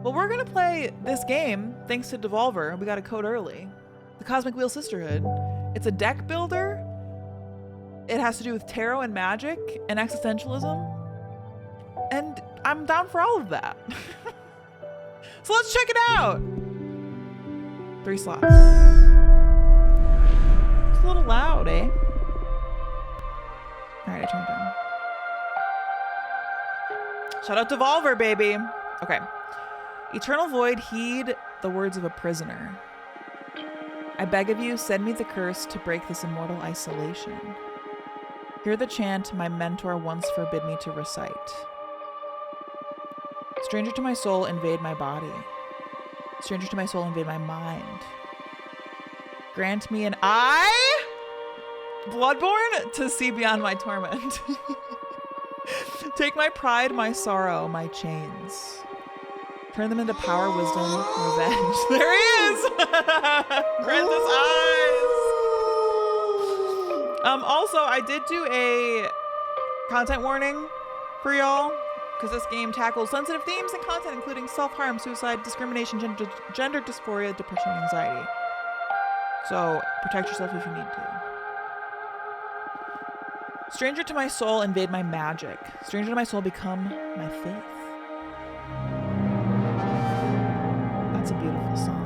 Well, we're gonna play this game thanks to Devolver. We got a code early. The Cosmic Wheel Sisterhood. It's a deck builder. It has to do with tarot and magic and existentialism. And I'm down for all of that. So let's check it out. 3 slots. It's a little loud, eh? All right, I turned it down. Shout out Devolver, baby. Okay. Eternal Void, heed the words of a prisoner. I beg of you, send me the curse to break this immortal isolation. Hear the chant my mentor once forbid me to recite. Stranger to my soul, invade my body. Stranger to my soul, invade my mind. Grant me an eye, Bloodborne, to see beyond my torment. Take my pride, my sorrow, my chains. Turn them into power, wisdom, revenge. There he is! Grant his eyes! Also, I did do a content warning for y'all, because this game tackles sensitive themes and content including self-harm, suicide, discrimination, gender dysphoria, depression, and anxiety. So, protect yourself if you need to. Stranger to my soul, invade my magic. Stranger to my soul, become my faith. That's a beautiful song.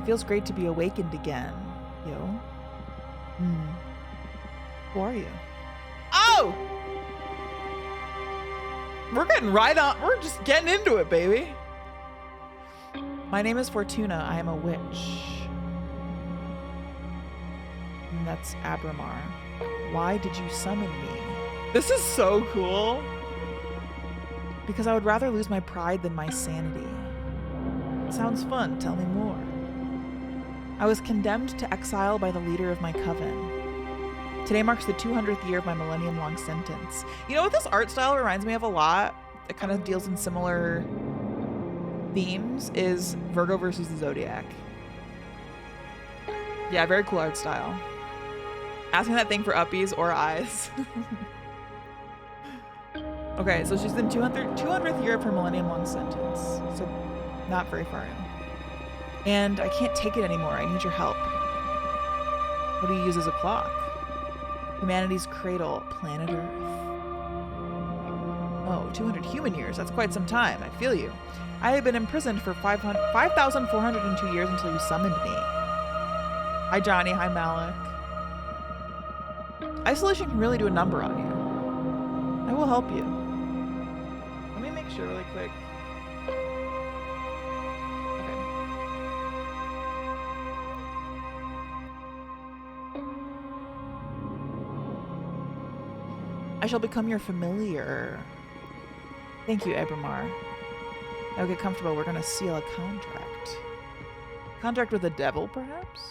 It feels great to be awakened again, yo. Who are you? Oh! We're getting right on. We're just getting into it, baby. My name is Fortuna. I am a witch. And that's Abramar. Why did you summon me? This is so cool. Because I would rather lose my pride than my sanity. Sounds fun. Tell me more. I was condemned to exile by the leader of my coven. Today marks the 200th year of my millennium-long sentence. You know what this art style reminds me of a lot? It kind of deals in similar themes, is Virgo versus the Zodiac. Yeah, very cool art style. Asking that thing for uppies or eyes. Okay, so she's in 200th year of her millennium-long sentence. So not very far in. And I can't take it anymore. I need your help. What do you use as a clock? Humanity's cradle, planet Earth. Oh, 200 human years. That's quite some time. I feel you. I have been imprisoned for 5,402 years until you summoned me. Hi, Johnny. Hi, Malik. Isolation can really do a number on you. I will help you. Let me make sure really quick. Okay. I shall become your familiar. Thank you, Abramar. Now get comfortable. We're going to seal a contract. Contract with the devil, perhaps?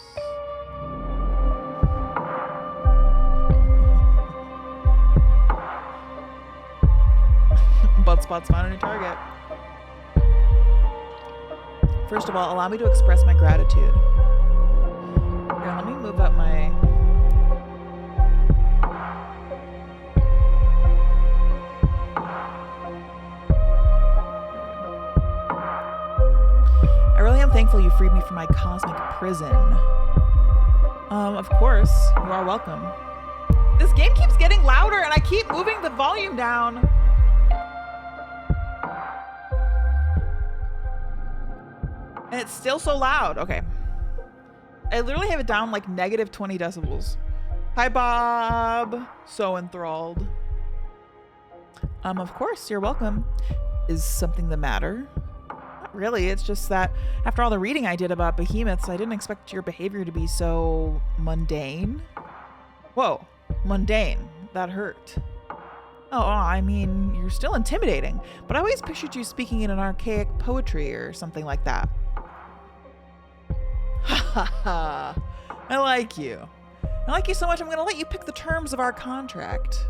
Butt spots found on your target. First of all, allow me to express my gratitude. Here, let me move up my... I really am thankful you freed me from my cosmic prison. Of course, you are welcome. This game keeps getting louder and I keep moving the volume down. And it's still so loud. Okay. I literally have it down like negative 20 decibels. Hi, Bob. So enthralled. Of course, you're welcome. Is something the matter? Not really. It's just that after all the reading I did about behemoths, I didn't expect your behavior to be so mundane. Whoa. Mundane. That hurt. Oh, I mean, you're still intimidating, but I always pictured you speaking in an archaic poetry or something like that. Ha ha ha. I like you. I like you so much I'm going to let you pick the terms of our contract.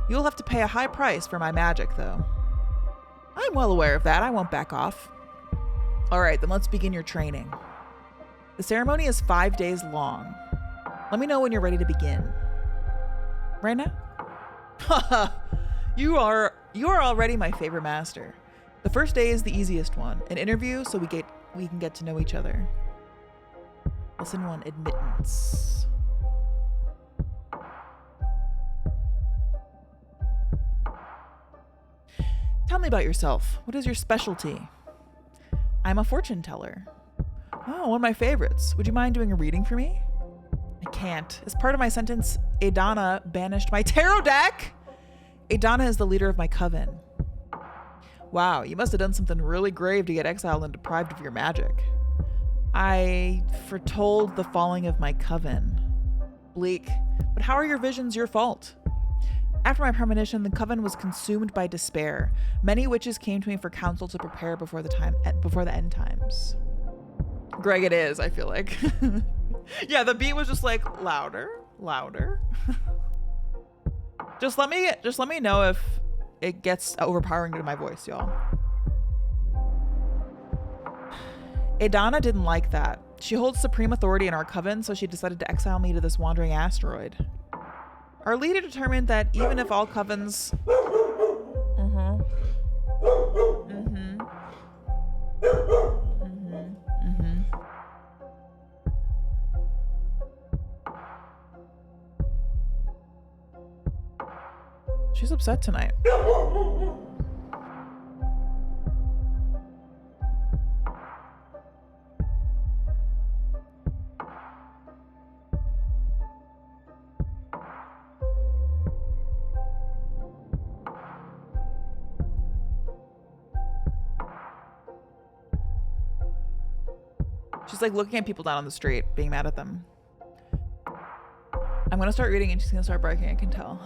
You'll have to pay a high price for my magic, though. I'm well aware of that. I won't back off. All right, then let's begin your training. The ceremony is 5 days long. Let me know when you're ready to begin. Right now? Haha. You are already my favorite master. The first day is the easiest one, an interview so we can get to know each other. Lesson 1, admittance. Tell me about yourself. What is your specialty? I'm a fortune teller. Oh, one of my favorites. Would you mind doing a reading for me? I can't. As part of my sentence, Adana banished my tarot deck. Adana is the leader of my coven. Wow, you must have done something really grave to get exiled and deprived of your magic. I foretold the falling of my coven. Bleak, but how are your visions your fault? After my premonition, the coven was consumed by despair. Many witches came to me for counsel to prepare before the end times. Greg, it is, I feel like. Yeah, the beat was just like louder, louder. Just let me know if it gets overpowering to my voice, y'all. Adana didn't like that. She holds supreme authority in our coven, so she decided to exile me to this wandering asteroid. Our leader determined that even if all covens... She's upset tonight. She's like looking at people down on the street, being mad at them. I'm gonna start reading and she's gonna start barking, I can tell.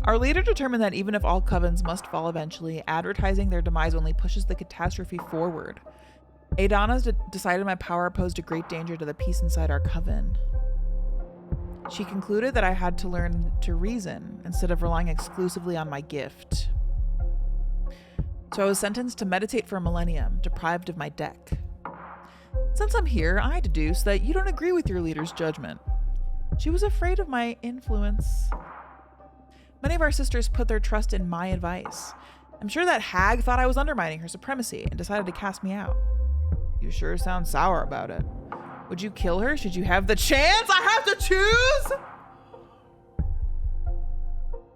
Our leader determined that even if all covens must fall eventually, advertising their demise only pushes the catastrophe forward. Adana decided my power posed a great danger to the peace inside our coven. She concluded that I had to learn to reason instead of relying exclusively on my gift. So I was sentenced to meditate for a millennium, deprived of my deck. Since I'm here, I deduce that you don't agree with your leader's judgment. She was afraid of my influence. Many of our sisters put their trust in my advice. I'm sure that hag thought I was undermining her supremacy and decided to cast me out. You sure sound sour about it. Would you kill her should you have the chance? I have to choose?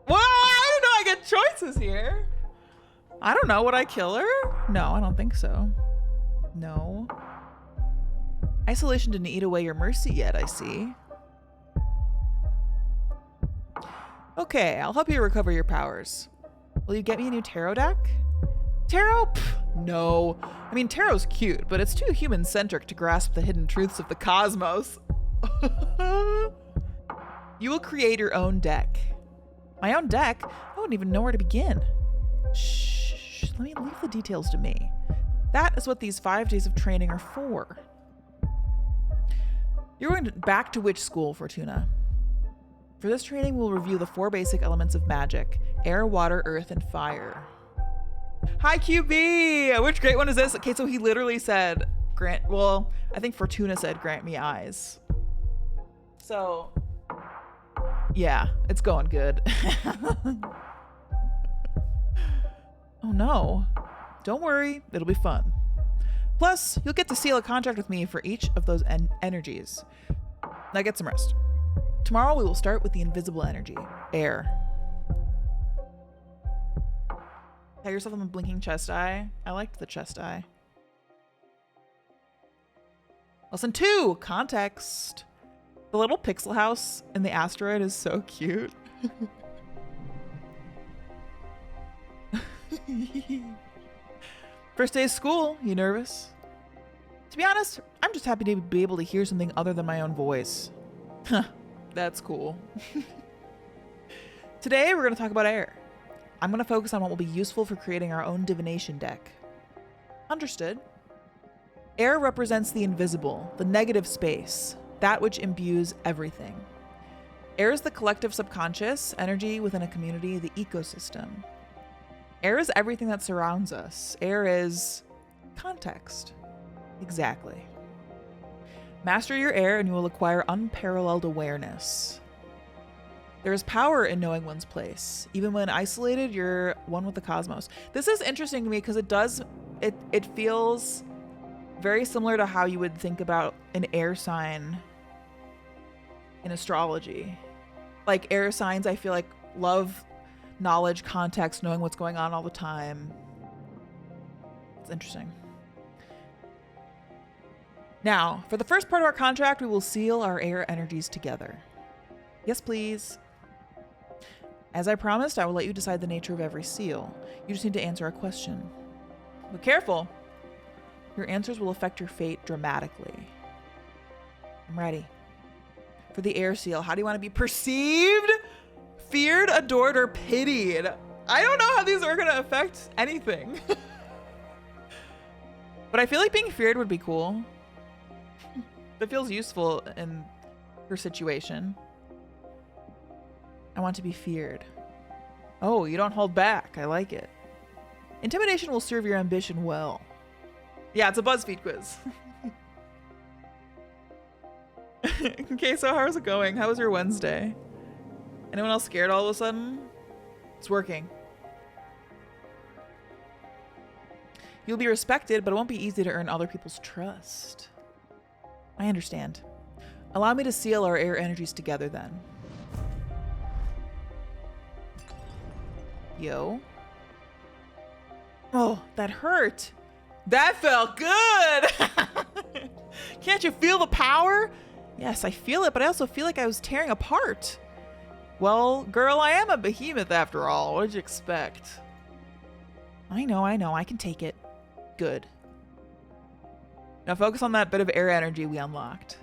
Well, I didn't know I get choices here. I don't know. Would I kill her? No, I don't think so. No. Isolation didn't eat away your mercy yet, I see. Okay, I'll help you recover your powers. Will you get me a new tarot deck? Tarot? Pfft, no. I mean, tarot's cute, but it's too human-centric to grasp the hidden truths of the cosmos. You will create your own deck. My own deck? I wouldn't even know where to begin. Shh, let me leave the details to me. That is what these 5 days of training are for. You're going back to witch school, Fortuna. For this training, we'll review the 4 basic elements of magic: air, water, earth, and fire. Hi, QB! Which great one is this? Okay, so he literally said, I think Fortuna said, grant me eyes. So, yeah, it's going good. Oh no. Don't worry, it'll be fun. Plus, you'll get to seal a contract with me for each of those energies. Now get some rest. Tomorrow we will start with the invisible energy, air. Pat yourself on the blinking chest eye. I liked the chest eye. Lesson 2, context. The little pixel house in the asteroid is so cute. First day of school, you nervous? To be honest, I'm just happy to be able to hear something other than my own voice. Huh, that's cool. Today we're going to talk about air. I'm going to focus on what will be useful for creating our own divination deck. Understood. Air represents the invisible, the negative space, that which imbues everything. Air is the collective subconscious, energy within a community, the ecosystem. Air is everything that surrounds us. Air is context. Exactly. Master your air and you will acquire unparalleled awareness. There is power in knowing one's place. Even when isolated, you're one with the cosmos. This is interesting to me because it feels very similar to how you would think about an air sign in astrology. Like air signs, I feel like love knowledge, context, knowing what's going on all the time. It's interesting. Now, for the first part of our contract, we will seal our air energies together. Yes, please. As I promised, I will let you decide the nature of every seal. You just need to answer a question. But careful! Your answers will affect your fate dramatically. I'm ready. For the air seal, how do you want to be perceived? Feared, adored, or pitied? I don't know how these are going to affect anything. But I feel like being feared would be cool. That feels useful in her situation. I want to be feared. Oh, you don't hold back. I like it. Intimidation will serve your ambition well. Yeah, it's a BuzzFeed quiz. Okay, so how's it going? How was your Wednesday? Anyone else scared all of a sudden? It's working. You'll be respected, but it won't be easy to earn other people's trust. I understand. Allow me to seal our air energies together then. Yo. Oh, that hurt. That felt good. Can't you feel the power? Yes, I feel it, but I also feel like I was tearing apart. Well, girl, I am a behemoth after all. What did you expect? I know. I can take it. Good. Now focus on that bit of air energy we unlocked.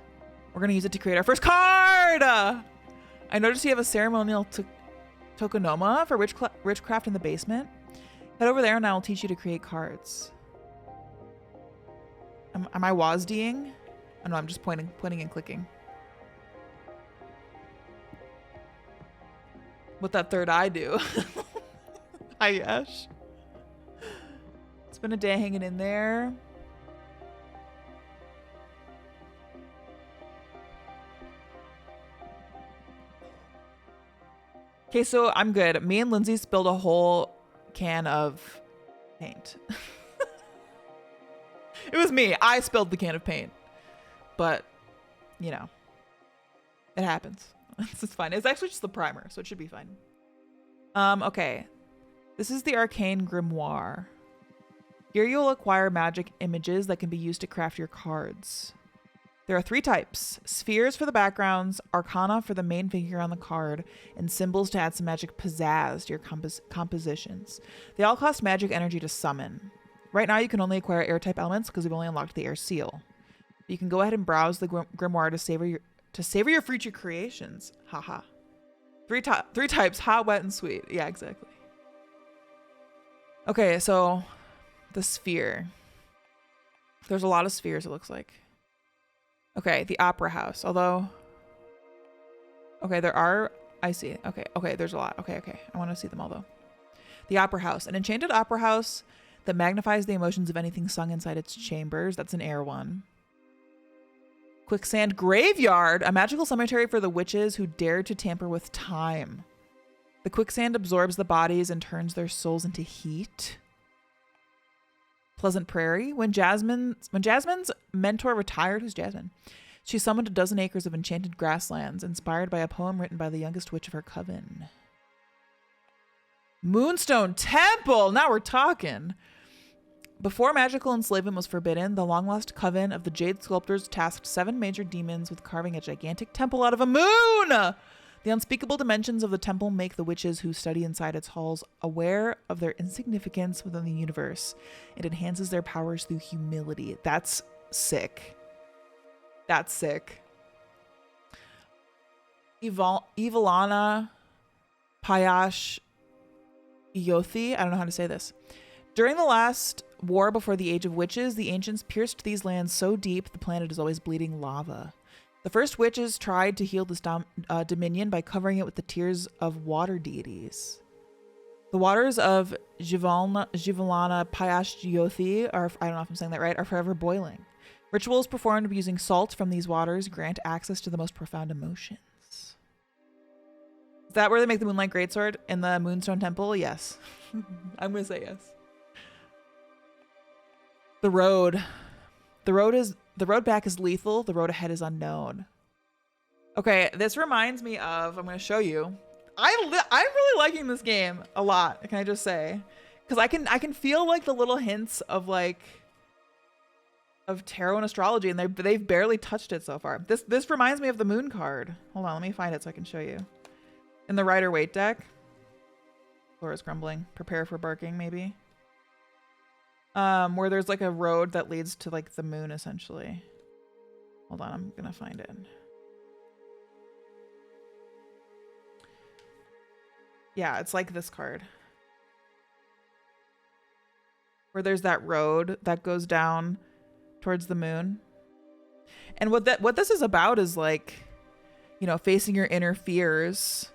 We're going to use it to create our first card! I noticed you have a ceremonial tokonoma for witchcraft in the basement. Head over there and I will teach you to create cards. Am I WASDing? Oh no, I'm just pointing and clicking. What that third eye do? Hi, Yash. It's been a day hanging in there. Okay, so I'm good. Me and Lindsay spilled a whole can of paint. It was me. I spilled the can of paint. But, you know, it happens. It's fine. It's actually just the primer, so it should be fine. Okay. This is the arcane grimoire. Here you'll acquire magic images that can be used to craft your cards. There are 3 types: spheres for the backgrounds, arcana for the main figure on the card, and symbols to add some magic pizzazz to your compositions. They all cost magic energy to summon. Right now you can only acquire air-type elements because we've only unlocked the air seal. You can go ahead and browse the grimoire to savor your future creations. Haha. 3 types: hot, wet, and sweet. Yeah, exactly. Okay, so the sphere. There's a lot of spheres, it looks like. Okay, the opera house. Although, okay, there are. I see. Okay, there's a lot. Okay. I want to see them all though. The opera house, an enchanted opera house that magnifies the emotions of anything sung inside its chambers. That's an air one. Quicksand graveyard, a magical cemetery for the witches who dare to tamper with time. The quicksand absorbs the bodies and turns their souls into heat. Pleasant Prairie. When Jasmine's mentor retired, who's Jasmine? She summoned a dozen acres of enchanted grasslands, inspired by a poem written by the youngest witch of her coven. Moonstone Temple! Now we're talking. Before magical enslavement was forbidden, the long-lost coven of the Jade Sculptors tasked 7 major demons with carving a gigantic temple out of a moon! The unspeakable dimensions of the temple make the witches who study inside its halls aware of their insignificance within the universe. It enhances their powers through humility. That's sick. That's sick. Ivalana Payash Yothi. I don't know how to say this. During the last war before the Age of Witches, the ancients pierced these lands so deep the planet is always bleeding lava. The first witches tried to heal this dominion by covering it with the tears of water deities. The waters of Jivalana Payash Yothi are, I don't know if I'm saying that right, are forever boiling. Rituals performed using salt from these waters grant access to the most profound emotions. Is that where they make the Moonlight Greatsword in the Moonstone Temple? Yes. I'm gonna say yes. The road. The road back is lethal. The road ahead is unknown. Okay, this reminds me of, I'm gonna show you. I'm really liking this game a lot, can I just say? Because I can feel like the little hints of like of tarot and astrology, and they've barely touched it so far. This reminds me of the moon card. Hold on, let me find it so I can show you. In the Rider-Waite deck. Floor is crumbling. Prepare for barking, maybe. Where there's like a road that leads to like the moon, essentially. Hold on, I'm gonna find it. Yeah, it's like this card. Where there's that road that goes down towards the moon. And what this is about is like, you know, facing your inner fears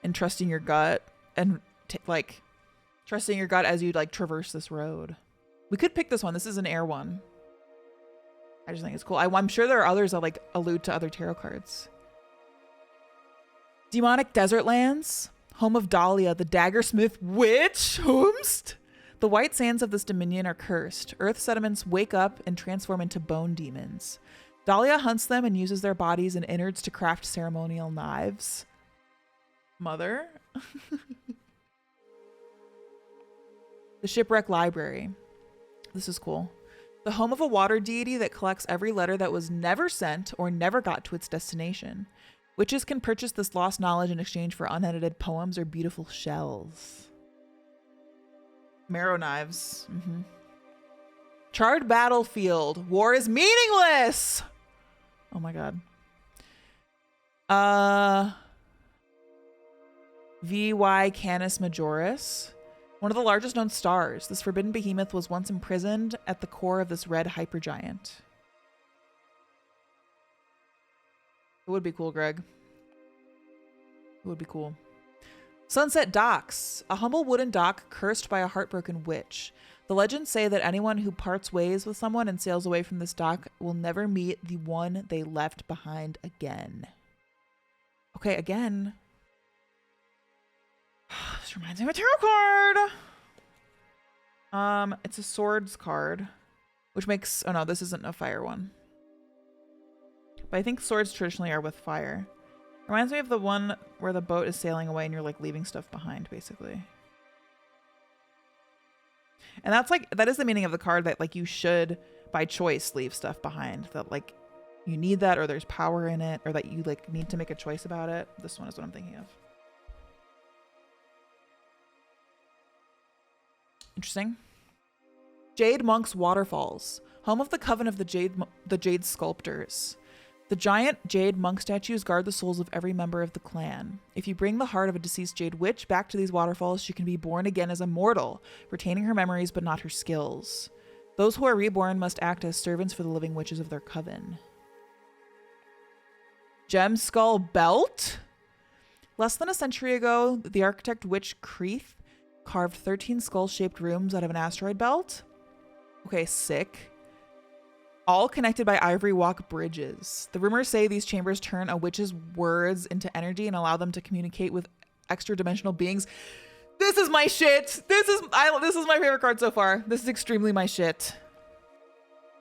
and trusting your gut and like trusting your gut as you like traverse this road. We could pick this one. This is an air one. I just think it's cool. I'm sure there are others that like allude to other tarot cards. Demonic Desert Lands, home of Dahlia, the daggersmith witch. Whomst? The white sands of this dominion are cursed. Earth sediments wake up and transform into bone demons. Dahlia hunts them and uses their bodies and innards to craft ceremonial knives. Mother? The Shipwreck Library. This is cool. The home of a water deity that collects every letter that was never sent or never got to its destination. Witches can purchase this lost knowledge in exchange for unedited poems or beautiful shells. Marrow knives. Charred battlefield. War is meaningless. Oh my god. VY Canis Majoris. One of the largest known stars. This forbidden behemoth was once imprisoned at the core of this red hypergiant. It would be cool, Greg. It would be cool. Sunset Docks, a humble wooden dock cursed by a heartbroken witch. The legends say that anyone who parts ways with someone and sails away from this dock will never meet the one they left behind again. Okay, again. This reminds me of a tarot card. It's a swords card, which makes, oh no, this isn't a fire one. But I think swords traditionally are with fire. Reminds me of the one where the boat is sailing away and you're like leaving stuff behind, basically. And that's like, that is the meaning of the card, that like you should by choice leave stuff behind, that like you need that, or there's power in it, or that you like need to make a choice about it. This one is what I'm thinking of. Interesting. Jade Monk's Waterfalls, home of the Coven of the Jade Sculptors. The giant jade monk statues guard the souls of every member of the clan. If you bring the heart of a deceased jade witch back to these waterfalls, she can be born again as a mortal, retaining her memories but not her skills. Those who are reborn must act as servants for the living witches of their coven. Gem Skull Belt? Less than a century ago, the architect witch Creeth carved 13 skull-shaped rooms out of an asteroid belt. Okay, sick. All connected by ivory walk bridges. The rumors say these chambers turn a witch's words into energy and allow them to communicate with extra-dimensional beings. This is my shit. This is my favorite card so far. This is extremely my shit.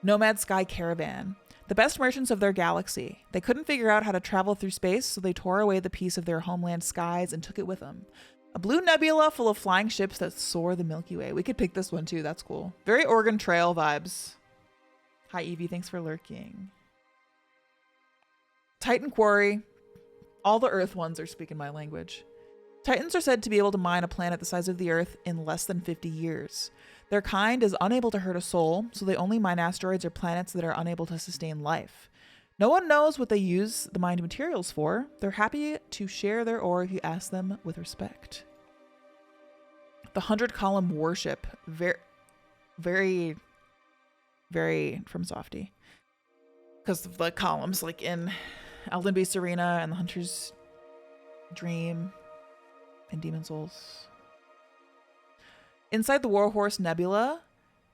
Nomad Sky Caravan. The best merchants of their galaxy. They couldn't figure out how to travel through space, so they tore away the piece of their homeland skies and took it with them. A blue nebula full of flying ships that soar the Milky Way. We could pick this one too. That's cool. Very Oregon Trail vibes. Hi, Evie. Thanks for lurking. Titan Quarry. All the Earth ones are speaking my language. Titans are said to be able to mine a planet the size of the Earth in less than 50 years. Their kind is unable to hurt a soul, so they only mine asteroids or planets that are unable to sustain life. No one knows what they use the mined materials for. They're happy to share their ore if you ask them with respect. The 100-column worship. Very from Softy. Because of the columns, like in Elden Beast Arena and the Hunter's Dream and Demon Souls. Inside the Warhorse Nebula,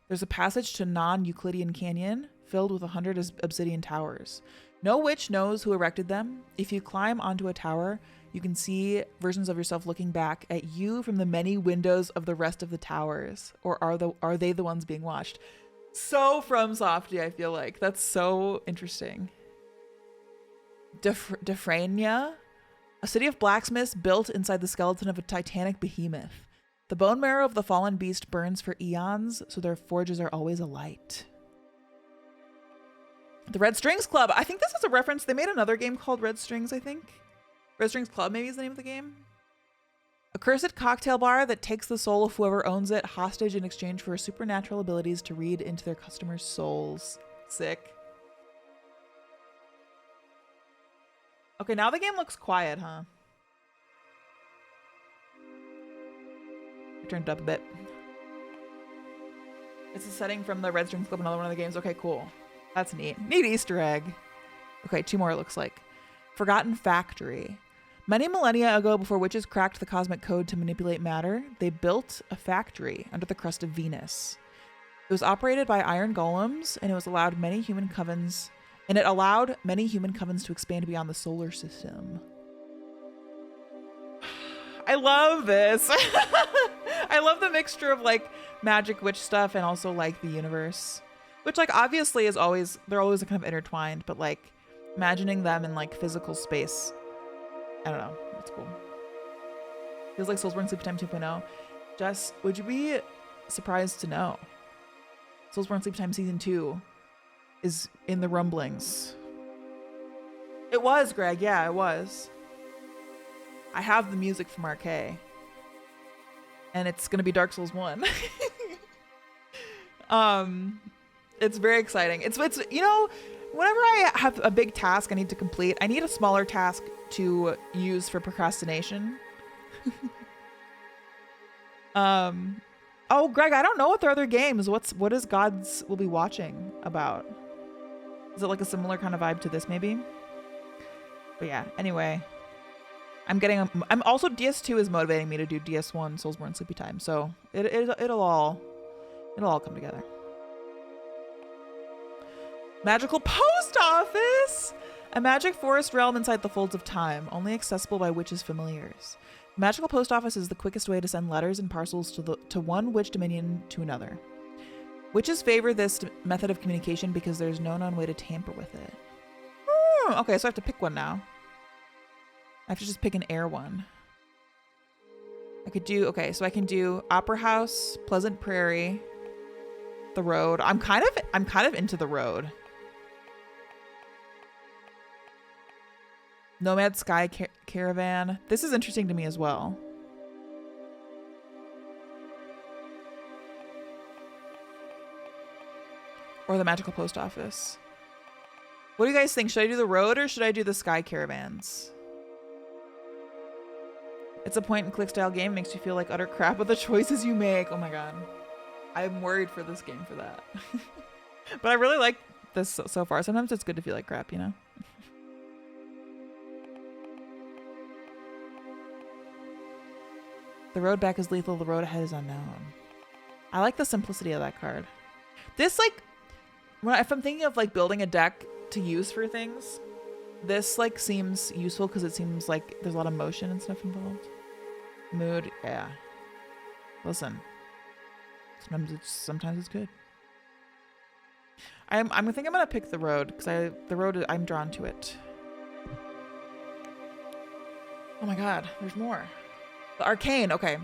there's a passage to non-Euclidean Canyon filled with 100 obsidian towers. No witch knows who erected them. If you climb onto a tower, you can see versions of yourself looking back at you from the many windows of the rest of the towers. Or are they the ones being watched? So From Softy, I feel like. That's so interesting. Defrania, a city of blacksmiths built inside the skeleton of a titanic behemoth. The bone marrow of the fallen beast burns for eons, so their forges are always alight. The Red Strings Club. I think this is a reference. They made another game called Red Strings, I think. Red Strings Club maybe is the name of the game. A cursed cocktail bar that takes the soul of whoever owns it hostage in exchange for supernatural abilities to read into their customers' souls. Sick. Okay, now the game looks quiet, huh? I turned it up a bit. It's a setting from the Red Strings Club, another one of the games. Okay, cool. That's neat. Neat Easter egg. Okay, 2 more it looks like. Forgotten Factory. Many millennia ago, before witches cracked the cosmic code to manipulate matter, they built a factory under the crust of Venus. It was operated by iron golems, and it allowed many human covens to expand beyond the solar system. I love this. I love the mixture of like magic witch stuff and also like the universe, which like obviously is always, they're always kind of intertwined, but like imagining them in like physical space, I don't know, it's cool. Feels like Soulsborne Sleeptime 2.0. Jess, would you be surprised to know Soulsborne Sleeptime Season 2 is in the rumblings? It was, Greg. Yeah, it was. I have the music from Arcane. And it's going to be Dark Souls 1. It's very exciting. It's you know, whenever I have a big task I need to complete, I need a smaller task to use for procrastination. Oh, Greg, I don't know what their other games. What is Gods Will Be Watching about? Is it like a similar kind of vibe to this maybe? But yeah, anyway. I'm also DS2 is motivating me to do DS1 Soulsborne Sleepy Time, so it'll all come together. Magical Post Office! A magic forest realm inside the folds of time, only accessible by witches' familiars. The magical post office is the quickest way to send letters and parcels to one witch dominion to another. Witches favor this method of communication because there's no known way to tamper with it. Okay, so I have to pick one now. I have to just pick an air one. I could do, okay, so I can do Opera House, Pleasant Prairie, the Road. I'm kind of into the Road. Nomad Sky Caravan. This is interesting to me as well. Or the Magical Post Office. What do you guys think? Should I do the Road or should I do the Sky Caravans? It's a point-and-click style game. Makes you feel like utter crap with the choices you make. Oh my god. I'm worried for this game for that. But I really like this so far. Sometimes it's good to feel like crap, you know? The road back is lethal. The road ahead is unknown. I like the simplicity of that card. This, like, if I'm thinking of, like, building a deck to use for things, this, like, seems useful because it seems like there's a lot of motion and stuff involved. Mood, yeah. Listen. Sometimes it's good. I think I'm gonna pick the road because I'm drawn to it. Oh my god, there's more. The Arcane, okay.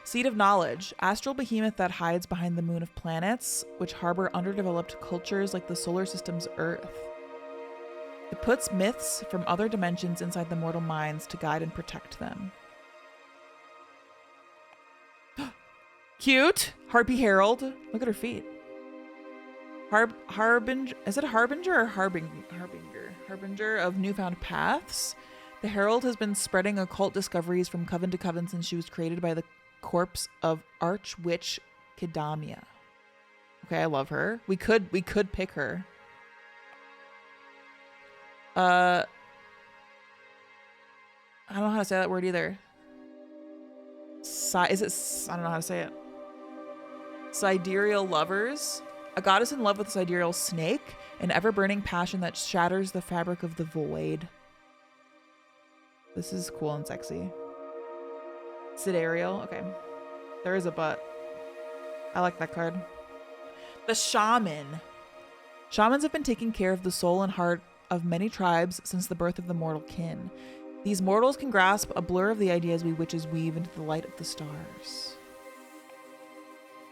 Seed of Knowledge, astral behemoth that hides behind the moon of planets, which harbor underdeveloped cultures like the solar system's Earth. It puts myths from other dimensions inside the mortal minds to guide and protect them. Cute! Harpy Herald. Look at her feet. Harbinger. Is it Harbinger or Harbinger? Harbinger of newfound paths. The Herald has been spreading occult discoveries from coven to coven since she was created by the corpse of Archwitch Kidamia. Okay, I love her. We could pick her. I don't know how to say that word either. I don't know how to say it. Sidereal lovers. A goddess in love with a sidereal snake an ever-burning passion that shatters the fabric of the void. This is cool and sexy. Sidereal. Okay. There is a but. I like that card. The Shaman. Shamans have been taking care of the soul and heart of many tribes since the birth of the mortal kin. These mortals can grasp a blur of the ideas we witches weave into the light of the stars.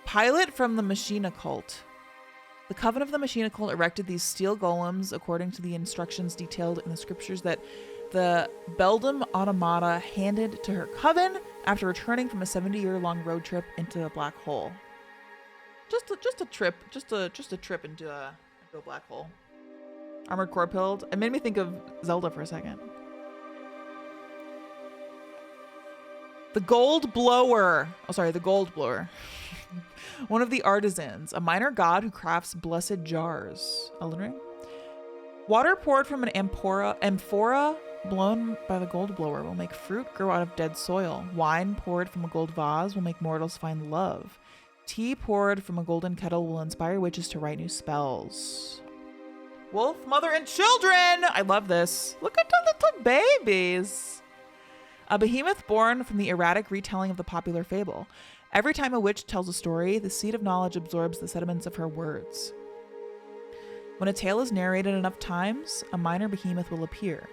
Pilot from the Machina Cult. The Coven of the Machina Cult erected these steel golems according to the instructions detailed in the scriptures that the Beldam Automata handed to her coven after returning from a 70-year-long road trip into the black hole. Just a trip into a black hole. Armored core pilled. It made me think of Zelda for a second. The Gold Blower. Oh, sorry, the Gold Blower. One of the artisans, a minor god who crafts blessed jars. Elden Ring. Water poured from an amphora blown by the Gold Blower will make fruit grow out of dead soil. Wine poured from a gold vase will make mortals find love. Tea poured from a golden kettle will inspire witches to write new spells. Wolf, mother, and children! I love this. Look at the little babies. A behemoth born from the erratic retelling of the popular fable. Every time a witch tells a story, the seed of knowledge absorbs the sediments of her words. When a tale is narrated enough times, a minor behemoth will appear.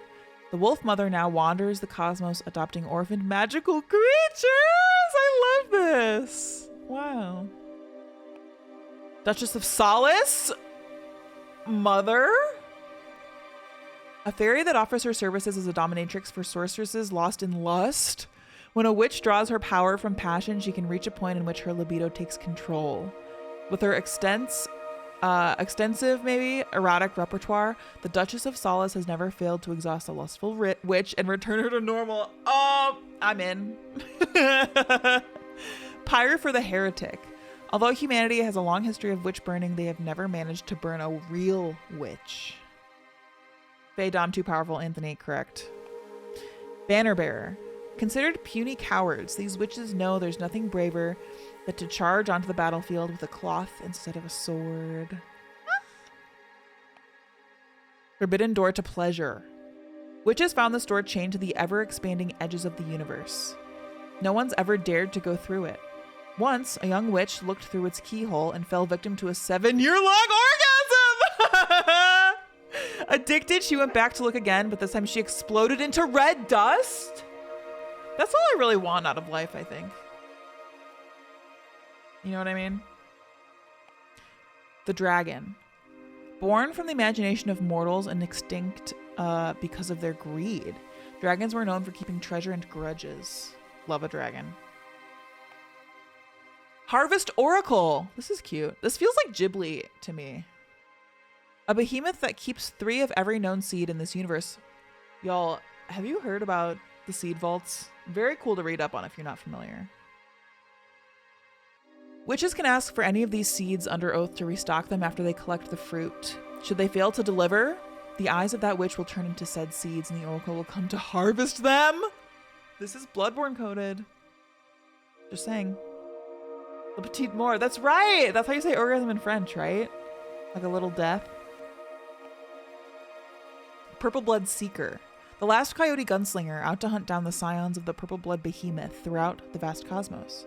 The wolf mother now wanders the cosmos, adopting orphaned magical creatures. I love this. Wow. Duchess of Solace. Mother. A fairy that offers her services as a dominatrix for sorceresses lost in lust. When a witch draws her power from passion, she can reach a point in which her libido takes control. With her extensive, maybe, erotic repertoire, the Duchess of Solace has never failed to exhaust a lustful witch and return her to normal. Oh, I'm in. Pyre for the Heretic. Although humanity has a long history of witch burning, they have never managed to burn a real witch. Faye Dom too powerful, Anthony, correct. Banner Bearer. Considered puny cowards, these witches know there's nothing braver than to charge onto the battlefield with a cloth instead of a sword. Forbidden door to pleasure. Witches found this door chained to the ever-expanding edges of the universe. No one's ever dared to go through it. Once, a young witch looked through its keyhole and fell victim to a 7-year-long orgasm! Addicted, she went back to look again, but this time she exploded into red dust? That's all I really want out of life, I think. You know what I mean? The Dragon. Born from the imagination of mortals and extinct because of their greed. Dragons were known for keeping treasure and grudges. Love a dragon. Harvest Oracle. This is cute. This feels like Ghibli to me. A behemoth that keeps 3 of every known seed in this universe. Y'all, have you heard about the seed vaults? Very cool to read up on if you're not familiar. Witches can ask for any of these seeds under oath to restock them after they collect the fruit. Should they fail to deliver, the eyes of that witch will turn into said seeds and the oracle will come to harvest them. This is Bloodborne coded. Just saying. Le petit mort. That's right. That's how you say orgasm in French, right? Like a little death. Purple Blood Seeker. The last coyote gunslinger out to hunt down the scions of the purple blood behemoth throughout the vast cosmos.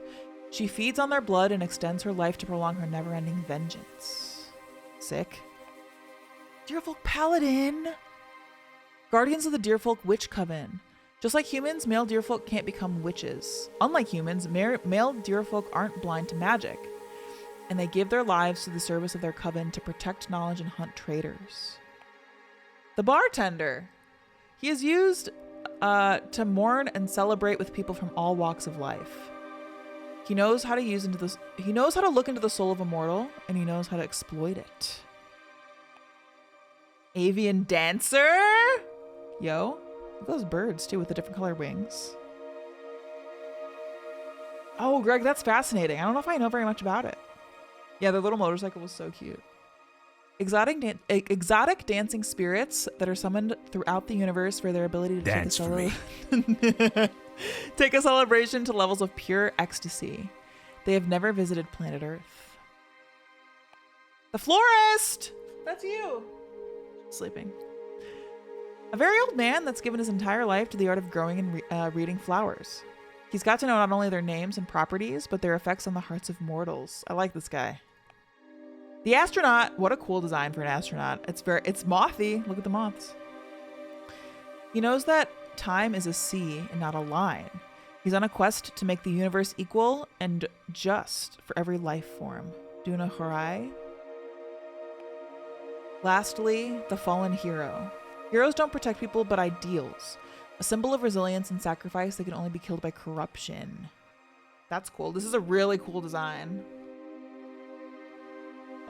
She feeds on their blood and extends her life to prolong her never-ending vengeance. Sick. Deerfolk Paladin. Guardians of the Deerfolk Witch Coven. Just like humans, male deerfolk can't become witches. Unlike humans, male deerfolk aren't blind to magic, and they give their lives to the service of their coven to protect knowledge and hunt traitors. The Bartender. He is used to mourn and celebrate with people from all walks of life. He knows how to look into the soul of a mortal, and he knows how to exploit it. Avian Dancer. Yo, look at those birds too with the different colored wings. Oh, Greg, that's fascinating. I don't know if I know very much about it. Yeah, their little motorcycle was so cute. Exotic dancing spirits that are summoned throughout the universe for their ability to take a celebration to levels of pure ecstasy. They have never visited planet Earth. The Florist! That's you. Sleeping. A very old man that's given his entire life to the art of growing and reading flowers. He's got to know not only their names and properties, but their effects on the hearts of mortals. I like this guy. The astronaut. What a cool design for an astronaut. It's mothy. Look at the moths. He knows that time is a sea and not a line. He's on a quest to make the universe equal and just for every life form. Duna Horai. Lastly, the fallen hero. Heroes don't protect people, but ideals. A symbol of resilience and sacrifice that can only be killed by corruption. That's cool. This is a really cool design.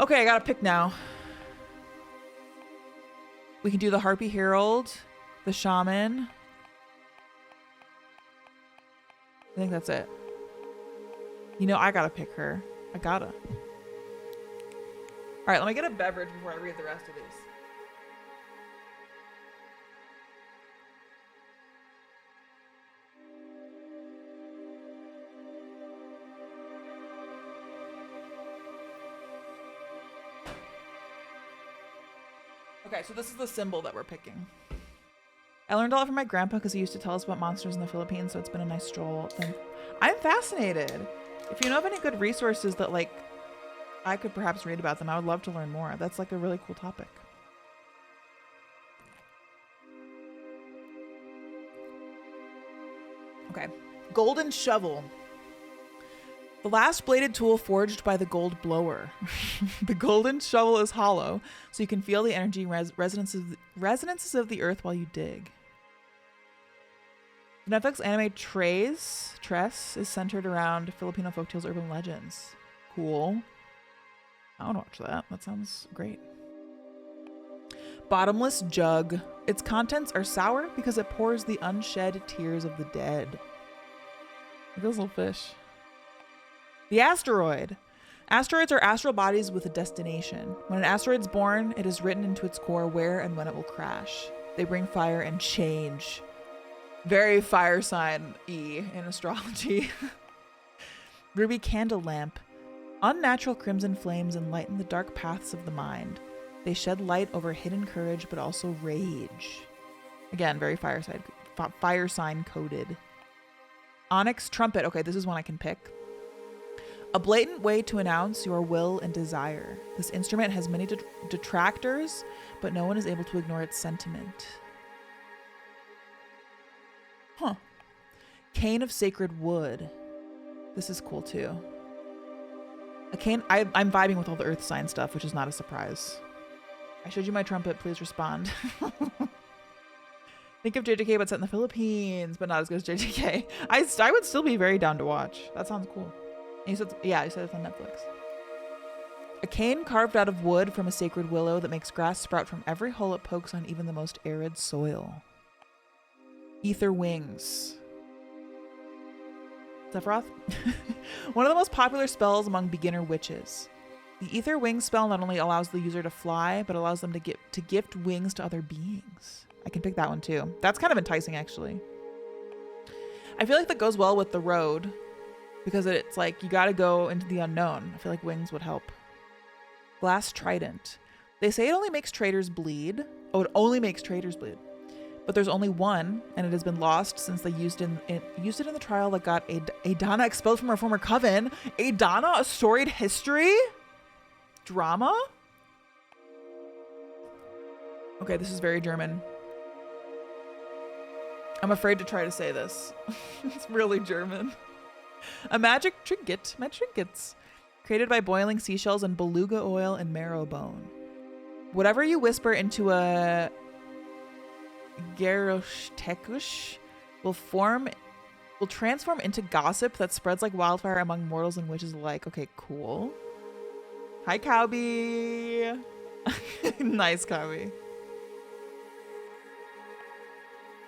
Okay, I gotta pick now. We can do the Harpy Herald, the Shaman. I think that's it. You know, I gotta pick her. I gotta. All right, let me get a beverage before I read the rest of these. Okay, so this is the symbol that we're picking. I learned a lot from my grandpa because he used to tell us about monsters in the Philippines, so it's been a nice stroll. And I'm fascinated. If you know of any good resources that, like, I could perhaps read about them, I would love to learn more. That's, like, a really cool topic. Okay. Golden Shovel. The last bladed tool forged by the gold blower. The golden shovel is hollow, so you can feel the energy resonances of the earth while you dig. The Netflix anime Tres is centered around Filipino folktales, urban legends. Cool. I want to watch that. That sounds great. Bottomless jug. Its contents are sour because it pours the unshed tears of the dead. Look at those little fish. The asteroid. Asteroids are astral bodies with a destination. When an asteroid's born, it is written into its core where and when it will crash. They bring fire and change. Very fire sign-y in astrology. Ruby candle lamp. Unnatural crimson flames enlighten the dark paths of the mind. They shed light over hidden courage, but also rage. Again, very fire sign coded. Onyx trumpet. Okay, this is one I can pick. A blatant way to announce your will and desire. This instrument has many detractors, but no one is able to ignore its sentiment. Huh. Cane of sacred wood. This is cool too. A cane. I'm vibing with all the earth sign stuff, which is not a surprise. I showed you my trumpet. Please respond. Think of JJK, but set in the Philippines, but not as good as JJK. I would still be very down to watch. That sounds cool. And you said, yeah, you said it's on Netflix. A cane carved out of wood from a sacred willow that makes grass sprout from every hole it pokes on even the most arid soil. Ether wings. Sephiroth? One of the most popular spells among beginner witches. The ether wings spell not only allows the user to fly, but allows them to gift wings to other beings. I can pick that one too. That's kind of enticing, actually. I feel like that goes well with the road, because it's like you gotta go into the unknown. I feel like wings would help. Glass trident. They say it only makes traitors bleed. Oh, it only makes traitors bleed. But there's only one, and it has been lost since they used it in the trial that got Adana expelled from her former coven. Adana, a storied history? Drama? Okay, this is very German. I'm afraid to try to say this. It's really German. A magic trinket. My trinkets. Created by boiling seashells and beluga oil and marrow bone. Whatever you whisper into a Gerochtekush will transform into gossip that spreads like wildfire among mortals and witches alike. Okay, cool. Hi, Cowbie. Nice, Cowbie.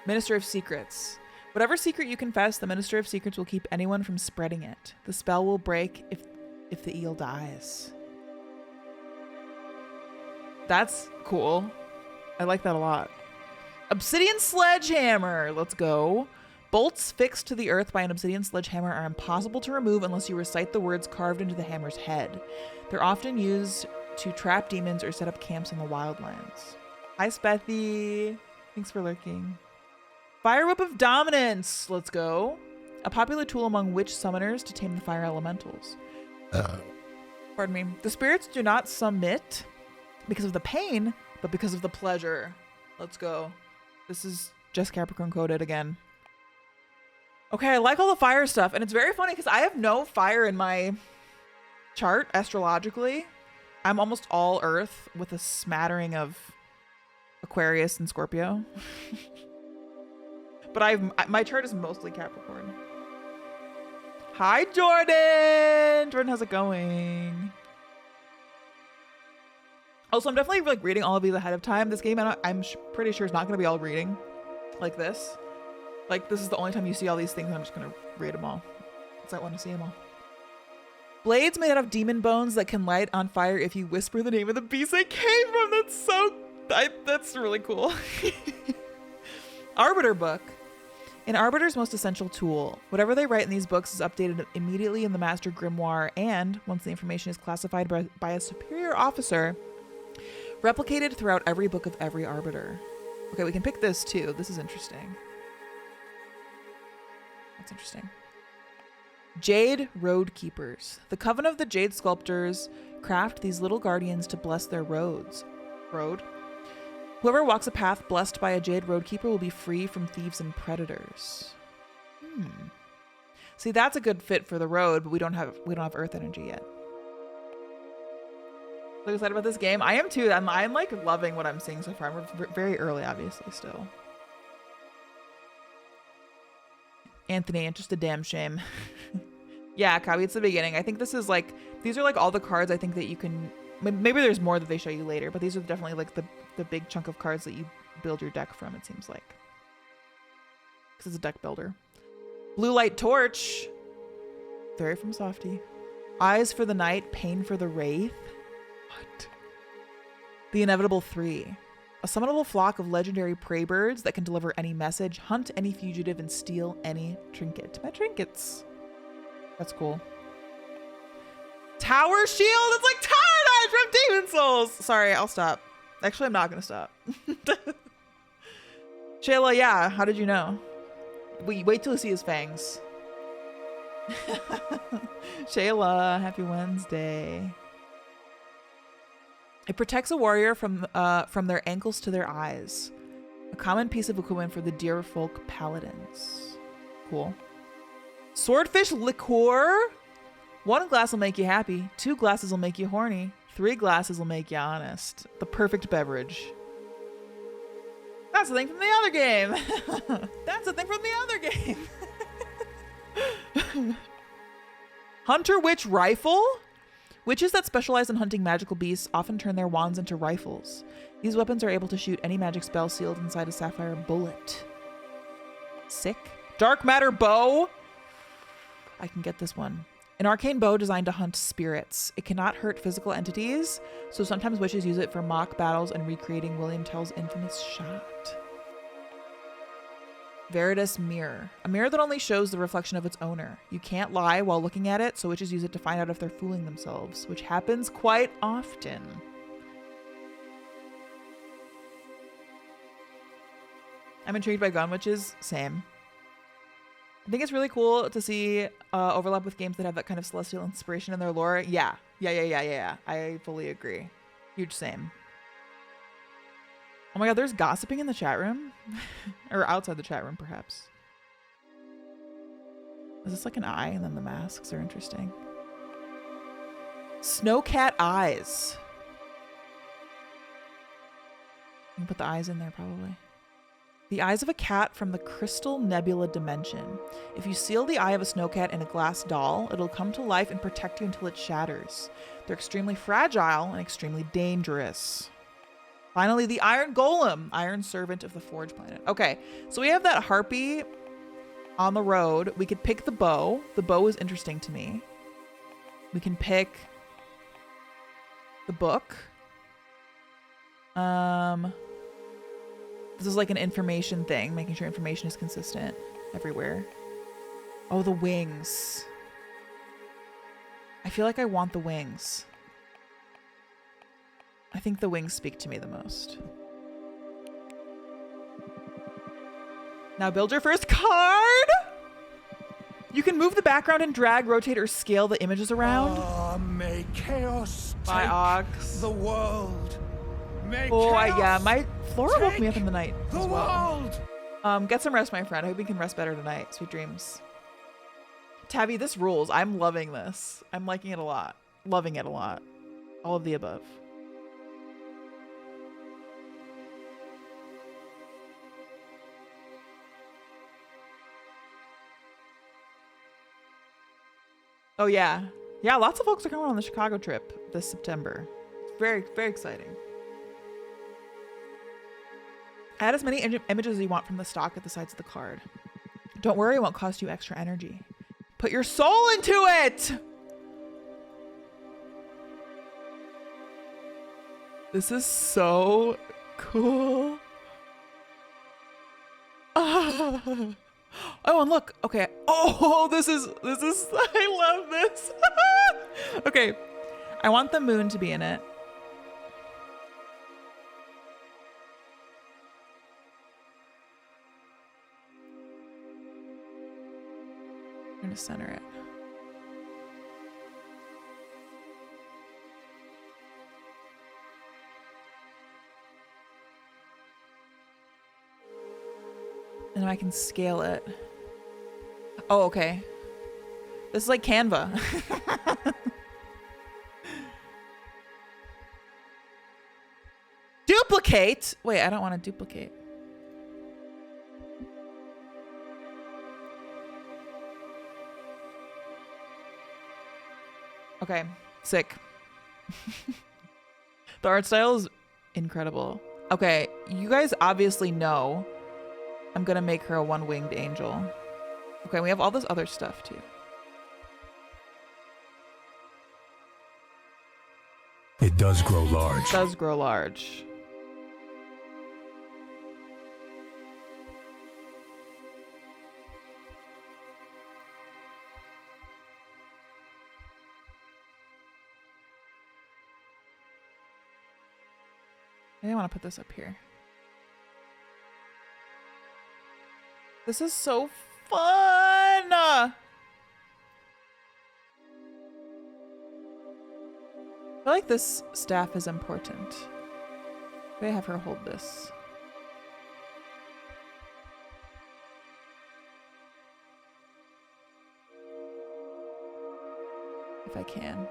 Minister of Secrets. Whatever secret you confess, the Minister of Secrets will keep anyone from spreading it. The spell will break if the eel dies. That's cool. I like that a lot. Obsidian Sledgehammer. Let's go. Bolts fixed to the earth by an obsidian sledgehammer are impossible to remove unless you recite the words carved into the hammer's head. They're often used to trap demons or set up camps in the wildlands. Hi, Spethy. Thanks for lurking. Fire Whip of Dominance. Let's go. A popular tool among witch summoners to tame the fire elementals. Pardon me. The spirits do not submit because of the pain, but because of the pleasure. Let's go. This is just Capricorn coded again. Okay, I like all the fire stuff, and it's very funny because I have no fire in my chart astrologically. I'm almost all earth with a smattering of Aquarius and Scorpio. But my chart is mostly Capricorn. Hi, Jordan! Jordan, how's it going? Also, I'm definitely like reading all of these ahead of time. This game, I'm pretty sure, is not going to be all reading like this. Like, this is the only time you see all these things, and I'm just going to read them all because I want to see them all. Blades made out of demon bones that can light on fire if you whisper the name of the beast they came from. That's really cool. Arbiter book. An arbiter's most essential tool. Whatever they write in these books is updated immediately in the master grimoire, and once the information is classified by a superior officer, replicated throughout every book of every arbiter. Okay, we can pick this too. This is interesting. That's interesting. Jade Road Keepers. The coven of the Jade Sculptors craft these little guardians to bless their roads. Road? Whoever walks a path blessed by a Jade Roadkeeper will be free from thieves and predators. See, that's a good fit for the road, but we don't have earth energy yet. So excited about this game. I am too. I'm like loving what I'm seeing so far. We're very early, obviously, still. Anthony, just a damn shame. Yeah, Kabi, it's the beginning. I think this is like, these are like all the cards I think that you can, maybe there's more that they show you later, but these are definitely like the big chunk of cards that you build your deck from, it seems like. Because it's a deck builder. Blue Light Torch. Very from Softy. Eyes for the Night, Pain for the Wraith. What? The Inevitable 3. A summonable flock of legendary prey birds that can deliver any message, hunt any fugitive, and steal any trinket. My trinkets. That's cool. Tower Shield. It's like Tower Knight from Demon Souls. Sorry, I'll stop. Actually, I'm not going to stop. Shayla, yeah. How did you know? Wait till you see his fangs. Shayla, happy Wednesday. It protects a warrior from their ankles to their eyes. A common piece of equipment for the deer folk paladins. Cool. Swordfish liqueur. 1 glass will make you happy. 2 glasses will make you horny. 3 glasses will make you honest. The perfect beverage. That's the thing from the other game. That's the thing from the other game. Hunter Witch Rifle. Witches that specialize in hunting magical beasts often turn their wands into rifles. These weapons are able to shoot any magic spell sealed inside a sapphire bullet. Sick. Dark Matter Bow. I can get this one. An arcane bow designed to hunt spirits. It cannot hurt physical entities, so sometimes witches use it for mock battles and recreating William Tell's infamous shot. Veritas Mirror. A mirror that only shows the reflection of its owner. You can't lie while looking at it, so witches use it to find out if they're fooling themselves, which happens quite often. I'm intrigued by gun witches. Same. I think it's really cool to see overlap with games that have that kind of celestial inspiration in their lore. Yeah. I fully agree. Huge same. Oh my god, there's gossiping in the chat room? Or outside the chat room, perhaps. Is this like an eye? And then the masks are interesting. Snowcat eyes. You can put the eyes in there, probably. The eyes of a cat from the Crystal Nebula dimension. If you seal the eye of a snowcat in a glass doll, it'll come to life and protect you until it shatters. They're extremely fragile and extremely dangerous. Finally, the Iron Golem, Iron Servant of the Forge Planet. Okay, so we have that harpy on the road. We could pick the bow. The bow is interesting to me. We can pick the book. This is like an information thing, making sure information is consistent everywhere. Oh, the wings. I feel like I want the wings. I think the wings speak to me the most. Now build your first card. You can move the background and drag, rotate, or scale the images around. May chaos My take ox. the world. May Yeah, my Flora woke me up in the night as well. world. Get some rest, my friend. I hope you can rest better tonight. Sweet dreams. Tabby, this rules. I'm loving this. I'm liking it a lot. Loving it a lot. All of the above. Oh yeah. Yeah, lots of folks are coming on the Chicago trip this September. It's very, very exciting. Add as many images as you want from the stock at the sides of the card. Don't worry, it won't cost you extra energy. Put your soul into it! This is so cool. Oh, and look. Okay. Oh, this is I love this. Okay. I want the moon to be in it. I'm going to center it. And then I can scale it. Oh, okay. This is like Canva. Duplicate? Wait, I don't want to duplicate. Okay, sick. The art style is incredible. Okay, you guys obviously know I'm gonna make her a one-winged angel. Okay, we have all this other stuff too. It does grow large. It does grow large. I didn't want to put this up here. This is so fun! I feel like this staff is important. Maybe I have her hold this. If I can.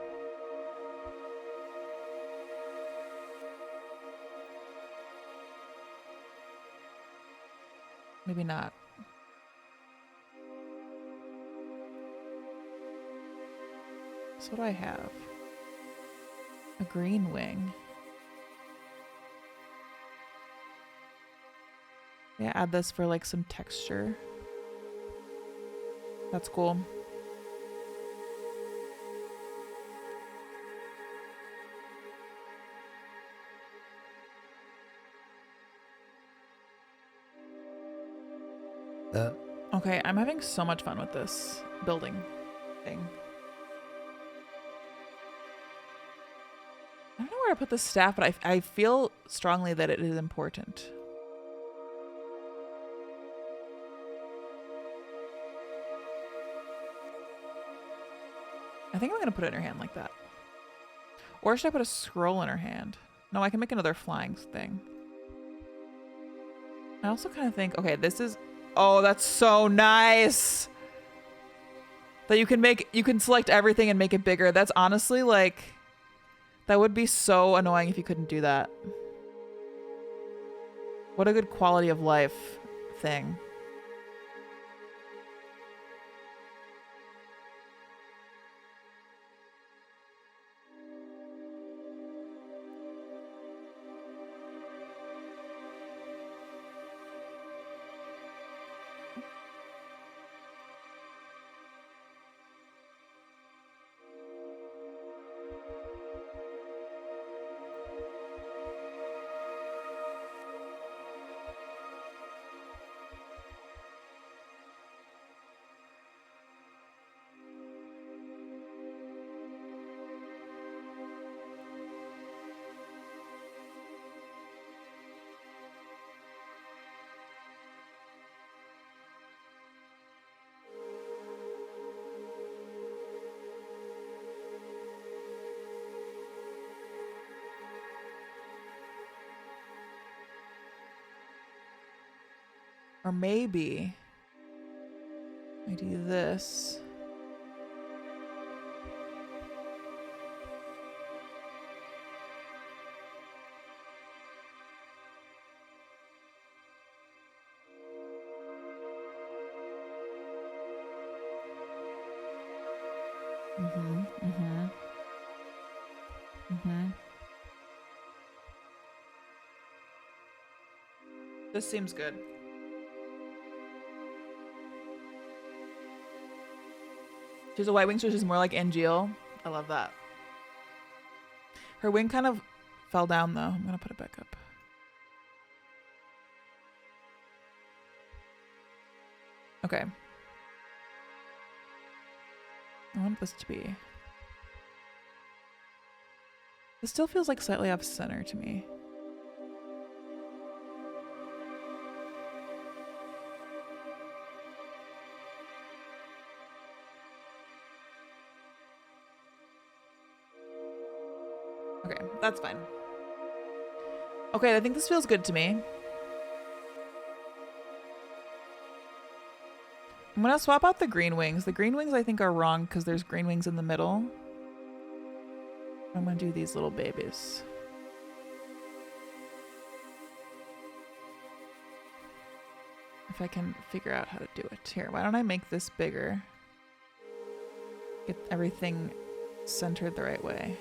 Maybe not. So what do I have? A green wing. Yeah, add this for like some texture. That's cool. Okay, I'm having so much fun with this building thing. I don't know where to put the staff, but I feel strongly that it is important. I think I'm gonna put it in her hand like that. Or should I put a scroll in her hand? No, I can make another flying thing. I also kind of think, okay, this is, oh, that's so nice. That you can select everything and make it bigger. That's honestly like, that would be so annoying if you couldn't do that. What a good quality of life thing. Or maybe I do this. This seems good. She's a white wing, so she's more like Angeal. I love that. Her wing kind of fell down, though. I'm gonna put it back up. Okay. I want this to be... This still feels like slightly off center to me. Okay, that's fine. Okay, I think this feels good to me. I'm gonna swap out the green wings. The green wings I think are wrong because there's green wings in the middle. I'm gonna do these little babies. If I can figure out how to do it. Here, why don't I make this bigger? Get everything centered the right way.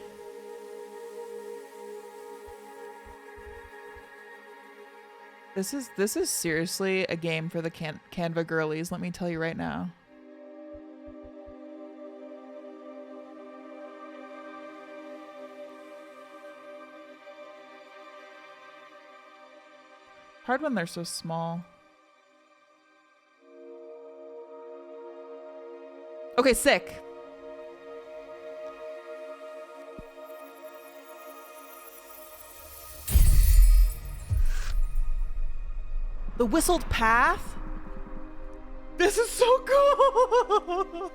This is seriously a game for the Canva girlies, let me tell you right now. Hard when they're so small. Okay, sick. The whistled path? This is so cool!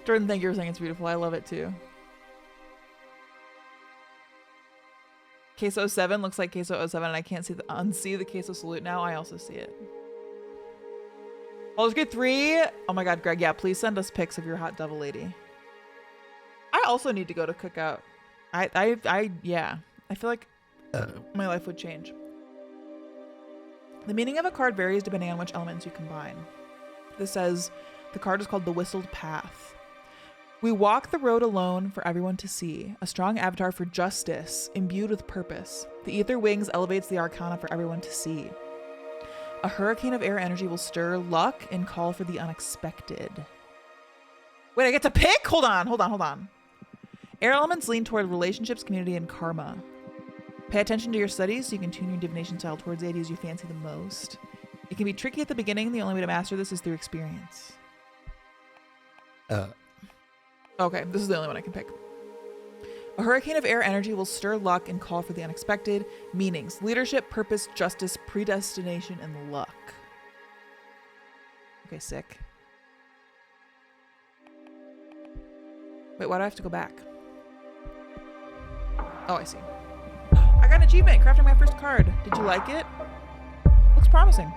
Jordan, thank you for saying it's beautiful. I love it too. Queso 07 looks like Queso 07 and I can't unsee the Queso salute now. I also see it. Baldur's Gate 3. Oh my god, Greg, yeah, please send us pics of your hot devil lady. I also need to go to Cookout. Yeah. I feel like my life would change. The meaning of a card varies depending on which elements you combine. This says, the card is called the Whistled Path. We walk the road alone for everyone to see, a strong avatar for justice, imbued with purpose. The ether wings elevates the arcana for everyone to see. A hurricane of air energy will stir luck and call for the unexpected. Wait, I get to pick? Hold on. Air elements lean toward relationships, community, and karma. Pay attention to your studies so you can tune your divination style towards the ideas you fancy the most. It can be tricky at the beginning. The only way to master this is through experience. Okay, this is the only one I can pick. A hurricane of air energy will stir luck and call for the unexpected. Meanings: leadership, purpose, justice, predestination, and luck. Okay, sick. Wait, why do I have to go back? Oh, I see. I got an achievement, crafting my first card. Did you like it? Looks promising.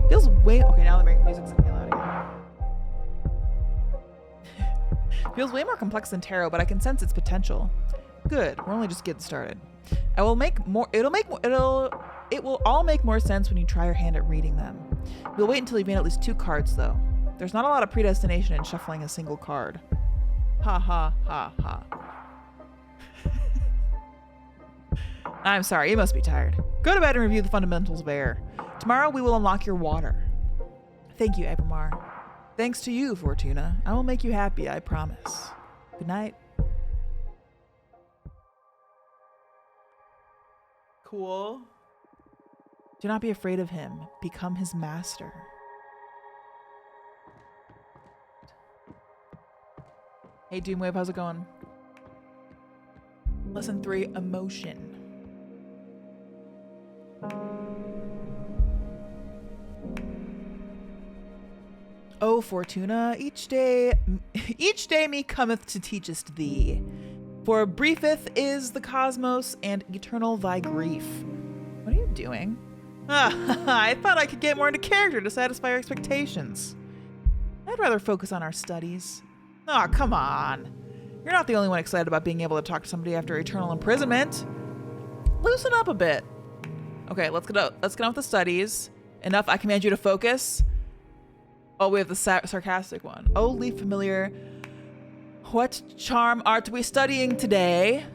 Feels way... Okay, now the music's gonna be loud again. Feels way more complex than tarot, but I can sense its potential. Good, we're only just getting started. It will all make more sense when you try your hand at reading them. We'll wait until you've made at least 2 cards, though. There's not a lot of predestination in shuffling a single card. Ha ha ha ha. I'm sorry, you must be tired. Go to bed and review the fundamentals of air. Tomorrow we will unlock your water. Thank you, Abramar. Thanks to you, Fortuna. I will make you happy, I promise. Good night. Cool. Do not be afraid of him. Become his master. Hey, Doomwave, how's it going? Lesson 3, emotion. Oh, Fortuna, each day me cometh to teachest thee. For briefeth is the cosmos, and eternal thy grief. What are you doing? I thought I could get more into character to satisfy your expectations. I'd rather focus on our studies. Oh, come on. You're not the only one excited about being able to talk to somebody after eternal imprisonment. Loosen up a bit. Okay, let's get on with the studies. Enough, I command you to focus. Oh, we have the sarcastic one. Oh, leaf familiar. What charm art we studying today?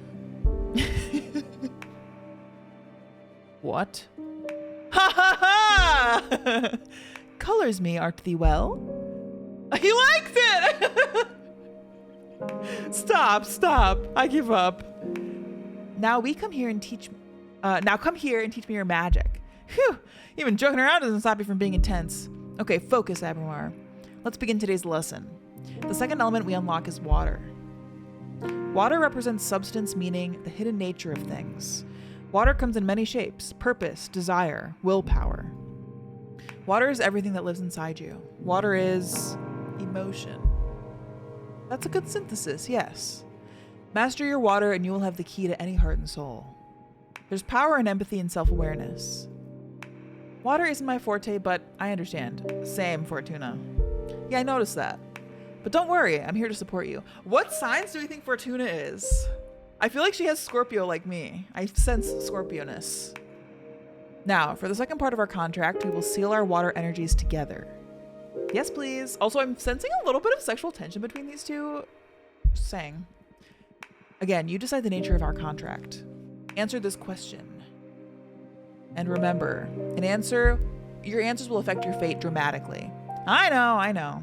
What? Ha ha ha! Colors me, art thee well? He likes it! Stop. I give up. Now come here and teach me your magic. Phew! Even joking around doesn't stop you from being intense. Okay, focus, Abramar. Let's begin today's lesson. The second element we unlock is water. Water represents substance, meaning the hidden nature of things. Water comes in many shapes: purpose, desire, willpower. Water is everything that lives inside you. Water is emotion. That's a good synthesis, yes. Master your water and you will have the key to any heart and soul. There's power in empathy and self-awareness. Water isn't my forte, but I understand. Same, Fortuna. Yeah, I noticed that. But don't worry, I'm here to support you. What signs do we think Fortuna is? I feel like she has Scorpio like me. I sense Scorpio-ness. Now, for the second part of our contract, we will seal our water energies together. Yes, please. Also, I'm sensing a little bit of sexual tension between these two. Just saying. Again, you decide the nature of our contract. Answer this question. And remember, your answers will affect your fate dramatically. I know.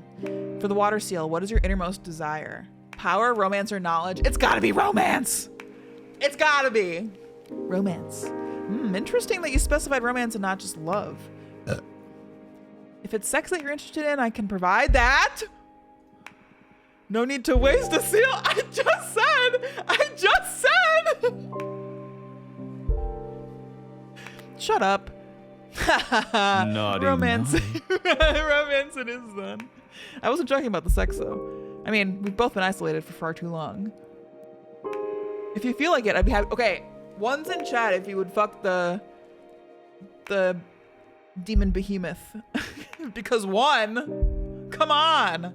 For the water seal, what is your innermost desire? Power, romance, or knowledge? It's gotta be romance! It's gotta be! Romance. Interesting that you specified romance and not just love. If it's sex that you're interested in, I can provide that. No need to waste a seal. I just said! Shut up. Naughty. Romance. Romance it is then. I wasn't joking about the sex though. I mean, we've both been isolated for far too long. If you feel like it, I'd be happy. Okay, one's in chat if you would fuck the demon behemoth. Because one, come on.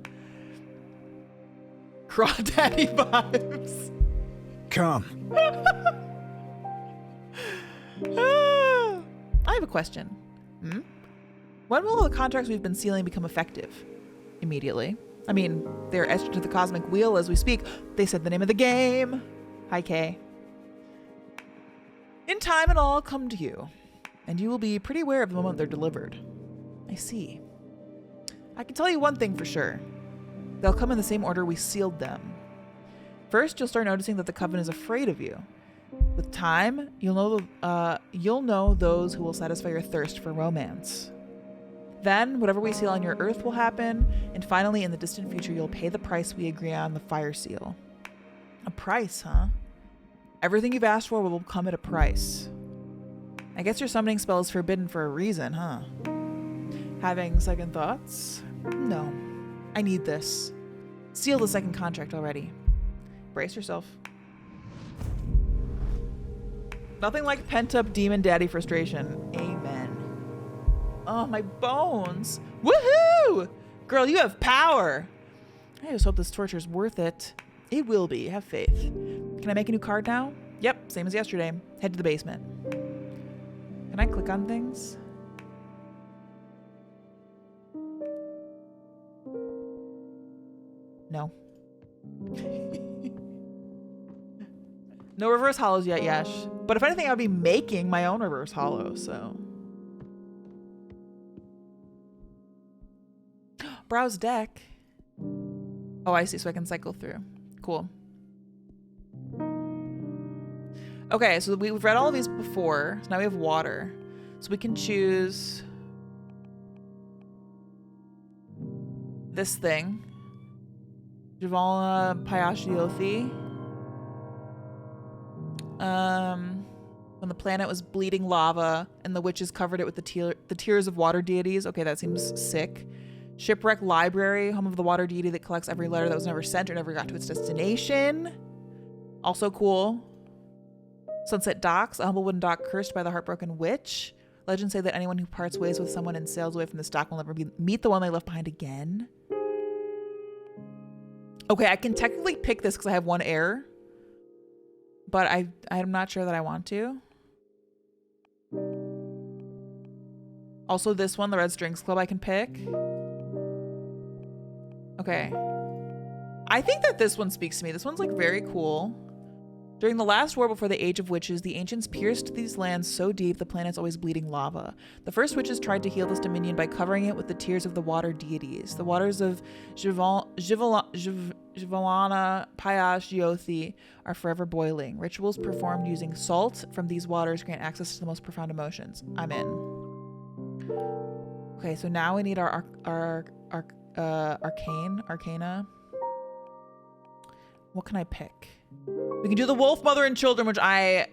Crawdaddy vibes. Come. I have a question. When will the contracts we've been sealing become effective? Immediately. I mean, they're etched into the cosmic wheel as we speak. They said the name of the game. Hi, Kay. In time, it'll all come to you, and you will be pretty aware of the moment they're delivered. I see. I can tell you one thing for sure. They'll come in the same order we sealed them. First, you'll start noticing that the Coven is afraid of you. With time, you'll know those who will satisfy your thirst for romance. Then, whatever we seal on your earth will happen, and finally, in the distant future, you'll pay the price we agree on the fire seal. A price, huh? Everything you've asked for will come at a price. I guess your summoning spell is forbidden for a reason, huh? Having second thoughts? No. I need this. Seal the second contract already. Brace yourself. Nothing like pent-up demon daddy frustration. Amen. Oh, my bones. Woohoo! Girl, you have power. I just hope this torture is worth it. It will be. Have faith. Can I make a new card now? Yep, same as yesterday. Head to the basement. Can I click on things? No. No reverse hollows yet, Yash. But if anything, I would be making my own reverse hollow, so. Browse deck. Oh, I see, so I can cycle through. Cool. Okay, so we've read all of these before, so now we have water. So we can choose this thing. Javalna Payashiothi. When the planet was bleeding lava and the witches covered it with the tears of water deities. Okay, that seems sick. Shipwreck Library, home of the water deity that collects every letter that was never sent or never got to its destination. Also cool. Sunset Docks, a humble wooden dock cursed by the heartbroken witch. Legends say that anyone who parts ways with someone and sails away from this dock will never meet the one they left behind again. Okay, I can technically pick this because I have one error, but I'm not sure that I want to. Also, this one, the Red Strings Club, I can pick. Okay. I think that this one speaks to me. This one's like very cool. During the last war before the Age of Witches, the ancients pierced these lands so deep the planet's always bleeding lava. The first witches tried to heal this dominion by covering it with the tears of the water deities. The waters of Jivalana, Payash, Yothi are forever boiling. Rituals performed using salt from these waters grant access to the most profound emotions. I'm in. Okay, so now we need our arcana. What can I pick? We can do the Wolf, Mother, and Children, which I'm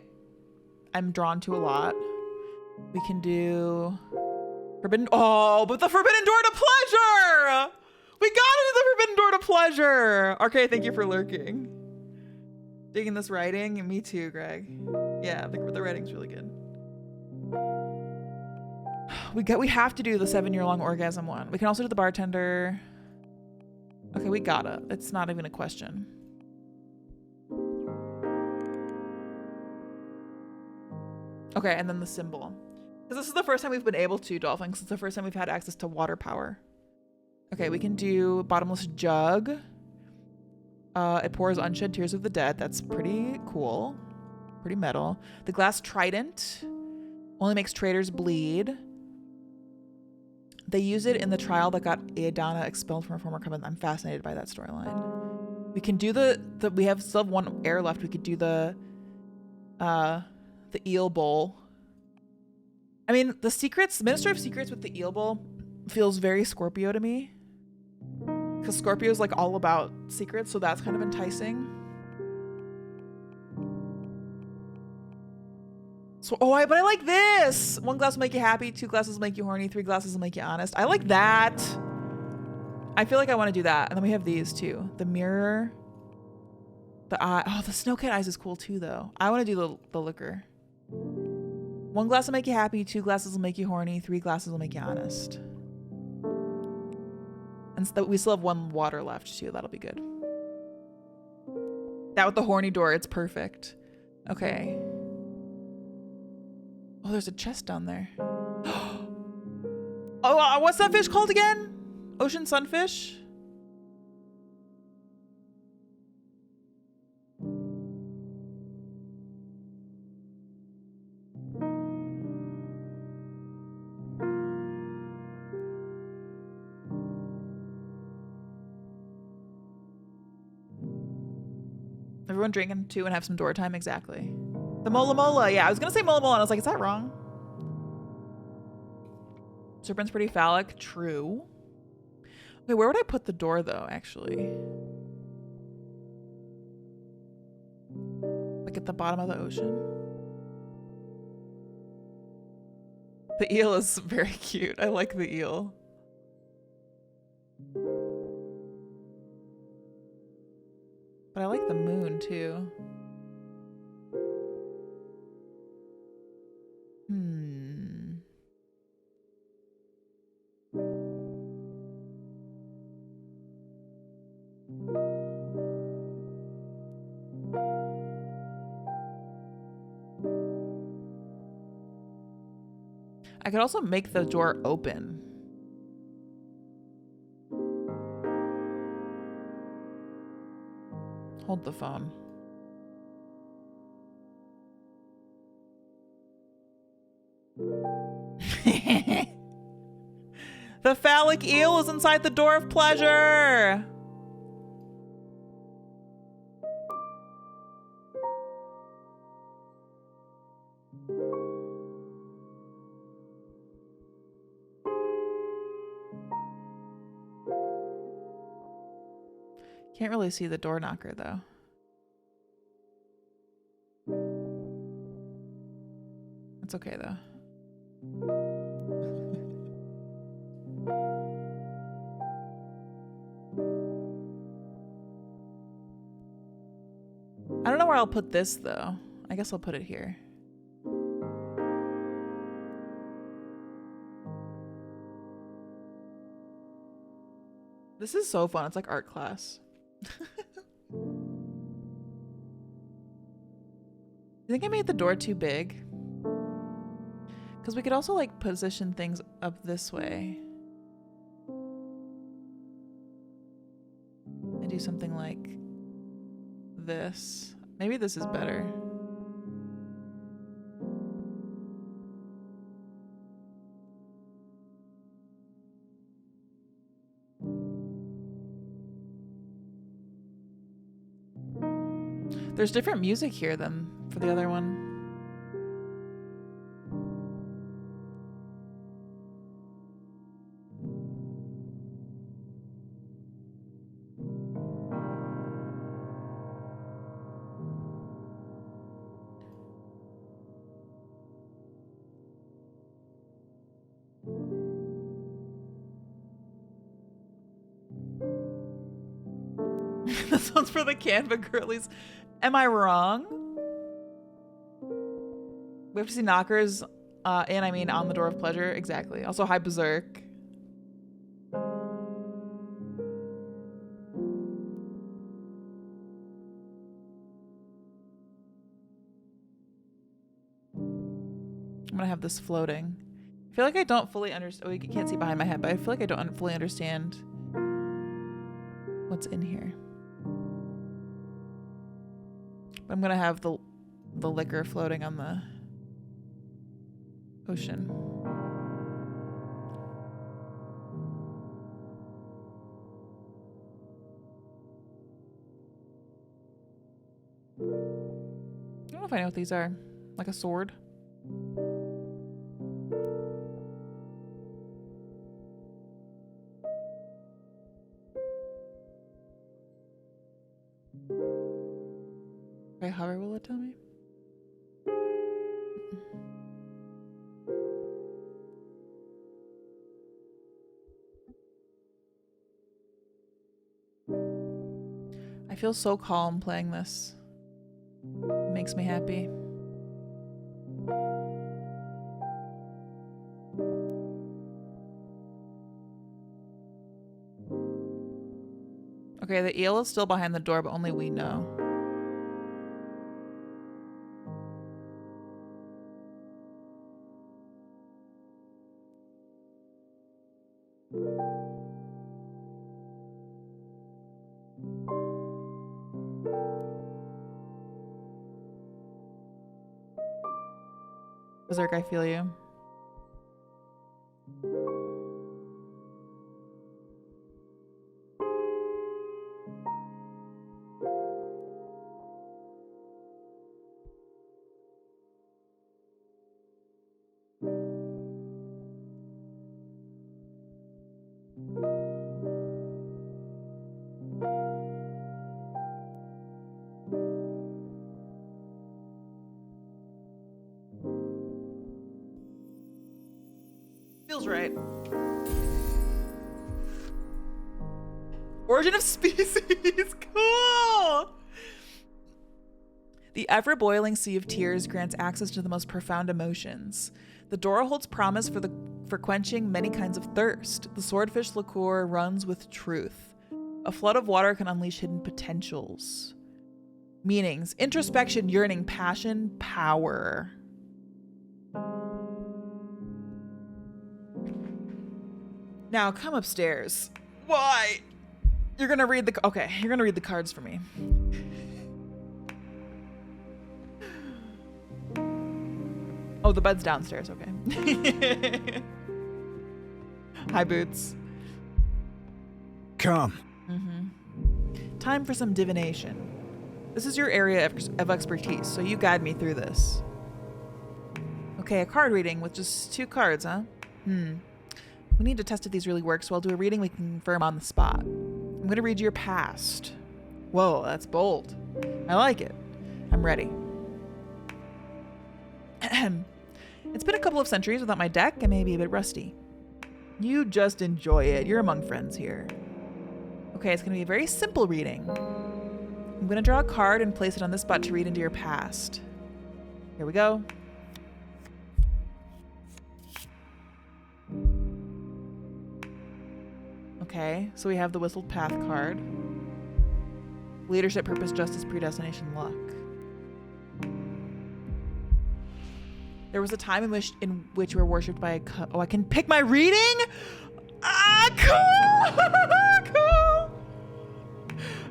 drawn to a lot. We can do Forbidden. Oh, but the Forbidden Door to Pleasure! We got into the Forbidden Door to Pleasure! Okay, thank you for lurking. Digging this writing? Me too, Greg. Yeah, the writing's really good. We have to do the 7-year-long orgasm one. We can also do the bartender. Okay, we gotta. It's not even a question. Okay, and then the symbol. Because this is the first time we've been able to, Dolphins. It's the first time we've had access to water power. Okay, we can do bottomless jug. It pours unshed tears of the dead. That's pretty cool. Pretty metal. The glass trident only makes traitors bleed. They use it in the trial that got Aedana expelled from her former covenant. I'm fascinated by that storyline. We can do we have still have one air left. We could do the eel bowl. I mean, the secrets, Minister of Secrets with the eel bowl feels very Scorpio to me. Because Scorpio is like all about secrets, so that's kind of enticing. So, but I like this. 1 glass will make you happy, 2 glasses will make you horny, 3 glasses will make you honest. I like that. I feel like I want to do that. And then we have these too. The mirror. The eye. Oh, the snow cat eyes is cool too, though. I want to do the liquor. 1 glass will make you happy, 2 glasses will make you horny, 3 glasses will make you honest. And so we still have 1 water left too. That'll be good. That with the horny door, it's perfect. Okay. Oh, there's a chest down there. Oh, what's that fish called again? Ocean sunfish? Everyone drinking too and have some door time? Exactly. The Mola Mola. Yeah, I was going to say Mola Mola, and I was like, is that wrong? Serpent's pretty phallic. True. Okay, where would I put the door, though, actually? Like at the bottom of the ocean? The eel is very cute. I like the eel. But I like the moon, too. I could also make the door open. Hold the phone. The phallic eel is inside the door of pleasure. Can't really see the door knocker though. It's okay though. I don't know where I'll put this though. I guess I'll put it here. This is so fun. It's like art class. You think I made the door too big? Because we could also like position things up this way. And do something like this. Maybe this is better. There's different music here than for the other one. This one's for the Canva girlies. Am I wrong? We have to see knockers, and I mean on the door of pleasure. Exactly. Also, hi Berserk. I'm gonna have this floating. I feel like I don't fully understand. Oh, you can't see behind my head, but I feel like I don't fully understand what's in here. I'm gonna have the liquor floating on the ocean. I don't know if I know what these are. Like a sword. If I hover, will it tell me? I feel so calm playing this. It makes me happy. Okay, the eel is still behind the door, but only we know. Berserk, I feel you. Feels right. Origin of species. Cool. The ever-boiling sea of tears grants access to the most profound emotions. The door holds promise for quenching many kinds of thirst. The swordfish liqueur runs with truth. A flood of water can unleash hidden potentials. Meanings: introspection, yearning, passion, power. Now come upstairs. Why? You're gonna read the you're gonna read the cards for me. Oh, the bed's downstairs. Okay. Hi, Boots. Come. Time for some divination. This is your area of expertise, so you guide me through this. Okay, a card reading with just 2 cards, huh? We need to test if these really work, so I'll do a reading we can confirm on the spot. I'm going to read your past. Whoa, that's bold. I like it. I'm ready. It's been a couple of centuries without my deck. I may be a bit rusty. You just enjoy it. You're among friends here. Okay, it's going to be a very simple reading. I'm going to draw a card and place it on this spot to read into your past. Here we go. Okay, so we have the whistled path card. Leadership, purpose, justice, predestination, luck. There was a time in which you were worshipped by a oh, I can pick my reading? Ah, cool! Cool!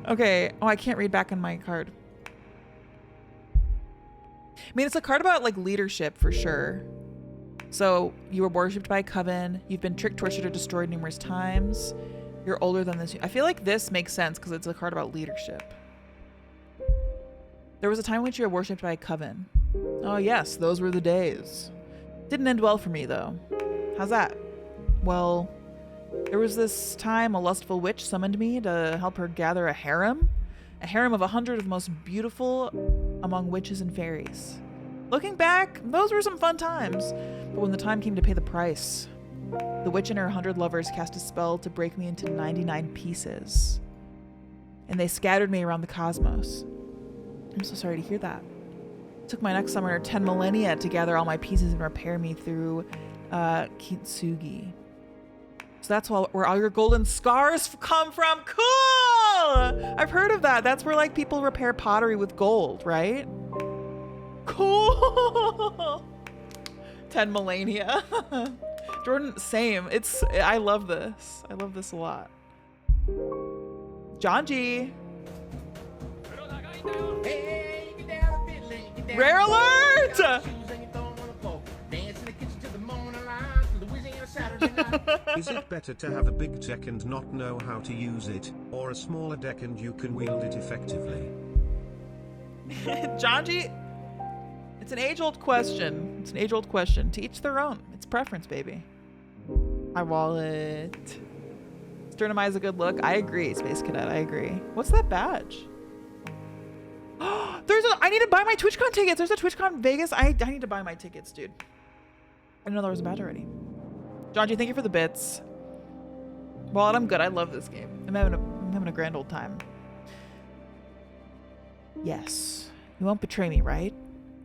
Okay, oh, I can't read back in my card. I mean, it's a card about like leadership for sure. So you were worshipped by a coven. You've been tricked, tortured, or destroyed numerous times. You're older than this. I feel like this makes sense because it's a card about leadership. There was a time in which you were worshipped by a coven. Oh yes, those were the days. Didn't end well for me though. How's that? Well, there was this time a lustful witch summoned me to help her gather a harem. A harem of 100 of the most beautiful among witches and fairies. Looking back, those were some fun times. But when the time came to pay the price, the witch and her 100 lovers cast a spell to break me into 99 pieces. And they scattered me around the cosmos. I'm so sorry to hear that. It took my next summoner 10 millennia to gather all my pieces and repair me through Kintsugi. So that's where all your golden scars come from. Cool! I've heard of that. That's where like people repair pottery with gold, right? Cool. 10 millennia. Jordan, same. I love this. I love this a lot. John G. Rare alert! Is it better to have a big deck and not know how to use it, or a smaller deck and you can wield it effectively? John G. It's an age-old question. It's an age-old question. To each their own. It's preference, baby. My wallet. Sternum Eye is a good look. I agree, Space Cadet. I agree. What's that badge? I need to buy my TwitchCon tickets. There's a TwitchCon Vegas. I need to buy my tickets, dude. I didn't know there was a badge already. John G, thank you for the bits. Wallet, I'm good. I love this game. I'm having a grand old time. Yes. You won't betray me, right?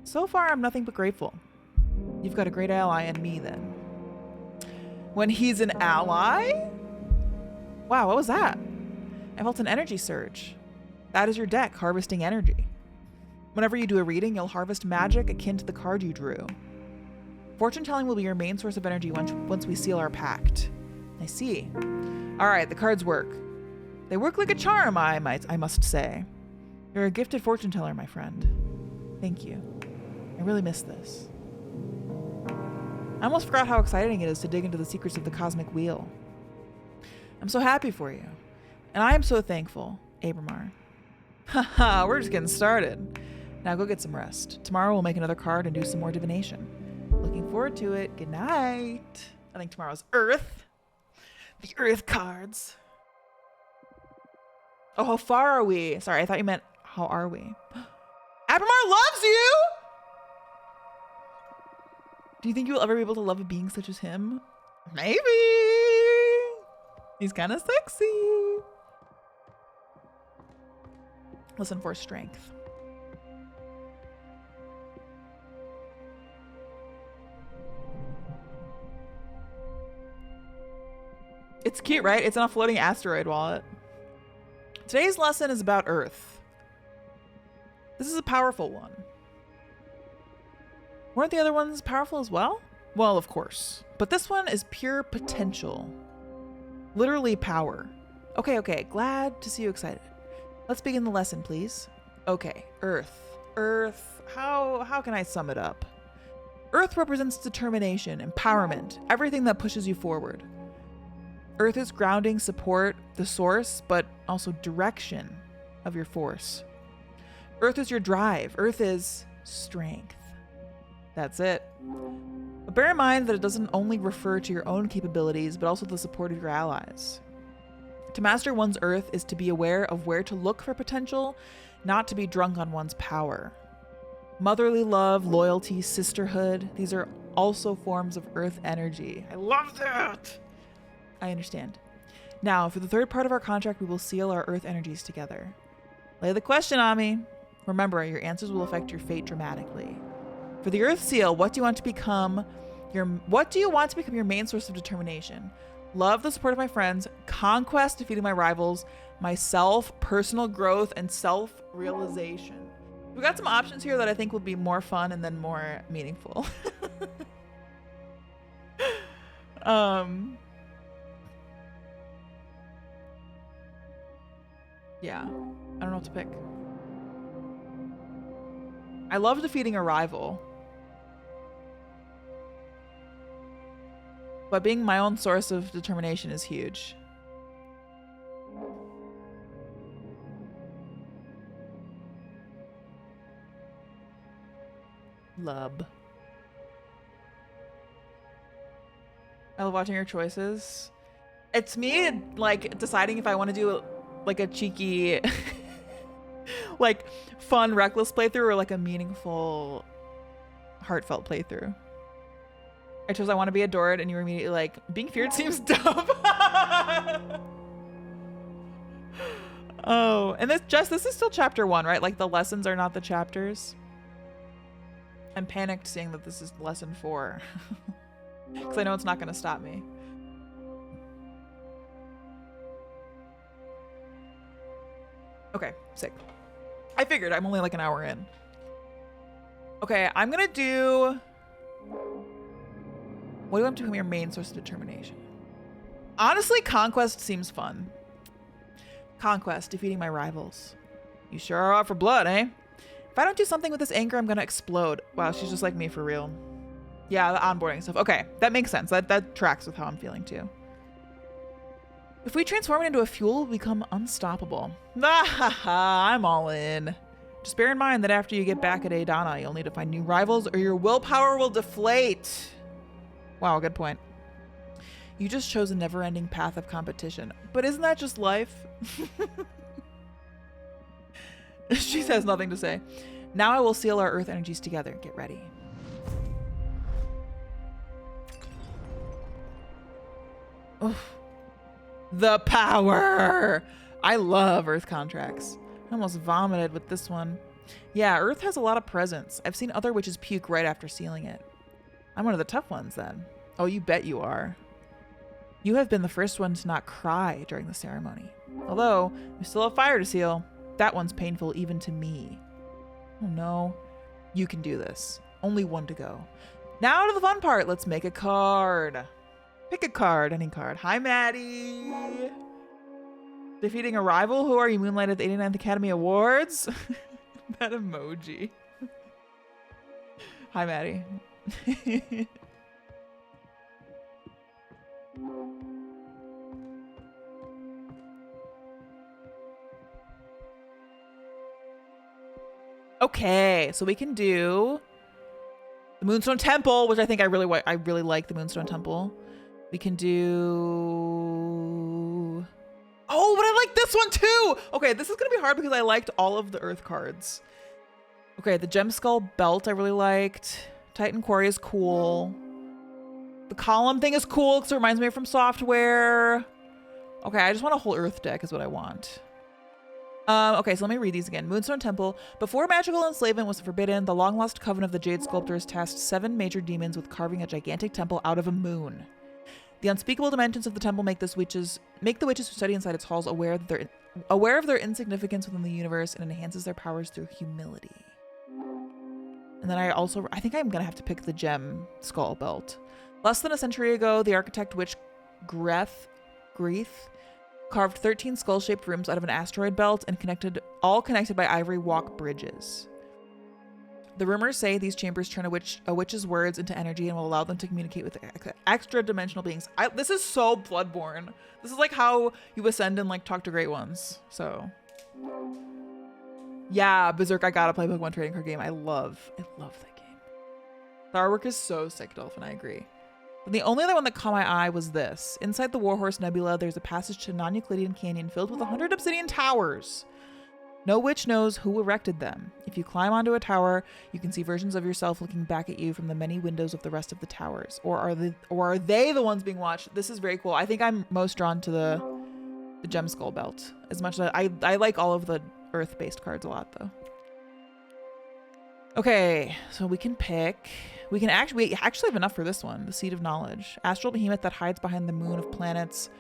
So far, I'm nothing but grateful. You've got a great ally in me, then. When he's an ally? Wow, what was that? I felt an energy surge. That is your deck, harvesting energy. Whenever you do a reading, you'll harvest magic akin to the card you drew. Fortune telling will be your main source of energy once we seal our pact. I see. All right, the cards work. They work like a charm, I must say. You're a gifted fortune teller, my friend. Thank you. I really miss this. I almost forgot how exciting it is to dig into the secrets of the Cosmic Wheel. I'm so happy for you. And I am so thankful, Abramar. Haha, we're just getting started. Now go get some rest. Tomorrow we'll make another card and do some more divination. Looking forward to it. Good night. I think tomorrow's Earth. The Earth cards. Oh, how far are we? Sorry, I thought you meant how are we? Abramar loves you! Do you think you will ever be able to love a being such as him? Maybe. He's kind of sexy. Listen for strength. It's cute, right? It's in a floating asteroid wallet. Today's lesson is about Earth. This is a powerful one. Weren't the other ones powerful as well? Well, of course. But this one is pure potential. Literally power. Okay. Glad to see you excited. Let's begin the lesson, please. Okay, Earth. Earth. How can I sum it up? Earth represents determination, empowerment, everything that pushes you forward. Earth is grounding, support, the source, but also direction of your force. Earth is your drive. Earth is strength. That's it. But bear in mind that it doesn't only refer to your own capabilities, but also the support of your allies. To master one's Earth is to be aware of where to look for potential, not to be drunk on one's power. Motherly love, loyalty, sisterhood, these are also forms of Earth energy. I love that! I understand. Now, for the third part of our contract, we will seal our Earth energies together. Lay the question on me. Remember, your answers will affect your fate dramatically. For the Earth Seal, what do you want to become your main source of determination? Love, the support of my friends, conquest, defeating my rivals, myself, personal growth, and self-realization. We got some options here that I think will be more fun and then more meaningful. Yeah, I don't know what to pick. I love defeating a rival, but being my own source of determination is huge. Lub. I love watching your choices. It's me like deciding if I want to do like a cheeky like fun reckless playthrough or like a meaningful heartfelt playthrough. I chose I want to be adored and you were immediately like, being feared seems dumb. Oh, and this is still chapter 1, right? Like the lessons are not the chapters. I'm panicked seeing that this is lesson 4 because I know it's not going to stop me. Okay, sick. I figured I'm only like an hour in. Okay, I'm gonna do... What do you want to become your main source of determination? Honestly, conquest seems fun. Conquest, defeating my rivals. You sure are out for blood, eh? If I don't do something with this anger, I'm gonna explode. Wow, she's just like me for real. Yeah, the onboarding stuff. Okay, that makes sense. That tracks with how I'm feeling too. If we transform it into a fuel, we'll become unstoppable. I'm all in. Just bear in mind that after you get back at Adana, you'll need to find new rivals or your willpower will deflate. Wow, good point. You just chose a never-ending path of competition. But isn't that just life? She says nothing to say. Now I will seal our earth energies together. Get ready. Oof. The power! I love Earth contracts. I almost vomited with this one. Yeah, Earth has a lot of presence. I've seen other witches puke right after sealing it. I'm one of the tough ones then. Oh, you bet you are. You have been the first one to not cry during the ceremony. Although, we still have fire to seal. That one's painful even to me. Oh no. You can do this. Only one to go. Now to the fun part. Let's make a card. Pick a card, any card. Hi, Maddie. Defeating a rival? Who are you? Moonlight at the 89th Academy Awards? That emoji. Hi, Maddie. Okay, so we can do the Moonstone Temple, which I think I really like the Moonstone Temple. We can do... Oh, but I like this one too! Okay, this is gonna be hard because I liked all of the Earth cards. Okay, the Gem Skull Belt I really liked. Titan Quarry is cool. The column thing is cool because it reminds me of From Software. Okay, I just want a whole Earth deck is what I want. Okay, so let me read these again. Moonstone Temple. Before magical enslavement was forbidden, the long-lost coven of the Jade Sculptors tasked 7 major demons with carving a gigantic temple out of a moon. The unspeakable dimensions of the temple make the witches who study inside its halls aware of their insignificance within the universe, and enhances their powers through humility. And then I think I'm gonna have to pick the Gem Skull Belt. Less than a century ago, the architect witch Greith carved 13 skull-shaped rooms out of an asteroid belt and all connected by ivory walk bridges. The rumors say these chambers turn a witch's words into energy and will allow them to communicate with extra-dimensional beings. This is so Bloodborne. This is like how you ascend and like talk to great ones. So, yeah, Berserk. I gotta play Pokemon trading card game. I love that game. The artwork is so sick, Dolphin. I agree. But the only other one that caught my eye was this. Inside the Warhorse Nebula, there's a passage to non-Euclidean canyon filled with 100 obsidian towers. No witch knows who erected them. If you climb onto a tower, you can see versions of yourself looking back at you from the many windows of the rest of the towers. Or are they the ones being watched? This is very cool. I think I'm most drawn to the Gem Skull Belt. As much as I like all of the Earth-based cards a lot, though. Okay, so we can pick. We actually have enough for this one. The Seed of Knowledge. Astral behemoth that hides behind the moon of planets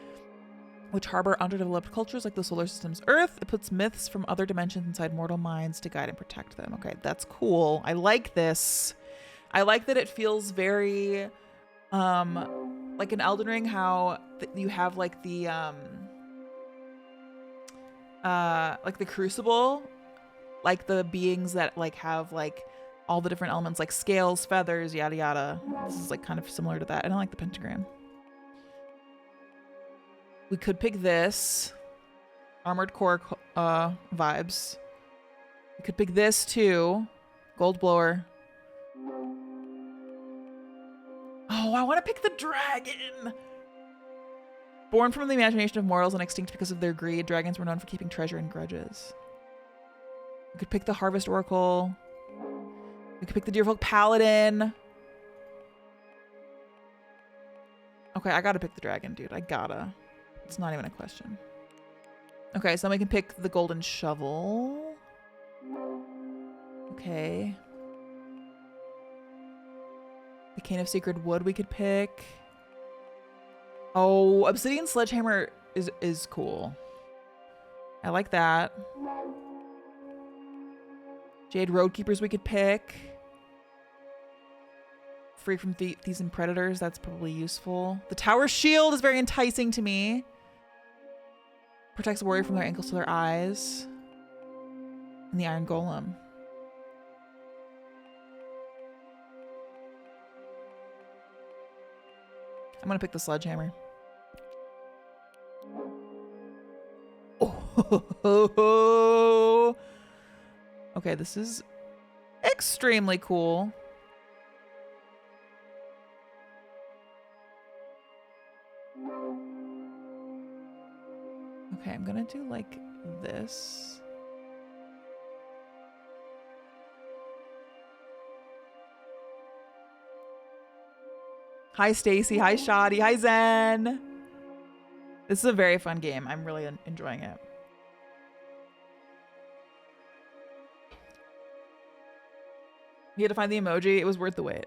which harbor underdeveloped cultures like the solar system's Earth. It puts myths from other dimensions inside mortal minds to guide and protect them. Okay, that's cool. I like this. I like that it feels very like in Elden Ring, how you have like the crucible, like the beings that like have like all the different elements like scales, feathers, yada yada. This is like kind of similar to that. I don't like the pentagram. We could pick this. Armored Core vibes. We could pick this too. Gold Blower. Oh, I want to pick the dragon. Born from the imagination of mortals and extinct because of their greed, dragons were known for keeping treasure and grudges. We could pick the Harvest Oracle. We could pick the Deerfolk Paladin. Okay, I gotta pick the dragon, dude. I gotta. It's not even a question. Okay, so then we can pick the Golden Shovel. Okay. The Cane of Sacred Wood we could pick. Oh, Obsidian Sledgehammer is cool. I like that. Jade Roadkeepers we could pick. Free from thieves and predators, that's probably useful. The Tower Shield is very enticing to me. Protects a warrior from their ankles to their eyes. And the Iron Golem. I'm gonna pick the Sledgehammer. Oh, okay, this is extremely cool. Okay, I'm gonna do like this. Hi Stacy, hi Shoddy, hi Zen. This is a very fun game. I'm really enjoying it. You had to find the emoji. It was worth the wait.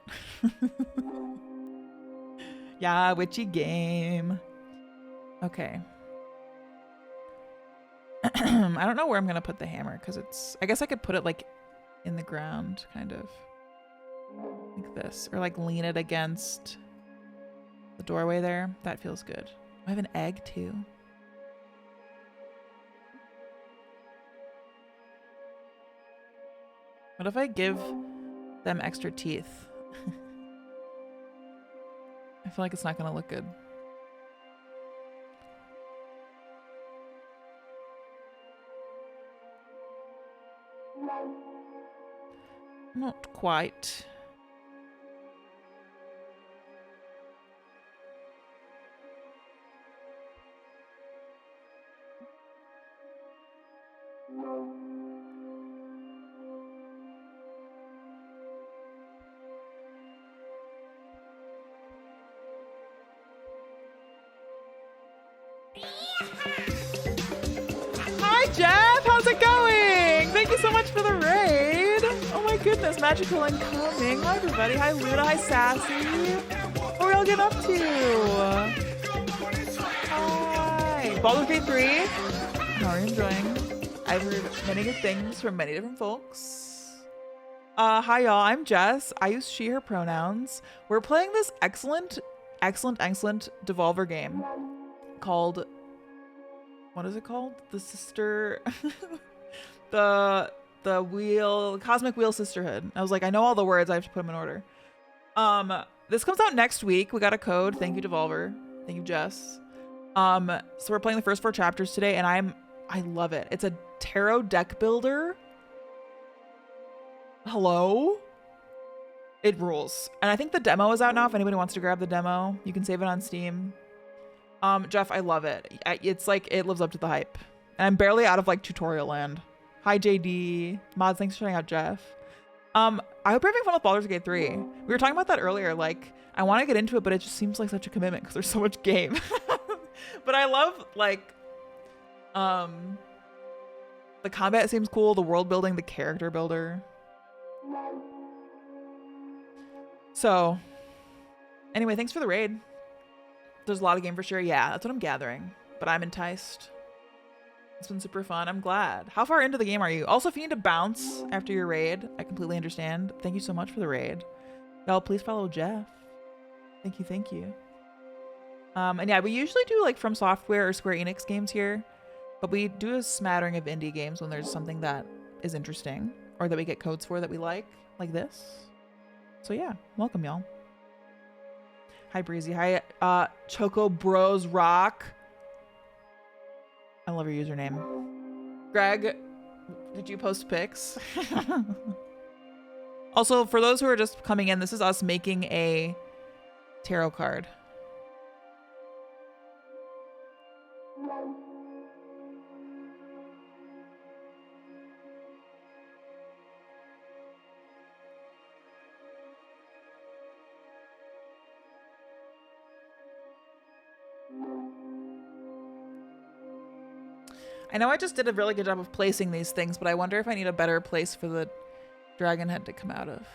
Yeah, witchy game. Okay. I don't know where I'm gonna put the hammer because it's, I guess I could put it like in the ground, kind of like this, or like lean it against the doorway there. That feels good. I have an egg too. What if I give them extra teeth? I feel like it's not gonna look good. Not quite. Hi Jeff, how's it going? Thank you so much for the raid. Oh my goodness, magical incoming. Hi everybody. Hi Luna, hi Sassy. What are we all getting up to? Hi. Baldur's Gate 3. How are you enjoying? I've heard many good things from many different folks. Hi y'all, I'm Jess. I use she, her pronouns. We're playing this excellent Devolver game called, what is it called? The sister, the Cosmic Wheel Sisterhood. I was like, I know all the words, I have to put them in order. This comes out next week. We got a code. Thank you, Devolver. Thank you, Jess. So we're playing the first 4 chapters today, and I love it. It's a tarot deck builder. Hello? It rules. And I think the demo is out now. If anybody wants to grab the demo, you can save it on Steam. Jeff, I love it. It's like, it lives up to the hype. And I'm barely out of like tutorial land. Hi, JD. Mods, thanks for showing out, Jeff. I hope you're having fun with Baldur's Gate 3. We were talking about that earlier. Like, I want to get into it, but it just seems like such a commitment because there's so much game. But I love, like, the combat seems cool. The world building, the character builder. So, anyway, thanks for the raid. There's a lot of game for sure. Yeah, that's what I'm gathering. But I'm enticed. It's been super fun. I'm glad. How far into the game are you? Also, if you need to bounce after your raid, I completely understand. Thank you so much for the raid. Y'all, please follow Jeff. Thank you, thank you. And yeah, we usually do like From Software or Square Enix games here. But we do a smattering of indie games when there's something that is interesting. Or that we get codes for that we like this. So yeah, welcome y'all. Hi Breezy. Hi Choco Bros Rock. I love your username. Greg, did you post pics? Also, for those who are just coming in, this is us making a tarot card. I know I just did a really good job of placing these things, but I wonder if I need a better place for the dragon head to come out of.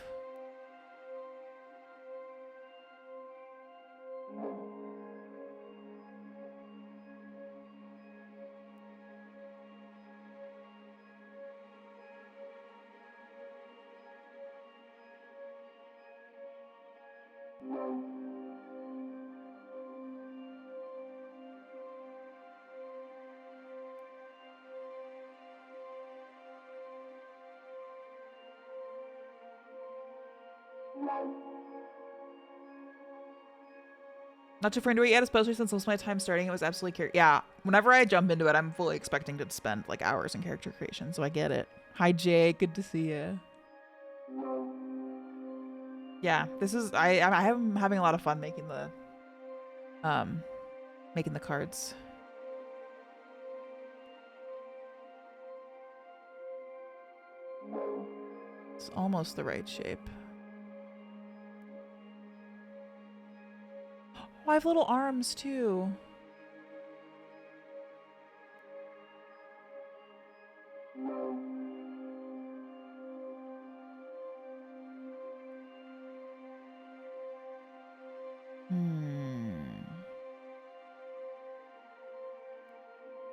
Not too far into it yet, especially since most of my time starting it was absolutely yeah, whenever I jump into it, I'm fully expecting to spend like hours in character creation, so I get it. Hi Jake, good to see you. Yeah, this is I'm having a lot of fun making the cards. It's almost the right shape. Oh, I have little arms too.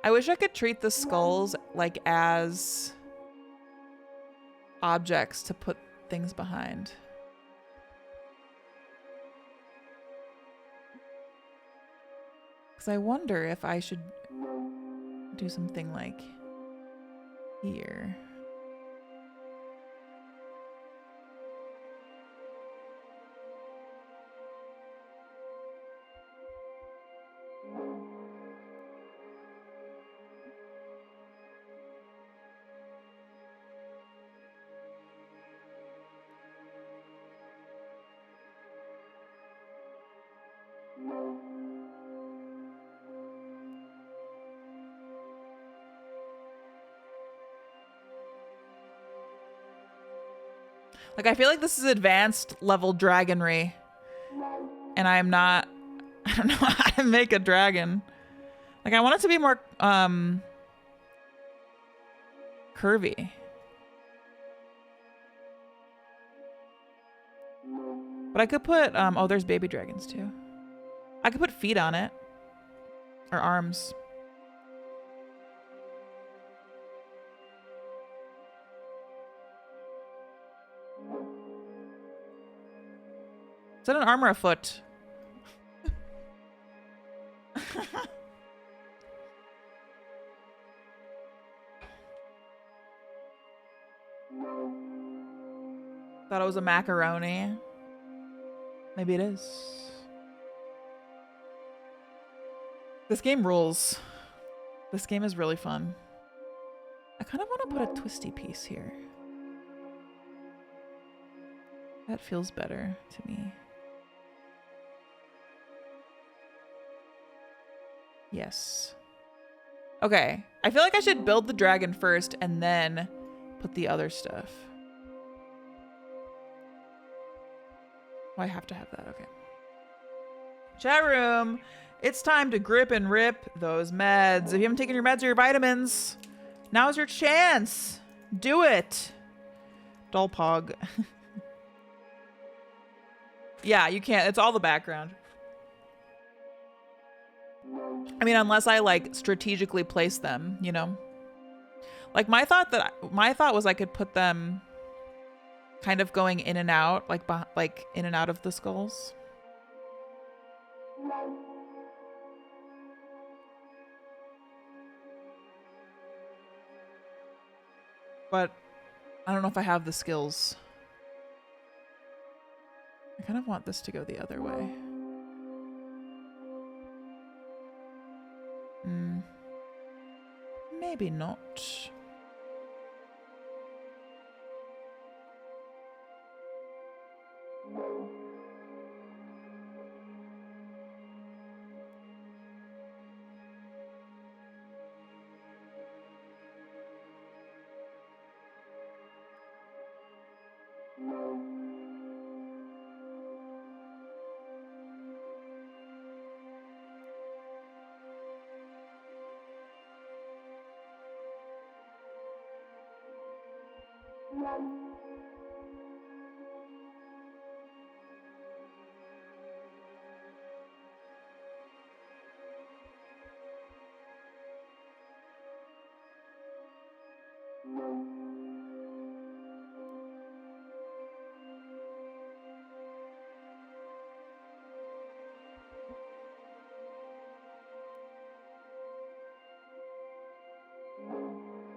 I wish I could treat the skulls like as objects to put things behind. Because I wonder if I should do something like here. Like, I feel like this is advanced level dragonry. And I'm not... I don't know how to make a dragon. Like, I want it to be more, curvy. But I could put, oh, there's baby dragons, too. I could put feet on it. Or arms. Is that an arm or a foot? Thought it was a macaroni. Maybe it is. This game rules. This game is really fun. I kind of want to put a twisty piece here. That feels better to me. Yes. Okay. I feel like I should build the dragon first and then put the other stuff. Oh, I have to have that. Okay. Chat room. It's time to grip and rip those meds. If you haven't taken your meds or your vitamins, now's your chance. Do it. Doll pog. Yeah, you can't. It's all the background. I mean, unless I like strategically place them, you know. Like my thought was I could put them kind of going in and out, like in and out of the skulls. But I don't know if I have the skills. I kind of want this to go the other way. Maybe not.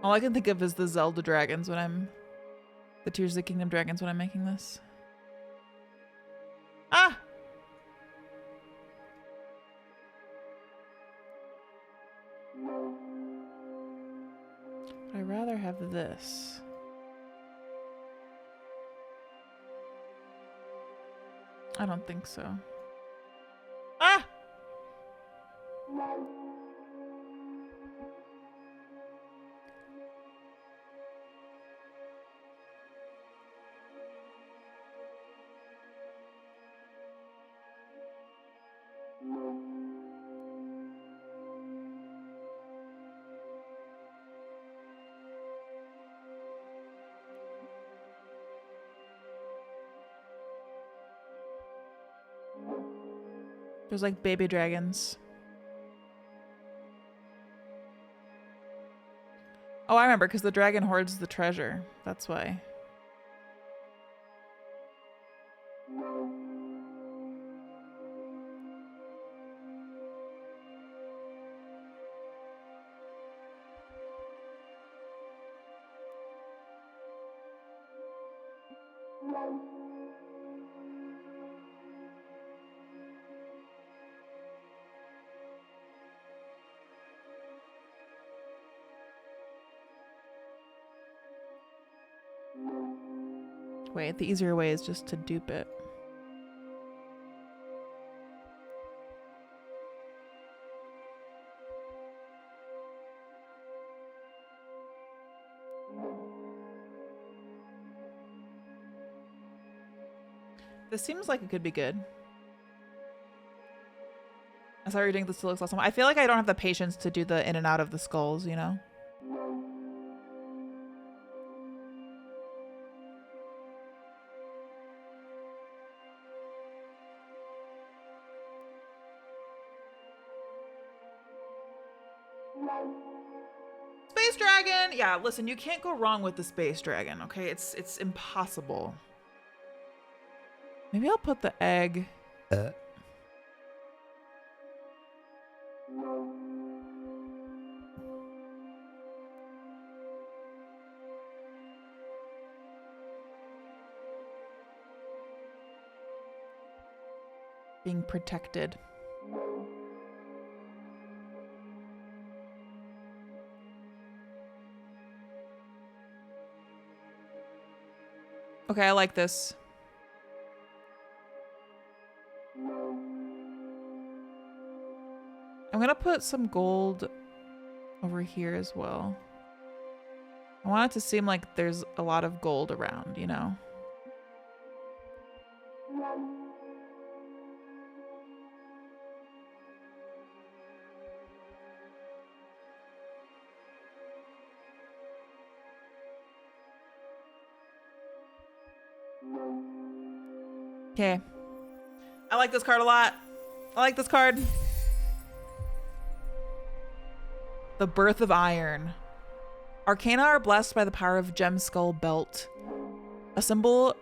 All I can think of is the Zelda dragons the Tears of the Kingdom dragons when I'm making this. Ah! But I'd rather have this. I don't think so. Ah! There's like baby dragons. Oh, I remember, because the dragon hoards the treasure. That's why. Wait, the easier way is just to dupe it. This seems like it could be good. I saw you doing this to look awesome. I feel like I don't have the patience to do the in and out of the skulls, you know? Space dragon! Yeah, listen, you can't go wrong with the space dragon, okay? It's impossible. Maybe I'll put the egg. Being protected. Okay, I like this. I'm gonna put some gold over here as well. I want it to seem like there's a lot of gold around, you know? Okay. I like this card a lot. I like this card. The Birth of Iron. Arcana are blessed by the power of Gem Skull Belt, a symbol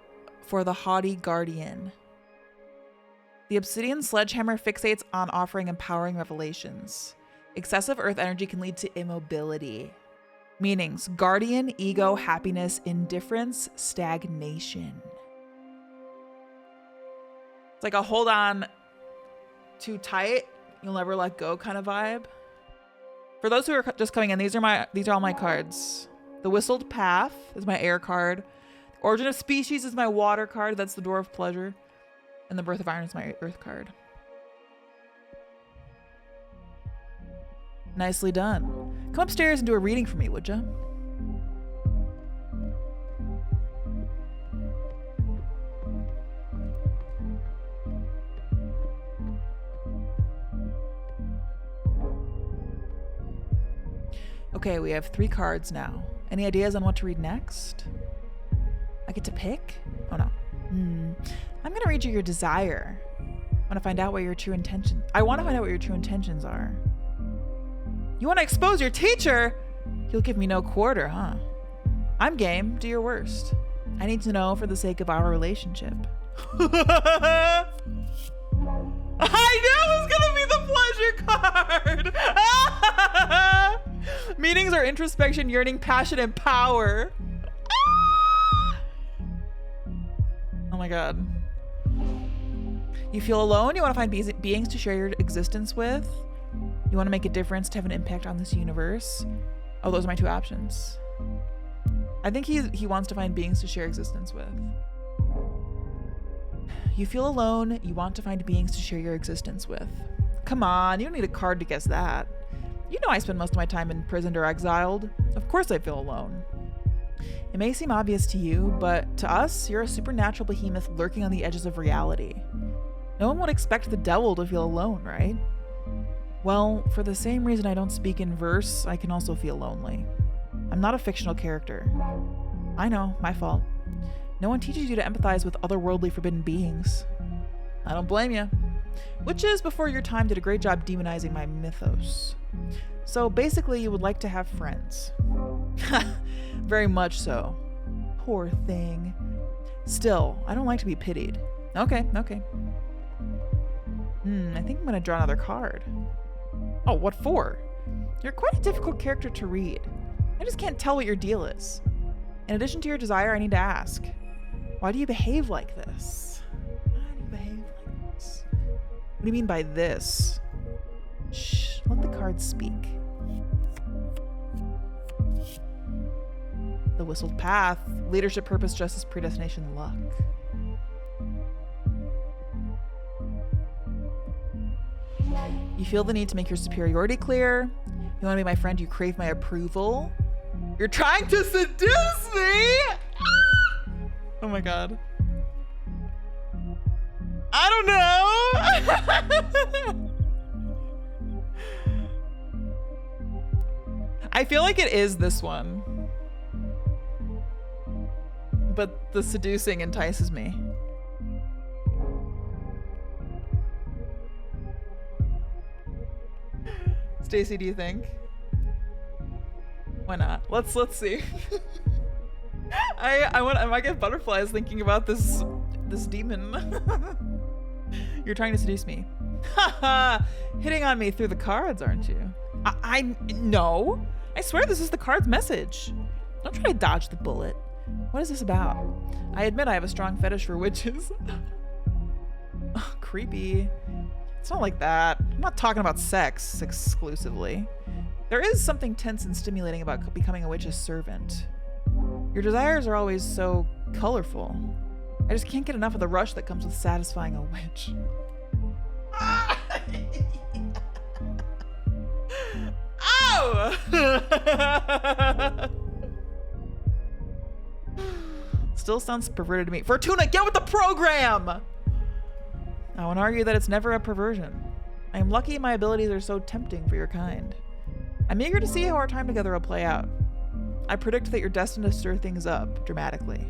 for the haughty guardian. The obsidian sledgehammer fixates on offering empowering revelations. Excessive earth energy can lead to immobility. Meanings: guardian, ego, happiness, indifference, stagnation. It's like a hold on too tight, you'll never let go kind of vibe. For those who are just coming in, these are all my cards. The Whistled Path is my air card. Origin of Species is my water card. That's the Door of Pleasure. And the Birth of Iron is my earth card. Nicely done. Come upstairs and do a reading for me, would ya? Okay, we have 3 cards now. Any ideas on what to read next? I get to pick? Oh no. I'm gonna read you your desire. I want to find out what your true intentions are. You want to expose your teacher? You'll give me no quarter, huh? I'm game. Do your worst. I need to know for the sake of our relationship. I knew it was gonna be the pleasure card! Meanings are introspection, yearning, passion, and power. Oh my god. You feel alone? You want to find beings to share your existence with? You want to make a difference, to have an impact on this universe? Oh, those are my 2 options. I think he wants to find beings to share existence with. You feel alone. You want to find beings to share your existence with. Come on, you don't need a card to guess that. You know I spend most of my time imprisoned or exiled. Of course I feel alone. It may seem obvious to you, but to us, you're a supernatural behemoth lurking on the edges of reality. No one would expect the devil to feel alone, right? Well, for the same reason I don't speak in verse, I can also feel lonely. I'm not a fictional character. I know, my fault. No one teaches you to empathize with otherworldly forbidden beings. I don't blame you. Witches before your time did a great job demonizing my mythos. So basically you would like to have friends. Very much so. Poor thing. Still, I don't like to be pitied. Okay. I think I'm gonna draw another card. Oh, what for? You're quite a difficult character to read. I just can't tell what your deal is. In addition to your desire, I need to ask, why do you behave like this? What do you mean by this? Shh, let the cards speak. The Whistled Path, leadership, purpose, justice, predestination, luck. You feel the need to make your superiority clear. You want to be my friend, you crave my approval. You're trying to seduce me! Oh my god. I don't know! I feel like it is this one. But the seducing entices me. Stacy, do you think? Why not? Let's see. I might get butterflies thinking about this demon. You're trying to seduce me. Hitting on me through the cards, aren't you? No. I swear this is the card's message. Don't try to dodge the bullet. What is this about? I admit I have a strong fetish for witches. Oh, creepy. It's not like that. I'm not talking about sex exclusively. There is something tense and stimulating about becoming a witch's servant. Your desires are always so colorful. I just can't get enough of the rush that comes with satisfying a witch. Ow! Still sounds perverted to me. Fortuna, get with the program! I won't argue that it's never a perversion. I am lucky my abilities are so tempting for your kind. I'm eager to see how our time together will play out. I predict that you're destined to stir things up dramatically.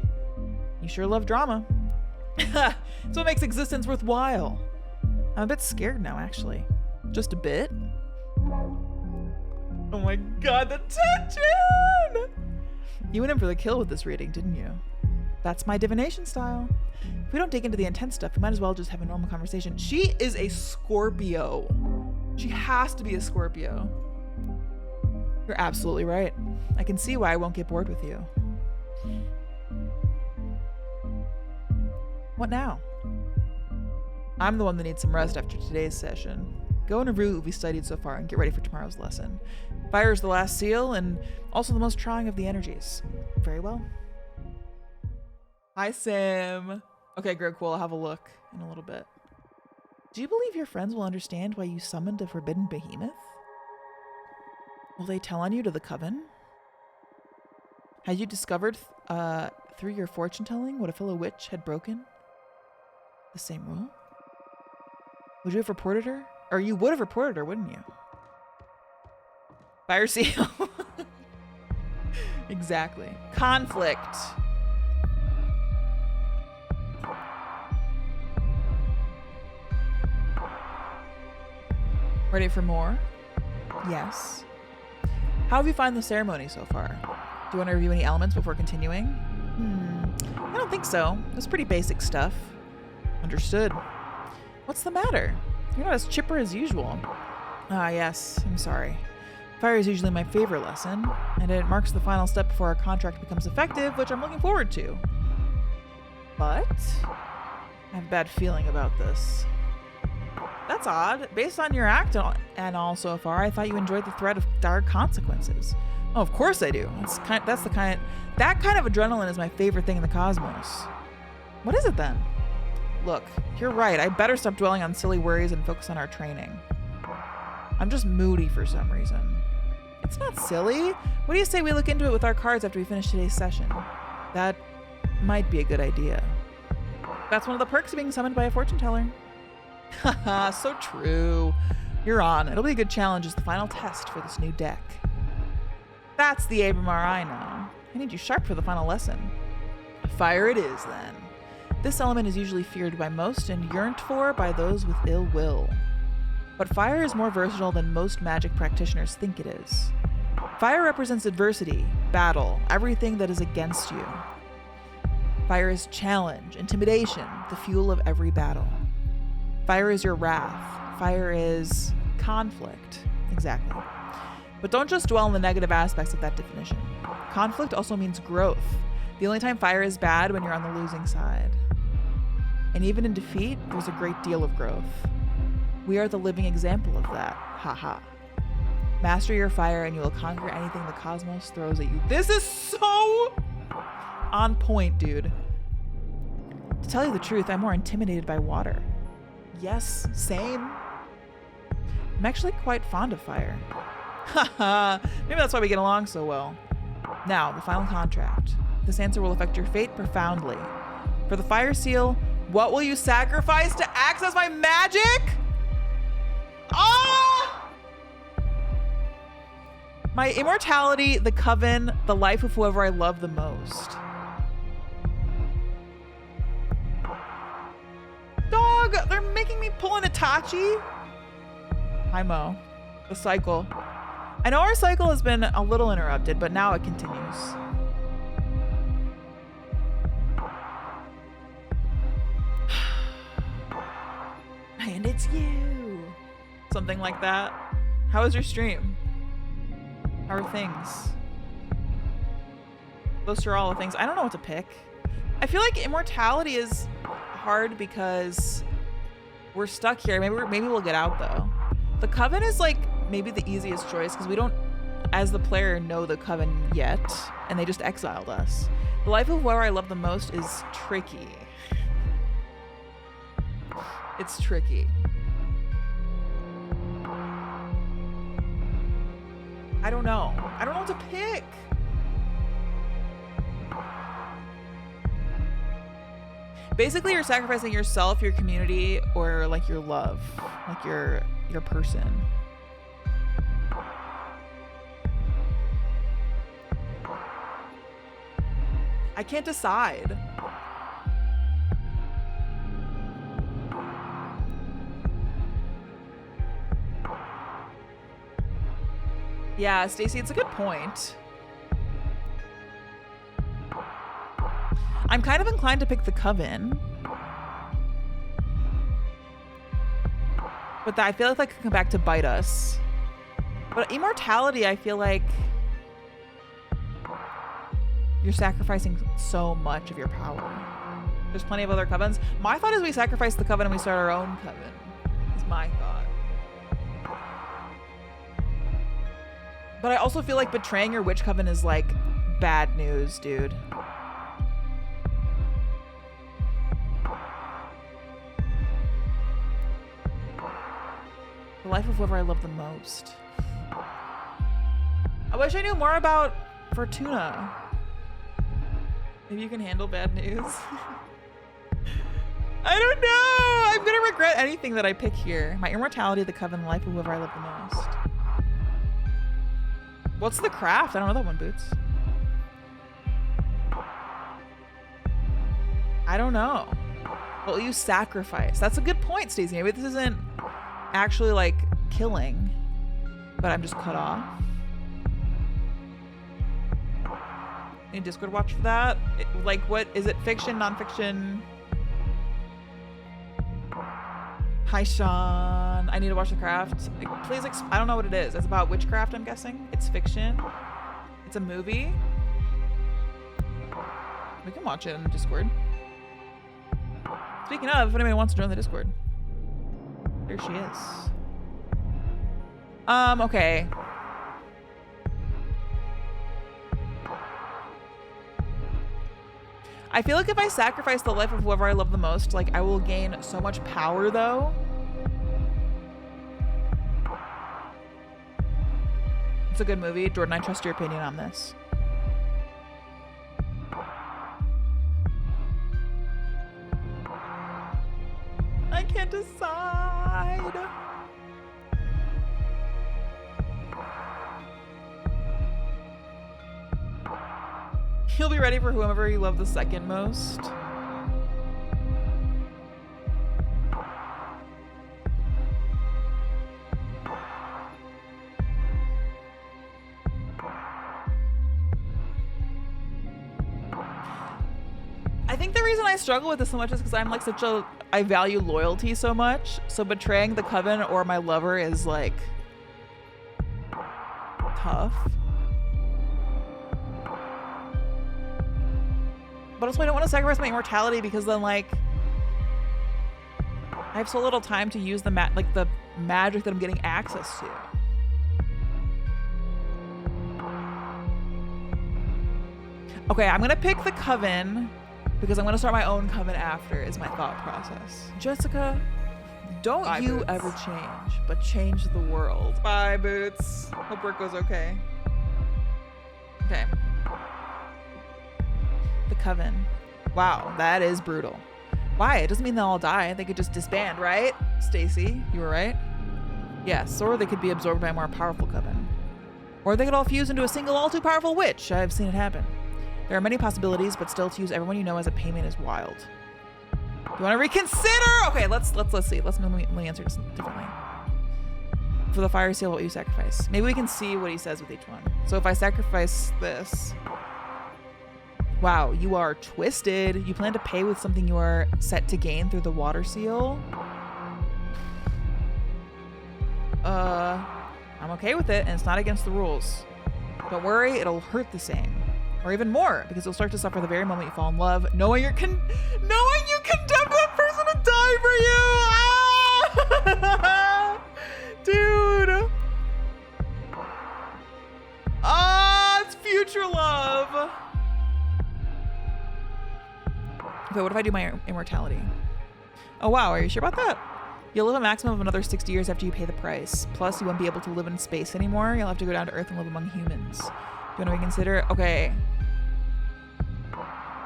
You sure love drama. It's what makes existence worthwhile. I'm a bit scared now, actually. Just a bit. Oh my god, the tension! You went in for the kill with this reading, didn't you? That's my divination style. If we don't dig into the intense stuff, we might as well just have a normal conversation. She is a Scorpio. She has to be a Scorpio. You're absolutely right. I can see why I won't get bored with you. What now? I'm the one that needs some rest after today's session. Go and review what we studied so far and get ready for tomorrow's lesson. Fire is the last seal and also the most trying of the energies. Very well. Hi, Sam. Okay, great, cool. I'll have a look in a little bit. Do you believe your friends will understand why you summoned a forbidden behemoth? Will they tell on you to the coven? Had you discovered through your fortune telling what a fellow witch had broken? The same rule? Would you have reported her? Or you would have reported her, wouldn't you? Fire seal. Exactly. Conflict. Ready for more? Yes. How have you found the ceremony so far? Do you want to review any elements before continuing? I don't think so. It's pretty basic stuff. Understood. What's the matter? You're not as chipper as usual. Ah, yes. I'm sorry. Fire is usually my favorite lesson, and it marks the final step before our contract becomes effective, which I'm looking forward to. But I have a bad feeling about this. That's odd. Based on your act and all so far, I thought you enjoyed the threat of dire consequences. Oh, of course I do. That kind of adrenaline is my favorite thing in the cosmos. What is it then? Look, you're right. I better stop dwelling on silly worries and focus on our training. I'm just moody for some reason. It's not silly. What do you say we look into it with our cards after we finish today's session? That might be a good idea. That's one of the perks of being summoned by a fortune teller. Haha, so true. You're on. It'll be a good challenge as the final test for this new deck. That's the Abramar I know. I need you sharp for the final lesson. Fire it is, then. This element is usually feared by most and yearned for by those with ill will. But fire is more versatile than most magic practitioners think it is. Fire represents adversity, battle, everything that is against you. Fire is challenge, intimidation, the fuel of every battle. Fire is your wrath. Fire is conflict. Exactly. But don't just dwell on the negative aspects of that definition. Conflict also means growth. The only time fire is bad when you're on the losing side. And even in defeat, there's a great deal of growth. We are the living example of that. Haha. Master your fire and you will conquer anything the cosmos throws at you. This is so on point, dude. To tell you the truth, I'm more intimidated by water. Yes, same. I'm actually quite fond of fire. Haha, maybe that's why we get along so well. Now, the final contract. This answer will affect your fate profoundly. For the fire seal, what will you sacrifice to access my magic? Ah! My immortality, the coven, the life of whoever I love the most. Dog, they're making me pull an Itachi. Hi, Mo. The cycle. I know our cycle has been a little interrupted, but now it continues. And it's you. Something like that. How was your stream? How are things? Those are all the things. I don't know what to pick. I feel like immortality is hard because we're stuck here. Maybe we'll get out though. The coven is like maybe the easiest choice because we don't, as the player, know the coven yet, and they just exiled us. The life of whoever I love the most is tricky. It's tricky. I don't know. I don't know what to pick. Basically, you're sacrificing yourself, your community, or like your love, like your person. I can't decide. Yeah, Stacey, it's a good point. I'm kind of inclined to pick the Coven. But I feel like that could come back to bite us. But immortality, I feel like you're sacrificing so much of your power. There's plenty of other covens. My thought is we sacrifice the Coven and we start our own Coven. Is my thought. But I also feel like betraying your witch Coven is like bad news, dude. The life of whoever I love the most. I wish I knew more about Fortuna. Maybe you can handle bad news. I don't know. I'm gonna regret anything that I pick here. My immortality, the Coven, the life of whoever I love the most. What's the craft? I don't know that one, Boots. I don't know. What will you sacrifice? That's a good point, Stacey. Maybe this isn't actually like killing, but I'm just cut off. Any Discord watch for that? Like, what is it? Fiction, nonfiction? Hi, Sean. I need to watch The Craft. Please, I don't know what it is. It's about witchcraft, I'm guessing. It's fiction. It's a movie. We can watch it in Discord. Speaking of, if anybody wants to join the Discord. There she is. Okay. I feel like if I sacrifice the life of whoever I love the most, like I will gain so much power though. It's a good movie. Jordan, I trust your opinion on this. I can't decide. You'll be ready for whoever you love the second most. I think the reason I struggle with this so much is because I'm like I value loyalty so much. So betraying the Coven or my lover is like tough. But also I don't want to sacrifice my immortality because then like I have so little time to use the magic that I'm getting access to. Okay, I'm gonna pick the Coven because I'm gonna start my own Coven after is my thought process. Jessica, don't Bye, you Boots. Ever change, but change the world. Bye, Boots. Hope work goes okay. Okay. The Coven. Wow, that is brutal. Why? It doesn't mean they'll all die. They could just disband, right? Stacey, you were right. Yes, or they could be absorbed by a more powerful Coven. Or they could all fuse into a single all too powerful witch. I've seen it happen. There are many possibilities, but still to use everyone you know as a payment is wild. Do you want to reconsider? Okay, let's see. Let me answer this differently. For the fire seal, what will you sacrifice? Maybe we can see what he says with each one. So if I sacrifice this, wow, you are twisted. You plan to pay with something you are set to gain through the water seal. I'm okay with it, and it's not against the rules. Don't worry, it'll hurt the same. Or even more, because you'll start to suffer the very moment you fall in love, knowing you condemn that person to die for you. Ah! Dude. It's future love. Okay, what if I do my immortality? Oh wow, are you sure about that? You'll live a maximum of another 60 years after you pay the price. Plus, you won't be able to live in space anymore. You'll have to go down to Earth and live among humans. Do you want to reconsider? Okay.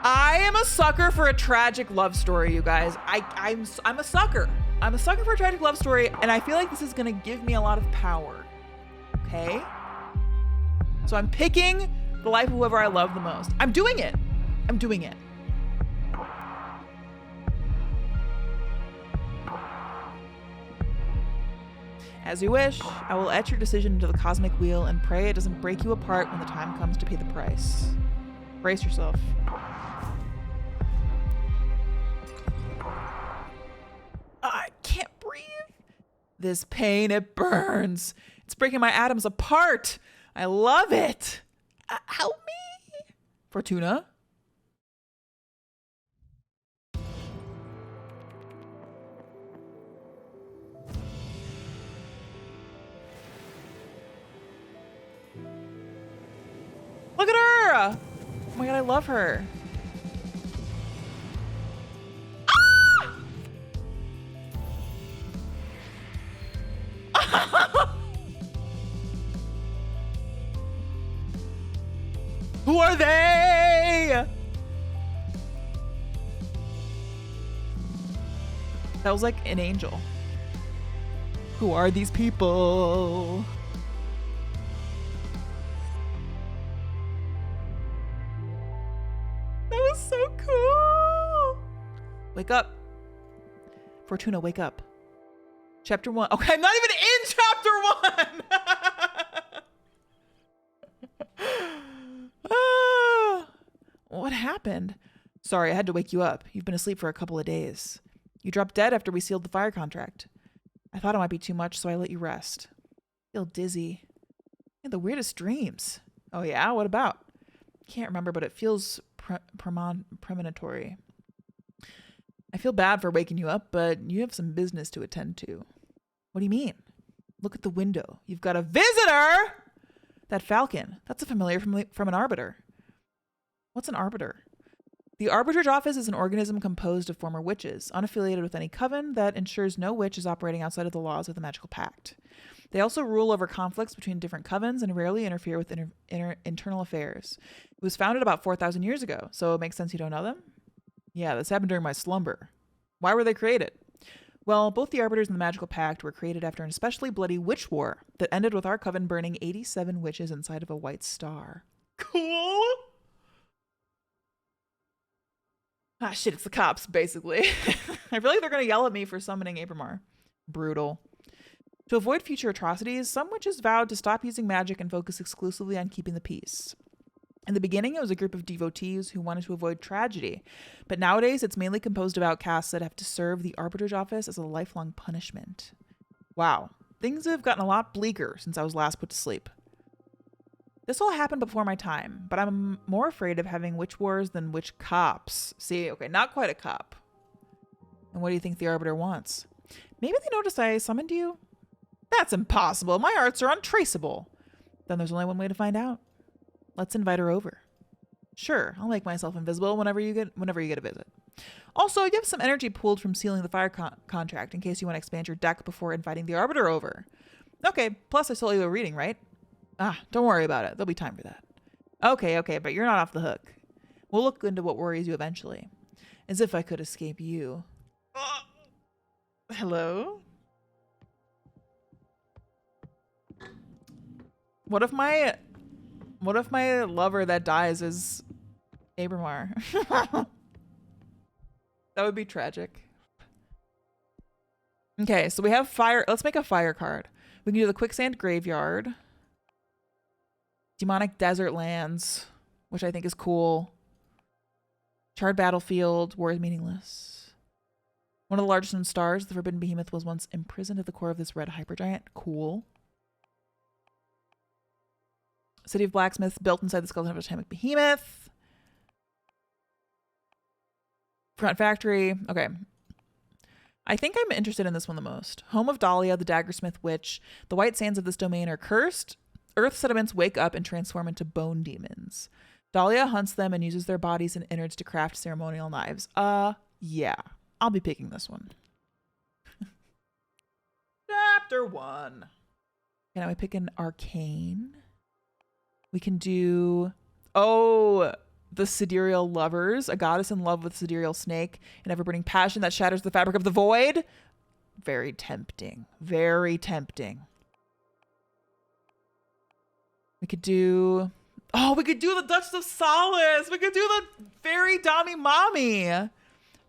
I am a sucker for a tragic love story, you guys. I'm a sucker. I'm a sucker for a tragic love story, and I feel like this is gonna give me a lot of power. Okay? So I'm picking the life of whoever I love the most. I'm doing it. I'm doing it. As you wish. I will etch your decision into the cosmic wheel and pray it doesn't break you apart when the time comes to pay the price. Brace yourself. I can't breathe. This pain, it burns. It's breaking my atoms apart. I love it. Help me. Fortuna. Look at her! Oh my god, I love her. Ah! Who are they? That was like an angel. Who are these people? So cool. Wake up. Fortuna, wake up. Chapter 1. Okay, I'm not even in chapter 1. What happened? Sorry, I had to wake you up. You've been asleep for a couple of days. You dropped dead after we sealed the fire contract. I thought it might be too much, so I let you rest. I feel dizzy. I had the weirdest dreams. Oh yeah? What about? Can't remember, but it feels premonitory. I feel bad for waking you up, but you have some business to attend to. What do you mean? Look at the window. You've got a visitor! That falcon. That's a familiar from an arbiter. What's an arbiter? The arbiter's office is an organism composed of former witches, unaffiliated with any coven that ensures no witch is operating outside of the laws of the magical pact. They also rule over conflicts between different covens and rarely interfere with internal affairs. It was founded about 4,000 years ago, so it makes sense you don't know them? Yeah, this happened during my slumber. Why were they created? Well, both the Arbiters and the Magical Pact were created after an especially bloody witch war that ended with our coven burning 87 witches inside of a white star. Cool! Ah, shit, it's the cops, basically. I feel like they're going to yell at me for summoning Abramar. Brutal. To avoid future atrocities, some witches vowed to stop using magic and focus exclusively on keeping the peace. In the beginning, it was a group of devotees who wanted to avoid tragedy, but nowadays it's mainly composed of outcasts that have to serve the Arbiter's office as a lifelong punishment. Wow, things have gotten a lot bleaker since I was last put to sleep. This all happened before my time, but I'm more afraid of having witch wars than witch cops. See, okay, not quite a cop. And what do you think the Arbiter wants? Maybe they noticed I summoned you? That's impossible. My arts are untraceable. Then there's only one way to find out. Let's invite her over. Sure, I'll make myself invisible whenever you get a visit. Also, you have some energy pooled from sealing the fire contract in case you want to expand your deck before inviting the Arbiter over. Okay, plus I sold you a reading, right? Ah, don't worry about it. There'll be time for that. Okay, but you're not off the hook. We'll look into what worries you eventually. As if I could escape you. Hello? What if my lover that dies is Abramar? That would be tragic. Okay, so we have fire. Let's make a fire card. We can do the Quicksand Graveyard. Demonic Desert Lands, which I think is cool. Charred Battlefield. War is meaningless. One of the largest known stars, the Forbidden Behemoth, was once imprisoned at the core of this red hypergiant. Cool. City of Blacksmiths, built inside the skeleton of a titanic behemoth. Front Factory. Okay. I think I'm interested in this one the most. Home of Dahlia, the Daggersmith Witch. The white sands of this domain are cursed. Earth sediments wake up and transform into bone demons. Dahlia hunts them and uses their bodies and innards to craft ceremonial knives. Yeah. I'll be picking this one. Chapter 1. Okay, now we pick an arcane. We can do, the sidereal lovers, a goddess in love with a sidereal snake, an ever-burning passion that shatters the fabric of the void. Very tempting. Very tempting. We could do, the Duchess of Solace. We could do the Fairy Dami Mommy.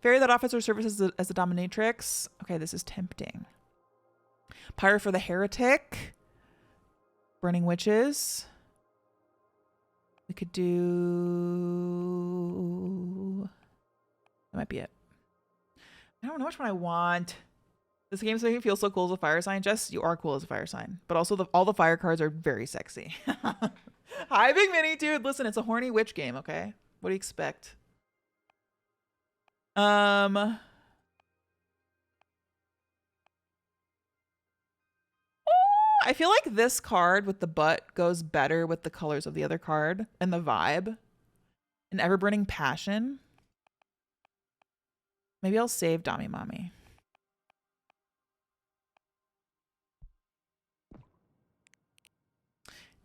Fairy that offers her services as a dominatrix. Okay, this is tempting. Pyre for the Heretic. Burning Witches. We could do... That might be it. I don't know which one I want. This game's making me feel so cool as a fire sign. Jess, you are cool as a fire sign. But also all the fire cards are very sexy. Hi, Big Mini. Dude, listen, it's a horny witch game, okay? What do you expect? I feel like this card with the butt goes better with the colors of the other card and the vibe. An Ever-Burning Passion. Maybe I'll save Dami Mommy.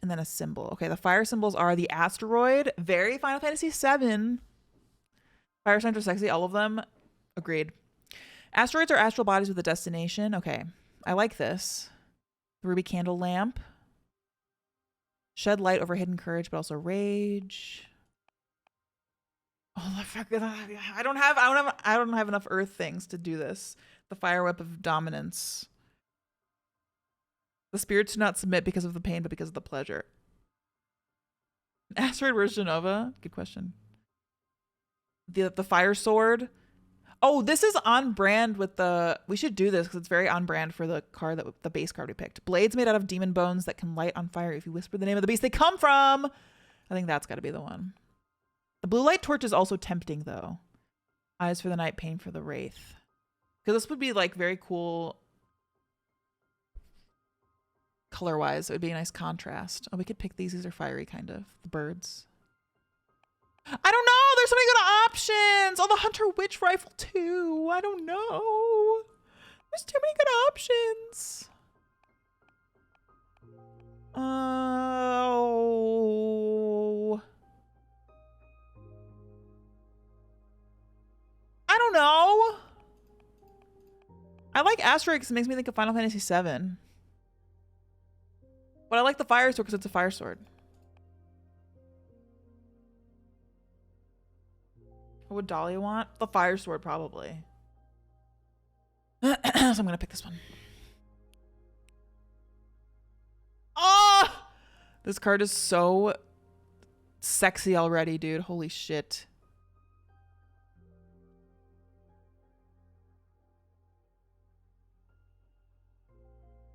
And then a symbol. Okay, the fire symbols are the asteroid. Very Final Fantasy VII. Fire signs are sexy, all of them. Agreed. Asteroids are astral bodies with a destination. Okay, I like this. The ruby candle lamp. Shed light over hidden courage, but also rage. Oh, fuck! I don't have enough earth things to do this. The fire whip of dominance. The spirits do not submit because of the pain, but because of the pleasure. Asteroid, where's Genova? Good question. The fire sword. Oh, this is on brand with the... We should do this because it's very on brand for the card, the base card we picked. Blades made out of demon bones that can light on fire if you whisper the name of the beast they come from. I think that's got to be the one. The blue light torch is also tempting, though. Eyes for the night, pain for the wraith. Because this would be like very cool... Color-wise, it would be a nice contrast. Oh, we could pick these. These are fiery, kind of. The birds. I don't know. There's so many good options. Oh, the Hunter Witch Rifle, too. I don't know. There's too many good options. Oh. I don't know. I like Asterix. It makes me think of Final Fantasy VII. But I like the fire sword because it's a fire sword. What would Dahlia want? The fire sword, probably. So I'm going to pick this one. Oh! This card is so sexy already, dude. Holy shit.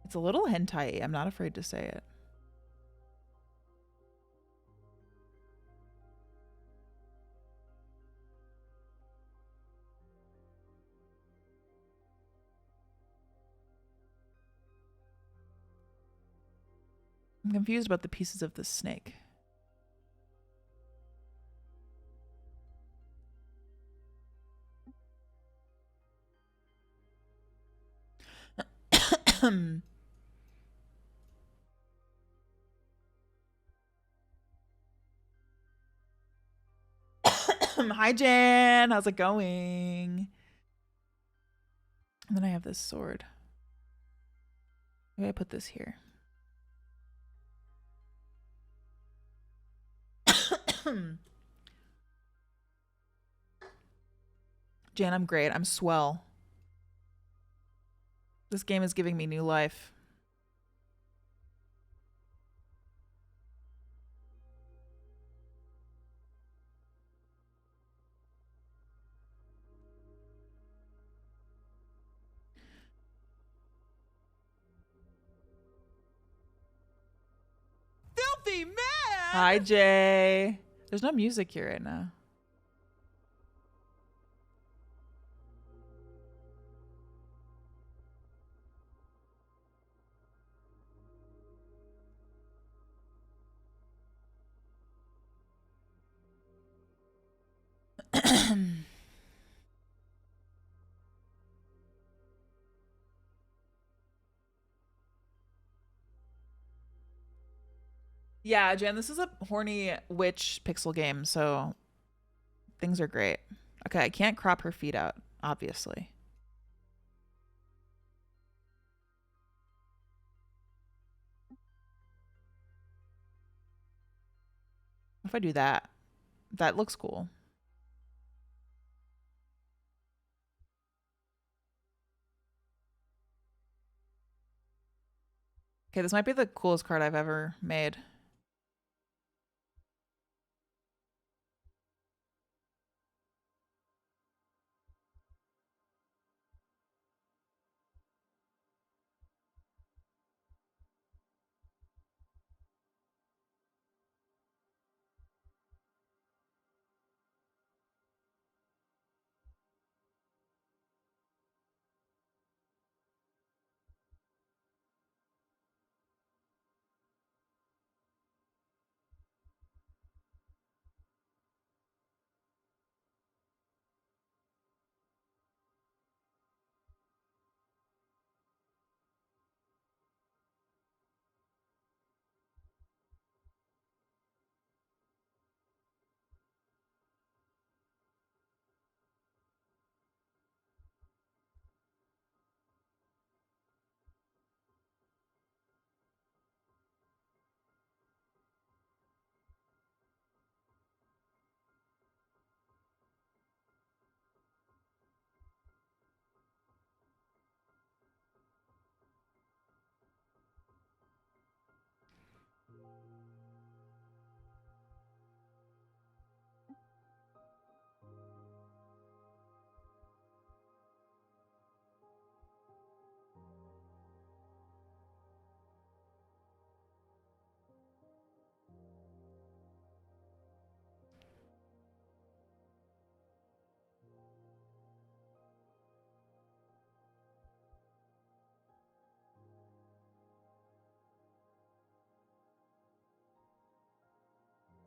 It's a little hentai-y. I'm not afraid to say it. I'm confused about the pieces of this snake. Hi, Jan. How's it going? And then I have this sword. Maybe I put this here. Jan, I'm great. I'm swell. This game is giving me new life. Filthy man! Hi, Jay. There's no music here right now. Yeah, Jan, this is a horny witch pixel game, so things are great. Okay, I can't crop her feet out, obviously. What if I do that? That looks cool. Okay, this might be the coolest card I've ever made.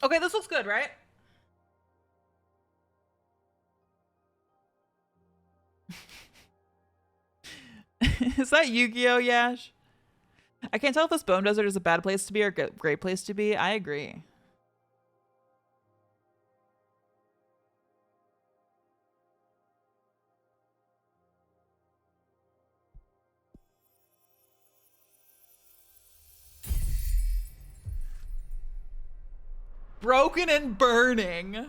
Okay, this looks good, right? Is that Yu-Gi-Oh, Yash? I can't tell if this Bone Desert is a bad place to be or a great place to be. I agree. Broken and burning.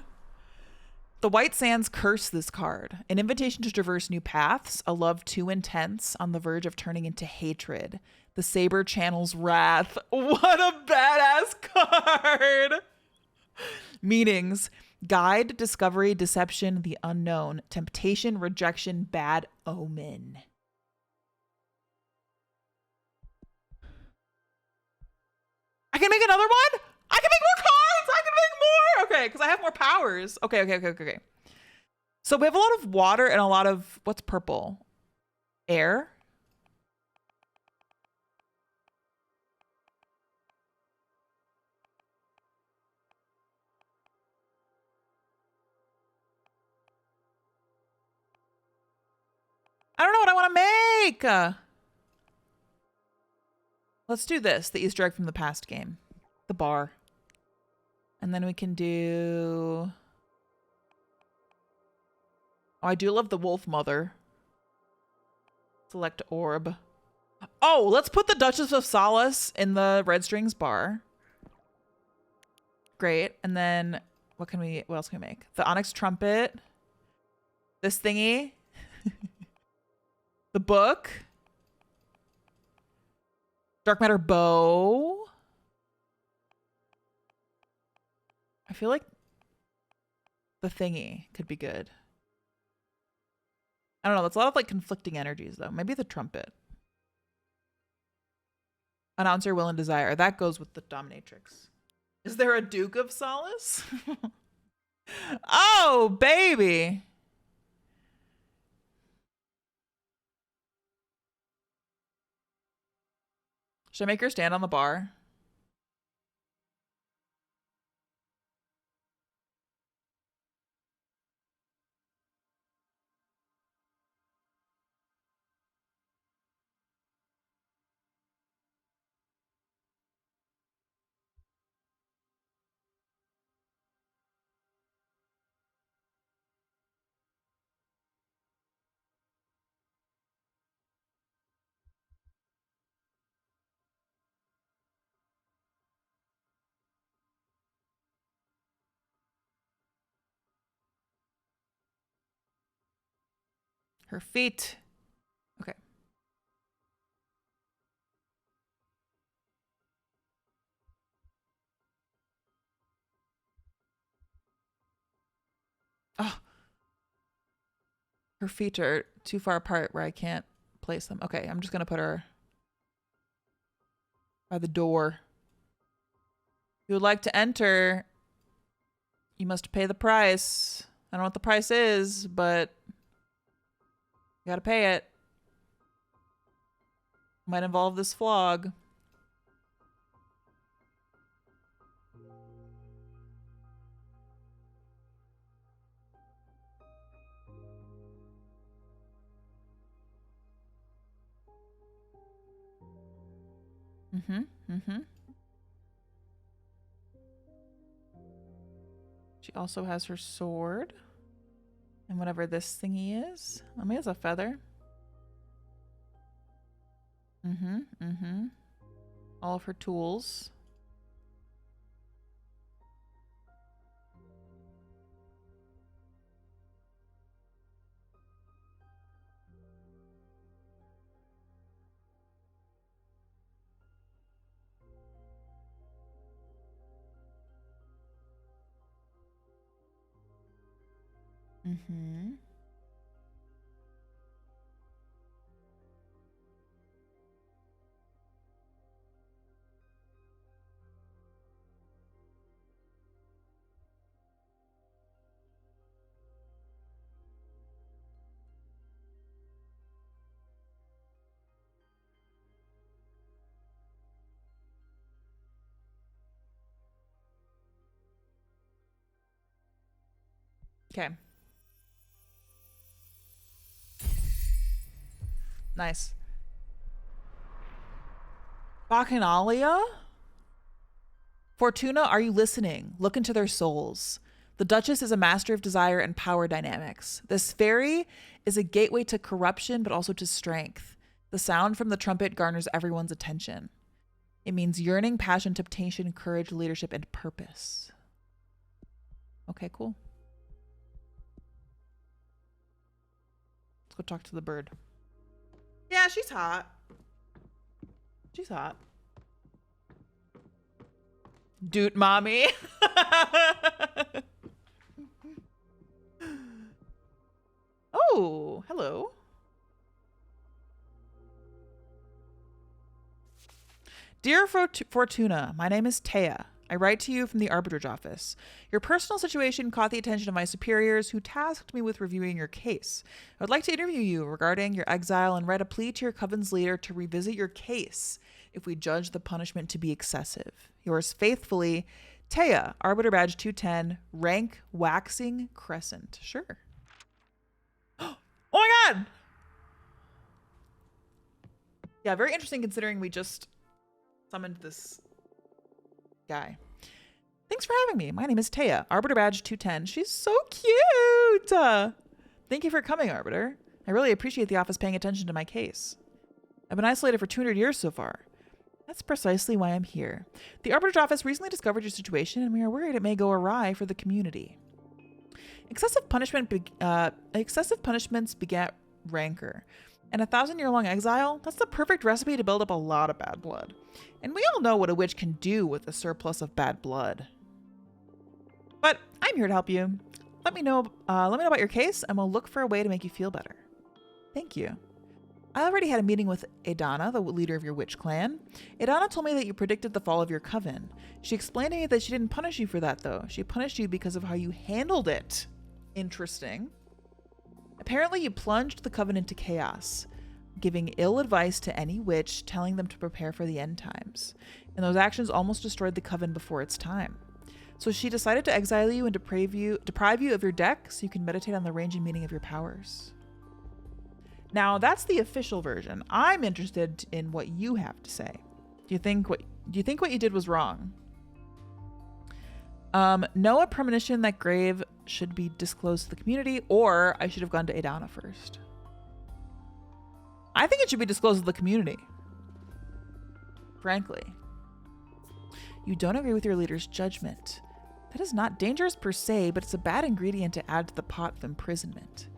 The White Sands curse this card. An invitation to traverse new paths, a love too intense, on the verge of turning into hatred. The Saber channels wrath. What a badass card! Meanings: guide, discovery, deception, the unknown, temptation, rejection, bad omen. I can make another one? I can make more cards! I can make more! Okay, because I have more powers. Okay. So we have a lot of water and a lot of, what's purple? Air? I don't know what I want to make. Let's do this. The Easter egg from the past game. The bar. And then we can do... Oh, I do love the wolf mother. Select orb. Oh, let's put the Duchess of Solace in the red strings bar. Great. And then what else can we make? The onyx trumpet. This thingy. The book. Dark matter bow. I feel like the thingy could be good. I don't know. That's a lot of like conflicting energies though. Maybe the trumpet. Announcer will and desire. That goes with the dominatrix. Is there a Duke of Solace? Oh, baby. Should I make her stand on the bar? Her feet. Okay. Her feet are too far apart where I can't place them. Okay, I'm just going to put her by the door. If you would like to enter, you must pay the price. I don't know what the price is, but you gotta pay it. Might involve this flog. She also has her sword. And whatever this thingy is. I mean, it's a feather. All of her tools. Okay. Nice. Bacchanalia? Fortuna, are you listening? Look into their souls. The Duchess is a master of desire and power dynamics. This fairy is a gateway to corruption, but also to strength. The sound from the trumpet garners everyone's attention. It means yearning, passion, temptation, courage, leadership, and purpose. Okay, cool. Let's go talk to the bird. Yeah, she's hot. She's hot. Dude, mommy. Oh, hello. Dear Fortuna, my name is Taya. I write to you from the arbiter's office. Your personal situation caught the attention of my superiors, who tasked me with reviewing your case. I would like to interview you regarding your exile and write a plea to your coven's leader to revisit your case if we judge the punishment to be excessive. Yours faithfully, Taya, Arbiter Badge 210, rank Waxing Crescent. Sure. Oh my god! Yeah, very interesting considering we just summoned this guy. Thanks for having me. My name is Taya, Arbiter Badge 210. She's so cute! Thank you for coming, Arbiter. I really appreciate the office paying attention to my case. I've been isolated for 200 years so far. That's precisely why I'm here. The Arbiter's office recently discovered your situation, and we are worried it may go awry for the community. Excessive punishments beget rancor. And a 1,000-year-long exile, that's the perfect recipe to build up a lot of bad blood. And we all know what a witch can do with a surplus of bad blood. But I'm here to help you. Let me know about your case, and we'll look for a way to make you feel better. Thank you. I already had a meeting with Edana, the leader of your witch clan. Edana told me that you predicted the fall of your coven. She explained to me that she didn't punish you for that, though. She punished you because of how you handled it. Interesting. Apparently, you plunged the coven into chaos, giving ill advice to any witch, telling them to prepare for the end times. And those actions almost destroyed the coven before its time. So she decided to exile you and deprive you of your deck so you can meditate on the range and meaning of your powers. Now, that's the official version. I'm interested in what you have to say. Do you think what you did was wrong? No, a premonition that grave should be disclosed to the community, or I should have gone to Edana first. I think it should be disclosed to the community. Frankly. You don't agree with your leader's judgment. That is not dangerous per se, but it's a bad ingredient to add to the pot of imprisonment.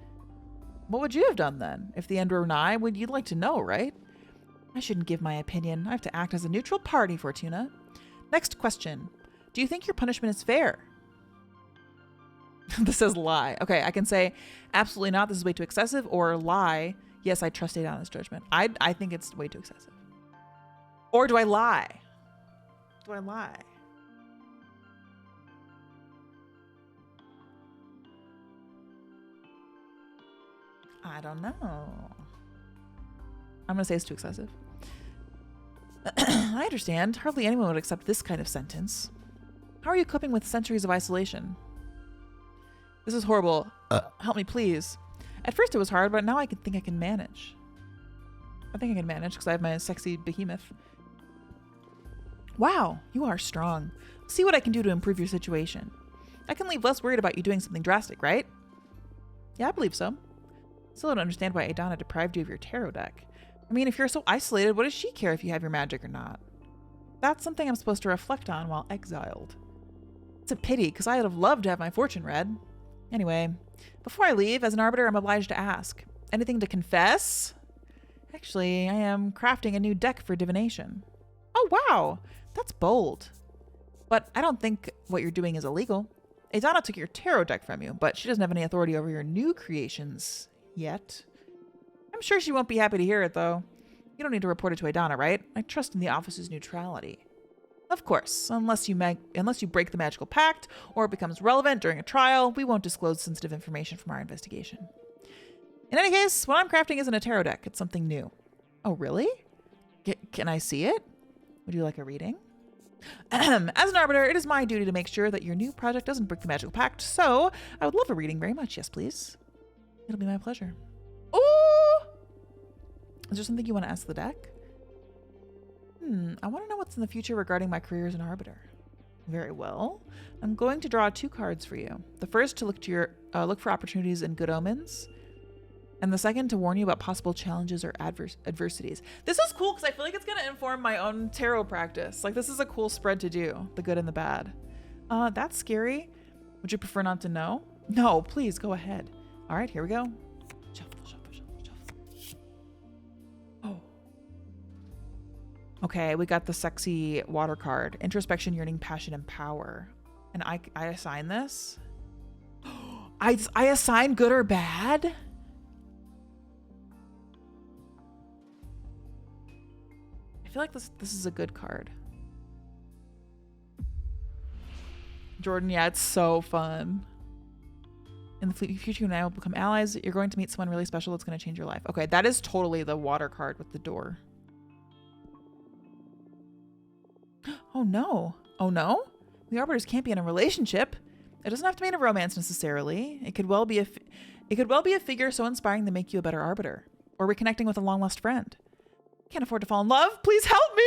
What would you have done then? If the end were nigh, you'd like to know, right? I shouldn't give my opinion. I have to act as a neutral party, Fortuna. Next question. Do you think your punishment is fair? This says lie. Okay, I can say absolutely not, this is way too excessive, or lie, yes, I trust Adana's judgment. I think it's way too excessive. Or do I lie? Do I lie? I don't know. I'm gonna say it's too excessive. I understand. Hardly anyone would accept this kind of sentence. How are you coping with centuries of isolation? This is horrible. Help me, please. At first it was hard, but now I think I can manage. I think I can manage because I have my sexy behemoth. Wow, you are strong. See what I can do to improve your situation. I can leave less worried about you doing something drastic, right? Yeah, I believe so. Still don't understand why Adana deprived you of your tarot deck. I mean, if you're so isolated, what does she care if you have your magic or not? That's something I'm supposed to reflect on while exiled. It's a pity, because I'd have loved to have my fortune read. Anyway, before I leave, as an arbiter, I'm obliged to ask. Anything to confess? Actually, I am crafting a new deck for divination. Oh, wow. That's bold. But I don't think what you're doing is illegal. Adana took your tarot deck from you, but she doesn't have any authority over your new creations yet. I'm sure she won't be happy to hear it, though. You don't need to report it to Adana, right? I trust in the office's neutrality. Of course, unless you break the magical pact or it becomes relevant during a trial, we won't disclose sensitive information from our investigation. In any case, what I'm crafting isn't a tarot deck. It's something new. Oh, really? Can I see it? Would you like a reading? As an arbiter, it is my duty to make sure that your new project doesn't break the magical pact, so I would love a reading very much. Yes, please. It'll be my pleasure. Ooh! Is there something you want to ask the deck? I want to know what's in the future regarding my career as an arbiter. Very well. I'm going to draw 2 cards for you. The first to look for opportunities and good omens, and the second to warn you about possible challenges or adversities. This is cool because I feel like it's going to inform my own tarot practice. Like, this is a cool spread to do, the good and the bad. That's scary. Would you prefer not to know? No, please go ahead. All right, here we go. Okay, we got the sexy water card. Introspection, yearning, passion, and power. And I assign this? I assign good or bad? I feel like this is a good card. Jordan, yeah, it's so fun. In the future, you and I will become allies. You're going to meet someone really special that's going to change your life. Okay, that is totally the water card with the door. Oh no. Oh no? The arbiters can't be in a relationship. It doesn't have to mean a romance necessarily. It could well be a figure so inspiring to make you a better arbiter. Or reconnecting with a long lost friend. Can't afford to fall in love. Please help me.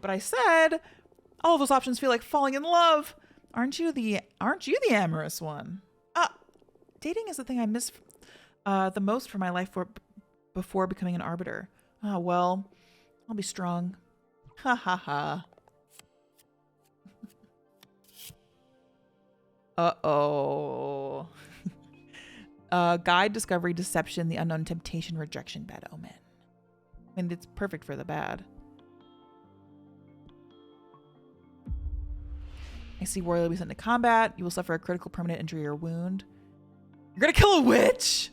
But I said, all of those options feel like falling in love. Aren't you the amorous one? Dating is the thing I miss the most from my life before becoming an arbiter. Oh, well, I'll be strong. Ha ha ha. Uh-oh. Guide, discovery, deception, the unknown, temptation, rejection, bad omen. I mean, it's perfect for the bad. I see warrior will be sent to combat. You will suffer a critical permanent injury or wound. You're gonna kill a witch?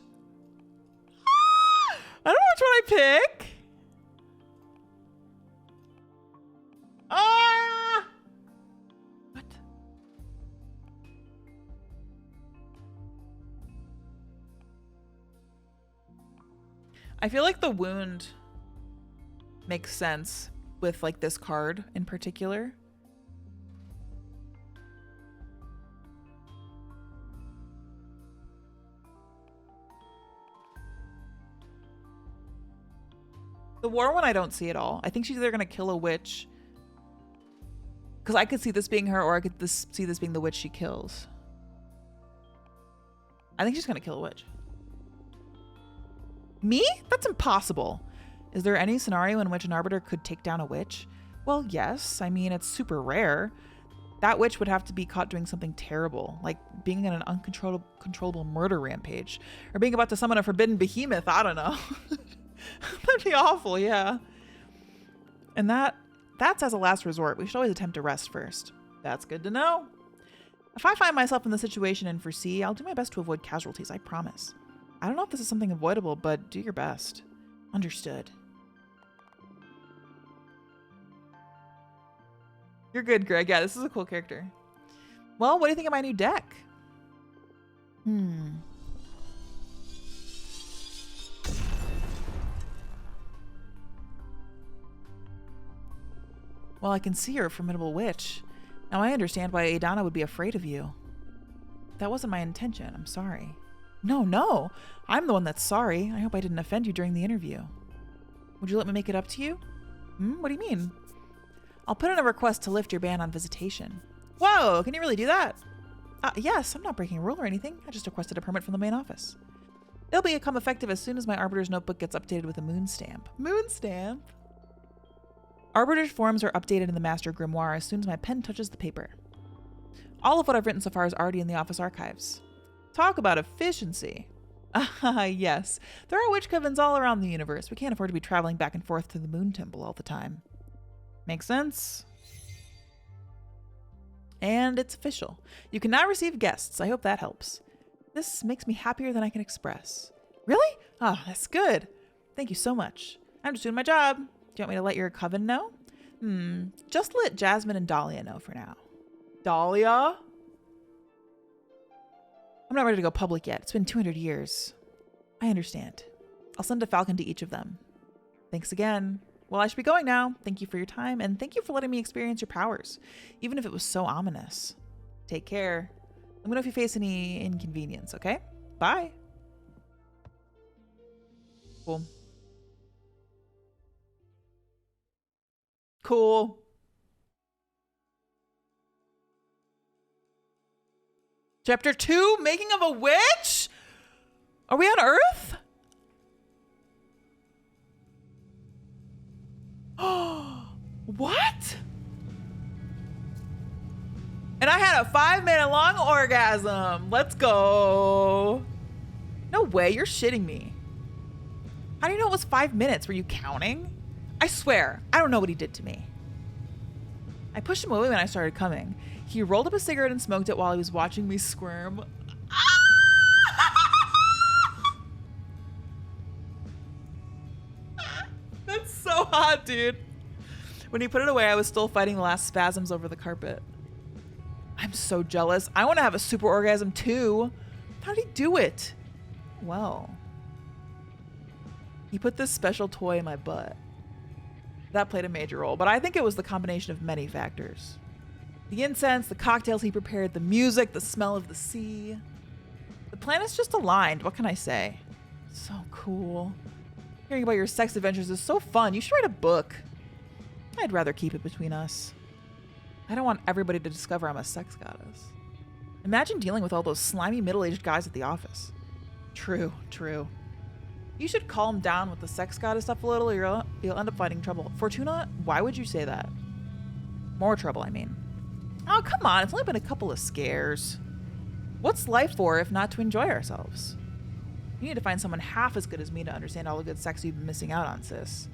I don't know which one I pick. What? I feel like the wound makes sense with like this card in particular. The war one I don't see at all. I think she's either gonna kill a witch, because I could see this being her, or I could see this being the witch she kills. I think she's gonna kill a witch. Me? That's impossible. Is there any scenario in which an arbiter could take down a witch? Well, yes. I mean, it's super rare. That witch would have to be caught doing something terrible, like being in an uncontrollable murder rampage, or being about to summon a forbidden behemoth. I don't know. That'd be awful, yeah. And that's as a last resort. We should always attempt to rest first. That's good to know. If I find myself in the situation and foresee, I'll do my best to avoid casualties, I promise. I don't know if this is something avoidable, but do your best. Understood. You're good, Greg. Yeah, this is a cool character. Well, what do you think of my new deck? Well, I can see you're a formidable witch. Now I understand why Adana would be afraid of you. That wasn't my intention. I'm sorry. No. I'm the one that's sorry. I hope I didn't offend you during the interview. Would you let me make it up to you? What do you mean? I'll put in a request to lift your ban on visitation. Whoa, can you really do that? Yes, I'm not breaking a rule or anything. I just requested a permit from the main office. It'll become effective as soon as my Arbiter's notebook gets updated with a moon stamp. Moon stamp? Arbiter's forms are updated in the Master Grimoire as soon as my pen touches the paper. All of what I've written so far is already in the office archives. Talk about efficiency. Yes. There are witch covens all around the universe. We can't afford to be traveling back and forth to the moon temple all the time. Makes sense? And it's official. You can now receive guests. I hope that helps. This makes me happier than I can express. Really? Oh, that's good. Thank you so much. I'm just doing my job. Do you want me to let your coven know? Just let Jasmine and Dahlia know for now. Dahlia? I'm not ready to go public yet. It's been 200 years. I understand. I'll send a falcon to each of them. Thanks again. Well, I should be going now. Thank you for your time, and thank you for letting me experience your powers, even if it was so ominous. Take care. Let me know if you face any inconvenience, okay? Bye. Cool. Cool. Chapter 2, Making of a Witch? Are we on Earth? What? And I had a 5-minute long orgasm. Let's go. No way, you're shitting me. How do you know it was 5 minutes? Were you counting? I swear, I don't know what he did to me. I pushed him away when I started coming. He rolled up a cigarette and smoked it while he was watching me squirm. That's so hot, dude. When he put it away, I was still fighting the last spasms over the carpet. I'm so jealous. I want to have a super orgasm too. How did he do it? Well, he put this special toy in my butt. That played a major role, but I think it was the combination of many factors. The incense, the cocktails he prepared, the music, the smell of the sea. The planets just aligned. What can I say? So cool. Hearing about your sex adventures is so fun. You should write a book. I'd rather keep it between us. I don't want everybody to discover I'm a sex goddess. Imagine dealing with all those slimy middle-aged guys at the office. True. You should calm down with the sex goddess stuff a little, or you'll end up finding trouble. Fortuna, why would you say that? More trouble, I mean. Oh, come on. It's only been a couple of scares. What's life for if not to enjoy ourselves? You need to find someone half as good as me to understand all the good sex you've been missing out on, sis.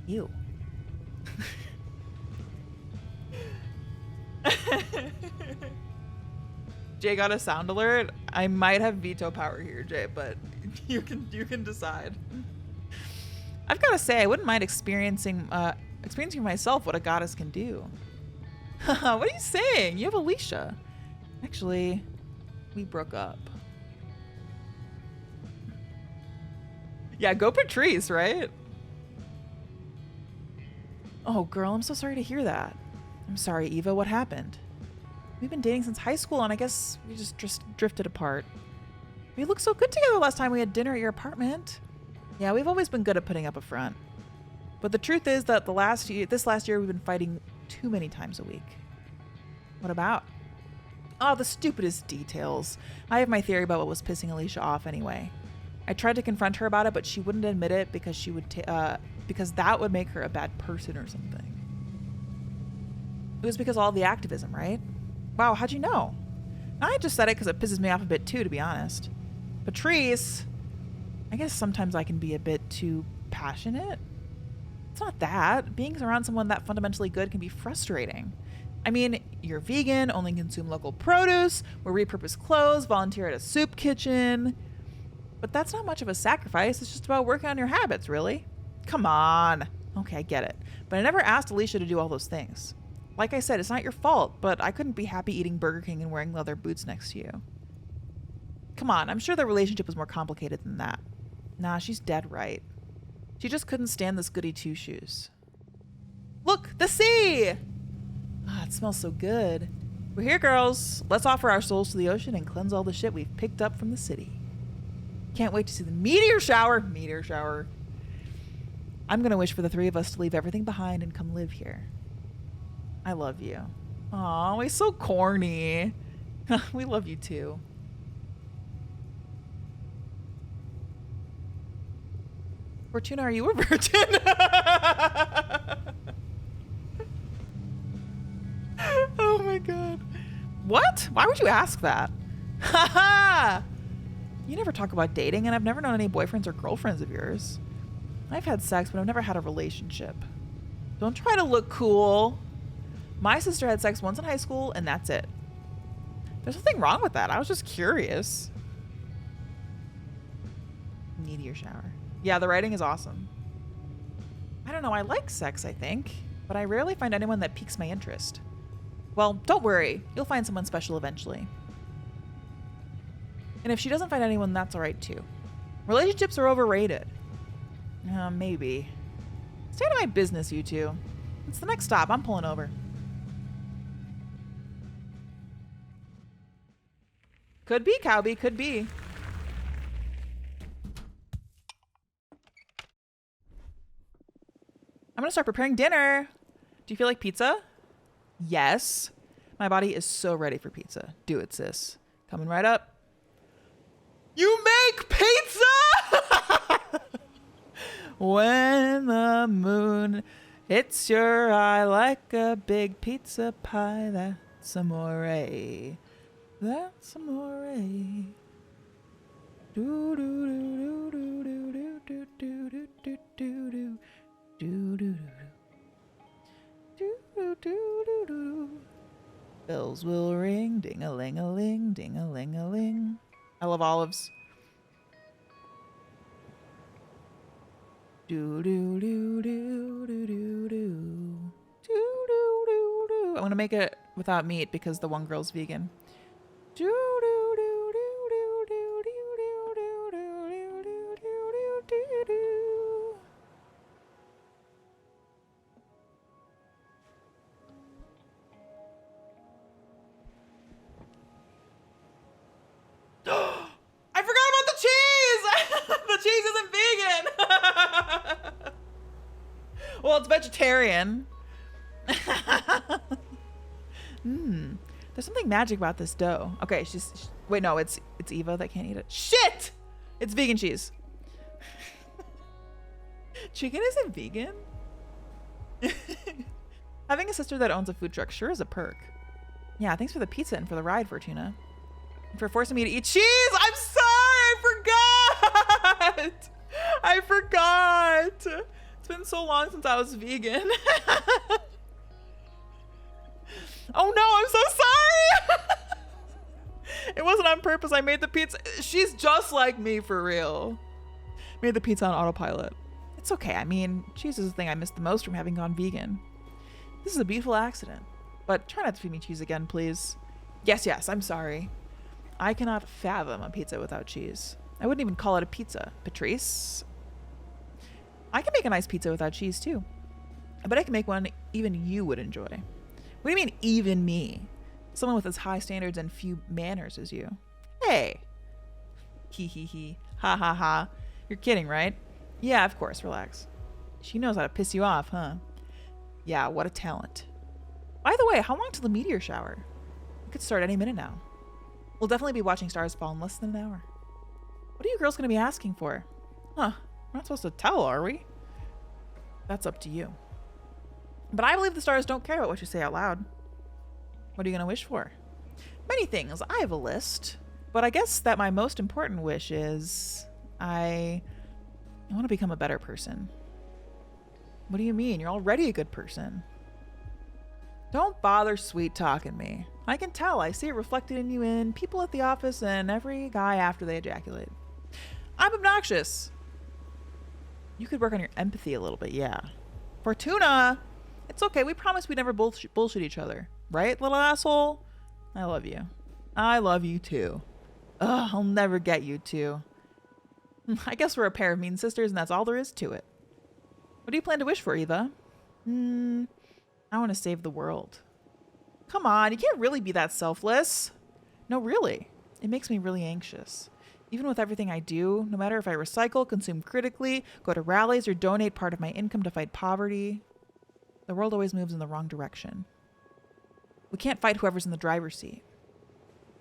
You. Jay got a sound alert. I might have veto power here, Jay, but you can decide. I've got to say, I wouldn't mind experiencing myself what a goddess can do. What are you saying? You have Alicia. Actually, we broke up. Yeah, go Patrice, right? Oh, girl, I'm so sorry to hear that. I'm sorry, Eva. What happened? We've been dating since high school, and I guess we just drifted apart. We looked so good together last time we had dinner at your apartment. Yeah, we've always been good at putting up a front. But the truth is that this last year, we've been fighting too many times a week. What about? Oh, the stupidest details. I have my theory about what was pissing Alicia off anyway. I tried to confront her about it, but she wouldn't admit it because she would because that would make her a bad person or something. It was because of all the activism, right? Wow, how'd you know? I just said it because it pisses me off a bit too, to be honest. Patrice, I guess sometimes I can be a bit too passionate. It's not that. Being around someone that fundamentally good can be frustrating. I mean, you're vegan, only consume local produce, we'll repurpose clothes, volunteer at a soup kitchen. But that's not much of a sacrifice. It's just about working on your habits, really. Come on. Okay, I get it. But I never asked Alicia to do all those things. Like I said, it's not your fault, but I couldn't be happy eating Burger King and wearing leather boots next to you. Come on, I'm sure the relationship was more complicated than that. Nah, she's dead right. She just couldn't stand this goody two-shoes. Look, the sea! Ah, it smells so good. We're here, girls. Let's offer our souls to the ocean and cleanse all the shit we've picked up from the city. Can't wait to see the meteor shower. Meteor shower. I'm gonna wish for the three of us to leave everything behind and come live here. I love you. Aw, he's so corny. We love you too. Fortuna, are you a virgin? Oh my god. What? Why would you ask that? Haha! You never talk about dating, and I've never known any boyfriends or girlfriends of yours. I've had sex, but I've never had a relationship. Don't try to look cool. My sister had sex once in high school, and that's it. There's nothing wrong with that. I was just curious. Meteor shower. Yeah, the writing is awesome. I don't know, I like sex, I think, but I rarely find anyone that piques my interest. Well, don't worry. You'll find someone special eventually. And if she doesn't find anyone, that's alright too. Relationships are overrated. Maybe. Stay out of my business, you two. It's the next stop. I'm pulling over. Could be, Cowbie. Could be. I'm gonna start preparing dinner. Do you feel like pizza? Yes. My body is so ready for pizza. Do it, sis. Coming right up. You make pizza? When the moon hits your eye like a big pizza pie, that's amore. That's amore. Do do do do do do do do do do do do. Do do do do do do do. Bells will ring, ding-a-ling-a-ling, ding-a-ling-a-ling. I love olives. Do do do do do do do do do do do. I'm gonna make it without meat because the one girl's vegan. Do do do do do do do do do do do do do. I forgot about the cheese! The cheese isn't vegan! Well, it's vegetarian. There's something magic about this dough. Okay, wait, no, it's Eva that can't eat it. Shit! It's vegan cheese. Chicken isn't vegan? Having a sister that owns a food truck sure is a perk. Yeah, thanks for the pizza and for the ride, Fortuna. And for forcing me to eat cheese! I'm sorry! I forgot! I forgot! It's been so long since I was vegan. Oh no, I'm so sorry! It wasn't on purpose. I made the pizza. She's just like me, for real. Made the pizza on autopilot. It's okay. I mean, cheese is the thing I miss the most from having gone vegan. This is a beautiful accident. But try not to feed me cheese again, please. Yes, I'm sorry. I cannot fathom a pizza without cheese. I wouldn't even call it a pizza. Patrice? I can make a nice pizza without cheese, too. But I can make one even you would enjoy. What do you mean, even me? Someone with as high standards and few manners as you. Hey. Hee hee hee. Ha ha ha. You're kidding, right? Yeah, of course. Relax. She knows how to piss you off, huh? Yeah, what a talent. By the way, how long till the meteor shower? It could start any minute now. We'll definitely be watching stars fall in less than an hour. What are you girls going to be asking for? Huh. We're not supposed to tell, are we? That's up to you. But I believe the stars don't care about what you say out loud. What are you going to wish for? Many things. I have a list. But I guess that my most important wish is I want to become a better person. What do you mean? You're already a good person. Don't bother sweet talking me. I can tell. I see it reflected in you in people at the office and every guy after they ejaculate. I'm obnoxious. You could work on your empathy a little bit, yeah. Fortuna! It's okay. We promised we'd never bullshit each other. Right, little asshole? I love you. I love you too. Ugh, I'll never get you two. I guess we're a pair of mean sisters and that's all there is to it. What do you plan to wish for, Eva? I want to save the world. Come on, you can't really be that selfless. No, really. It makes me really anxious. Even with everything I do, no matter if I recycle, consume critically, go to rallies, or donate part of my income to fight poverty, the world always moves in the wrong direction. We can't fight whoever's in the driver's seat.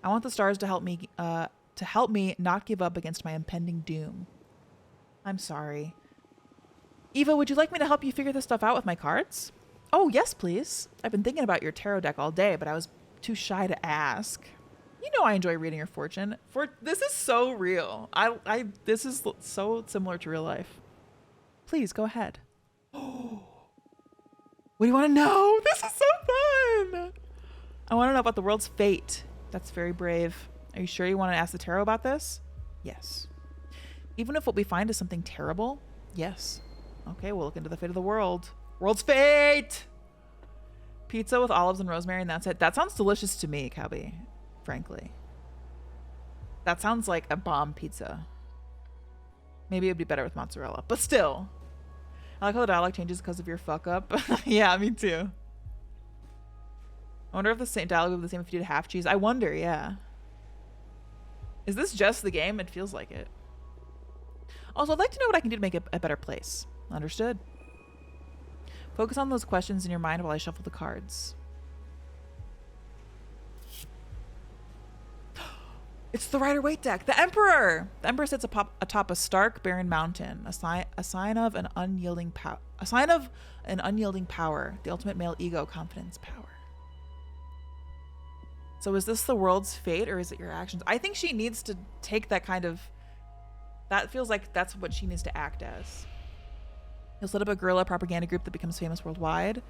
I want the stars to help me not give up against my impending doom. I'm sorry. Eva, would you like me to help you figure this stuff out with my cards? Oh, yes, please. I've been thinking about your tarot deck all day, but I was too shy to ask. You know I enjoy reading your fortune. This is so real. This is so similar to real life. Please, go ahead. Oh, what do you want to know? This is so fun. I want to know about the world's fate. That's very brave. Are you sure you want to ask the tarot about this? Yes. Even if what we find is something terrible? Yes. Okay, we'll look into the fate of the world. World's fate! Pizza with olives and rosemary and that's it. That sounds delicious to me, Cowby. Frankly. That sounds like a bomb pizza. Maybe it'd be better with mozzarella, but still. I like how the dialogue changes because of your fuck up. Yeah, me too. I wonder if the same dialogue would be the same if you did half cheese. I wonder, yeah. Is this just the game? It feels like it. Also, I'd like to know what I can do to make it a better place. Understood. Focus on those questions in your mind while I shuffle the cards. It's the Rider-Waite deck. The Emperor! The Emperor sits atop a stark, barren mountain, a sign of an unyielding power. The ultimate male ego, confidence, power. So is this the world's fate or is it your actions? I think she needs to take that kind of... That feels like that's what she needs to act as. He'll set up a guerrilla propaganda group that becomes famous worldwide. The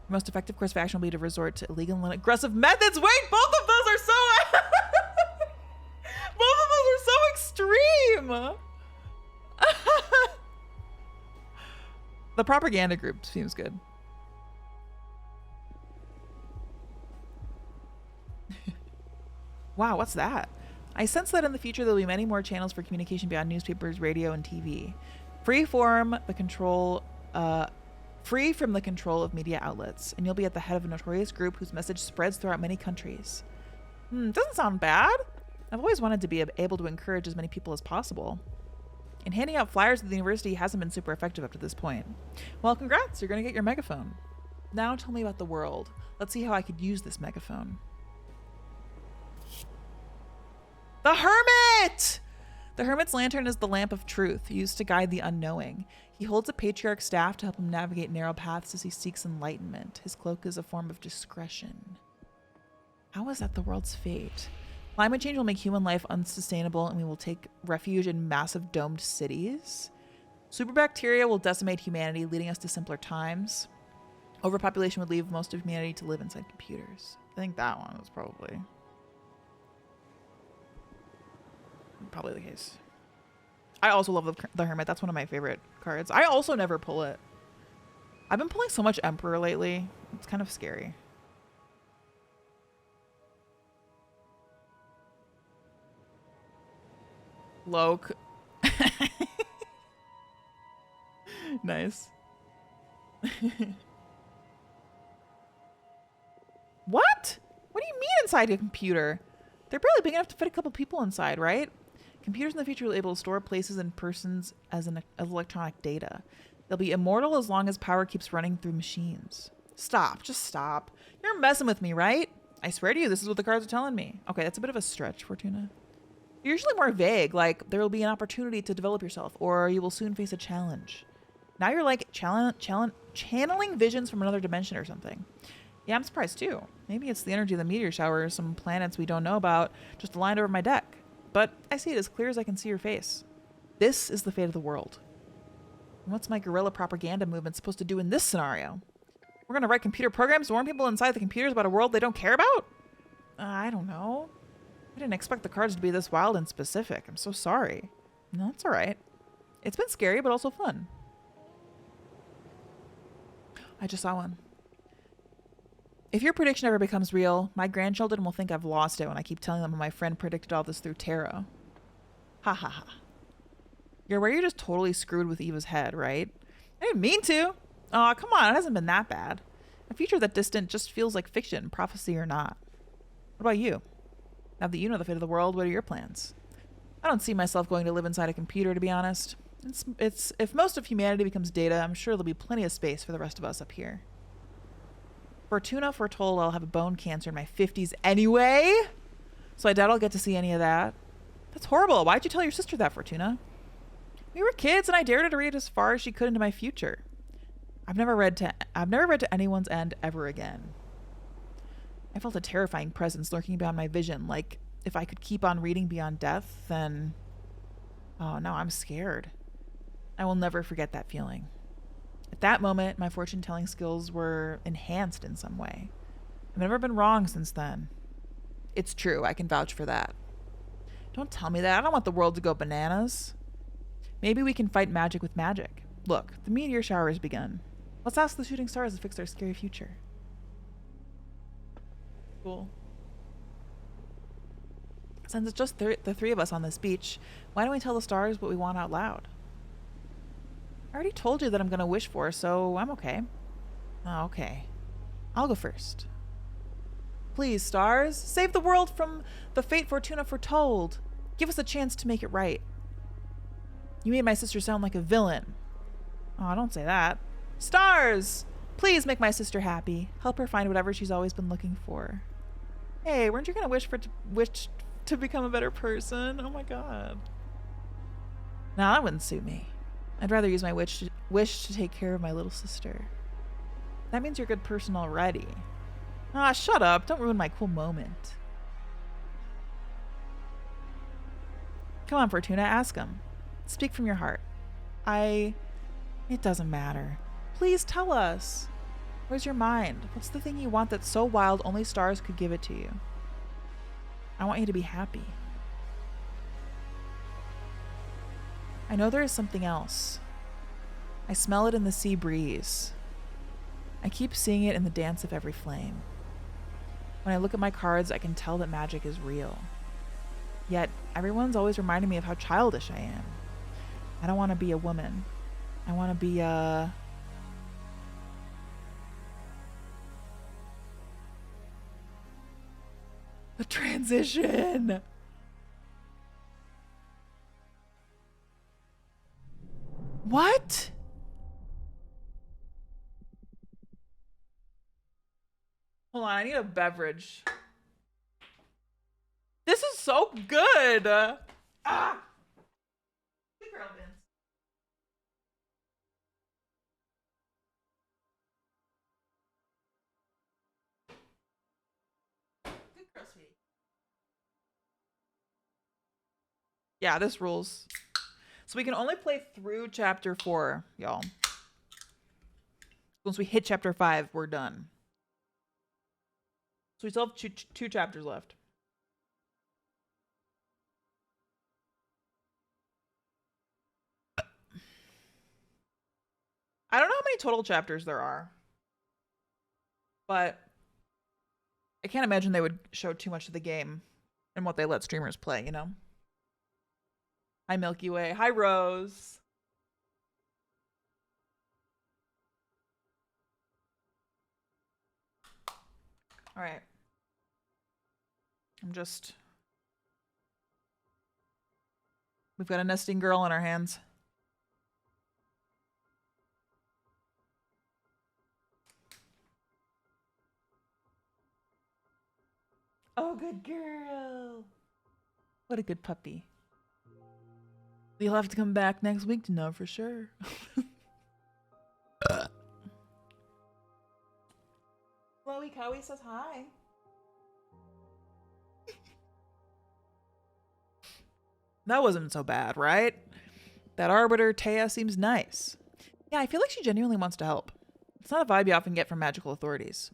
most effective course of action will be to resort to illegal and aggressive methods. Wait, both of those are so... both of those are so extreme. The propaganda group seems good. Wow, what's that? I sense that in the future there'll be many more channels for communication beyond newspapers, radio, and TV. Free from the control of media outlets, and you'll be at the head of a notorious group whose message spreads throughout many countries. Doesn't sound bad. I've always wanted to be able to encourage as many people as possible. And handing out flyers at the university hasn't been super effective up to this point. Well, congrats, you're gonna get your megaphone. Now tell me about the world. Let's see how I could use this megaphone. The Hermit! The Hermit's lantern is the lamp of truth, used to guide the unknowing. He holds a patriarch's staff to help him navigate narrow paths as he seeks enlightenment. His cloak is a form of discretion. How is that the world's fate? Climate change will make human life unsustainable and we will take refuge in massive domed cities. Superbacteria will decimate humanity, leading us to simpler times. Overpopulation would leave most of humanity to live inside computers. I think that one was probably the case. I also love the Hermit. That's one of my favorite cards. I also never pull it. I've been pulling so much Emperor lately. It's kind of scary. Loke. Nice. What? What do you mean inside a computer? They're barely big enough to fit a couple people inside, right? Computers in the future will be able to store places and persons as electronic data. They'll be immortal as long as power keeps running through machines. Stop. Just stop. You're messing with me, right? I swear to you, this is what the cards are telling me. Okay, that's a bit of a stretch, Fortuna. You're usually more vague, like there will be an opportunity to develop yourself, or you will soon face a challenge. Now you're like channeling visions from another dimension or something. Yeah, I'm surprised too. Maybe it's the energy of the meteor shower or some planets we don't know about just aligned over my deck. But I see it as clear as I can see your face. This is the fate of the world. And what's my guerrilla propaganda movement supposed to do in this scenario? We're gonna write computer programs to warn people inside the computers about a world they don't care about? I don't know. I didn't expect the cards to be this wild and specific. I'm so sorry. No, it's all right. It's been scary, but also fun. I just saw one. If your prediction ever becomes real, my grandchildren will think I've lost it when I keep telling them my friend predicted all this through tarot. Ha ha ha. You're aware you're just totally screwed with Eva's head, right? I didn't mean to. Aw, come on, it hasn't been that bad. A future that distant just feels like fiction, prophecy or not. What about you? Now that you know the fate of the world, what are your plans? I don't see myself going to live inside a computer, to be honest. It's if most of humanity becomes data, I'm sure there'll be plenty of space for the rest of us up here. Fortuna foretold I'll have a bone cancer in my 50s anyway, so I doubt I'll get to see any of that. That's horrible. Why'd you tell your sister that, Fortuna? We were kids, and I dared her to read as far as she could into my future. I've never read to anyone's end ever again. I felt a terrifying presence lurking beyond my vision, like if I could keep on reading beyond death, then... Oh, no, I'm scared. I will never forget that feeling. At that moment, my fortune-telling skills were enhanced in some way. I've never been wrong since then. It's true, I can vouch for that. Don't tell me that. I don't want the world to go bananas. Maybe we can fight magic with magic. Look, the meteor shower has begun. Let's ask the shooting stars to fix our scary future. Cool. Since it's just the three of us on this beach, why don't we tell the stars what we want out loud? I already told you that I'm going to wish for, so I'm okay. Oh, okay. I'll go first. Please, stars, save the world from the fate Fortuna foretold. Give us a chance to make it right. You made my sister sound like a villain. Oh, don't say that. Stars! Please make my sister happy. Help her find whatever she's always been looking for. Hey, weren't you going to wish to become a better person? Oh my god. No, that wouldn't suit me. I'd rather use my wish to take care of my little sister. That means you're a good person already. Ah, shut up. Don't ruin my cool moment. Come on, Fortuna, ask him. Speak from your heart. It doesn't matter. Please tell us. Where's your mind? What's the thing you want that's so wild only stars could give it to you? I want you to be happy. I know there is something else. I smell it in the sea breeze. I keep seeing it in the dance of every flame. When I look at my cards, I can tell that magic is real. Yet, everyone's always reminding me of how childish I am. I don't want to be a woman. I want to be a... A transition! What? Hold on, I need a beverage. This is so good! Ah! Good girl, Vince. Good girl, sweetie. Yeah, this rules. So we can only play through chapter 4, y'all. Once we hit chapter 5, we're done. So we still have two chapters left. I don't know how many total chapters there are. But I can't imagine they would show too much of the game and what they let streamers play, you know? Hi, Milky Way. Hi, Rose. All right. We've got a nesting girl on our hands. Oh, good girl. What a good puppy. You'll have to come back next week to know for sure. Chloe Cowie says hi. That wasn't so bad, right? That arbiter, Taya, seems nice. Yeah, I feel like she genuinely wants to help. It's not a vibe you often get from magical authorities.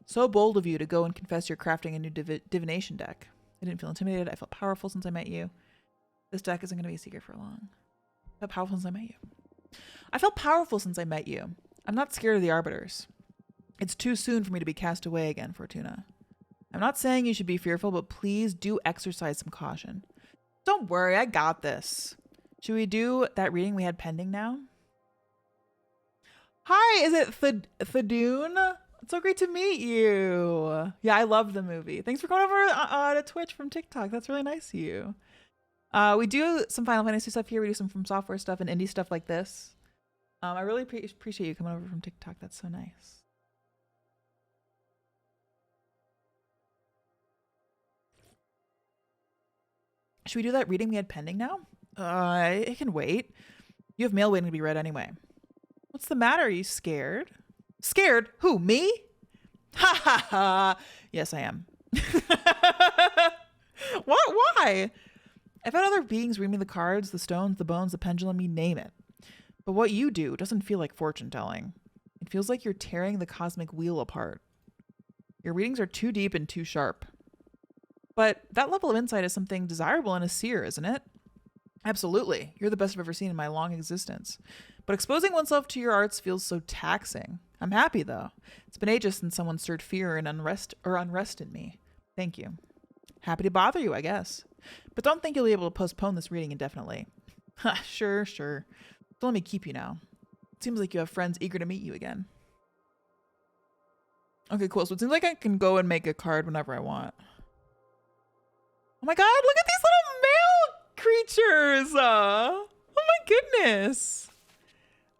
So bold of you to go and confess you're crafting a new divination deck. I didn't feel intimidated. I felt powerful since I met you. This deck isn't going to be a secret for long. I felt powerful since I met you. I felt powerful since I met you. I'm not scared of the arbiters. It's too soon for me to be cast away again, Fortuna. I'm not saying you should be fearful, but please do exercise some caution. Don't worry, I got this. Should we do that reading we had pending now? Hi, is it Thadune? It's so great to meet you. Yeah, I loved the movie. Thanks for coming over to Twitch from TikTok. That's really nice of you. We do some Final Fantasy stuff here. We do some From Software stuff and indie stuff like this. I really appreciate you coming over from TikTok. That's so nice. Should we do that reading we had pending now? It can wait. You have mail waiting to be read anyway. What's the matter? Are you scared? Scared? Who, me? Ha ha ha. Yes, I am. What? Why? I've had other beings read me the cards, the stones, the bones, the pendulum, you name it. But what you do doesn't feel like fortune telling. It feels like you're tearing the cosmic wheel apart. Your readings are too deep and too sharp. But that level of insight is something desirable in a seer, isn't it? Absolutely. You're the best I've ever seen in my long existence. But exposing oneself to your arts feels so taxing. I'm happy, though. It's been ages since someone stirred fear and unrest in me. Thank you. Happy to bother you, I guess. But don't think you'll be able to postpone this reading indefinitely. Sure. Don't let me keep you now. It seems like you have friends eager to meet you again. Okay, cool. So it seems like I can go and make a card whenever I want. Oh my god, look at these little male creatures! Oh my goodness.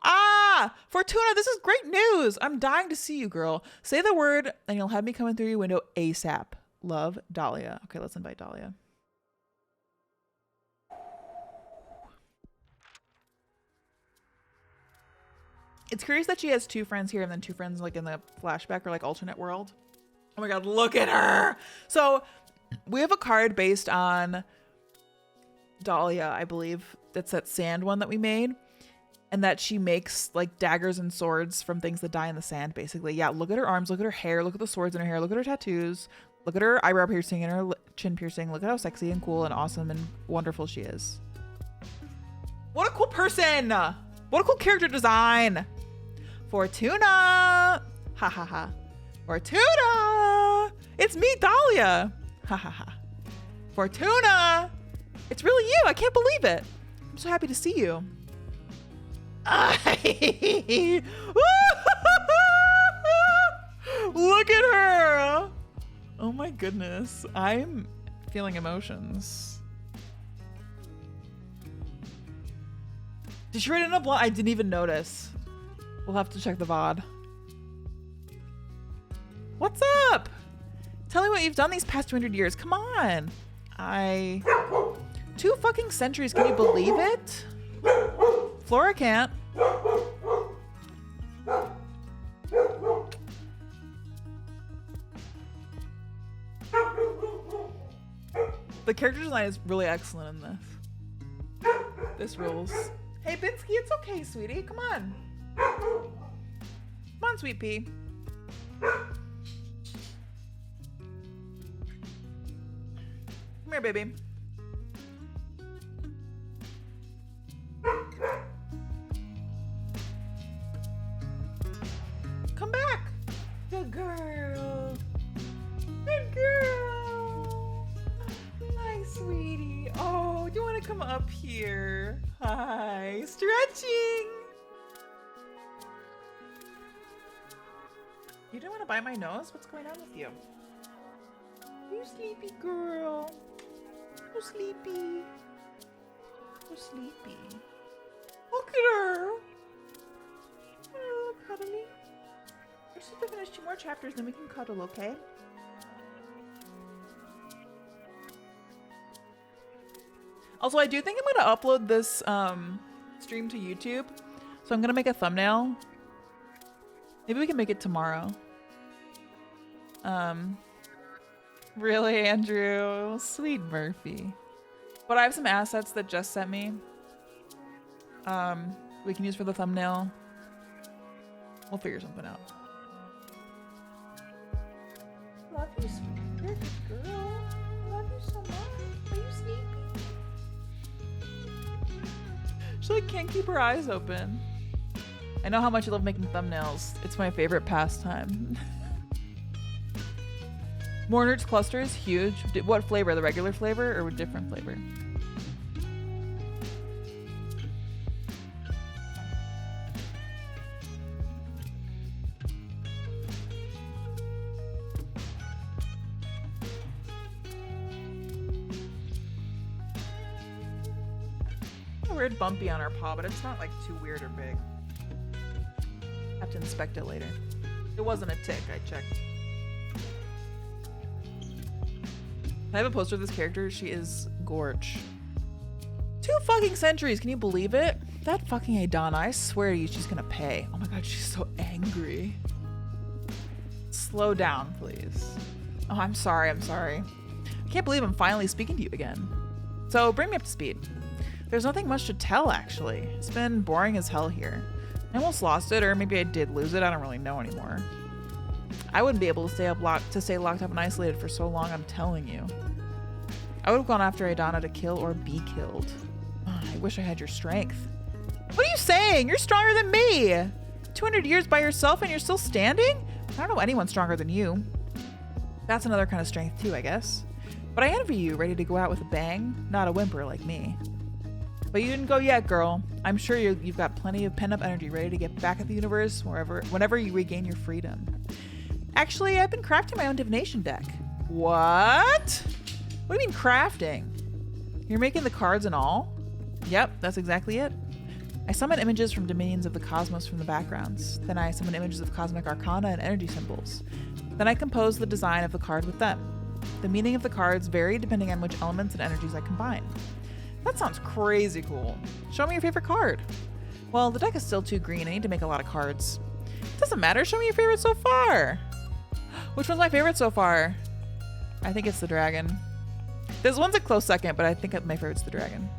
Ah, Fortuna, this is great news. I'm dying to see you, girl. Say the word and you'll have me coming through your window ASAP. Love, Dahlia. Okay, let's invite Dahlia. It's curious that she has two friends here and then two friends like in the flashback or like alternate world. Oh my god, look at her. So we have a card based on Dahlia, I believe. That's that sand one that we made. And that she makes like daggers and swords from things that die in the sand, basically. Yeah, look at her arms, look at her hair, look at the swords in her hair, look at her tattoos, look at her eyebrow piercing and her chin piercing. Look at how sexy and cool and awesome and wonderful she is. What a cool person! What a cool character design! Fortuna! Ha ha ha. Fortuna! It's me, Dahlia! Ha ha ha. Fortuna! It's really you! I can't believe it! I'm so happy to see you. Look at her! Oh my goodness. I'm feeling emotions. Did she write in a blonde? I didn't even notice. We'll have to check the VOD. What's up? Tell me what you've done these past 200 years. Come on. 2 fucking centuries. Can you believe it? Flora can't. The character design is really excellent in this. This rules. Hey, Binsky, it's okay, sweetie. Come on. Come on, sweet pea. Come here, baby. Come back. Good girl. Good girl. Hi, sweetie. Oh, do you want to come up here? Hi. Stretching. You didn't want to bite my nose? What's going on with you? You sleepy girl. So sleepy. So sleepy. Look at her. Oh, cuddly. I just have to finish 2 more chapters, then we can cuddle, okay? Also, I do think I'm going to upload this stream to YouTube. So I'm going to make a thumbnail. Maybe we can make it tomorrow. Really, Andrew? Sweet Murphy. But I have some assets that Jess sent me. We can use for the thumbnail. We'll figure something out. Love you, sweetie. You're a good girl. I love you so much. Are you sleepy? She like can't keep her eyes open. I know how much you love making thumbnails. It's my favorite pastime. More nerds cluster is huge. What flavor? The regular flavor or a different flavor? Weird bumpy on our paw, but it's not like too weird or big. Have to inspect it later. It wasn't a tick, I checked. I have a poster of this character. She is gorge. 2 fucking centuries, can you believe it? That fucking Adana, I swear to you she's gonna pay. Oh my god, she's so angry. Slow down, please. Oh, I'm sorry. I can't believe I'm finally speaking to you again. So bring me up to speed. There's nothing much to tell, actually. It's been boring as hell here. I almost lost it, or maybe I did lose it. I don't really know anymore. I wouldn't be able to stay locked up and isolated for so long, I'm telling you. I would have gone after Adana to kill or be killed. Oh, I wish I had your strength. What are you saying? You're stronger than me! 200 years by yourself and you're still standing? I don't know anyone stronger than you. That's another kind of strength too, I guess. But I envy you, ready to go out with a bang, not a whimper like me. But you didn't go yet, girl. I'm sure you've got plenty of pent-up energy ready to get back at the universe whenever you regain your freedom. Actually, I've been crafting my own divination deck. What? What do you mean crafting? You're making the cards and all? Yep, that's exactly it. I summon images from dominions of the cosmos from the backgrounds. Then I summon images of cosmic arcana and energy symbols. Then I compose the design of the card with them. The meaning of the cards vary depending on which elements and energies I combine. That sounds crazy cool. Show me your favorite card. Well, the deck is still too green. I need to make a lot of cards. Doesn't matter. Show me your favorite so far. Which one's my favorite so far? I think it's the dragon. This one's a close second, but I think my favorite's the dragon.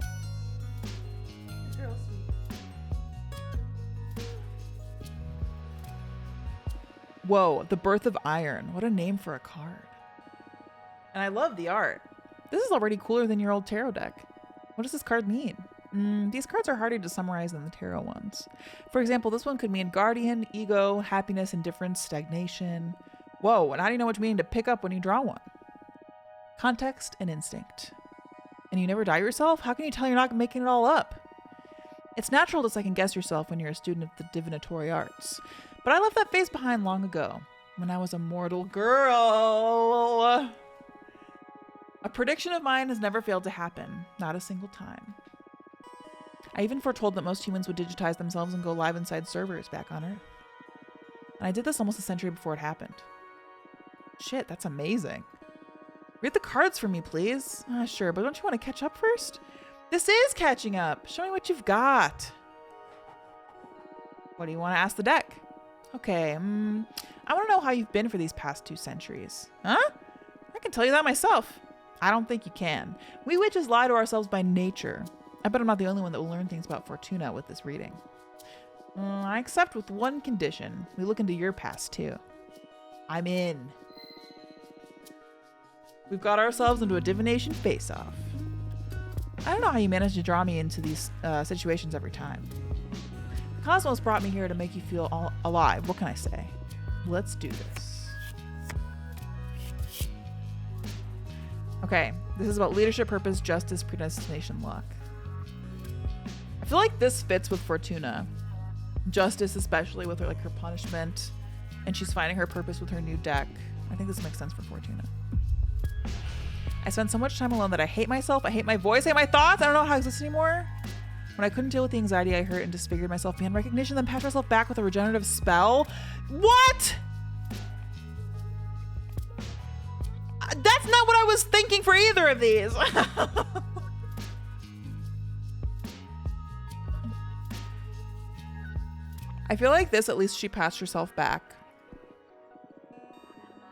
Whoa, the Birth of Iron. What a name for a card. And I love the art. This is already cooler than your old tarot deck. What does this card mean? These cards are harder to summarize than the tarot ones. For example, this one could mean guardian, ego, happiness, indifference, stagnation. Whoa, and how do you know which meaning to pick up when you draw one? Context and instinct. And you never doubt yourself? How can you tell you're not making it all up? It's natural to second guess yourself when you're a student of the divinatory arts. But I left that phase behind long ago, when I was a mortal girl. A prediction of mine has never failed to happen, not a single time. I even foretold that most humans would digitize themselves and go live inside servers back on Earth. And I did this almost a century before it happened. Shit, that's amazing. Read the cards for me, please. Sure, but don't you want to catch up first? This is catching up. Show me what you've got. What do you want to ask the deck? Okay, I want to know how you've been for these past 2 centuries. Huh? I can tell you that myself. I don't think you can. We witches lie to ourselves by nature. I bet I'm not the only one that will learn things about Fortuna with this reading. I accept with one condition. We look into your past too. I'm in. We've got ourselves into a divination face-off. I don't know how you manage to draw me into these situations every time. The cosmos brought me here to make you feel all alive. What can I say? Let's do this. Okay, this is about leadership, purpose, justice, predestination, luck. I feel like this fits with Fortuna. Justice, especially with her punishment, and she's finding her purpose with her new deck. I think this makes sense for Fortuna. I spend so much time alone that I hate myself, I hate my voice, I hate my thoughts. I don't know how to exist anymore. When I couldn't deal with the anxiety, I hurt and disfigured myself beyond recognition, then patched myself back with a regenerative spell. What? That's not what I was thinking for either of these. I feel like this, at least she patched herself back.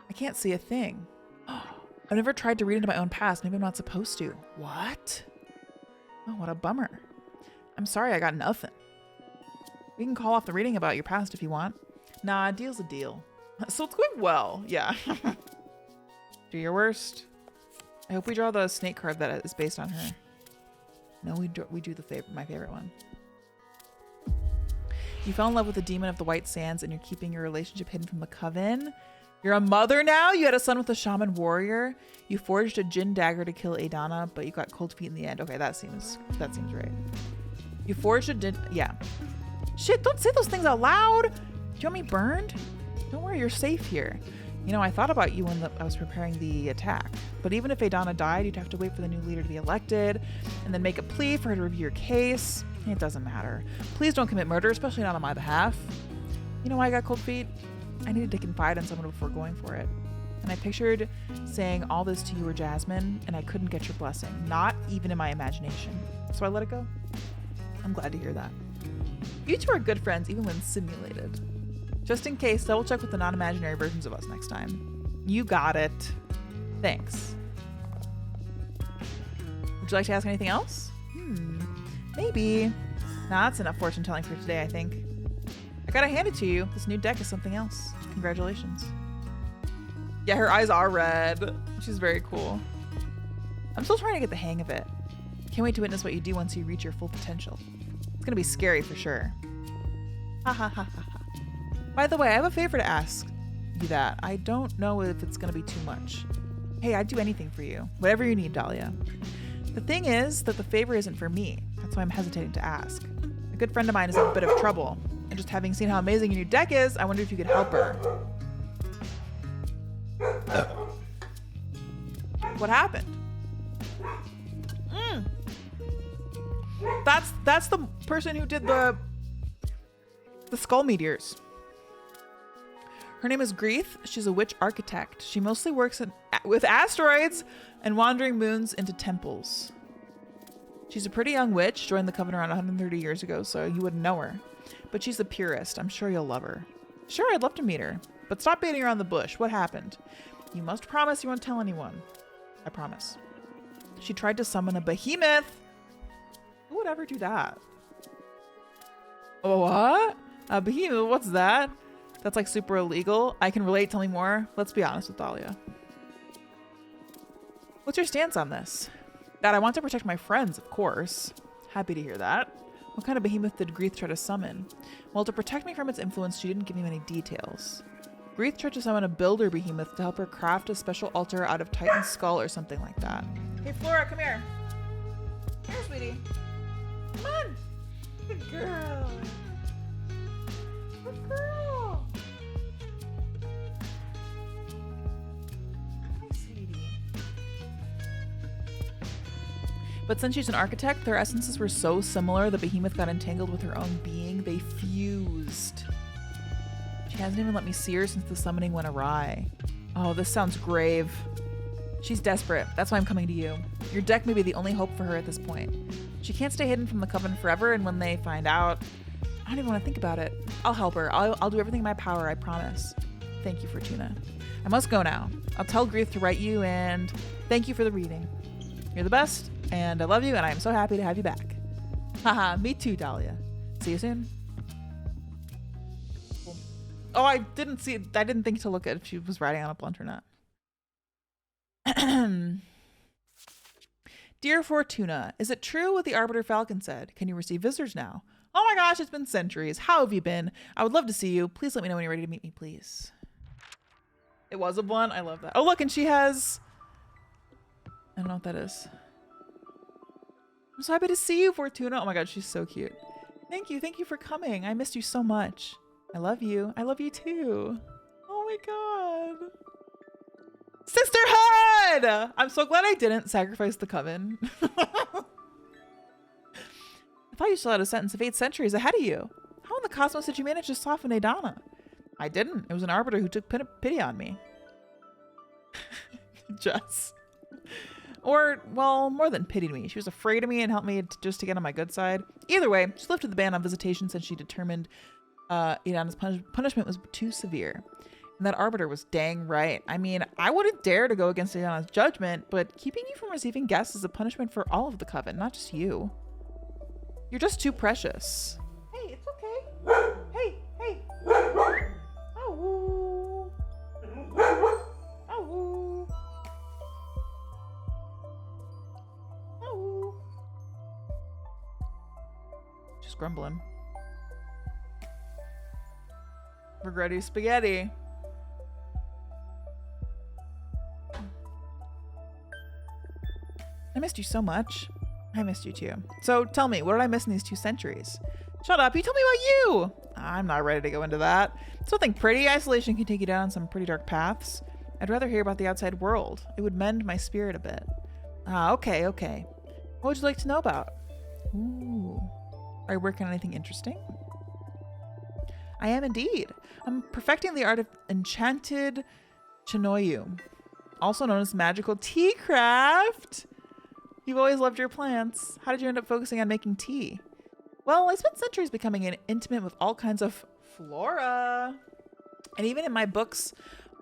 I can't see a thing. I've never tried to read into my own past. Maybe I'm not supposed to. What? Oh, what a bummer. I'm sorry, I got nothing. We can call off the reading about your past if you want. Nah, deal's a deal. So it's going well. Yeah. Do your worst. I hope we draw the snake card that is based on her. No, we do my favorite one. You fell in love with the demon of the White Sands and you're keeping your relationship hidden from the coven. You're a mother now? You had a son with a shaman warrior. You forged a Jinn dagger to kill Adana, but you got cold feet in the end. Okay, that seems right. You forged a Jinn... Yeah. Shit, don't say those things out loud. Do you want me burned? Don't worry, you're safe here. You know, I thought about you when I was preparing the attack. But even if Adana died, you'd have to wait for the new leader to be elected and then make a plea for her to review your case. It doesn't matter. Please don't commit murder, especially not on my behalf. You know why I got cold feet? I needed to confide in someone before going for it. And I pictured saying all this to you or Jasmine, and I couldn't get your blessing, not even in my imagination. So I let it go. I'm glad to hear that. You two are good friends, even when simulated. Just in case, double check with the non-imaginary versions of us next time. You got it. Thanks. Would you like to ask anything else? Maybe. Nah, that's enough fortune telling for today, I think. I gotta hand it to you. This new deck is something else. Congratulations. Yeah, her eyes are red. She's very cool. I'm still trying to get the hang of it. Can't wait to witness what you do once you reach your full potential. It's gonna be scary for sure. Ha ha ha ha ha. By the way, I have a favor to ask you that. I don't know if it's gonna be too much. Hey, I'd do anything for you. Whatever you need, Dahlia. The thing is that the favor isn't for me. That's why I'm hesitating to ask. A good friend of mine is in a bit of trouble. And just having seen how amazing your new deck is, I wonder if you could help her. What happened? That's the person who did the skull meteors. Her name is Greeth. She's a witch architect. She mostly works with asteroids and wandering moons into temples. She's a pretty young witch, joined the coven around 130 years ago, so you wouldn't know her. But she's a purist. I'm sure you'll love her. Sure, I'd love to meet her. But stop beating around the bush. What happened? You must promise you won't tell anyone. I promise. She tried to summon a behemoth. Who would ever do that? Oh, what? A behemoth? What's that? That's like super illegal. I can relate. Tell me more. Let's be honest with Dahlia. What's your stance on this? That I want to protect my friends, of course. Happy to hear that. What kind of behemoth did Greeth try to summon? Well, to protect me from its influence, she didn't give me many details. Greeth tried to summon a builder behemoth to help her craft a special altar out of Titan's skull or something like that. Hey, Flora, come here. Here, sweetie. Come on. Good girl. Good girl. Hi, sweetie. But since she's an architect, their essences were so similar, the behemoth got entangled with her own being. They fused. She hasn't even let me see her since the summoning went awry. Oh, this sounds grave. She's desperate. That's why I'm coming to you. Your deck may be the only hope for her at this point. She can't stay hidden from the coven forever, and when they find out, I don't even want to think about it. I'll help her. I'll do everything in my power, I promise. Thank you, Fortuna. I must go now. I'll tell Greeth to write you, and thank you for the reading. You're the best, and I love you, and I am so happy to have you back. Haha, me too, Dahlia. See you soon. Oh, I didn't think to look at if she was writing on a blunt or not. Dear Fortuna, is it true what the Arbiter Falcon said? Can you receive visitors now? Oh my gosh, it's been centuries. How have you been? I would love to see you. Please let me know when you're ready to meet me, please. It was a blunt. I love that. Oh, look, and she has... I don't know what that is. I'm so happy to see you, Fortuna. Oh my god, she's so cute. Thank you. Thank you for coming. I missed you so much. I love you. I love you too. Oh my god. Sisterhood! I'm so glad I didn't sacrifice the coven. I thought you still had a sentence of 8 centuries ahead of you. How in the cosmos did you manage to soften Adana? I didn't. It was an arbiter who took pity on me. Jess. Or, well, more than pitied me. She was afraid of me and helped me just to get on my good side. Either way, she lifted the ban on visitation since she determined Adana's punishment was too severe. And that arbiter was dang right. I mean, I wouldn't dare to go against Adana's judgment, but keeping you from receiving guests is a punishment for all of the coven, not just you. You're just too precious. Hey, it's okay. Hey, hey. She's grumbling. Regretty spaghetti. I missed you so much. I missed you too. So tell me, what did I miss in these 2 centuries? Shut up, you told me about you! I'm not ready to go into that. It's nothing pretty. Isolation can take you down some pretty dark paths. I'd rather hear about the outside world. It would mend my spirit a bit. Ah, okay. What would you like to know about? Ooh. Are you working on anything interesting? I am indeed. I'm perfecting the art of enchanted chinoyu, also known as magical tea craft. You've always loved your plants. How did you end up focusing on making tea? Well, I spent centuries becoming intimate with all kinds of flora. And even in my books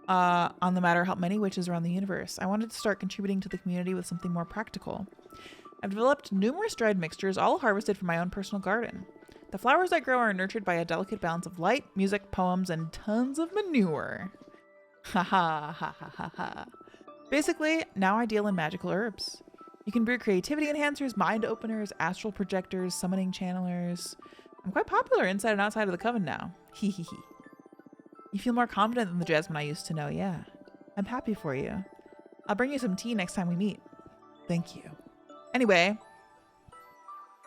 on the matter help many witches around the universe, I wanted to start contributing to the community with something more practical. I've developed numerous dried mixtures, all harvested from my own personal garden. The flowers I grow are nurtured by a delicate balance of light, music, poems, and tons of manure. Ha ha ha ha ha ha. Basically, now I deal in magical herbs. You can brew creativity enhancers, mind openers, astral projectors, summoning channelers. I'm quite popular inside and outside of the coven now. Hee hee hee. You feel more confident than the Jasmine I used to know, yeah. I'm happy for you. I'll bring you some tea next time we meet. Thank you. Anyway,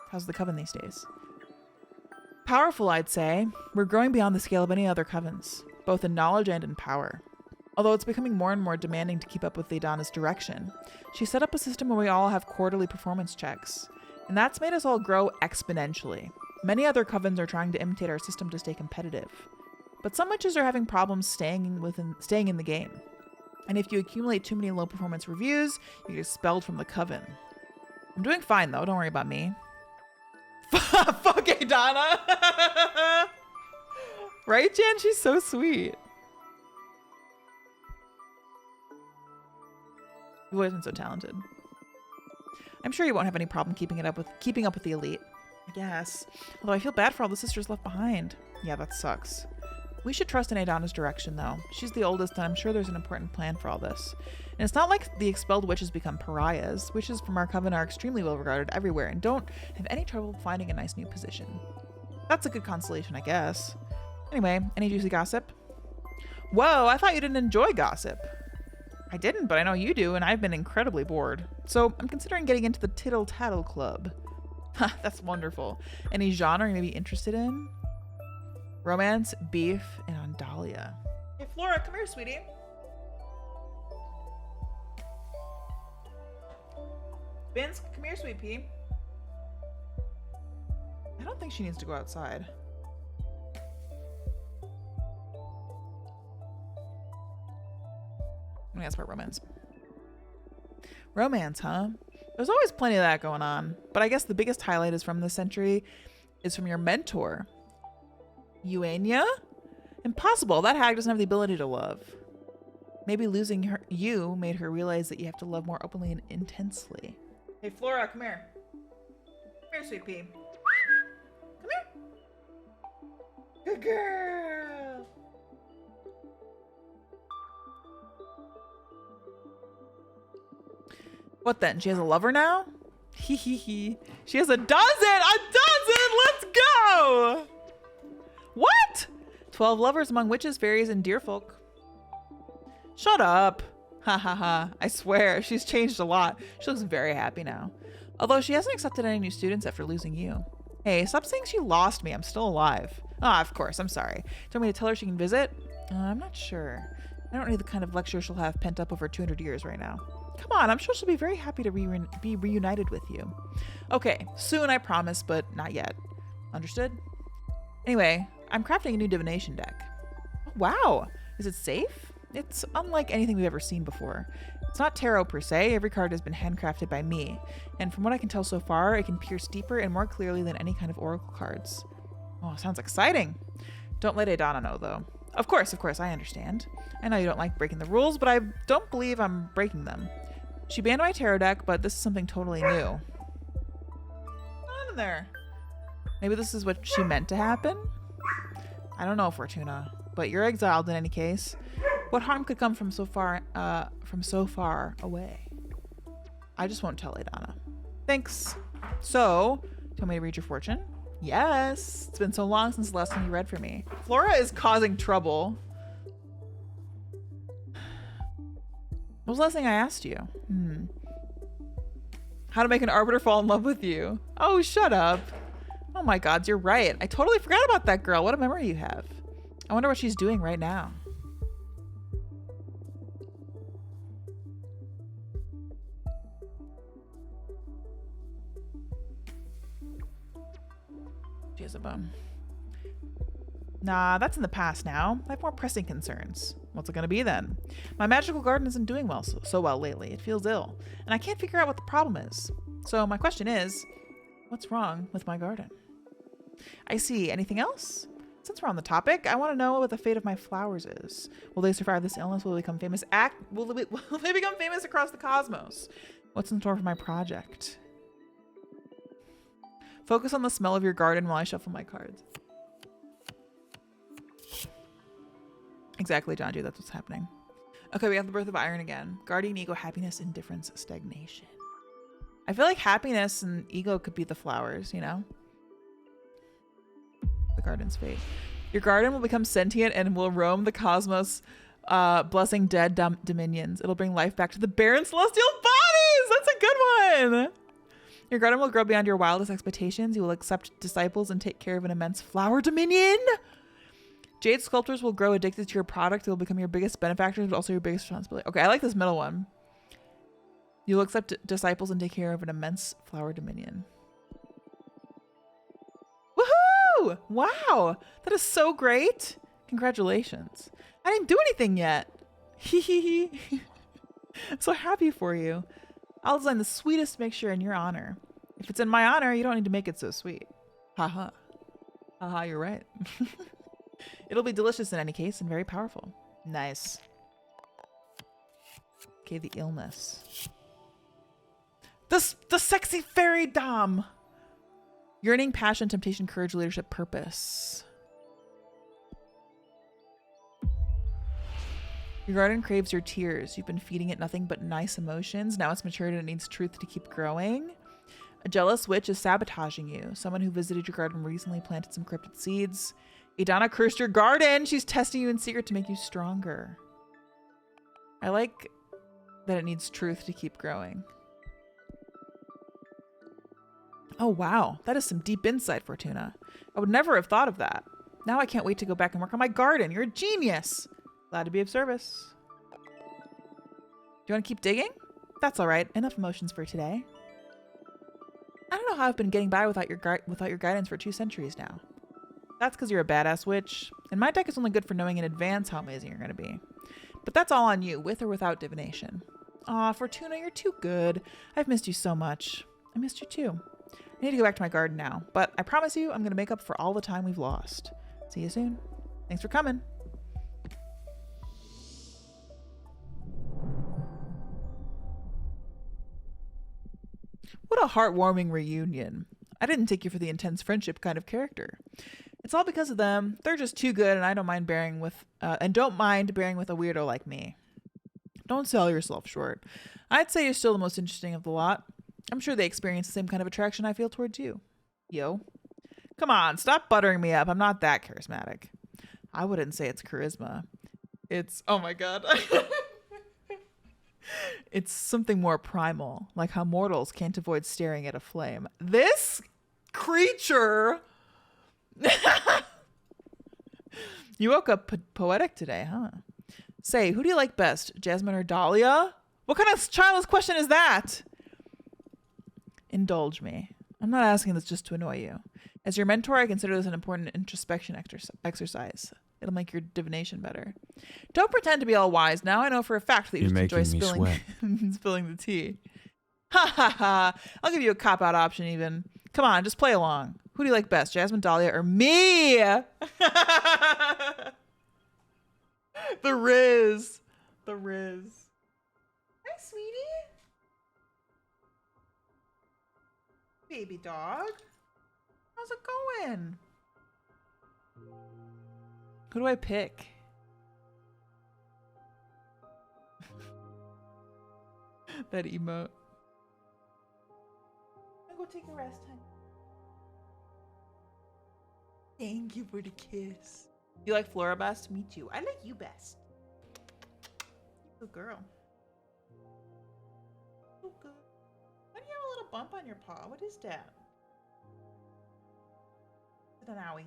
how's the coven these days? Powerful, I'd say. We're growing beyond the scale of any other covens, both in knowledge and in power. Although it's becoming more and more demanding to keep up with the Adana's direction, she set up a system where we all have quarterly performance checks. And that's made us all grow exponentially. Many other covens are trying to imitate our system to stay competitive. But some witches are having problems staying in the game. And if you accumulate too many low performance reviews, you get expelled from the coven. I'm doing fine though, don't worry about me. Fuck Adana! Right, Jan? She's so sweet. You've always been so talented. I'm sure you won't have any problem keeping up with the elite. I guess. Although I feel bad for all the sisters left behind. Yeah, that sucks. We should trust in Adana's direction, though. She's the oldest, and I'm sure there's an important plan for all this. And it's not like the expelled witches become pariahs. Witches from our coven are extremely well regarded everywhere and don't have any trouble finding a nice new position. That's a good consolation, I guess. Anyway, any juicy gossip? Whoa, I thought you didn't enjoy gossip. I didn't, but I know you do, and I've been incredibly bored. So I'm considering getting into the Tittle Tattle Club. Ha, that's wonderful. Any genre you may be interested in? Romance, beef, and Ondalia. Hey, Flora, come here, sweetie. Vince, come here, sweet pea. I don't think she needs to go outside. I'm gonna ask about romance. Romance, huh? There's always plenty of that going on, but I guess the biggest highlight is from this century is from your mentor. Eugenia? Impossible. That hag doesn't have the ability to love. Maybe losing you made her realize that you have to love more openly and intensely. Hey, Flora, come here. Come here, sweet pea. Come here. Good girl. What then? She has a lover now? Hee hee hee. She has a dozen! A dozen! Let's go! What? 12 lovers among witches, fairies, and deer folk. Shut up. Ha ha ha. I swear, she's changed a lot. She looks very happy now. Although she hasn't accepted any new students after losing you. Hey, stop saying she lost me. I'm still alive. Ah, of course. I'm sorry. Do you want me to tell her she can visit? I'm not sure. I don't know the kind of lecture she'll have pent up over 200 years right now. Come on, I'm sure she'll be very happy to be reunited with you. Okay, soon I promise, but not yet. Understood? Anyway, I'm crafting a new divination deck. Oh, wow, is it safe? It's unlike anything we've ever seen before. It's not tarot per se, every card has been handcrafted by me, and from what I can tell so far, it can pierce deeper and more clearly than any kind of oracle cards. Oh, sounds exciting. Don't let Adana know, though. Of course, I understand. I know you don't like breaking the rules, but I don't believe I'm breaking them. She banned my tarot deck, but this is something totally new. Not in there. Maybe this is what she meant to happen? I don't know, Fortuna, but you're exiled in any case. What harm could come from so far away? I just won't tell Adana. Thanks. So, tell me to read your fortune. Yes. It's been so long since the last time you read for me. Flora is causing trouble. What was the last thing I asked you? How to make an arbiter fall in love with you. Oh, shut up. Oh my god, you're right. I totally forgot about that girl. What a memory you have. I wonder what she's doing right now. She has a bone. Nah, that's in the past now. I have more pressing concerns. What's it gonna be then? My magical garden isn't doing so well lately. It feels ill, and I can't figure out what the problem is. So my question is, what's wrong with my garden? I see. Anything else? Since we're on the topic, I want to know what the fate of my flowers is. Will they survive this illness? Will they become famous? Will they become famous across the cosmos? What's in store for my project? Focus on the smell of your garden while I shuffle my cards. Exactly, Jonju. That's what's happening. Okay, we have the birth of iron again. Guardian ego, happiness, indifference, stagnation. I feel like happiness and ego could be the flowers, you know? The garden's fate. Your garden will become sentient and will roam the cosmos, blessing dead dominions. It'll bring life back to the barren celestial bodies. That's a good one. Your garden will grow beyond your wildest expectations. You will accept disciples and take care of an immense flower dominion. Jade sculptors will grow addicted to your product. They will become your biggest benefactors, but also your biggest responsibility. Okay, I like this middle one. You will accept disciples and take care of an immense flower dominion. Woohoo! Wow, that is so great. Congratulations. I didn't do anything yet. I'm so happy for you. I'll design the sweetest mixture in your honor. If it's in my honor, you don't need to make it so sweet. Haha. Haha, you're right. It'll be delicious in any case and very powerful. Nice. Okay, the illness. The sexy fairy dom. Yearning, passion, temptation, courage, leadership, purpose. Your garden craves your tears. You've been feeding it nothing but nice emotions. Now it's matured and it needs truth to keep growing. A jealous witch is sabotaging you. Someone who visited your garden recently planted some cryptid seeds. Idana cursed your garden. She's testing you in secret to make you stronger. I like that it needs truth to keep growing. Oh, wow. That is some deep insight, Fortuna. I would never have thought of that. Now I can't wait to go back and work on my garden. You're a genius. Glad to be of service. Do you want to keep digging? That's all right. Enough emotions for today. I don't know how I've been getting by without your guidance for 2 centuries now. That's because you're a badass witch, and my deck is only good for knowing in advance how amazing you're going to be. But that's all on you, with or without divination. Aw, Fortuna, you're too good. I've missed you so much. I missed you too. I need to go back to my garden now, but I promise you I'm going to make up for all the time we've lost. See you soon. Thanks for coming. What a heartwarming reunion. I didn't take you for the intense friendship kind of character. It's all because of them. They're just too good, and I don't mind bearing with a weirdo like me. Don't sell yourself short. I'd say you're still the most interesting of the lot. I'm sure they experience the same kind of attraction I feel towards you. Yo. Come on, stop buttering me up. I'm not that charismatic. I wouldn't say it's charisma. It's, oh my god. It's something more primal, like how mortals can't avoid staring at a flame. This creature... You woke up poetic today, huh? Say, who do you like best, Jasmine or Dahlia? What kind of childless question is that? Indulge me. I'm not asking this just to annoy you. As your mentor, I consider this an important introspection exercise. It'll make your divination better. Don't pretend to be all wise. Now I know for a fact that you just enjoy spilling the tea. Ha ha ha. I'll give you a cop-out option even. Come on, just play along. Who do you like best, Jasmine, Dahlia, or me? The Riz. The Riz. Hi, sweetie. Baby dog. How's it going? Who do I pick? That emote. I'll go take a rest, honey. Thank you for the kiss. You like Flora best? Me too. I like you best. Good girl. Oh, good. Why do you have a little bump on your paw? What is that? Is it an owie?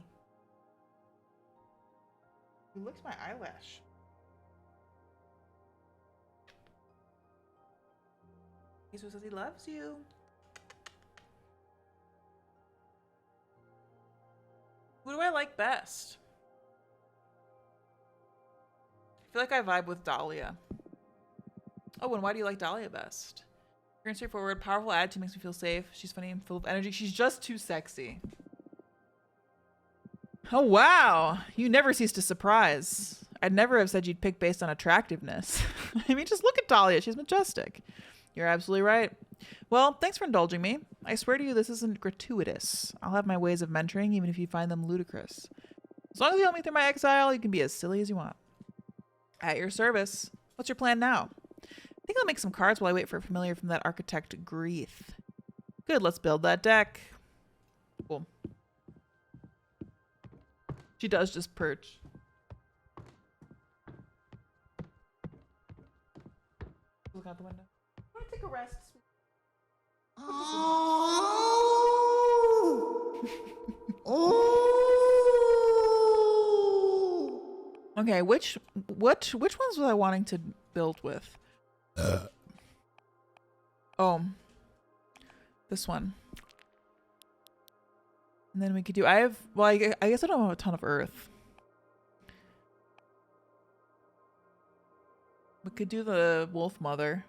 He licks my eyelash. He says he loves you. Who do I like best? I feel like I vibe with Dahlia. Oh, and why do you like Dahlia best? Pure and straightforward, powerful attitude makes me feel safe. She's funny and full of energy. She's just too sexy. Oh, wow. You never cease to surprise. I'd never have said you'd pick based on attractiveness. I mean, just look at Dahlia. She's majestic. You're absolutely right. Well, thanks for indulging me. I swear to you, this isn't gratuitous. I'll have my ways of mentoring, even if you find them ludicrous. As long as you help me through my exile, you can be as silly as you want. At your service. What's your plan now? I think I'll make some cards while I wait for a familiar from that architect, Grief. Good, let's build that deck. Cool. She does just perch. Look out the window. I want to take a rest. Okay, which ones was I wanting to build with? Oh, this one. And then we could do. I guess I don't have a ton of earth. We could do the wolf mother.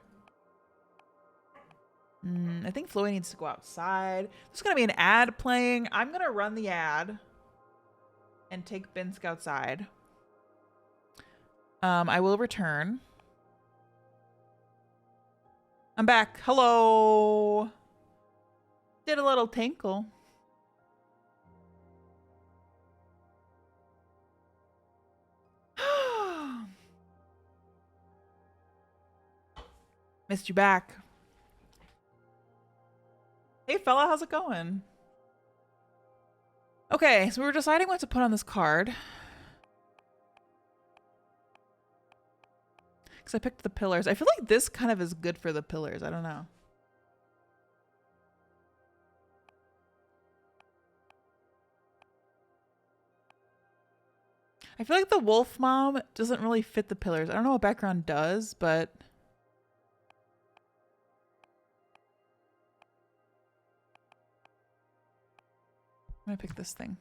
I think Chloe needs to go outside. There's gonna be an ad playing. I'm gonna run the ad and take Binsk outside. I will return. I'm back. Hello. Did a little tinkle. Missed you back. Hey fella, how's it going? Okay, so we were deciding what to put on this card. Because I picked the pillars. I feel like this kind of is good for the pillars. I don't know. I feel like the wolf mom doesn't really fit the pillars. I don't know what background does, but... I'm gonna pick this thing.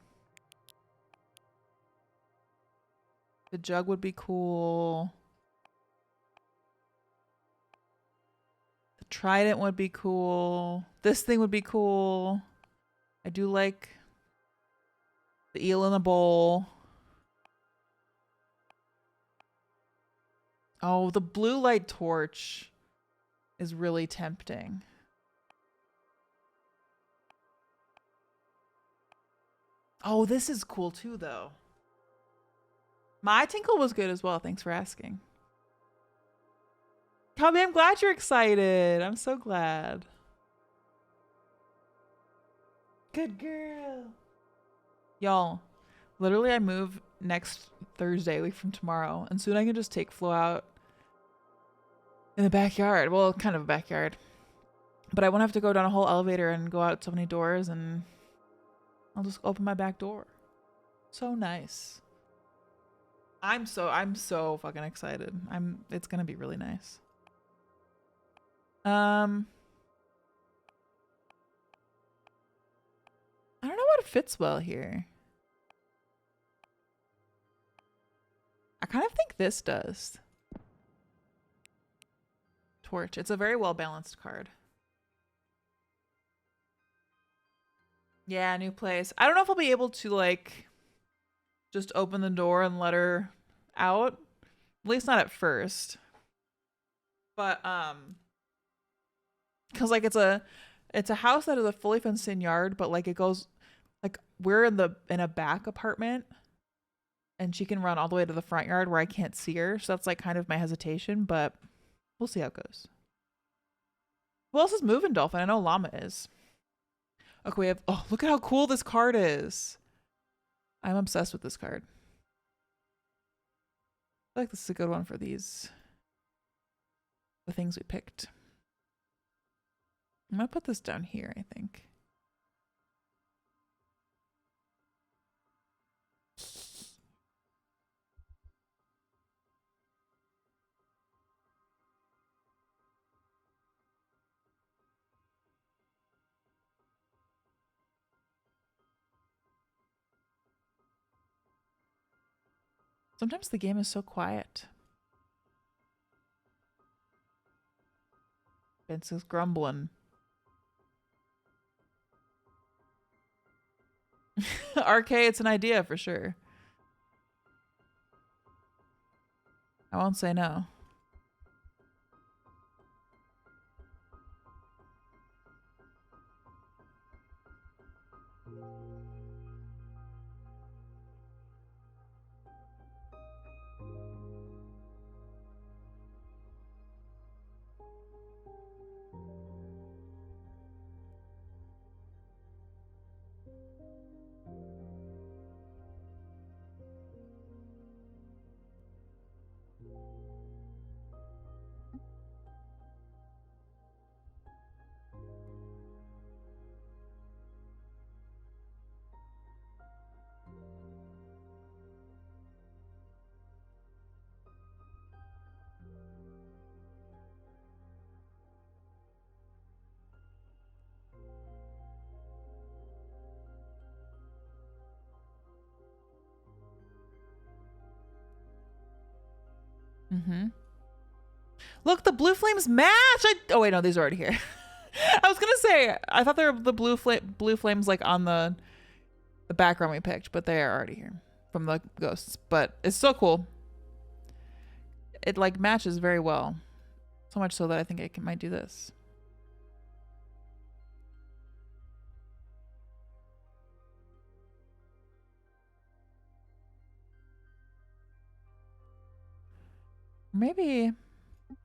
The jug would be cool. The trident would be cool. This thing would be cool. I do like the eel in the bowl. Oh, the blue light torch is really tempting. Oh, this is cool too, though. My tinkle was good as well. Thanks for asking. Cubby, I'm glad you're excited. I'm so glad. Good girl. Y'all, literally I move next Thursday, a week from tomorrow, and soon I can just take Flo out in the backyard. Well, kind of a backyard. But I won't have to go down a whole elevator and go out so many doors, and I'll just open my back door. So nice. I'm so fucking excited. It's gonna be really nice. I don't know what fits well here. I kind of think this does. Torch. It's a very well balanced card. Yeah, new place. I don't know if I'll be able to like just open the door and let her out. At least not at first. But cuz like it's a house that is a fully fenced in yard, but like it goes like we're in a back apartment and she can run all the way to the front yard where I can't see her. So that's like kind of my hesitation, but we'll see how it goes. Who else is moving, Dolphin? I know Llama is. Okay, we have... Oh, look at how cool this card is. I'm obsessed with this card. I feel like this is a good one for the things we picked. I'm gonna put this down here, I think. Sometimes the game is so quiet. Vince is grumbling. RK, it's an idea for sure. I won't say no. Mm-hmm. Look, the blue flames match. Oh wait, no, these are already here. I was gonna say I thought they were the blue flames like on the background we picked, but they are already here from the ghosts. But it's so cool. It like matches very well, so much so that I think I might do this. Maybe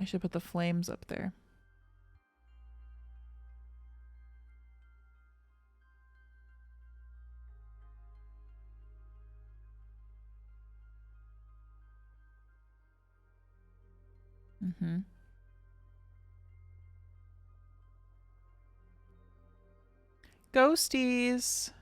I should put the flames up there. Mm-hmm. Ghosties.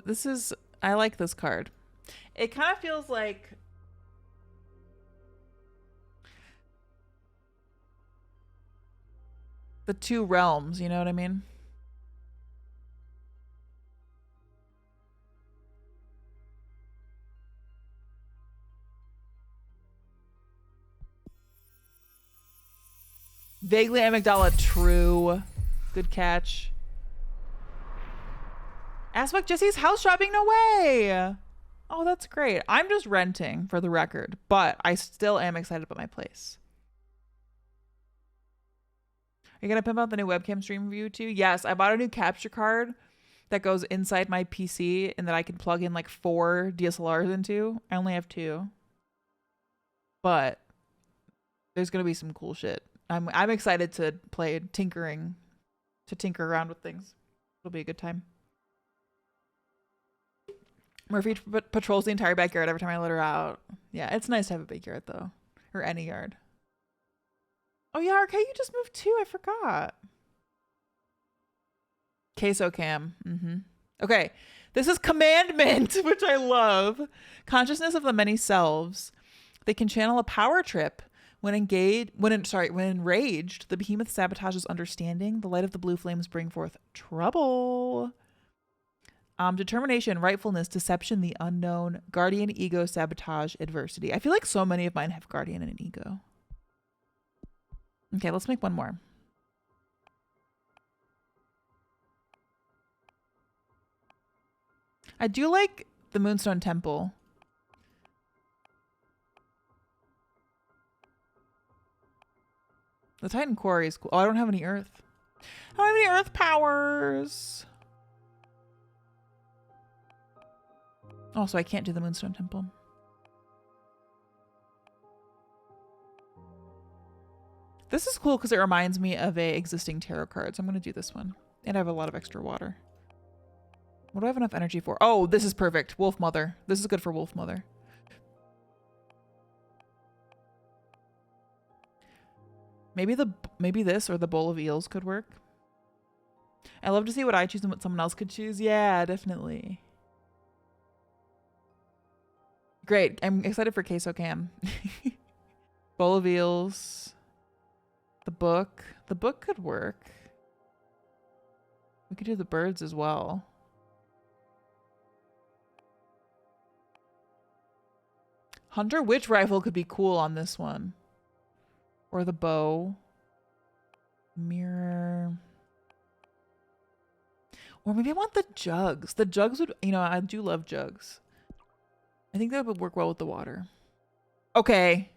This is I like this card. It kind of feels like the two realms, you know what I mean? Vaguely amygdala, true. Good catch. Aspect Jesse's house shopping, no way. Oh, that's great. I'm just renting for the record, but I still am excited about my place. Are you gonna pimp out the new webcam stream view too? Yes, I bought a new capture card that goes inside my PC and that I can plug in like 4 DSLRs into. I only have 2. But there's gonna be some cool shit. I'm excited to play tinker around with things. It'll be a good time. Murphy patrols the entire backyard every time I let her out. Yeah, it's nice to have a big yard though, or any yard. Oh yeah, RK, you just moved too. I forgot. Queso cam. Okay, this is commandment, which I love. Consciousness of the many selves. They can channel a power trip. When enraged, the behemoth sabotages understanding. The light of the blue flames bring forth trouble. Determination, rightfulness, deception, the unknown, guardian, ego, sabotage, adversity. I feel like so many of mine have guardian and an ego. Okay, let's make one more. I do like the Moonstone Temple. The Titan Quarry is cool. Oh, I don't have any earth. I don't have any earth powers. Also, I can't do the Moonstone Temple. This is cool because it reminds me of a existing tarot card. So I'm going to do this one. And I have a lot of extra water. What do I have enough energy for? Oh, this is perfect. Wolf Mother. This is good for Wolf Mother. Maybe this or the bowl of eels could work. I love to see what I choose and what someone else could choose. Yeah, definitely. Great. I'm excited for Queso Cam. Bowl of eels. The book. The book could work. We could do the birds as well. Hunter Witch Rifle could be cool on this one. Or the bow. Mirror. Or maybe I want the jugs. The jugs would, you know, I do love jugs. I think that would work well with the water. Okay.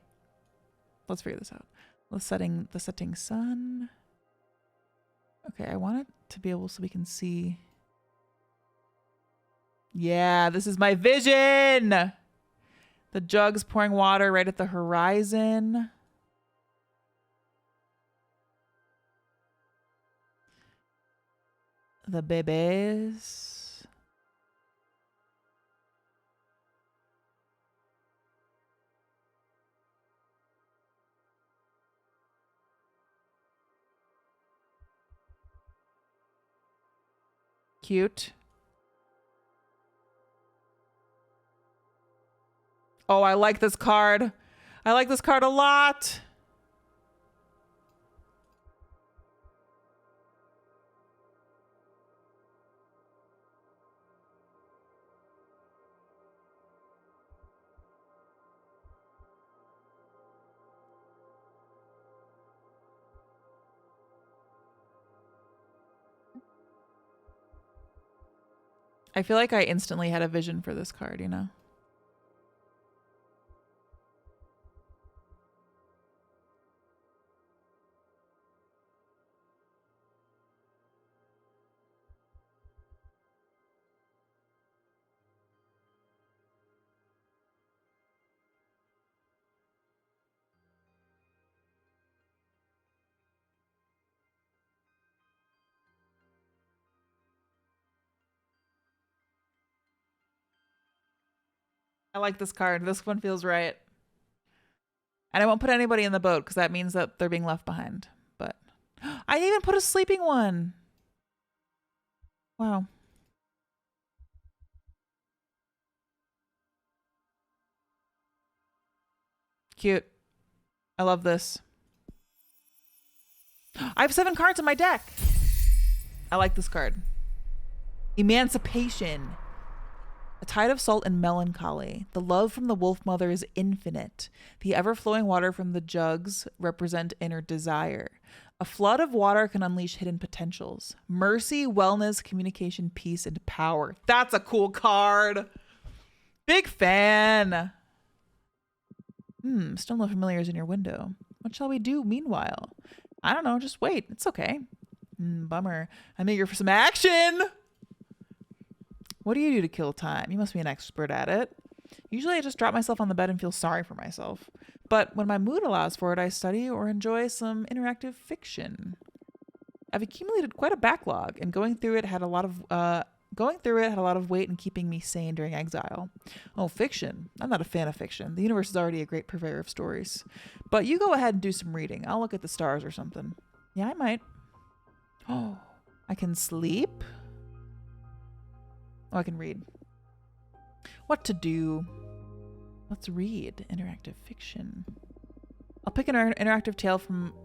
Let's figure this out. The setting sun. Okay, I want it to be able so we can see. Yeah, this is my vision. The jugs pouring water right at the horizon. The babies. Cute. Oh, I like this card. I like this card a lot. I feel like I instantly had a vision for this card, you know? I like this card. This one feels right. And I won't put anybody in the boat because that means that they're being left behind. But I even put a sleeping one. Wow. Cute. I love this. I have 7 cards in my deck. I like this card. Emancipation. A tide of salt and melancholy. The love from the wolf mother is infinite. The ever-flowing water from the jugs represent inner desire. A flood of water can unleash hidden potentials. Mercy, wellness, communication, peace, and power. That's a cool card. Big fan. Still no familiars in your window. What shall we do meanwhile? I don't know. Just wait. It's okay. Bummer. I'm eager for some action. What do you do to kill time? You must be an expert at it. Usually I just drop myself on the bed and feel sorry for myself. But when my mood allows for it, I study or enjoy some interactive fiction. I've accumulated quite a backlog, and going through it had a lot of weight in keeping me sane during exile. Oh, fiction. I'm not a fan of fiction. The universe is already a great purveyor of stories. But you go ahead and do some reading. I'll look at the stars or something. Yeah, I might. Oh, I can sleep? Oh, I can read. What to do? Let's read interactive fiction. I'll pick an interactive tale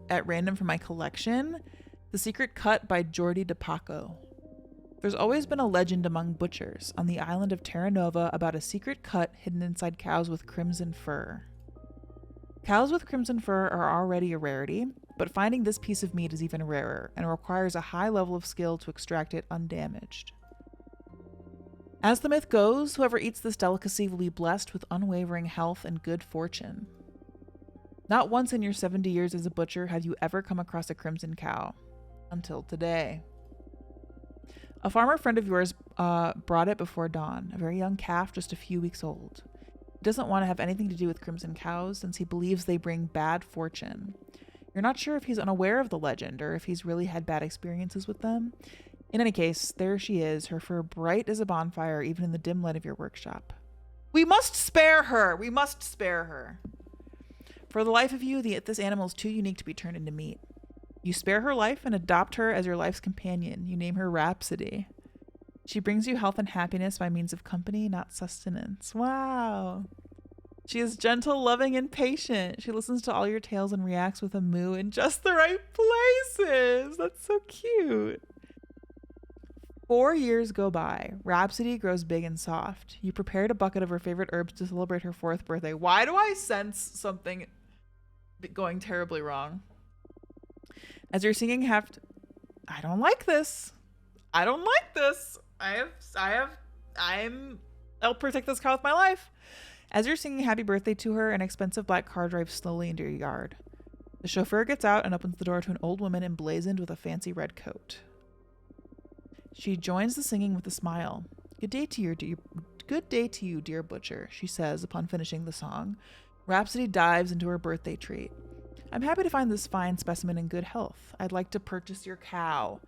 at random from my collection. The Secret Cut by Jordi DePaco. There's always been a legend among butchers on the island of Terra Nova about a secret cut hidden inside cows with crimson fur. Cows with crimson fur are already a rarity, but finding this piece of meat is even rarer and requires a high level of skill to extract it undamaged. As the myth goes, whoever eats this delicacy will be blessed with unwavering health and good fortune. Not once in your 70 years as a butcher have you ever come across a crimson cow. Until today. A farmer friend of yours brought it before dawn, a very young calf just a few weeks old. He doesn't want to have anything to do with crimson cows since he believes they bring bad fortune. You're not sure if he's unaware of the legend or if he's really had bad experiences with them. In any case, there she is, her fur bright as a bonfire even in the dim light of your workshop. We must spare her! We must spare her! For the life of you, this animal is too unique to be turned into meat. You spare her life and adopt her as your life's companion. You name her Rhapsody. She brings you health and happiness by means of company, not sustenance. Wow. She is gentle, loving, and patient. She listens to all your tales and reacts with a moo in just the right places. That's so cute. 4 years go by. Rhapsody grows big and soft. You prepared a bucket of her favorite herbs to celebrate her 4th birthday. Why do I sense something going terribly wrong? As you're singing I don't like this. I don't like this. I'll protect this cow with my life. As you're singing happy birthday to her, an expensive black car drives slowly into your yard. The chauffeur gets out and opens the door to an old woman emblazoned with a fancy red coat. She joins the singing with a smile. Good day to you, dear butcher, she says upon finishing the song. Rhapsody dives into her birthday treat. I'm happy to find this fine specimen in good health. I'd like to purchase your cow.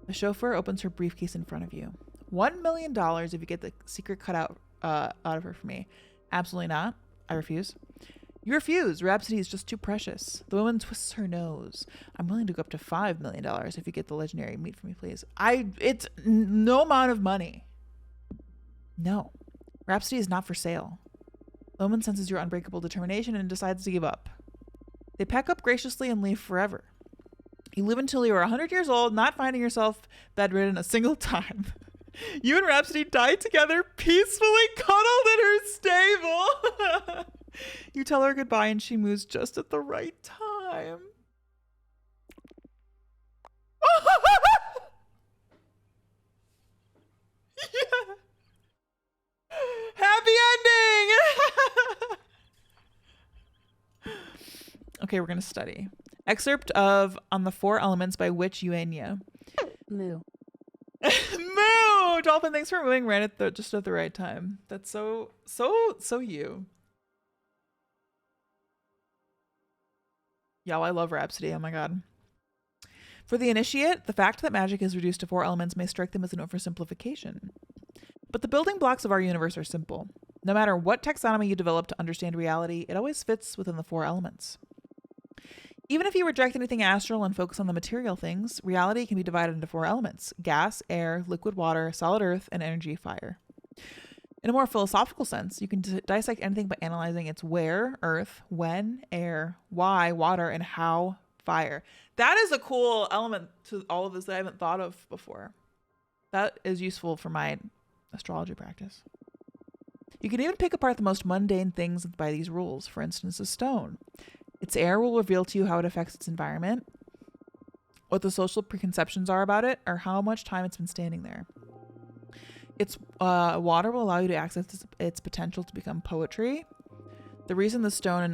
The chauffeur opens her briefcase in front of you. $1 million if you get the secret cut out of her for me. Absolutely not. I refuse. You refuse. Rhapsody is just too precious. The woman twists her nose. I'm willing to go up to $5 million if you get the legendary meat for me, please. It's no amount of money. No. Rhapsody is not for sale. The woman senses your unbreakable determination and decides to give up. They pack up graciously and leave forever. You live until you are 100 years old, not finding yourself bedridden a single time. You and Rhapsody die together, peacefully cuddled in her stable. You tell her goodbye and she moves just at the right time. Yeah. Happy ending! Okay, we're going to study. Excerpt of On the Four Elements by Witch Yuenya. Moo. Moo! Dolphin, thanks for moving right at just at the right time. That's so you. Y'all, I love Rhapsody. Oh my god. For the initiate, the fact that magic is reduced to 4 elements may strike them as an oversimplification. But the building blocks of our universe are simple. No matter what taxonomy you develop to understand reality, it always fits within the 4 elements. Even if you reject anything astral and focus on the material things, reality can be divided into 4 elements: gas, air, liquid water, solid earth, and energy, fire. In a more philosophical sense, you can dissect anything by analyzing its where, earth, when, air, why, water, and how, fire. That is a cool element to all of this that I haven't thought of before. That is useful for my astrology practice. You can even pick apart the most mundane things by these rules. For instance, a stone. Its air will reveal to you how it affects its environment, what the social preconceptions are about it, or how much time it's been standing there. Its water will allow you to access its potential to become poetry, the reason the stone and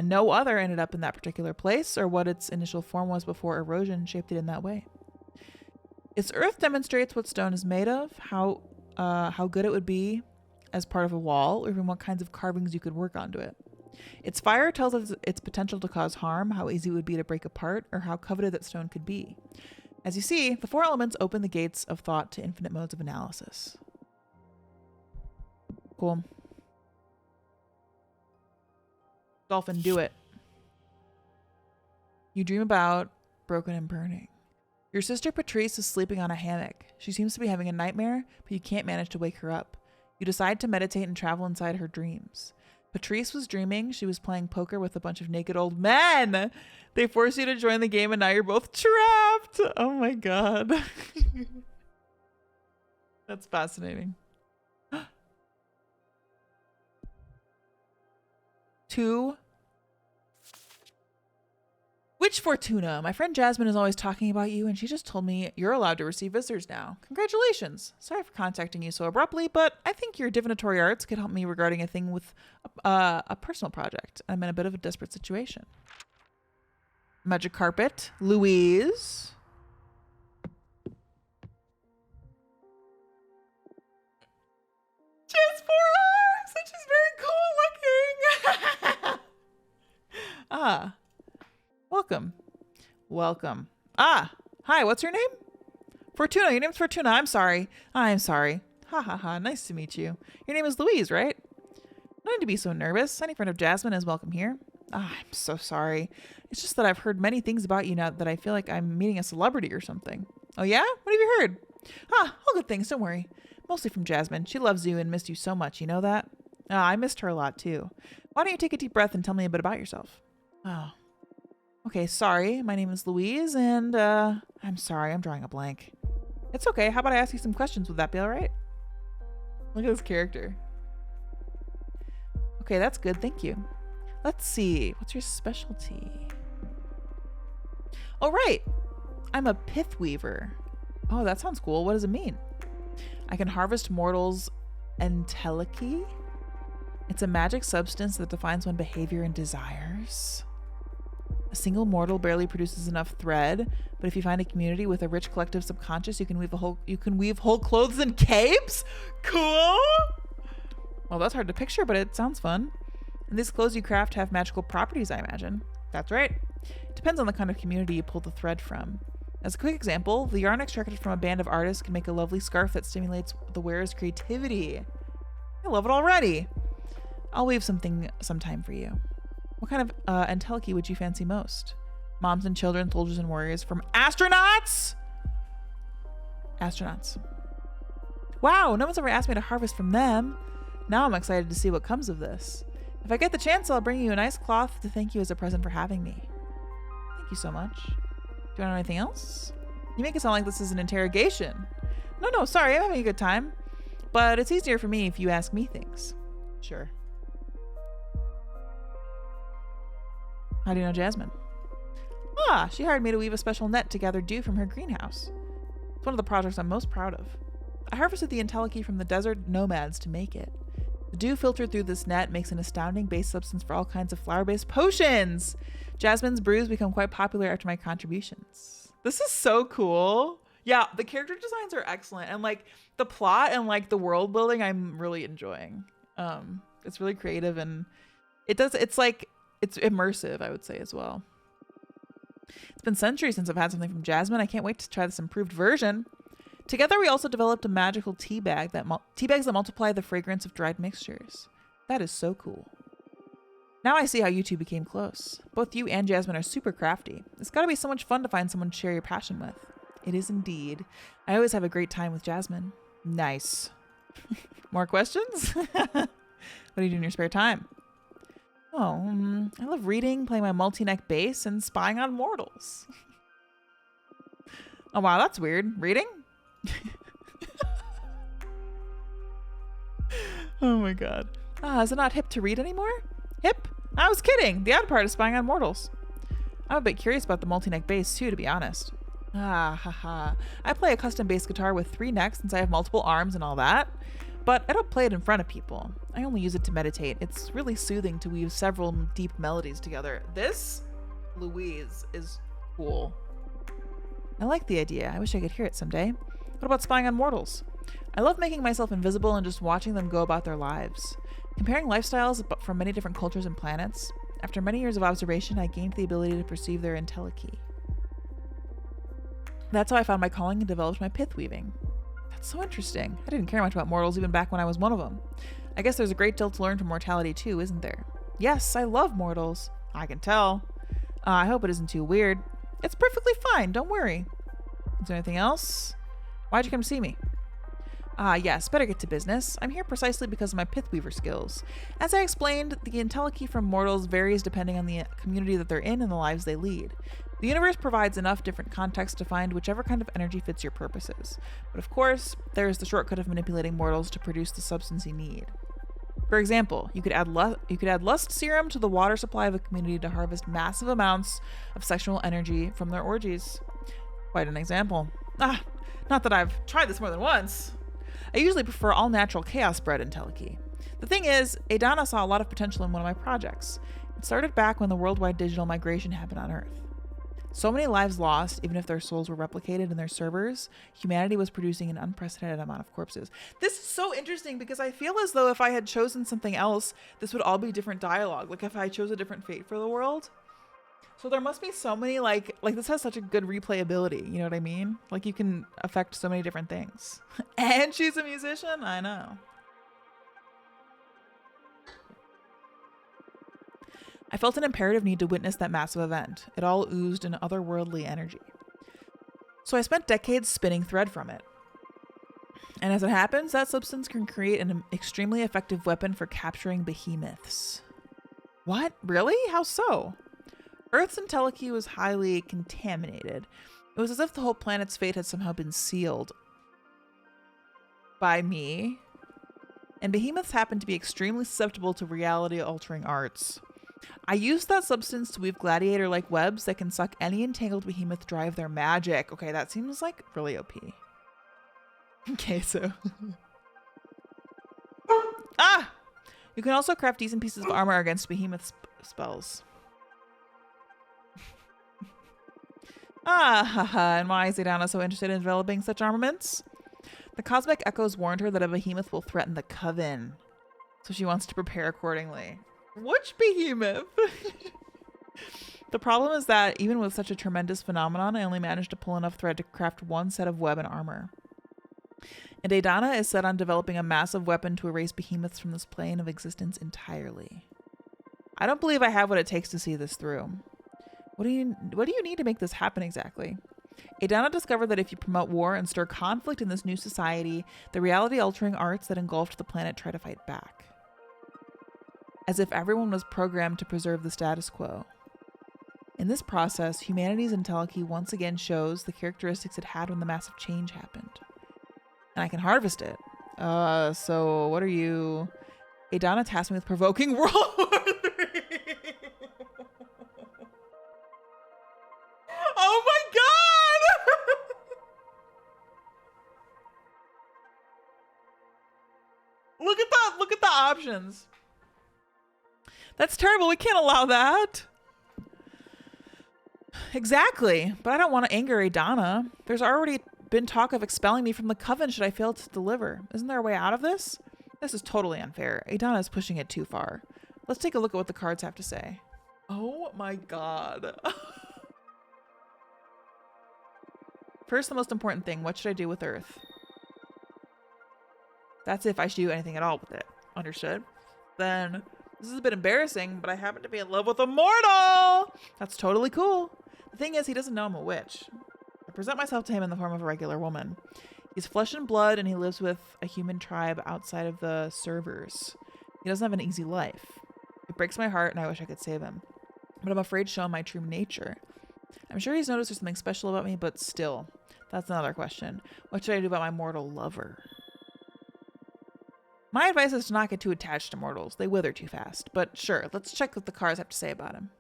no other ended up in that particular place, or what its initial form was before erosion shaped it in that way. Its earth demonstrates what stone is made of, how good it would be as part of a wall, or even what kinds of carvings you could work onto it. Its fire tells us its potential to cause harm, how easy it would be to break apart, or how coveted that stone could be. As you see, the 4 elements open the gates of thought to infinite modes of analysis. Cool. Dolphin, do it. You dream about broken and burning. Your sister Patrice is sleeping on a hammock. She seems to be having a nightmare, but you can't manage to wake her up. You decide to meditate and travel inside her dreams. Patrice was dreaming she was playing poker with a bunch of naked old men. They force you to join the game and now you're both trapped. Oh my god. That's fascinating. 2. Witch Fortuna, my friend Jasmine is always talking about you, and she just told me you're allowed to receive visitors now. Congratulations. Sorry for contacting you so abruptly, but I think your divinatory arts could help me regarding a thing with a personal project. I'm in a bit of a desperate situation. Magic carpet, Louise. She has 4 arms, and she's very cool looking. Ah. Welcome. Welcome. Ah, hi, what's your name? Fortuna, your name's Fortuna. I'm sorry. I'm sorry. Ha ha ha, nice to meet you. Your name is Louise, right? No need to be so nervous. Any friend of Jasmine is welcome here. Ah, I'm so sorry. It's just that I've heard many things about you now that I feel like I'm meeting a celebrity or something. Oh yeah? What have you heard? Ah, all good things, don't worry. Mostly from Jasmine. She loves you and missed you so much, you know that? Ah, I missed her a lot too. Why don't you take a deep breath and tell me a bit about yourself? Oh. Okay, sorry. My name is Louise, and I'm sorry, I'm drawing a blank. It's okay. How about I ask you some questions? Would that be all right? Look at this character. Okay, that's good. Thank you. Let's see. What's your specialty? Oh, right. I'm a pith weaver. Oh, that sounds cool. What does it mean? I can harvest mortals' entelechy. It's a magic substance that defines one's behavior and desires. A single mortal barely produces enough thread, but if you find a community with a rich collective subconscious, you can weave whole clothes and capes. Cool. Well, that's hard to picture, but it sounds fun. And these clothes you craft have magical properties, I imagine. That's right. It depends on the kind of community you pull the thread from. As a quick example, the yarn extracted from a band of artists can make a lovely scarf that stimulates the wearer's creativity. I love it already. I'll weave something sometime for you. What kind of entelechy would you fancy most? Moms and children, soldiers and warriors, from astronauts? Astronauts. Wow, no one's ever asked me to harvest from them. Now I'm excited to see what comes of this. If I get the chance, I'll bring you a nice cloth to thank you as a present for having me. Thank you so much. Do you want anything else? You make it sound like this is an interrogation. No, sorry, I'm having a good time. But it's easier for me if you ask me things. Sure. How do you know Jasmine? Ah, she hired me to weave a special net to gather dew from her greenhouse. It's one of the projects I'm most proud of. I harvested the entelechy from the desert nomads to make it. The dew filtered through this net makes an astounding base substance for all kinds of flower-based potions. Jasmine's brews become quite popular after my contributions. This is so cool. Yeah, the character designs are excellent, and like the plot and like the world building I'm really enjoying. It's really creative, and it's immersive, I would say, as well. It's been centuries since I've had something from Jasmine. I can't wait to try this improved version. Together, we also developed a magical tea bags that multiply the fragrance of dried mixtures. That is so cool. Now I see how you two became close. Both you and Jasmine are super crafty. It's gotta be so much fun to find someone to share your passion with. It is indeed. I always have a great time with Jasmine. Nice. More questions? What do you do in your spare time? Oh, I love reading, playing my multi-neck bass, and spying on mortals. Oh wow, that's weird. Reading? Oh my god. Is it not hip to read anymore? Hip? I was kidding. The odd part is spying on mortals. I'm a bit curious about the multi-neck bass too, to be honest. I play a custom bass guitar with 3 necks since I have multiple arms and all that. But I don't play it in front of people. I only use it to meditate. It's really soothing to weave several deep melodies together. This, Louise, is cool. I like the idea. I wish I could hear it someday. What about spying on mortals? I love making myself invisible and just watching them go about their lives. Comparing lifestyles from many different cultures and planets, after many years of observation, I gained the ability to perceive their entelechy. That's how I found my calling and developed my pith weaving. That's so interesting. I didn't care much about mortals even back when I was one of them. I guess there's a great deal to learn from mortality too, isn't there? Yes, I love mortals. I can tell. I hope it isn't too weird. It's perfectly fine, don't worry. Is there anything else? Why'd you come see me? Yes, better get to business. I'm here precisely because of my pith weaver skills. As I explained, the entelechy from mortals varies depending on the community that they're in and the lives they lead. The universe provides enough different contexts to find whichever kind of energy fits your purposes. But of course, there is the shortcut of manipulating mortals to produce the substance you need. For example, you could add lust serum to the water supply of a community to harvest massive amounts of sexual energy from their orgies. Quite an example. Not that I've tried this more than once. I usually prefer all natural chaos bread in Teleki. The thing is, Adana saw a lot of potential in one of my projects. It started back when the worldwide digital migration happened on Earth. So many lives lost, even if their souls were replicated in their servers, humanity was producing an unprecedented amount of corpses. This is so interesting because I feel as though if I had chosen something else, this would all be different dialogue. Like if I chose a different fate for the world. So there must be so many like this has such a good replayability, you know what I mean? Like you can affect so many different things. And she's a musician? I know. I felt an imperative need to witness that massive event. It all oozed an otherworldly energy. So I spent decades spinning thread from it. And as it happens, that substance can create an extremely effective weapon for capturing behemoths. What? Really? How so? Earth's Teleki was highly contaminated. It was as if the whole planet's fate had somehow been sealed by me. And behemoths happen to be extremely susceptible to reality-altering arts. I used that substance to weave gladiator-like webs that can suck any entangled behemoth dry of their magic. Okay, that seems like really OP. Okay, so... You can also craft decent pieces of armor against behemoth spells. And why is Adana so interested in developing such armaments? The cosmic echoes warned her that a behemoth will threaten the coven, so she wants to prepare accordingly. Which behemoth? The problem is that even with such a tremendous phenomenon, I only managed to pull enough thread to craft one set of web and armor. And Adana is set on developing a massive weapon to erase behemoths from this plane of existence entirely. I don't believe I have what it takes to see this through. What do you need to make this happen exactly? Adana discovered that if you promote war and stir conflict in this new society, the reality-altering arts that engulfed the planet try to fight back. As if everyone was programmed to preserve the status quo. In this process, humanity's Teleki once again shows the characteristics it had when the massive change happened. And I can harvest it. So what are you... Adana tasked me with provoking World War III. Oh my god! Look at that! Look at the options. That's terrible. We can't allow that. Exactly. But I don't want to anger Adana. There's already been talk of expelling me from the coven should I fail to deliver. Isn't there a way out of this? This is totally unfair. Adana is pushing it too far. Let's take a look at what the cards have to say. Oh my god. First, the most important thing. What should I do with Earth? That's if I should do anything at all with it. Understood? Then, this is a bit embarrassing, but I happen to be in love with a mortal! That's totally cool. The thing is, he doesn't know I'm a witch. I present myself to him in the form of a regular woman. He's flesh and blood, and he lives with a human tribe outside of the servers. He doesn't have an easy life. It breaks my heart, and I wish I could save him. But I'm afraid to show him my true nature. I'm sure he's noticed there's something special about me, but still. That's another question. What should I do about my mortal lover? My advice is to not get too attached to mortals. They wither too fast. But sure, let's check what the cards have to say about him.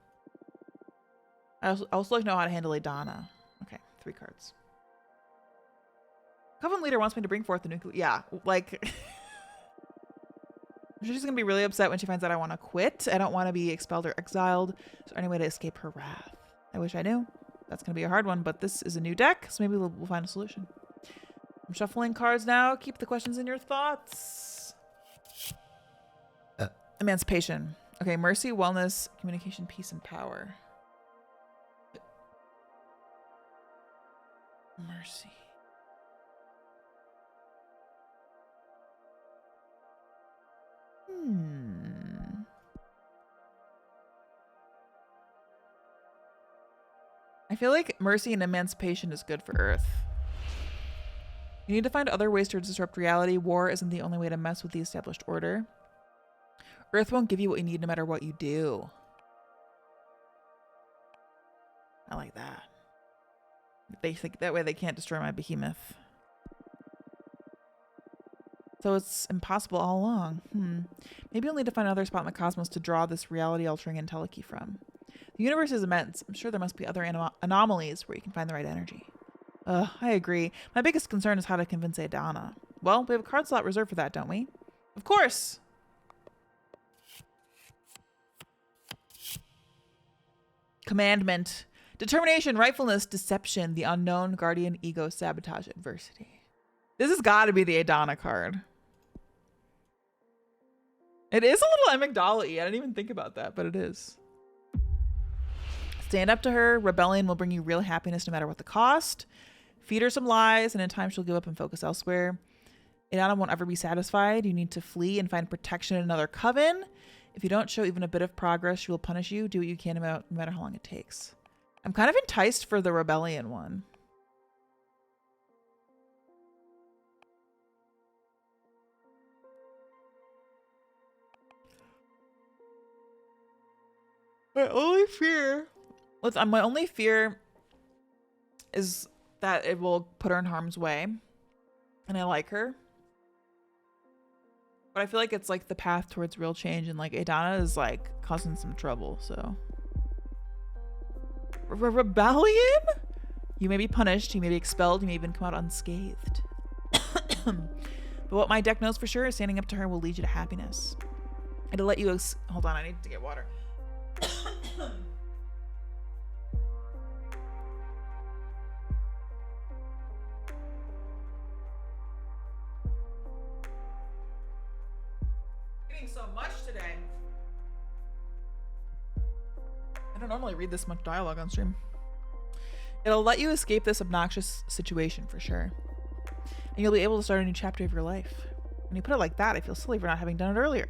I also like to know how to handle Adana. Okay, 3 cards. Coven leader wants me to bring forth the nuclear... Yeah, like... I'm sure she's going to be really upset when she finds out I want to quit. I don't want to be expelled or exiled. Is there any way to escape her wrath? I wish I knew. That's going to be a hard one, but this is a new deck, so maybe we'll find a solution. I'm shuffling cards now. Keep the questions in your thoughts. Emancipation. Okay, mercy, wellness, communication, peace, and power. Mercy. I feel like mercy and emancipation is good for Earth. You need to find other ways to disrupt reality. War isn't the only way to mess with the established order. Earth won't give you what you need no matter what you do. I like that. They think that way they can't destroy my behemoth. So it's impossible all along. Maybe you'll need to find another spot in the cosmos to draw this reality-altering entelechy from. The universe is immense. I'm sure there must be other anomalies where you can find the right energy. I agree. My biggest concern is how to convince Adana. Well, we have a card slot reserved for that, don't we? Of course! Commandment. Determination, rightfulness, deception, the unknown, guardian, ego, sabotage, adversity. This has got to be the Adana card. It is a little amygdala-y. I didn't even think about that, but it is. Stand up to her. Rebellion will bring you real happiness no matter what the cost. Feed her some lies, and in time she'll give up and focus elsewhere. Adana won't ever be satisfied. You need to flee and find protection in another coven. If you don't show even a bit of progress, she will punish you. Do what you can no matter how long it takes. I'm kind of enticed for the rebellion one. My only fear is that it will put her in harm's way. And I like her. But I feel like it's like the path towards real change, and like Adana is like causing some trouble, so. Rebellion? You may be punished, you may be expelled, you may even come out unscathed. But what my deck knows for sure is standing up to her will lead you to happiness. It'll let you hold on, I need to get water. Eating so much today. I don't normally read this much dialogue on stream. It'll let you escape this obnoxious situation for sure. And you'll be able to start a new chapter of your life. When you put it like that, I feel silly for not having done it earlier.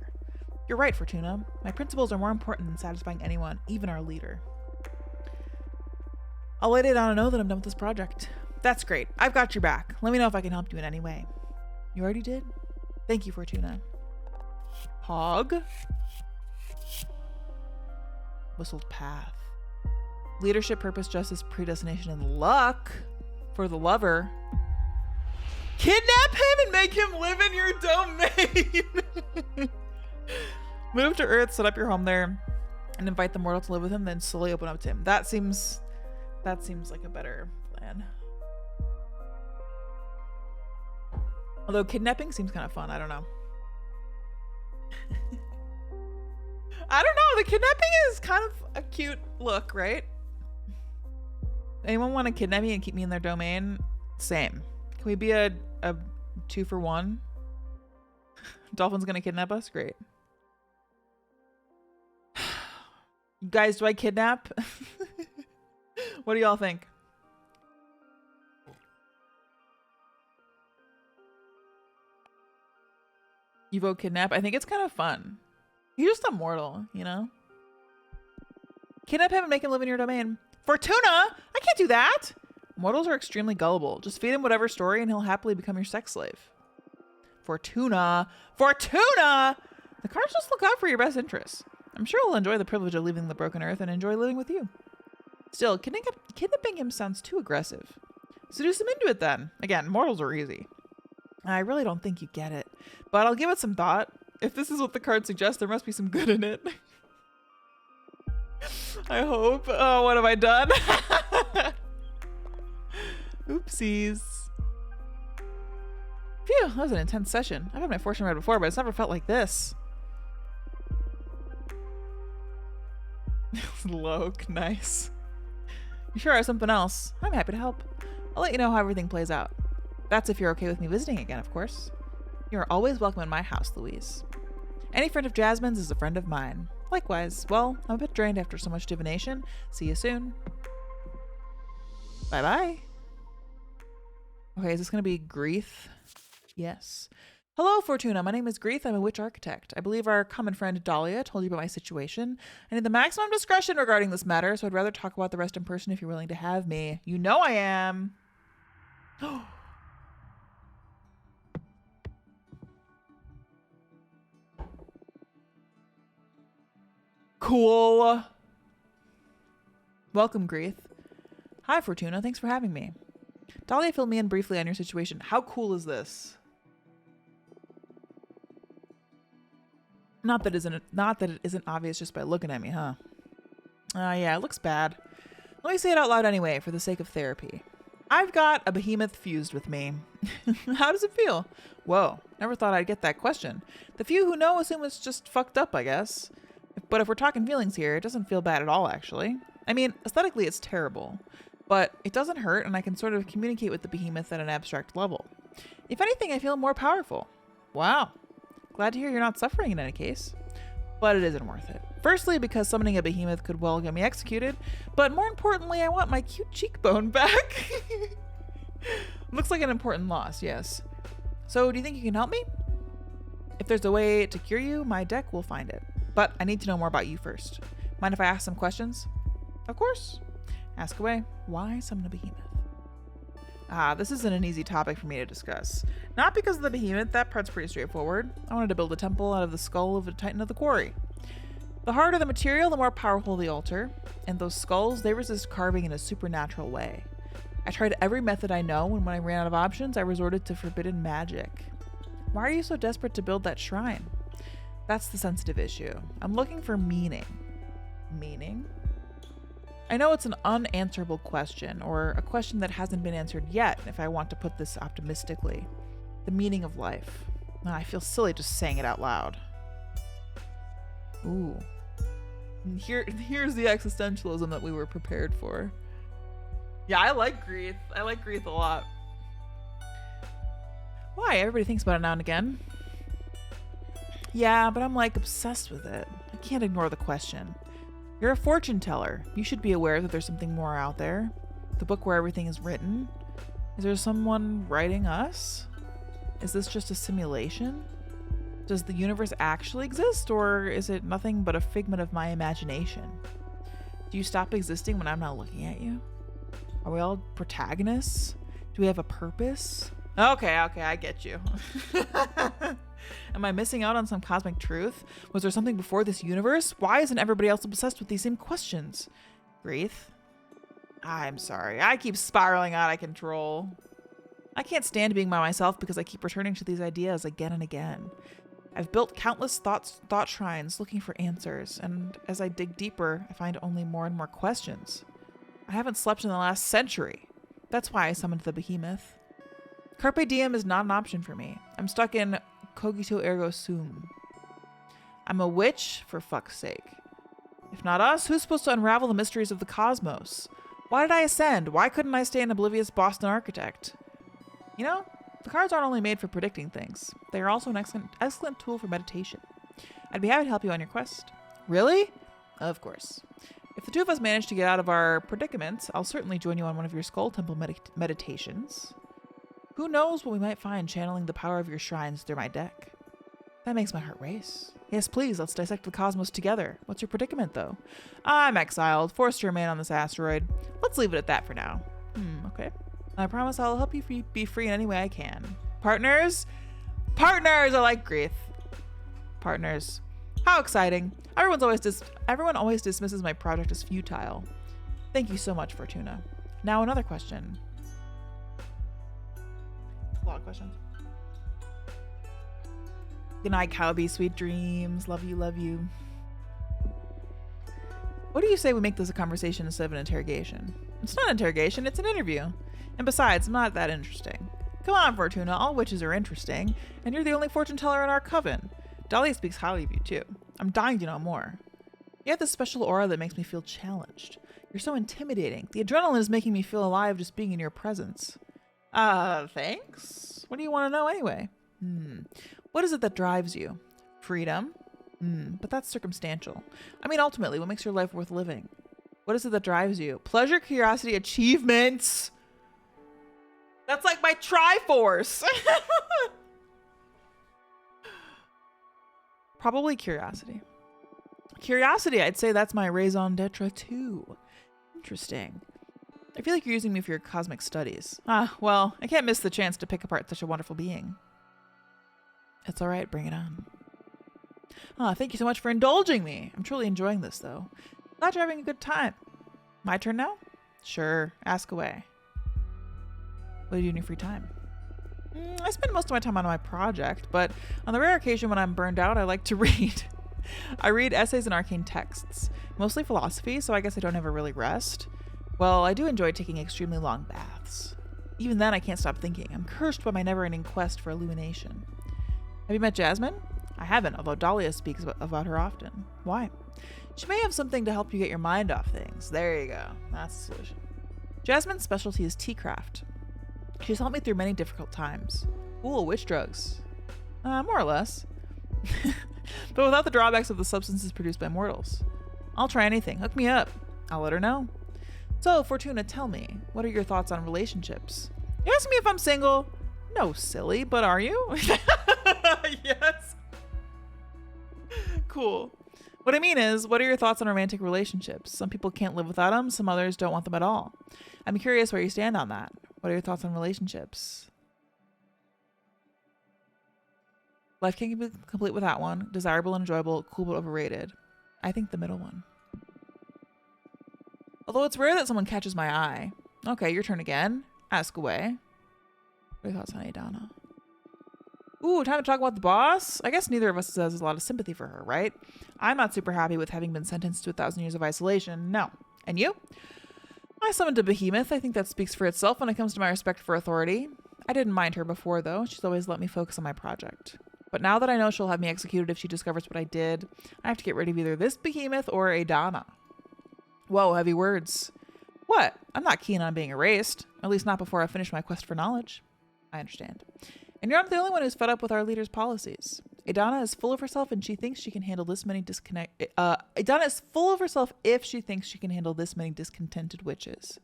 You're right, Fortuna. My principles are more important than satisfying anyone, even our leader. I'll let Adana know that I'm done with this project. That's great. I've got your back. Let me know if I can help you in any way. You already did? Thank you, Fortuna. Hog. Whistled path. Leadership, purpose, justice, predestination, and luck for the lover. Kidnap him and make him live in your domain. Move to Earth, set up your home there, and invite the mortal to live with him, then slowly open up to him. That seems like a better plan. Although kidnapping seems kind of fun. I don't know. I don't know. The kidnapping is kind of a cute look, right? Anyone want to kidnap me and keep me in their domain? Same. Can we be a 2-for-1? Dolphin's gonna kidnap us? Great. Guys, do I kidnap? What do y'all think? You vote kidnap? I think it's kind of fun. He's just a mortal, you know? Kidnap him and make him live in your domain. Fortuna! I can't do that! Mortals are extremely gullible. Just feed him whatever story and he'll happily become your sex slave. Fortuna! Fortuna! The cards just look out for your best interests. I'm sure he'll enjoy the privilege of leaving the broken earth and enjoy living with you. Still, kidnapping him sounds too aggressive. Seduce him into it then. Again, mortals are easy. I really don't think you get it, but I'll give it some thought. If this is what the card suggests, there must be some good in it. I hope. Oh, what have I done? Oopsies. Phew, that was an intense session. I've had my fortune read before, but it's never felt like this. Loke, nice. You sure are something else. I'm happy to help. I'll let you know how everything plays out. That's if you're okay with me visiting again, of course. You're always welcome in my house, Louise. Any friend of Jasmine's is a friend of mine. Likewise. Well, I'm a bit drained after so much divination. See you soon. Bye-bye. Okay, is this going to be Greeth? Yes. Hello, Fortuna. My name is Greeth. I'm a witch architect. I believe our common friend Dahlia told you about my situation. I need the maximum discretion regarding this matter, so I'd rather talk about the rest in person if you're willing to have me. You know I am. Cool. Welcome, Greeth. Hi, Fortuna. Thanks for having me. Dahlia filled me in briefly on your situation. How cool is this? Not that it isn't obvious just by looking at me, huh? Yeah, it looks bad. Let me say it out loud anyway, for the sake of therapy. I've got a behemoth fused with me. How does it feel? Whoa, never thought I'd get that question. The few who know assume it's just fucked up, I guess. But if we're talking feelings here, it doesn't feel bad at all, actually. I mean, aesthetically it's terrible, but it doesn't hurt, and I can sort of communicate with the behemoth at an abstract level. If anything, I feel more powerful. Wow. Glad to hear you're not suffering in any case. But it isn't worth it. Firstly, because summoning a behemoth could well get me executed, but more importantly, I want my cute cheekbone back. Looks like an important loss, yes. So, do you think you can help me? If there's a way to cure you, my deck will find it. But I need to know more about you first. Mind if I ask some questions? Of course. Ask away. Why summon a behemoth? This isn't an easy topic for me to discuss. Not because of the behemoth, that part's pretty straightforward. I wanted to build a temple out of the skull of a titan of the quarry. The harder the material, the more powerful the altar. And those skulls, they resist carving in a supernatural way. I tried every method I know, and when I ran out of options, I resorted to forbidden magic. Why are you so desperate to build that shrine? That's the sensitive issue. I'm looking for meaning. Meaning? I know it's an unanswerable question, or a question that hasn't been answered yet, if I want to put this optimistically. The meaning of life. I feel silly just saying it out loud. Ooh. And here's the existentialism that we were prepared for. Yeah, I like Grief. I like Grief a lot. Why? Everybody thinks about it now and again. Yeah, but I'm like obsessed with it. I can't ignore the question. You're a fortune teller. You should be aware that there's something more out there. The book where everything is written. Is there someone writing us? Is this just a simulation? Does the universe actually exist, or is it nothing but a figment of my imagination? Do you stop existing when I'm not looking at you? Are we all protagonists? Do we have a purpose? Okay, I get you. Am I missing out on some cosmic truth? Was there something before this universe? Why isn't everybody else obsessed with these same questions? Wraith? I'm sorry. I keep spiraling out of control. I can't stand being by myself because I keep returning to these ideas again and again. I've built countless thought shrines looking for answers, and as I dig deeper, I find only more and more questions. I haven't slept in the last century. That's why I summoned the behemoth. Carpe diem is not an option for me. I'm stuck in cogito ergo sum. I'm a witch, for fuck's sake. If not us, who's supposed to unravel the mysteries of the cosmos? Why did I ascend? Why couldn't I stay an oblivious Boston architect? You know, the cards aren't only made for predicting things. They are also an excellent tool for meditation. I'd be happy to help you on your quest. Really? Of course. If the two of us manage to get out of our predicaments, I'll certainly join you on one of your Skull Temple meditations. Who knows what we might find channeling the power of your shrines through my deck? That makes my heart race. Yes, please, let's dissect the cosmos together. What's your predicament, though? I'm exiled, forced to remain on this asteroid. Let's leave it at that for now. Okay. I promise I'll help you be free in any way I can. Partners? Partners! I like Grief. Partners. How exciting. Everyone always dismisses my project as futile. Thank you so much, Fortuna. Now another question. A lot of questions. Good night, Cowbee. Sweet dreams. Love you, love you. What do you say we make this a conversation instead of an interrogation? It's not an interrogation, it's an interview. And besides, I'm not that interesting. Come on, Fortuna, all witches are interesting, and you're the only fortune teller in our coven. Dahlia speaks highly of you, too. I'm dying to know more. You have this special aura that makes me feel challenged. You're so intimidating. The adrenaline is making me feel alive just being in your presence. Thanks? What do you want to know anyway? What is it that drives you? Freedom? But that's circumstantial. I mean, ultimately, what makes your life worth living? What is it that drives you? Pleasure, curiosity, achievements. That's like my Triforce. Probably curiosity. Curiosity, I'd say that's my raison d'etre too. Interesting. I feel like you're using me for your cosmic studies. Well, I can't miss the chance to pick apart such a wonderful being. It's all right, bring it on. Thank you so much for indulging me. I'm truly enjoying this, though. Glad you're having a good time. My turn now? Sure, ask away. What do you do in your free time? I spend most of my time on my project, but on the rare occasion when I'm burned out, I like to read. I read essays and arcane texts, mostly philosophy, so I guess I don't ever really rest. Well, I do enjoy taking extremely long baths. Even then, I can't stop thinking. I'm cursed by my never-ending quest for illumination. Have you met Jasmine? I haven't, although Dahlia speaks about her often. Why? She may have something to help you get your mind off things. There you go. That's the solution. Jasmine's specialty is tea craft. She's helped me through many difficult times. Ooh, witch drugs. More or less. But without the drawbacks of the substances produced by mortals. I'll try anything. Hook me up. I'll let her know. So, Fortuna, tell me, what are your thoughts on relationships? You asking me if I'm single? No, silly, but are you? Yes. Cool. What I mean is, what are your thoughts on romantic relationships? Some people can't live without them, some others don't want them at all. I'm curious where you stand on that. What are your thoughts on relationships? Life can't be complete without one. Desirable and enjoyable, cool but overrated. I think the middle one. Although it's rare that someone catches my eye. Okay, your turn again. Ask away. What are your thoughts on Adana? Ooh, time to talk about the boss? I guess neither of us has a lot of sympathy for her, right? I'm not super happy with having been sentenced to 1,000 years of isolation. No. And you? I summoned a behemoth. I think that speaks for itself when it comes to my respect for authority. I didn't mind her before, though. She's always let me focus on my project. But now that I know she'll have me executed if she discovers what I did, I have to get rid of either this behemoth or Adana. Whoa, heavy words. What? I'm not keen on being erased. At least not before I finish my quest for knowledge. I understand. And you're not the only one who's fed up with our leader's policies. Adana is full of herself and she thinks she can handle this many Adana is full of herself if she thinks she can handle this many discontented witches.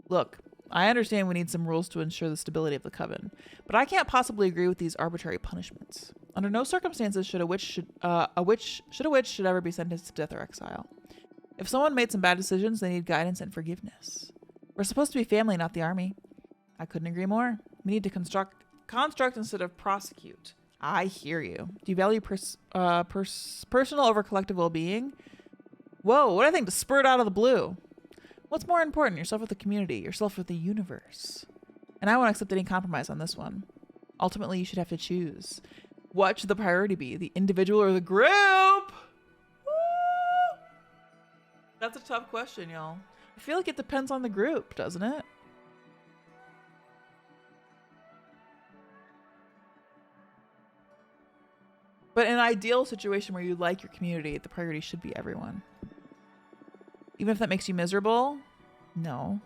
Look, I understand we need some rules to ensure the stability of the coven, but I can't possibly agree with these arbitrary punishments. Under no circumstances should a witch ever be sentenced to death or exile. If someone made some bad decisions, they need guidance and forgiveness. We're supposed to be family, not the army. I couldn't agree more. We need to construct instead of prosecute. I hear you. Do you value personal over collective well-being? Whoa, what do I think to spurt out of the blue? What's more important, yourself or the community, yourself or the universe? And I won't accept any compromise on this one. Ultimately, you should have to choose. What should the priority be, the individual or the group? Woo! That's a tough question, y'all. I feel like it depends on the group, doesn't it? But in an ideal situation where you like your community, the priority should be everyone. Even if that makes you miserable? No.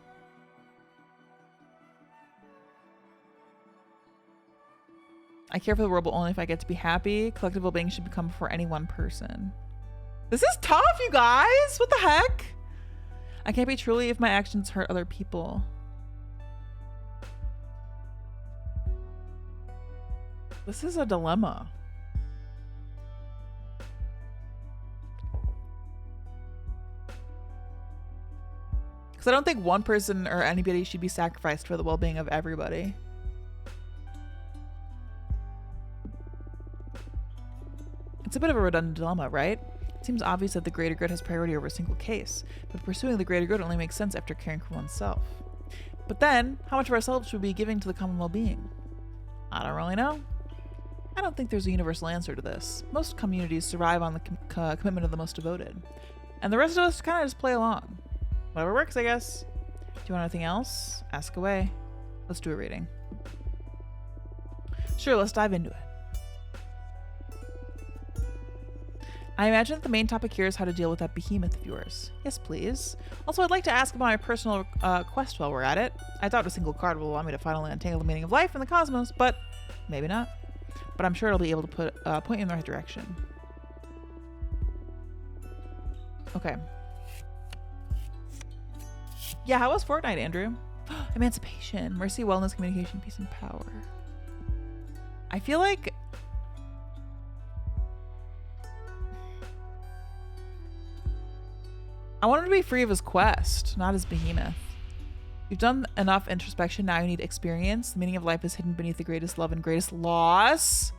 I care for the world, but only if I get to be happy. Collective well-being should become for any one person. This is tough, you guys! What the heck? I can't be truly if my actions hurt other people. This is a dilemma. Because I don't think one person or anybody should be sacrificed for the well-being of everybody. It's a bit of a redundant dilemma, right? It seems obvious that the greater good has priority over a single case, but pursuing the greater good only makes sense after caring for oneself. But then, how much of ourselves should we be giving to the common well-being? I don't really know. I don't think there's a universal answer to this. Most communities survive on the commitment of the most devoted. And the rest of us kind of just play along. Whatever works, I guess. Do you want anything else? Ask away. Let's do a reading. Sure, let's dive into it. I imagine that the main topic here is how to deal with that behemoth of yours. Yes, please. Also, I'd like to ask about my personal quest while we're at it. I doubt a single card will allow me to finally untangle the meaning of life in the cosmos, but maybe not. But I'm sure it'll be able to point you in the right direction. Okay. Yeah, how was Fortnite, Andrew? Emancipation, mercy, wellness, communication, peace, and power. I feel like I want him to be free of his quest, not his behemoth. You've done enough introspection, now you need experience. The meaning of life is hidden beneath the greatest love and greatest loss.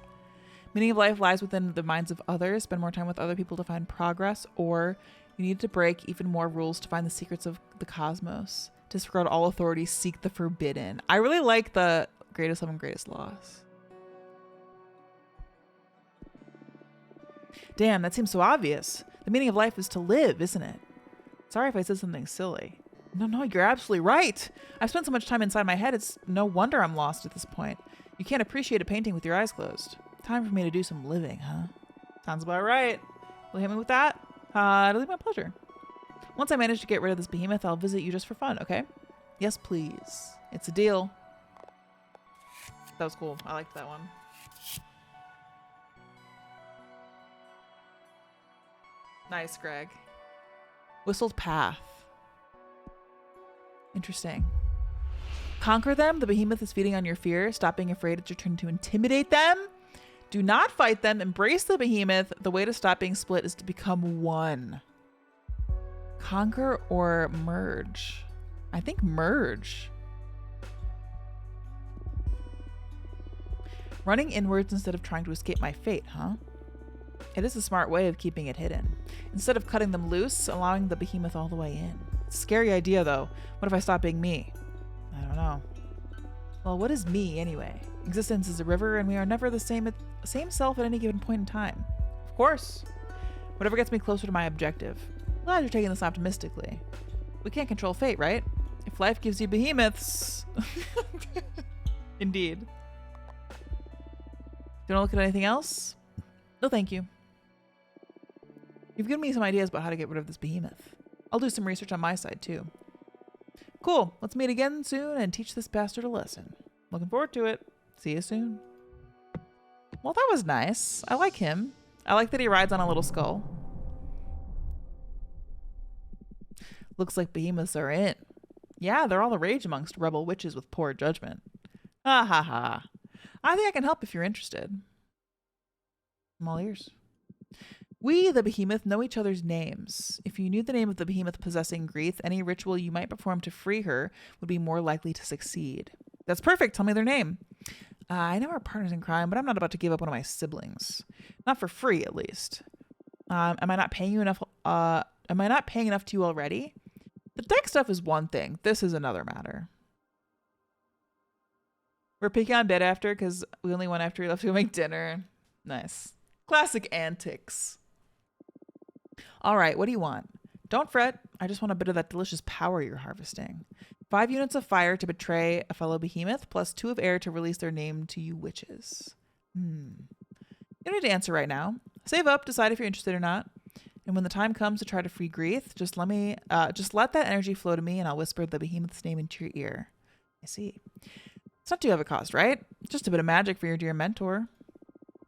Meaning of life lies within the minds of others. Spend more time with other people to find progress, or you need to break even more rules to find the secrets of the cosmos. Disregard all authority, seek the forbidden. I really like the greatest love and greatest loss. Damn, that seems so obvious. The meaning of life is to live, isn't it? Sorry if I said something silly. No, you're absolutely right. I've spent so much time inside my head, it's no wonder I'm lost at this point. You can't appreciate a painting with your eyes closed. Time for me to do some living, huh? Sounds about right. Will you help me with that? It'll be my pleasure. Once I manage to get rid of this behemoth, I'll visit you just for fun, okay? Yes, please. It's a deal. That was cool. I liked that one. Nice, Greg. Whistled path. Interesting. Conquer them. The behemoth is feeding on your fear. Stop being afraid. It's your turn to intimidate them. Do not fight them. Embrace the behemoth. The way to stop being split is to become one. Conquer or merge? I think merge. Running inwards instead of trying to escape my fate, huh? It is a smart way of keeping it hidden. Instead of cutting them loose, allowing the behemoth all the way in. It's a scary idea, though. What if I stop being me? I don't know. Well, what is me, anyway? Existence is a river, and we are never the same self at any given point in time. Of course. Whatever gets me closer to my objective. Glad you're taking this optimistically. We can't control fate, right? If life gives you behemoths... Indeed. Do you want to look at anything else? No, thank you. You've given me some ideas about how to get rid of this behemoth. I'll do some research on my side, too. Cool. Let's meet again soon and teach this bastard a lesson. Looking forward to it. See you soon. Well, that was nice. I like him. I like that he rides on a little skull. Looks like behemoths are in. Yeah, they're all the rage amongst rebel witches with poor judgment. Ha ha ha. I think I can help if you're interested. I'm all ears. We, the behemoth, know each other's names. If you knew the name of the behemoth possessing Greeth, any ritual you might perform to free her would be more likely to succeed. That's perfect. Tell me their name. I know we're partners in crime, but I'm not about to give up one of my siblings. Not for free, at least. Am I not paying you enough? Am I not paying enough to you already? The deck stuff is one thing. This is another matter. We're picking on bed after because we only went after we left to go make dinner. Nice. Classic antics. All right, what do you want? Don't fret. I just want a bit of that delicious power you're harvesting. 5 units of fire to betray a fellow behemoth, plus 2 of air to release their name to you witches. You don't need to answer right now. Save up, decide if you're interested or not. And when the time comes to try to free Greeth, just let that energy flow to me and I'll whisper the behemoth's name into your ear. I see. It's not too heavy a cost, right? Just a bit of magic for your dear mentor.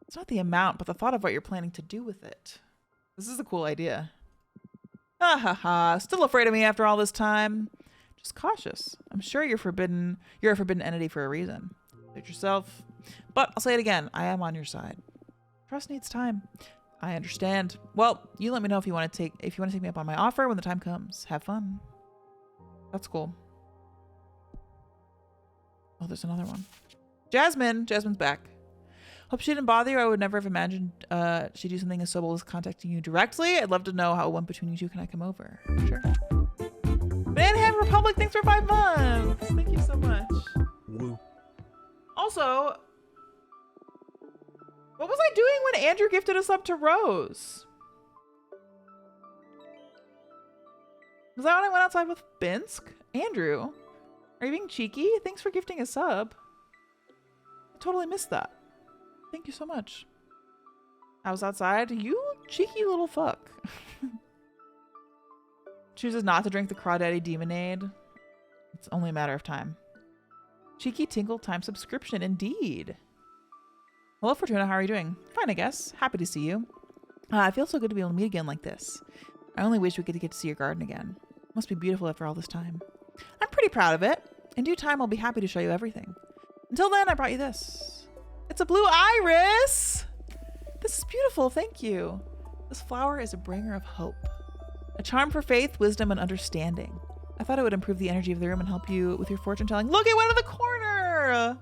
It's not the amount, but the thought of what you're planning to do with it. This is a cool idea. Ah ha ha. Still afraid of me after all this time? Just cautious. I'm sure you're a forbidden entity for a reason. Suit yourself. But I'll say it again. I am on your side. Trust needs time. I understand. Well, you let me know if you want to take me up on my offer when the time comes. Have fun. That's cool. Oh, there's another one. Jasmine. Jasmine's back. Hope she didn't bother you. I would never have imagined she'd do something as simple as contacting you directly. I'd love to know how it went between you two. Can I come over? Sure. Manhattan Republic, thanks for 5 months. Thank you so much. Woo. Also, what was I doing when Andrew gifted us up to Rose? Was that when I went outside with Binsk? Andrew, are you being cheeky? Thanks for gifting a sub. I totally missed that. Thank you so much. I was outside. You cheeky little fuck. Chooses not to drink the Crawdaddy Demonade. It's only a matter of time. Cheeky Tinkle time subscription, indeed. Hello, Fortuna. How are you doing? Fine, I guess. Happy to see you. It feels so good to be able to meet again like this. I only wish we could get to see your garden again. Must be beautiful after all this time. I'm pretty proud of it. In due time, I'll be happy to show you everything. Until then, I brought you this. It's a blue iris! This is beautiful, thank you. This flower is a bringer of hope. A charm for faith, wisdom, and understanding. I thought it would improve the energy of the room and help you with your fortune telling. Look, it went in the corner!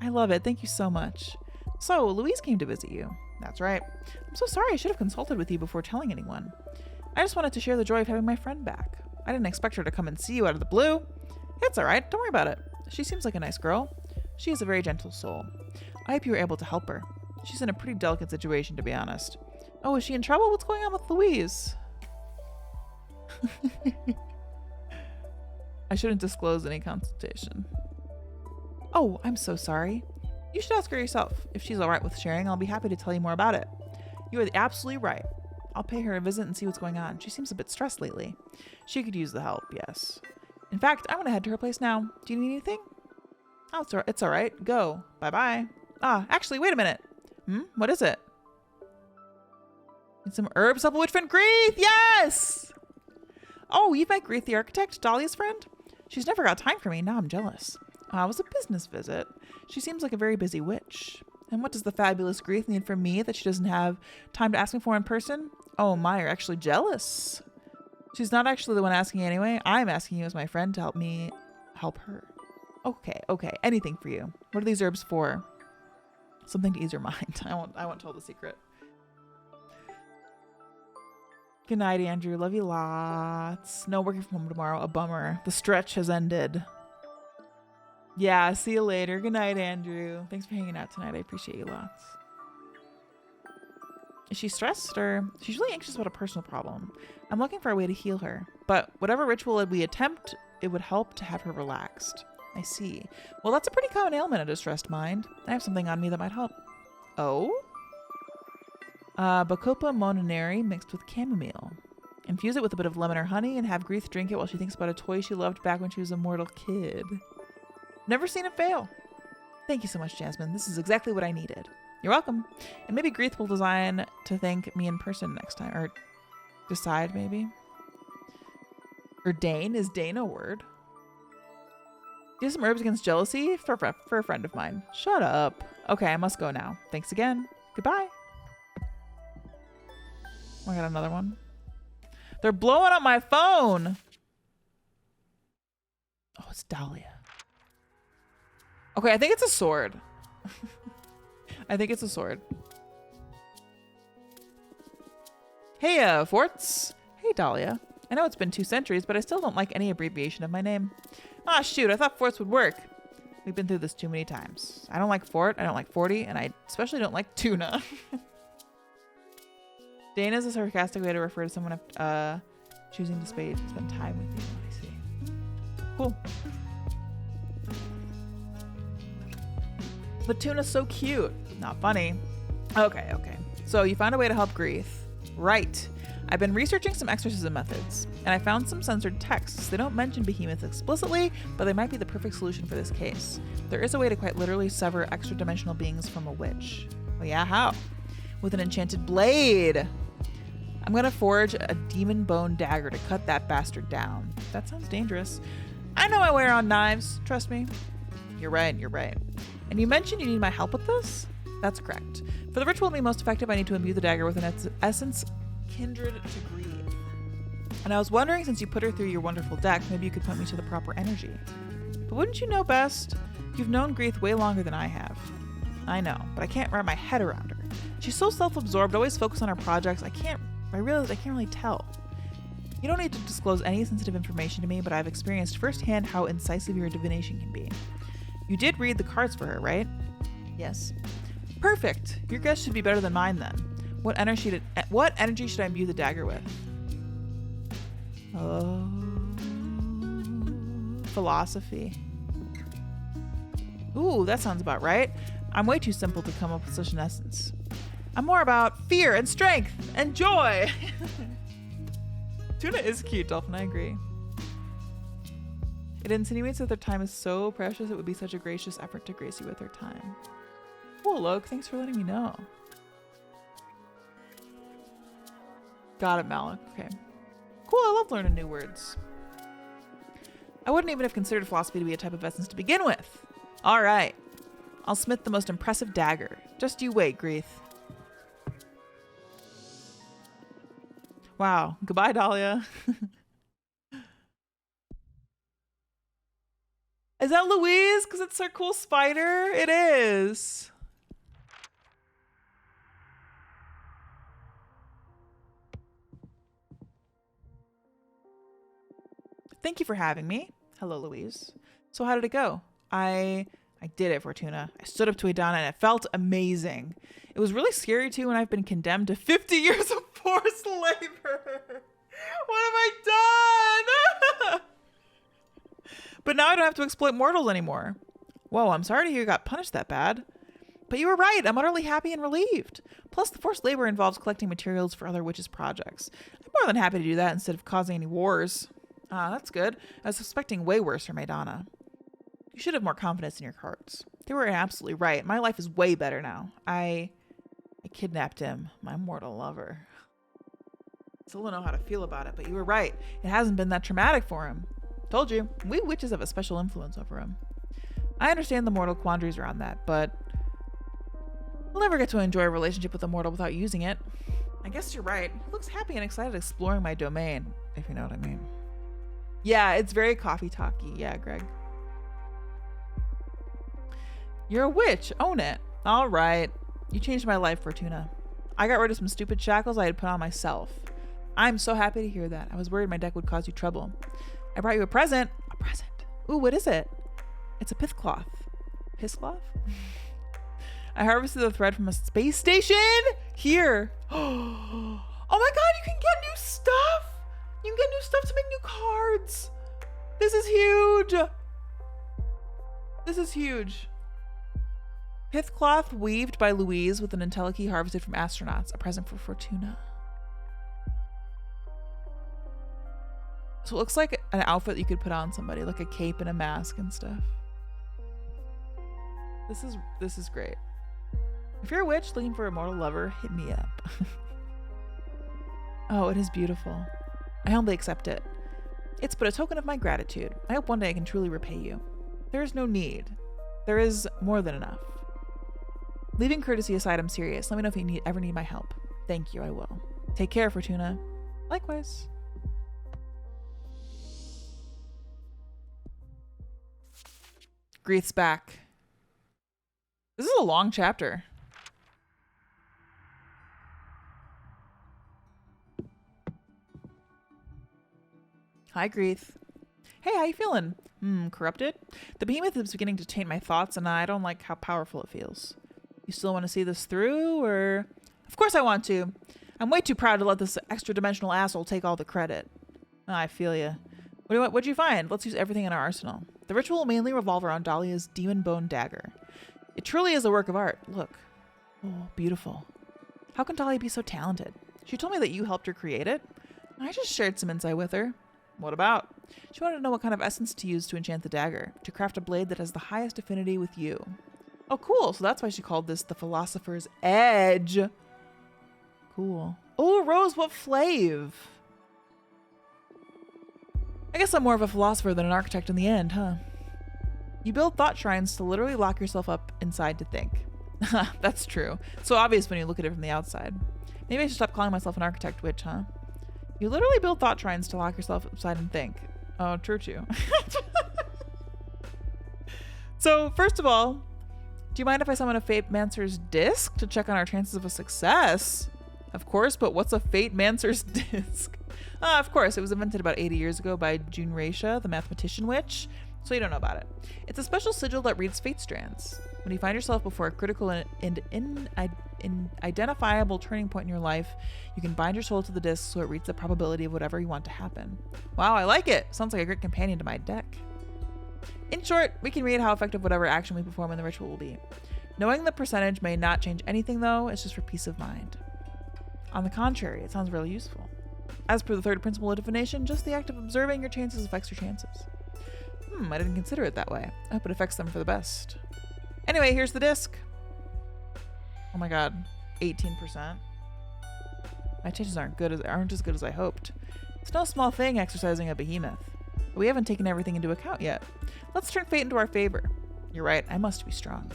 I love it, thank you so much. So, Louise came to visit you. That's right. I'm so sorry, I should have consulted with you before telling anyone. I just wanted to share the joy of having my friend back. I didn't expect her to come and see you out of the blue. It's alright, don't worry about it. She seems like a nice girl. She is a very gentle soul. I hope you were able to help her. She's in a pretty delicate situation, to be honest. Oh, is she in trouble? What's going on with Louise? I shouldn't disclose any consultation. Oh, I'm so sorry. You should ask her yourself. If she's all right with sharing, I'll be happy to tell you more about it. You are absolutely right. I'll pay her a visit and see what's going on. She seems a bit stressed lately. She could use the help, yes. In fact, I'm going to head to her place now. Do you need anything? Oh, it's all right. Go. Bye-bye. Ah, actually, wait a minute. What is it? Need some herbs, help a witch friend, Greeth! Yes! Oh, you've met Greeth the architect, Dahlia's friend? She's never got time for me. Now I'm jealous. It was a business visit. She seems like a very busy witch. And what does the fabulous Greeth need from me that she doesn't have time to ask me for in person? Oh my, you're actually jealous. She's not actually the one asking anyway. I'm asking you as my friend to help me help her. Okay. Anything for you. What are these herbs for? Something to ease your mind. I won't tell the secret. Good night, Andrew. Love you lots. No working from home tomorrow. A bummer. The stretch has ended. Yeah, see you later. Good night, Andrew. Thanks for hanging out tonight. I appreciate you lots. Is she stressed or she's really anxious about a personal problem? I'm looking for a way to heal her, but whatever ritual we attempt, it would help to have her relaxed. I see. Well, that's a pretty common ailment, a distressed mind. I have something on me that might help. Oh? Bacopa mononeri mixed with chamomile. Infuse it with a bit of lemon or honey and have Greeth drink it while she thinks about a toy she loved back when she was a mortal kid. Never seen it fail. Thank you so much, Jasmine. This is exactly what I needed. You're welcome. And maybe Greeth will design to thank me in person next time. Or decide, maybe. Or Dane. Is Dane a word? Do you have some herbs against jealousy? For a friend of mine. Shut up. Okay, I must go now. Thanks again. Goodbye. Oh, I got another one. They're blowing up my phone. Oh, it's Dahlia. Okay, I think it's a sword. I think it's a sword. Hey, Forts. Hey, Dahlia. I know it's been 2 centuries, but I still don't like any abbreviation of my name. Ah, shoot, I thought Forts would work. We've been through this too many times. I don't like Fort, I don't like 40, and I especially don't like tuna. Dane is a sarcastic way to refer to someone choosing to spend time with you. I see. Cool. But tuna's so cute. Not funny. Okay. So you found a way to help Greeth. Right. I've been researching some exorcism methods, and I found some censored texts. They don't mention behemoths explicitly, but they might be the perfect solution for this case. There is a way to quite literally sever extra-dimensional beings from a witch. Oh yeah, how? With an enchanted blade. I'm gonna forge a demon bone dagger to cut that bastard down. That sounds dangerous. I know my way around knives, trust me. You're right. And you mentioned you need my help with this? That's correct. For the ritual to be most effective, I need to imbue the dagger with an essence kindred to Greeth. And I was wondering, since you put her through your wonderful deck, maybe you could point me to the proper energy. But wouldn't you know best? You've known Greeth way longer than I have. I know, but I can't wrap my head around her. She's so self-absorbed, always focused on her projects. I realize I can't really tell. You don't need to disclose any sensitive information to me, but I've experienced firsthand how incisive your divination can be. You did read the cards for her, right? Yes. Perfect. Your guess should be better than mine then. What energy should I imbue the dagger with? Oh, philosophy. Ooh, that sounds about right. I'm way too simple to come up with such an essence. I'm more about fear and strength and joy. Tuna is cute, Dolphin. I agree. It insinuates that their time is so precious it would be such a gracious effort to grace you with their time. Cool, Loke. Thanks for letting me know. Got it, Malik. Okay. Cool, I love learning new words. I wouldn't even have considered philosophy to be a type of essence to begin with. All right. I'll smith the most impressive dagger. Just you wait, Greeth. Wow. Goodbye, Dahlia. Is that Louise? Because it's her cool spider? It is. Thank you for having me. Hello, Louise. So how did it go? I I did it, Fortuna. I stood up to Idana and it felt amazing. It was really scary too when I've been condemned to 50 years of forced labor. What have I done? But now I don't have to exploit mortals anymore. Whoa, I'm sorry to hear you got punished that bad. But you were right. I'm utterly happy and relieved. Plus, the forced labor involves collecting materials for other witches' projects. I'm more than happy to do that instead of causing any wars. Ah, that's good. I was expecting way worse from Idana. You should have more confidence in your cards. They were absolutely right. My life is way better now. I kidnapped him, my mortal lover. Still don't know how to feel about it, but you were right. It hasn't been that traumatic for him. Told you, we witches have a special influence over him. I understand the mortal quandaries around that, but we'll never get to enjoy a relationship with a mortal without using it. I guess you're right. He looks happy and excited exploring my domain, if you know what I mean. Yeah, it's very coffee talky. Yeah, Greg. You're a witch. Own it. All right. You changed my life, Fortuna. I got rid of some stupid shackles I had put on myself. I'm so happy to hear that. I was worried my deck would cause you trouble. I brought you a present. A present. Ooh, what is it? It's a pith cloth. Piss cloth? I harvested the thread from a space station. Here. Oh my god, you can get new stuff. You can get new stuff to make new cards. This is huge. This is huge. Pith cloth weaved by Louise with an entelechy harvested from astronauts. A present for Fortuna. So it looks like an outfit you could put on somebody, like a cape and a mask and stuff. This is great. If you're a witch looking for a mortal lover, hit me up. Oh, it is beautiful. I humbly accept it. It's but a token of my gratitude. I hope one day I can truly repay you. There is no need. There is more than enough. Leaving courtesy aside, I'm serious. Let me know if you ever need my help. Thank you, I will. Take care, Fortuna. Likewise. Greeth's back. This is a long chapter. Hi, Greeth. Hey, how you feeling? Corrupted? The behemoth is beginning to taint my thoughts, and I don't like how powerful it feels. You still want to see this through, or? Of course I want to. I'm way too proud to let this extra-dimensional asshole take all the credit. Oh, I feel ya. What'd you find? Let's use everything in our arsenal. The ritual will mainly revolve around Dahlia's demon bone dagger. It truly is a work of art. Look. Oh, beautiful. How can Dahlia be so talented? She told me that you helped her create it. I just shared some insight with her. What about? She wanted to know what kind of essence to use to enchant the dagger, to craft a blade that has the highest affinity with you. Oh, cool. So that's why she called this the philosopher's edge. Cool. Oh, Rose, what flav? I guess I'm more of a philosopher than an architect in the end, huh? You build thought shrines to literally lock yourself up inside to think. That's true. So obvious when you look at it from the outside. Maybe I should stop calling myself an architect witch, huh? You literally build thought shrines to lock yourself upside and think. Oh, true too. So, first of all, do you mind if I summon a Fate Mancer's disc to check on our chances of a success? Of course, but what's a Fate Mancer's disc? Of course, it was invented about 80 years ago by June Raisha, the mathematician witch, so you don't know about it. It's a special sigil that reads fate strands. When you find yourself before a critical and identifiable turning point in your life, you can bind your soul to the disc so it reads the probability of whatever you want to happen. Wow, I like it. Sounds like a great companion to my deck. In short, we can read how effective whatever action we perform in the ritual will be. Knowing the percentage may not change anything though, it's just for peace of mind. On the contrary, it sounds really useful. As per the third principle of divination, just the act of observing your chances affects your chances. I didn't consider it that way. I hope it affects them for the best. Anyway, here's the disc. Oh my god, 18%. My chances aren't as good as I hoped. It's no small thing exercising a behemoth. But we haven't taken everything into account yet. Let's turn fate into our favor. You're right, I must be strong.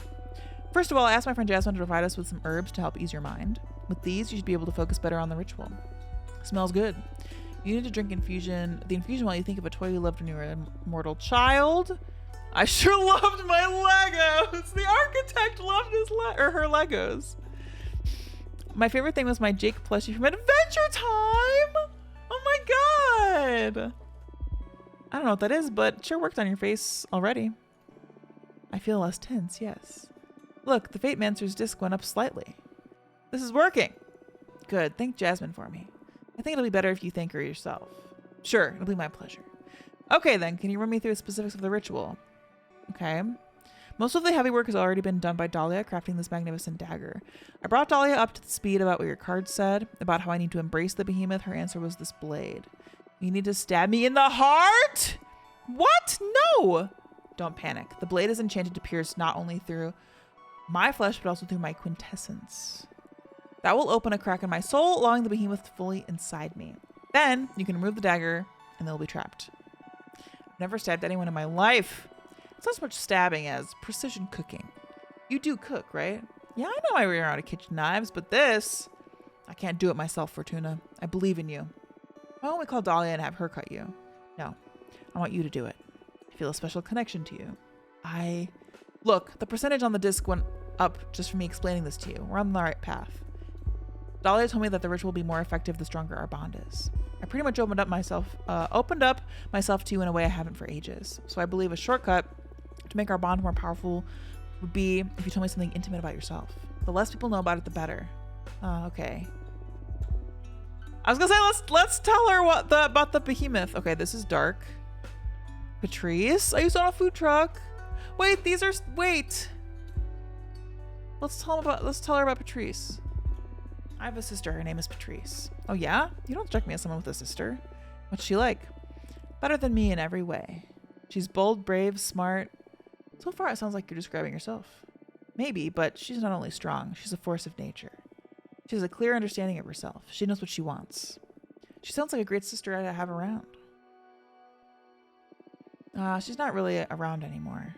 First of all, I asked my friend Jasmine to provide us with some herbs to help ease your mind. With these, you should be able to focus better on the ritual. Smells good. You need to drink the infusion while you think of a toy you loved when you were a mortal child. I sure loved my Legos. The architect loved her Legos. My favorite thing was my Jake plushie from Adventure Time. Oh my god. I don't know what that is, but it sure worked on your face already. I feel less tense, yes. Look, the Fate Mancer's disc went up slightly. This is working. Good. Thank Jasmine for me. I think it'll be better if you thank her yourself. Sure, it'll be my pleasure. Okay then, can you run me through the specifics of the ritual? Okay. Most of the heavy work has already been done by Dahlia crafting this magnificent dagger. I brought Dahlia up to the speed about what your card said, about how I need to embrace the behemoth. Her answer was this blade. You need to stab me in the heart? What? No! Don't panic. The blade is enchanted to pierce not only through my flesh, but also through my quintessence. That will open a crack in my soul, allowing the behemoth fully inside me. Then you can remove the dagger and they'll be trapped. I've never stabbed anyone in my life. It's not so much stabbing as precision cooking. You do cook, right? Yeah, I know I wear out of kitchen knives, but this, I can't do it myself, Fortuna. I believe in you. Why don't we call Dahlia and have her cut you? No, I want you to do it. I feel a special connection to you. Look, the percentage on the disc went up just from me explaining this to you. We're on the right path. Dahlia told me that the ritual will be more effective the stronger our bond is. I pretty much opened up myself to you in a way I haven't for ages. So I believe a shortcut to make our bond more powerful would be if you told me something intimate about yourself. The less people know about it, the better. Okay. I was gonna say let's tell her about the behemoth. Okay, this is dark. Patrice, I used to own a food truck. Wait, Let's tell her about Patrice. I have a sister. Her name is Patrice. Oh yeah? You don't strike me as someone with a sister. What's she like? Better than me in every way. She's bold, brave, smart. So far, it sounds like you're describing yourself. Maybe, but she's not only strong, she's a force of nature. She has a clear understanding of herself. She knows what she wants. She sounds like a great sister to have around. She's not really around anymore.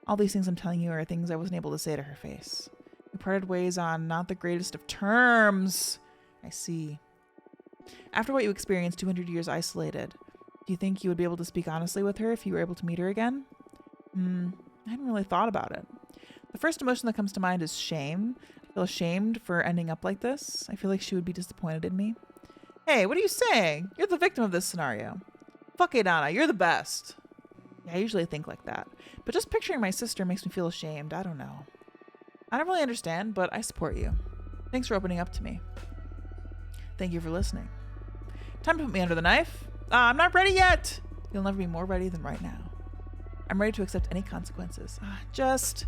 All these things I'm telling you are things I wasn't able to say to her face. We parted ways on not the greatest of terms. I see. After what you experienced 200 years isolated, do you think you would be able to speak honestly with her if you were able to meet her again? I hadn't really thought about it. The first emotion that comes to mind is shame. I feel ashamed for ending up like this. I feel like she would be disappointed in me. Hey, what are you saying? You're the victim of this scenario. Fuck it, Anna. You're the best. Yeah, I usually think like that. But just picturing my sister makes me feel ashamed. I don't know. I don't really understand, but I support you. Thanks for opening up to me. Thank you for listening. Time to put me under the knife. I'm not ready yet. You'll never be more ready than right now. I'm ready to accept any consequences. Just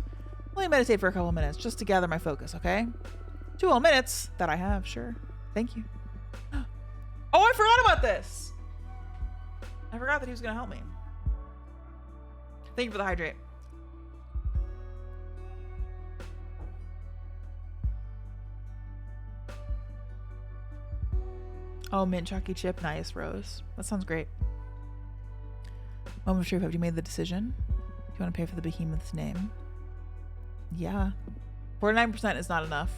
let me meditate for a couple of minutes just to gather my focus, okay? 2 whole minutes that I have, sure. Thank you. Oh, I forgot about this. I forgot that he was going to help me. Thank you for the hydrate. Oh, mint chalky chip. Nice, Rose. That sounds great. Moment of truth. Have you made the decision? Do you want to pay for the behemoth's name? Yeah. 49% is not enough.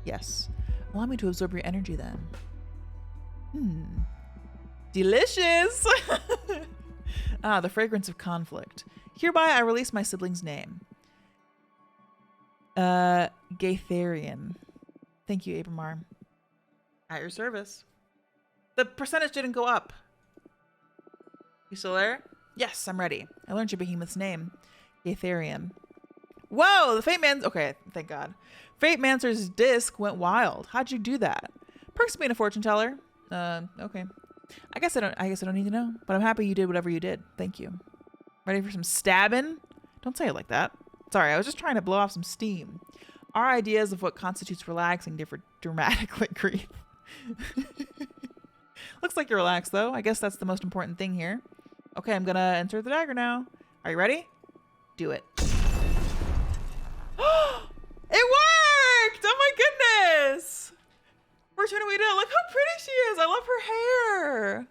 Yes. Allow me to absorb your energy then. Delicious! The fragrance of conflict. Hereby I release my sibling's name. Gaitharian. Thank you, Abramar. At your service. The percentage didn't go up. You still there? Yes, I'm ready. I learned your behemoth's name. Gaitharian. Whoa, the Fate Man... Okay, thank God. Fate Mancer's disc went wild. How'd you do that? Perks of being a fortune teller. Okay. I guess I don't need to know, but I'm happy you did whatever you did. Thank you. Ready for some stabbing? Don't say it like that. Sorry, I was just trying to blow off some steam. Our ideas of what constitutes relaxing differ dramatically, Grief. Looks like you're relaxed, though. I guess that's the most important thing here. Okay, I'm gonna insert the dagger now. Are you ready? Do it. It worked! Oh my goodness! Fortuna, we did it. Look how pretty she is. I love her hair.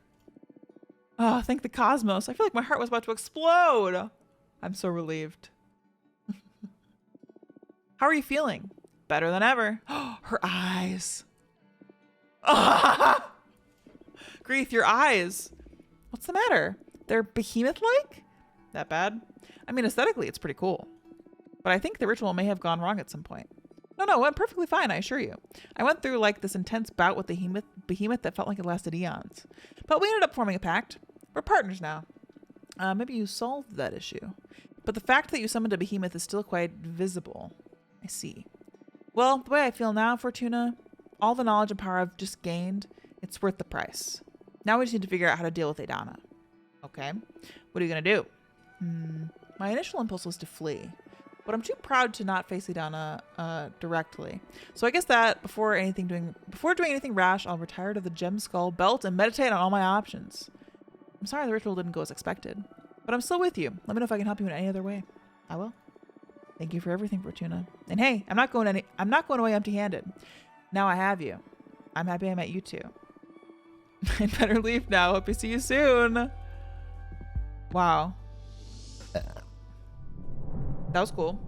Oh, thank the cosmos. I feel like my heart was about to explode. I'm so relieved. How are you feeling? Better than ever. Her eyes. Grief, your eyes. What's the matter? They're behemoth-like? That bad? I mean, aesthetically, it's pretty cool. But I think the ritual may have gone wrong at some point. No, it went perfectly fine, I assure you. I went through like this intense bout with the behemoth that felt like it lasted eons. But we ended up forming a pact. We're partners now. Maybe you solved that issue. But the fact that you summoned a behemoth is still quite visible. I see. Well, the way I feel now, Fortuna, all the knowledge and power I've just gained, it's worth the price. Now we just need to figure out how to deal with Adana. Okay. What are you going to do? My initial impulse was to flee, but I'm too proud to not face Adana directly. So I guess that before doing anything rash, I'll retire to the gem skull belt and meditate on all my options. I'm sorry the ritual didn't go as expected, but I'm still with you. Let me know if I can help you in any other way. I will. Thank you for everything, Fortuna. And hey, I'm not going away empty-handed. Now I have you. I'm happy I met you too. I'd better leave now. Hope to see you soon. Wow. That was cool.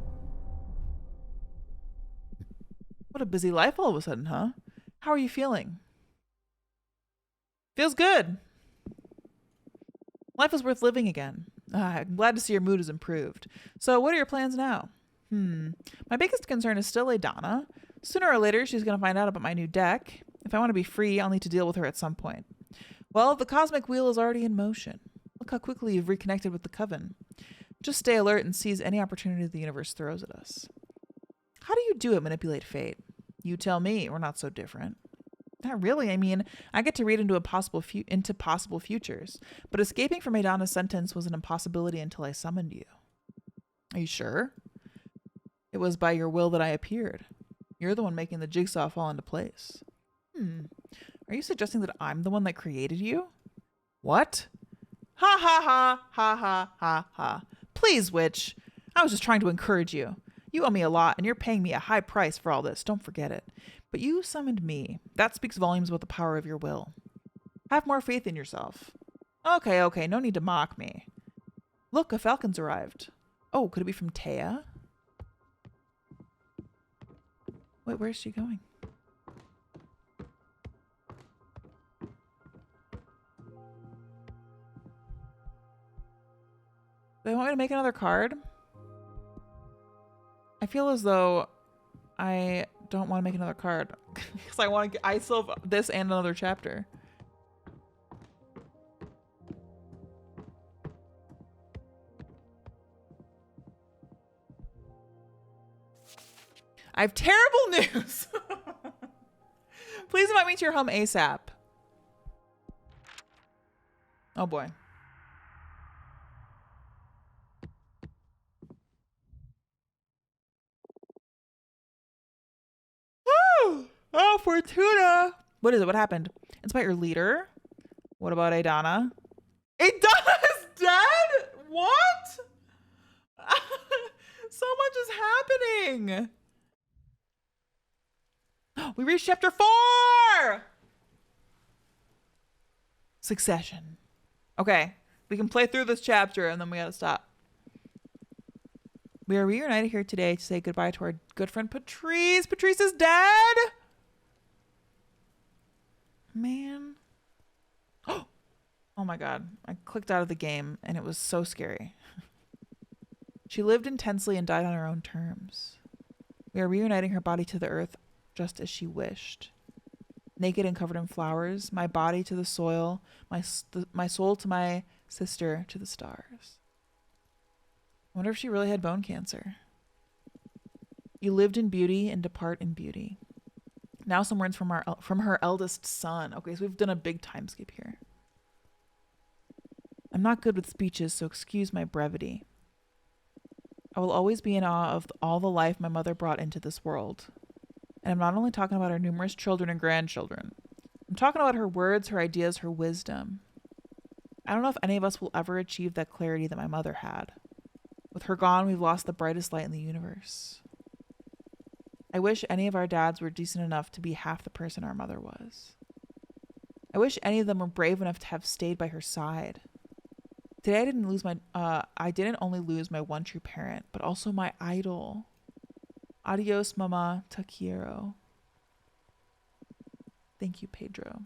What a busy life all of a sudden, huh? How are you feeling? Feels good. Life is worth living again. I'm glad to see your mood has improved. So what are your plans now? My biggest concern is still Adana. Sooner or later, she's going to find out about my new deck. If I want to be free, I'll need to deal with her at some point. Well, the Cosmic Wheel is already in motion. Look how quickly you've reconnected with the Coven. Just stay alert and seize any opportunity the universe throws at us. How do you do it, manipulate fate? You tell me, we're not so different. Not really. I mean, I get to read into possible futures, but escaping from Adana's sentence was an impossibility until I summoned you. Are you sure? It was by your will that I appeared. You're the one making the jigsaw fall into place. Are you suggesting that I'm the one that created you? What? Ha ha ha ha ha ha ha. Please, witch. I was just trying to encourage you. You owe me a lot, and you're paying me a high price for all this. Don't forget it. But you summoned me. That speaks volumes about the power of your will. Have more faith in yourself. Okay. No need to mock me. Look, a falcon's arrived. Oh, could it be from Taya? Wait, where's she going? Do they want me to make another card? I feel as though I don't want to make another card because I still have this and another chapter. I have terrible news. Please invite me to your home ASAP. Oh boy. Oh, Fortuna. What is it? What happened? It's about your leader. What about Adana? Adana is dead? What? So much is happening. We reached chapter 4. Succession. Okay. We can play through this chapter and then we gotta stop. We are reunited here today to say goodbye to our good friend Patrice. Patrice is dead? Man. Oh my god. I clicked out of the game and it was so scary. She lived intensely and died on her own terms. We are reuniting her body to the earth just as she wished. Naked and covered in flowers, my body to the soil, my soul to my sister to the stars. I wonder if she really had bone cancer. You lived in beauty and depart in beauty. Now some words from her eldest son. Okay, so we've done a big time skip here. I'm not good with speeches, so excuse my brevity. I will always be in awe of all the life my mother brought into this world. And I'm not only talking about her numerous children and grandchildren. I'm talking about her words, her ideas, her wisdom. I don't know if any of us will ever achieve that clarity that my mother had. With her gone, we've lost the brightest light in the universe. I wish any of our dads were decent enough to be half the person our mother was. I wish any of them were brave enough to have stayed by her side. Today I didn't only lose my one true parent, but also my idol. Adios, Mama, te quiero. Thank you, Pedro.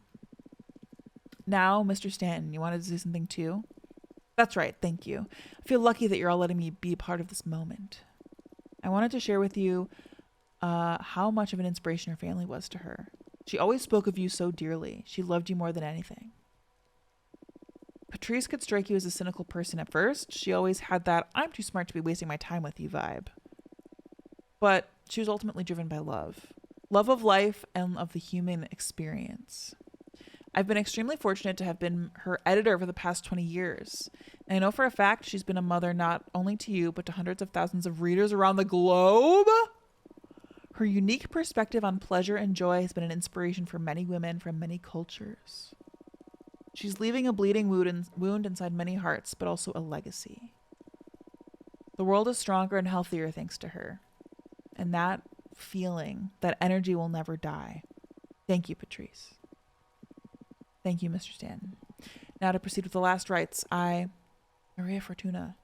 Now, Mr. Stanton, you wanted to say something too? That's right, thank you. I feel lucky that you're all letting me be a part of this moment. I wanted to share with you how much of an inspiration your family was to her. She always spoke of you so dearly. She loved you more than anything. Patrice could strike you as a cynical person at first. She always had that I'm too smart to be wasting my time with you vibe. But she was ultimately driven by love. Love of life and of the human experience. I've been extremely fortunate to have been her editor for the past 20 years. And I know for a fact she's been a mother not only to you, but to hundreds of thousands of readers around the globe. Her unique perspective on pleasure and joy has been an inspiration for many women from many cultures. She's leaving a bleeding wound inside many hearts, but also a legacy. The world is stronger and healthier thanks to her. And that feeling, that energy will never die. Thank you, Patrice. Thank you, Mr. Stanton. Now to proceed with the last rites, Maria Fortuna.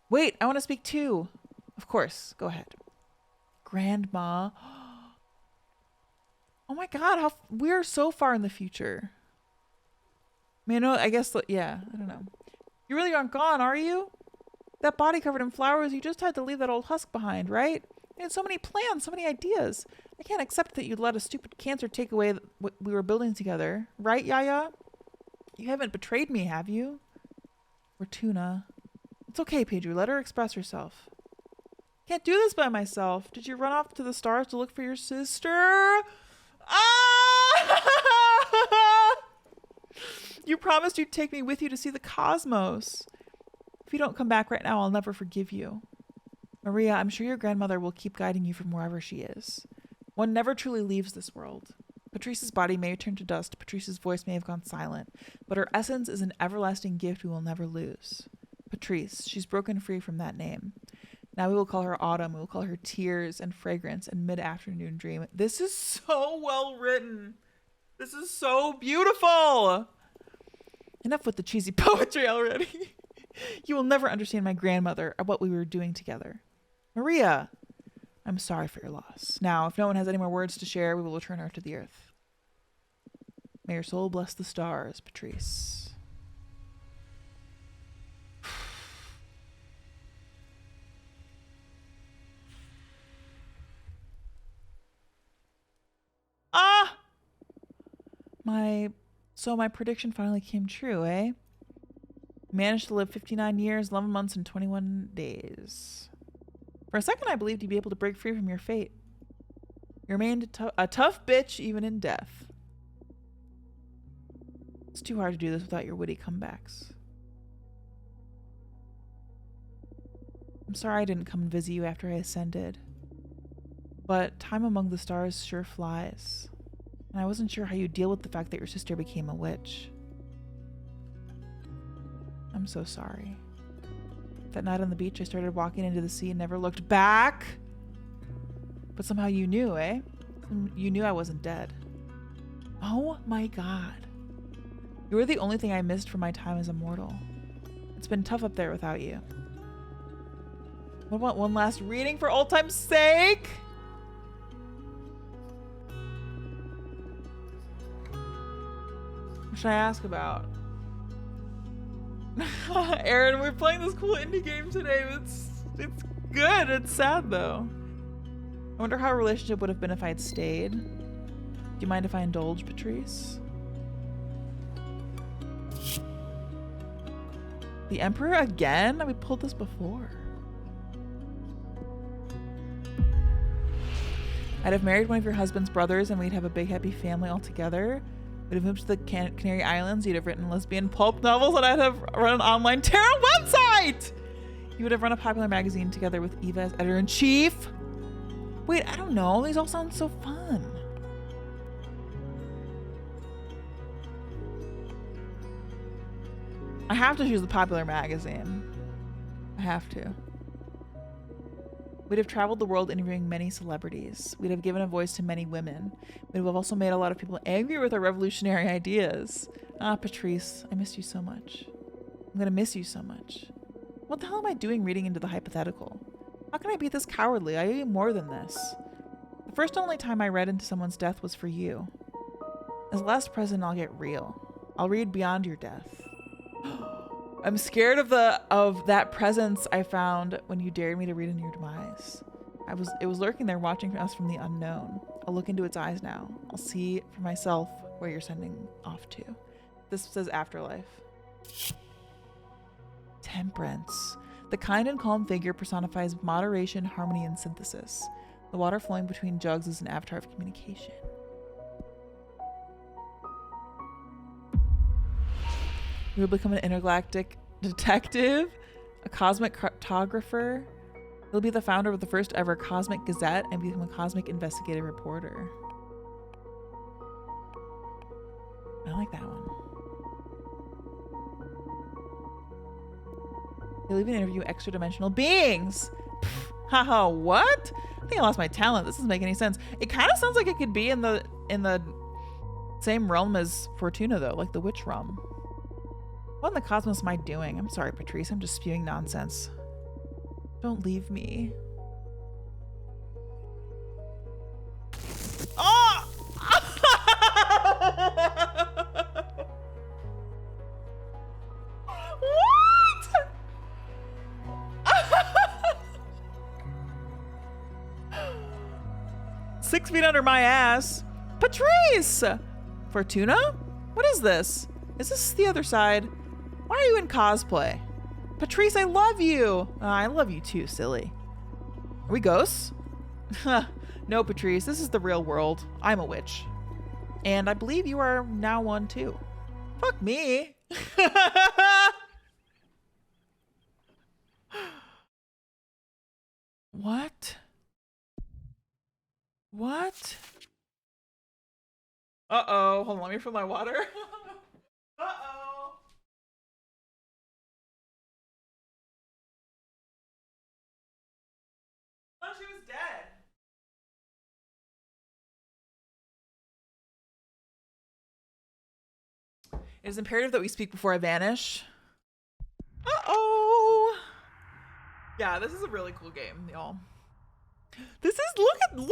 Wait, I want to speak too. Of course, go ahead. Grandma. Oh my God, we're so far in the future. I mean, I guess, yeah, I don't know. You really aren't gone, are you? That body covered in flowers, you just had to leave that old husk behind, right? You had so many plans, so many ideas. I can't accept that you'd let a stupid cancer take away what we were building together. Right, Yaya? You haven't betrayed me, have you? Fortuna. It's okay, Pedro. Let her express herself. Can't do this by myself. Did you run off to the stars to look for your sister? Ah! You promised you'd take me with you to see the cosmos. If you don't come back right now, I'll never forgive you. Maria, I'm sure your grandmother will keep guiding you from wherever she is. One never truly leaves this world. Patrice's body may turn to dust, Patrice's voice may have gone silent, but her essence is an everlasting gift we will never lose. Patrice, she's broken free from that name. Now we will call her Autumn, we will call her Tears and Fragrance and Mid-Afternoon Dream. This is so well written. This is so beautiful. Enough with the cheesy poetry already. You will never understand my grandmother or what we were doing together. Maria, I'm sorry for your loss. Now, if no one has any more words to share, we will return her to the earth. May your soul bless the stars, Patrice. My prediction finally came true, eh? Managed to live 59 years, 11 months, and 21 days. For a second, I believed you'd be able to break free from your fate. You remained a tough bitch even in death. It's too hard to do this without your witty comebacks. I'm sorry I didn't come and visit you after I ascended. But time among the stars sure flies. And I wasn't sure how you'd deal with the fact that your sister became a witch. I'm so sorry. That night on the beach, I started walking into the sea and never looked back. But somehow you knew, eh? You knew I wasn't dead. Oh my God. You were the only thing I missed from my time as a mortal. It's been tough up there without you. What about one last reading for old time's sake? What should I ask about? Aaron, we're playing this cool indie game today. It's good. It's sad though. I wonder how our relationship would have been if I had stayed. Do you mind if I indulge, Patrice? The Emperor again? We pulled this before. I'd have married one of your husband's brothers and we'd have a big happy family all together. We'd have moved to the Canary Islands. You'd have written lesbian pulp novels and I'd have run an online tarot website. You would have run a popular magazine together with Eva as editor-in-chief. Wait, I don't know. These all sound so fun. I have to choose the popular magazine. I have to. We'd have traveled the world interviewing many celebrities. We'd have given a voice to many women. We'd have also made a lot of people angry with our revolutionary ideas. Ah, Patrice, I miss you so much. I'm gonna miss you so much. What the hell am I doing reading into the hypothetical? How can I be this cowardly? I owe you more than this. The first and only time I read into someone's death was for you. As the last present, I'll get real. I'll read beyond your death. I'm scared of that presence I found when you dared me to read in your demise. It was lurking there watching us from the unknown. I'll look into its eyes now. I'll see for myself where you're sending off to. This says afterlife. Temperance. The kind and calm figure personifies moderation, harmony, and synthesis. The water flowing between jugs is an avatar of communication. You will become an intergalactic detective, a cosmic cartographer. You'll be the founder of the first ever Cosmic Gazette and become a cosmic investigative reporter. I like that one. You'll even interview extra-dimensional beings. Haha, what? I think I lost my talent. This doesn't make any sense. It kind of sounds like it could be in the same realm as Fortuna, though, like the witch realm. What in the cosmos am I doing? I'm sorry, Patrice. I'm just spewing nonsense. Don't leave me. Oh! What? 6 feet under my ass. Patrice! Fortuna? What is this? Is this the other side? Why are you in cosplay? Patrice, I love you. I love you too, silly. Are we ghosts? No, Patrice, this is the real world. I'm a witch. And I believe you are now one too. Fuck me. What? What? Uh-oh. Hold on, let me fill my water. Uh-oh. I thought she was dead. It is imperative that we speak before I vanish. Uh-oh. Yeah, this is a really cool game, y'all. This is, look!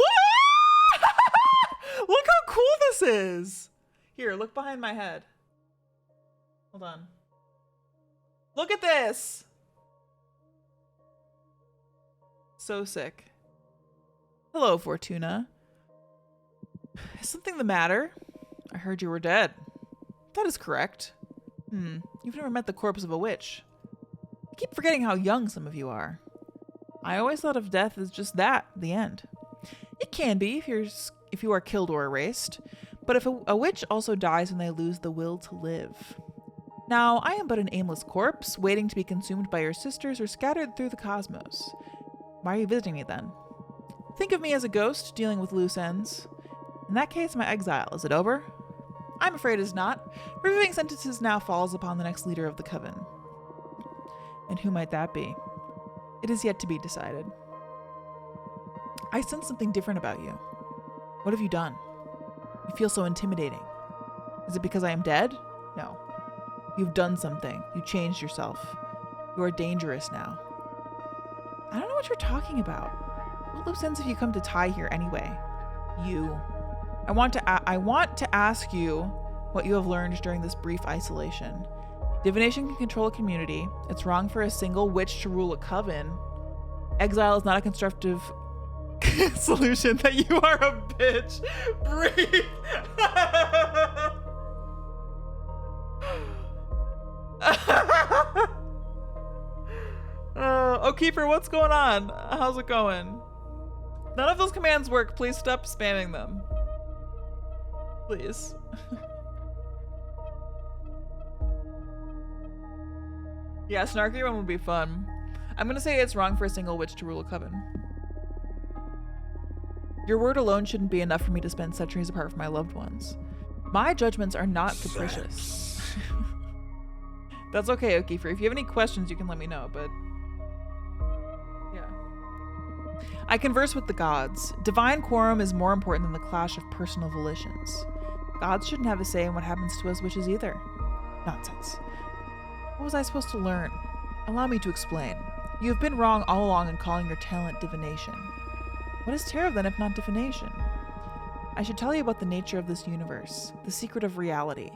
Look how cool this is. Here, look behind my head. Hold on. Look at this. So sick. Hello, Fortuna. Is something the matter? I heard you were dead. That is correct. You've never met the corpse of a witch. I keep forgetting how young some of you are. I always thought of death as just that, the end. It can be if you are killed or erased, but if a witch also dies when they lose the will to live. Now, I am but an aimless corpse, waiting to be consumed by your sisters or scattered through the cosmos. Why are you visiting me then? Think of me as a ghost dealing with loose ends. In that case, my exile, is it over? I'm afraid it is not. Reviewing sentences now falls upon the next leader of the coven. And who might that be? It is yet to be decided. I sense something different about you. What have you done? You feel so intimidating. Is it because I am dead? No. You've done something. You changed yourself. You are dangerous now. I don't know what you're talking about. What loose ends have you come to tie here anyway? You. I want to ask you what you have learned during this brief isolation. Divination can control a community. It's wrong for a single witch to rule a coven. Exile is not a constructive solution. That you are a bitch. Breathe. Oh, Keeper, what's going on? How's it going? None of those commands work. Please stop spamming them. Please. Yeah, snarky one would be fun. I'm gonna say it's wrong for a single witch to rule a coven. Your word alone shouldn't be enough for me to spend centuries apart from my loved ones. My judgments are not capricious. That's okay, Okifer. If you have any questions, you can let me know, but... yeah. I converse with the gods. Divine quorum is more important than the clash of personal volitions. Gods shouldn't have a say in what happens to us witches either. Nonsense. What was I supposed to learn? Allow me to explain. You have been wrong all along in calling your talent divination. What is tarot then if not divination? I should tell you about the nature of this universe, the secret of reality.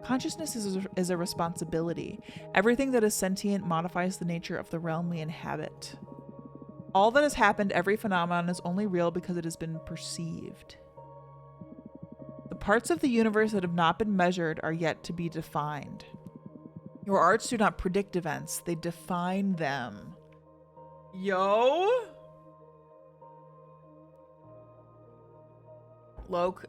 Consciousness is a responsibility. Everything that is sentient modifies the nature of the realm we inhabit. All that has happened, every phenomenon, is only real because it has been perceived. The parts of the universe that have not been measured are yet to be defined. Your arts do not predict events, they define them. Yo! Loke.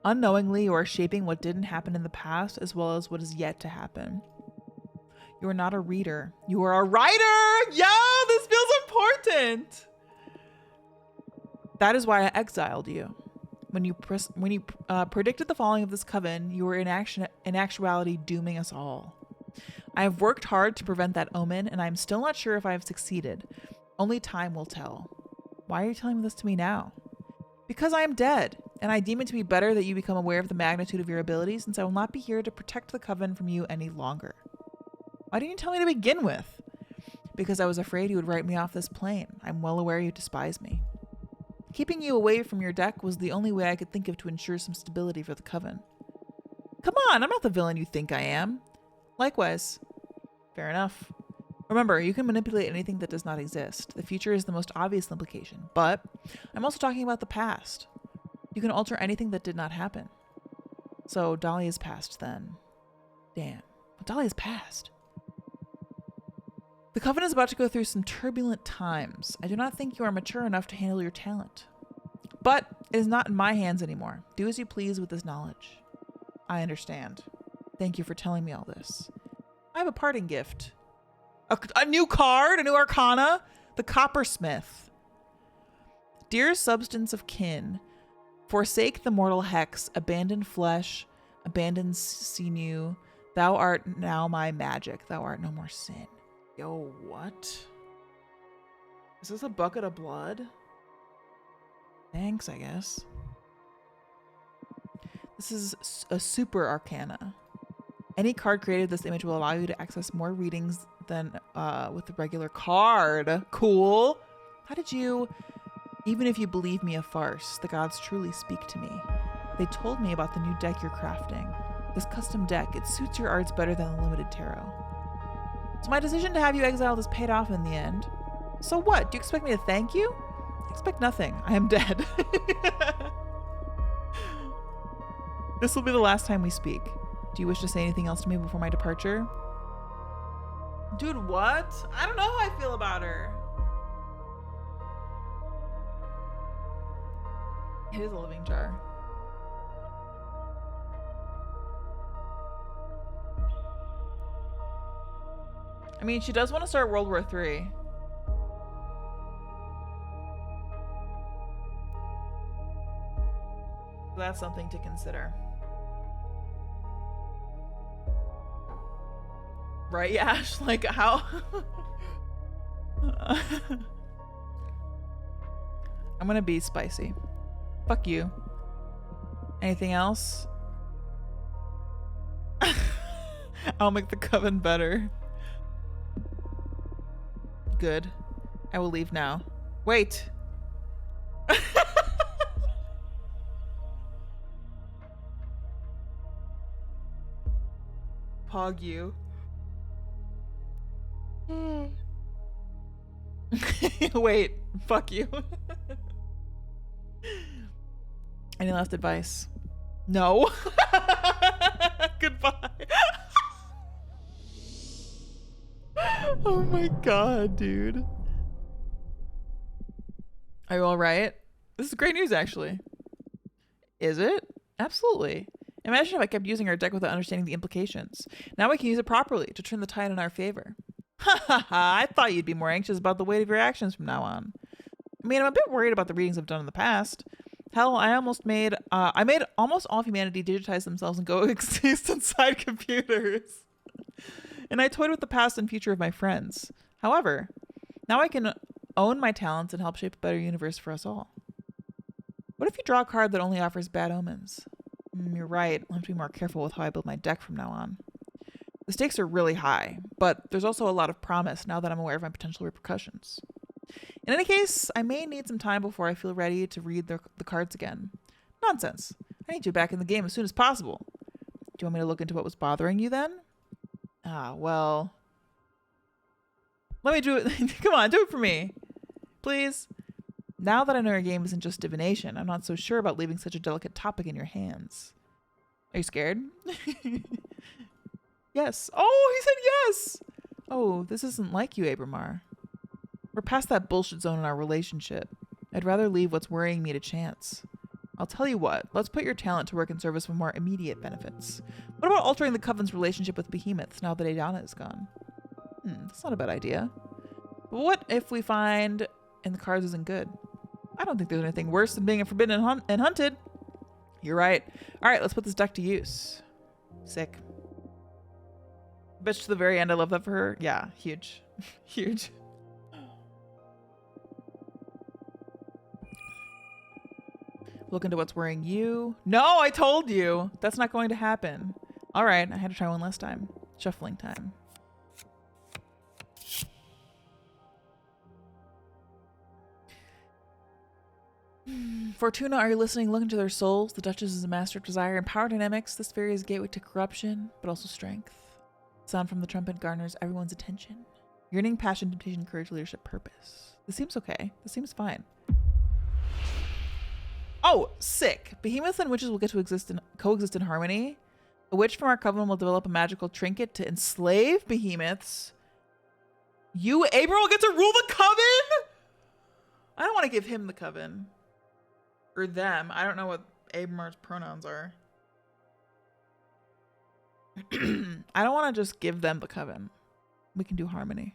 Unknowingly, you are shaping what didn't happen in the past as well as what is yet to happen. You are not a reader. You are a writer! Yo, this feels important! That is why I exiled you. When you predicted the falling of this coven, you were in actuality dooming us all. I have worked hard to prevent that omen, and I am still not sure if I have succeeded. Only time will tell. Why are you telling this to me now? Because I am dead, and I deem it to be better that you become aware of the magnitude of your abilities, since I will not be here to protect the coven from you any longer. Why didn't you tell me to begin with? Because I was afraid you would write me off this plane. I'm well aware you despise me. Keeping you away from your deck was the only way I could think of to ensure some stability for the coven. Come on, I'm not the villain you think I am. Likewise. Fair enough. Remember, you can manipulate anything that does not exist. The future is the most obvious implication, but I'm also talking about the past. You can alter anything that did not happen. So Dahlia's past then. Damn. But Dahlia's past. The coven is about to go through some turbulent times. I do not think you are mature enough to handle your talent. But it is not in my hands anymore. Do as you please with this knowledge. I understand. Thank you for telling me all this. I have a parting gift. A new card, a new arcana. The Coppersmith. Dear substance of kin, forsake the mortal hex, abandon flesh, abandon sinew. Thou art now my magic. Thou art no more sin. Yo, what? Is this a bucket of blood? Thanks, I guess. This is a super arcana. Any card created with this image will allow you to access more readings than with the regular card. Cool. How did you, even if you believe me a farce, the gods truly speak to me. They told me about the new deck you're crafting. This custom deck, it suits your arts better than the limited tarot. So my decision to have you exiled is paid off in the end. So what? Do you expect me to thank you? I expect nothing. I am dead. This will be the last time we speak. Do you wish to say anything else to me before my departure? Dude, what? I don't know how I feel about her. It is a living jar. I mean, she does want to start World War III. That's something to consider. Right, Yash? Like, how? I'm gonna be spicy. Fuck you. Anything else? I'll make the coven better. Good. I will leave now. Wait. Pog you. Wait. Fuck you. Any last advice? No. Goodbye. Oh my god, dude. Are you all right? This is great news, actually. Is it? Absolutely. Imagine if I kept using our deck without understanding the implications. Now we can use it properly to turn the tide in our favor. Ha ha ha, I thought you'd be more anxious about the weight of your actions from now on. I mean, I'm a bit worried about the readings I've done in the past. Hell, I made almost all of humanity digitize themselves and go exist inside computers. And I toyed with the past and future of my friends. However, now I can own my talents and help shape a better universe for us all. What if you draw a card that only offers bad omens? You're right. I'll have to be more careful with how I build my deck from now on. The stakes are really high, but there's also a lot of promise now that I'm aware of my potential repercussions. In any case, I may need some time before I feel ready to read the cards again. Nonsense. I need you back in the game as soon as possible. Do you want me to look into what was bothering you then? Ah, well. Let me do it. Come on, do it for me. Please. Now that I know your game isn't just divination, I'm not so sure about leaving such a delicate topic in your hands. Are you scared? Yes. Oh, he said yes! Oh, this isn't like you, Abramar. We're past that bullshit zone in our relationship. I'd rather leave what's worrying me to chance. I'll tell you what, let's put your talent to work in service of more immediate benefits. What about altering the Coven's relationship with behemoths now that Adana is gone? That's not a bad idea. But what if we find and the cards isn't good? I don't think there's anything worse than being forbidden and hunted. You're right. All right, let's put this deck to use. Sick. Bitch to the very end. I love that for her. Yeah, huge. Huge. Look into what's worrying you. No, I told you. That's not going to happen. All right, I had to try one last time. Shuffling time. Fortuna, are you listening? Look into their souls. The Duchess is a master of desire and power dynamics. This fairy is a gateway to corruption, but also strength. Sound from the trumpet garners everyone's attention. Yearning, passion, temptation, courage, leadership, purpose. This seems okay. This seems fine. Oh, sick. Behemoths and witches will get to coexist in harmony. A witch from our coven will develop a magical trinket to enslave behemoths. You, Abram, will get to rule the coven? I don't want to give him the coven. Or them. I don't know what Abramar's pronouns are. I don't want to just give them the coven. We can do harmony.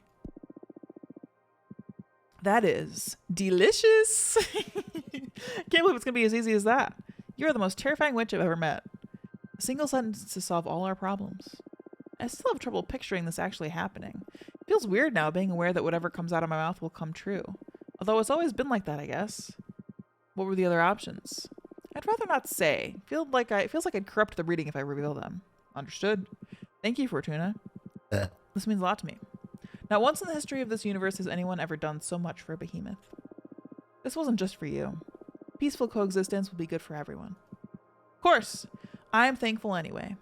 That is delicious. Can't believe it's going to be as easy as that. You are the most terrifying witch I've ever met. A single sentence to solve all our problems. I still have trouble picturing this actually happening. It feels weird now being aware that whatever comes out of my mouth will come true. Although it's always been like that, I guess. What were the other options? I'd rather not say. It feels like I'd corrupt the reading if I reveal them. Understood. Thank you, Fortuna. This means a lot to me. Not once in the history of this universe has anyone ever done so much for a behemoth. This wasn't just for you. Peaceful coexistence will be good for everyone. Of course. I am thankful anyway.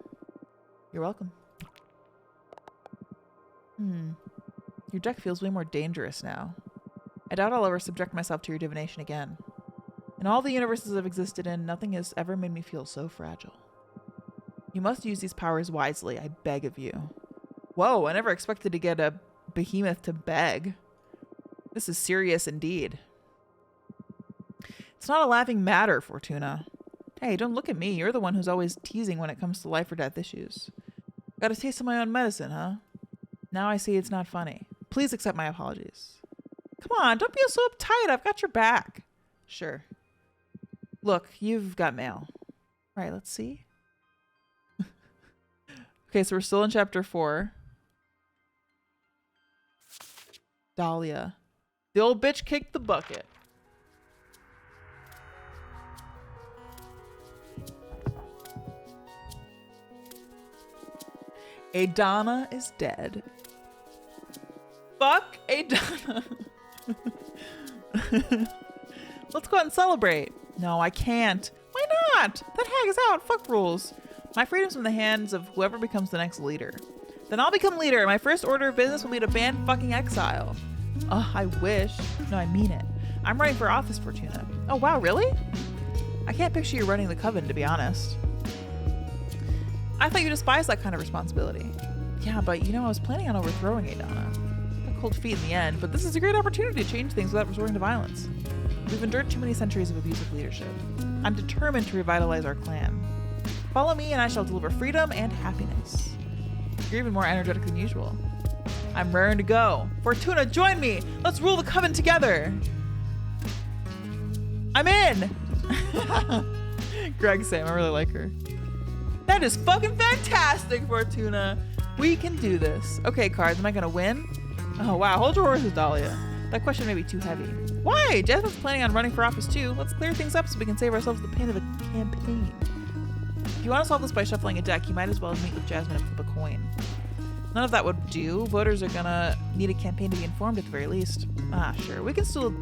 You're welcome. Your deck feels way more dangerous now. I doubt I'll ever subject myself to your divination again. In all the universes I've existed in, nothing has ever made me feel so fragile. You must use these powers wisely, I beg of you. Whoa, I never expected to get a behemoth to beg. This is serious indeed. It's not a laughing matter, Fortuna. Hey, don't look at me. You're the one who's always teasing when it comes to life or death issues. Got a taste of my own medicine, huh? Now I see it's not funny. Please accept my apologies. Come on, don't be so uptight. I've got your back. Sure. Look, you've got mail. Right, let's see. Okay, so we're still in chapter 4. Dahlia. The old bitch kicked the bucket. Adana is dead. Fuck Adana. Let's go out and celebrate. No, I can't. Why not? That hag is out. Fuck rules. My freedom's in the hands of whoever becomes the next leader. Then I'll become leader. My first order of business will be to ban fucking exile. Oh, I wish. No, I mean it. I'm running for office, Fortuna. Oh, wow, really? I can't picture you running the coven, to be honest. I thought you despised that kind of responsibility. Yeah, but you know, I was planning on overthrowing Adana. A cold feet in the end, but this is a great opportunity to change things without resorting to violence. We've endured too many centuries of abusive leadership. I'm determined to revitalize our clan. Follow me and I shall deliver freedom and happiness. You're even more energetic than usual. I'm raring to go. Fortuna, join me! Let's rule the coven together! I'm in! Greg Sam, I really like her. That is fucking fantastic, Fortuna! We can do this. Okay, cards, am I gonna win? Oh wow, hold your horses, Dahlia. That question may be too heavy. Why? Jasmine's planning on running for office too. Let's clear things up so we can save ourselves the pain of a campaign. If you want to solve this by shuffling a deck, you might as well meet with Jasmine and flip a coin. None of that would do. Voters are gonna need a campaign to be informed at the very least. Ah, sure. We can still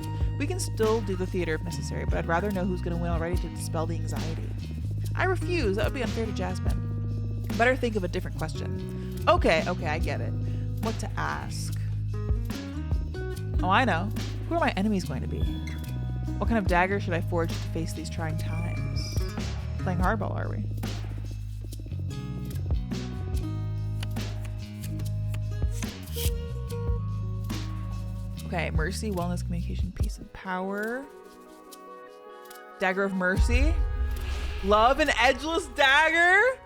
do the theater if necessary, but I'd rather know who's gonna win already to dispel the anxiety. I refuse. That would be unfair to Jasmine. Better think of a different question. Okay, I get it. What to ask? Oh, I know. Who are my enemies going to be? What kind of dagger should I forge to face these trying times? Playing hardball, are we? Okay, mercy, wellness, communication, peace, and power. Dagger of mercy. Love an edgeless dagger.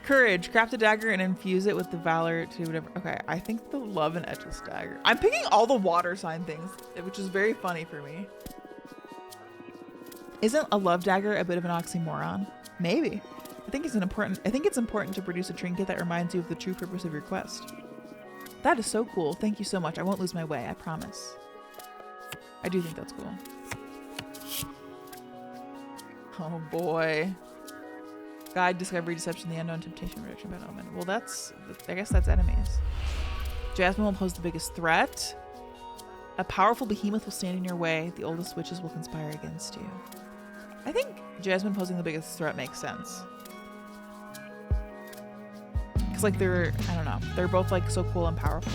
Courage, craft a dagger and infuse it with the valor to whatever. Okay, I think the love and edgeless dagger. I'm picking all the water sign things, which is very funny for me. Isn't a love dagger a bit of an oxymoron? Maybe. I think it's important to produce a trinket that reminds you of the true purpose of your quest. That is so cool. Thank you so much. I won't lose my way, I promise. I do think that's cool. Oh boy. Guide, discovery, deception, the unknown, temptation, rejection, bad omen. Well, I guess that's enemies. Jasmine will pose the biggest threat. A powerful behemoth will stand in your way. The oldest witches will conspire against you. I think Jasmine posing the biggest threat makes sense. Because like I don't know, they're both like so cool and powerful.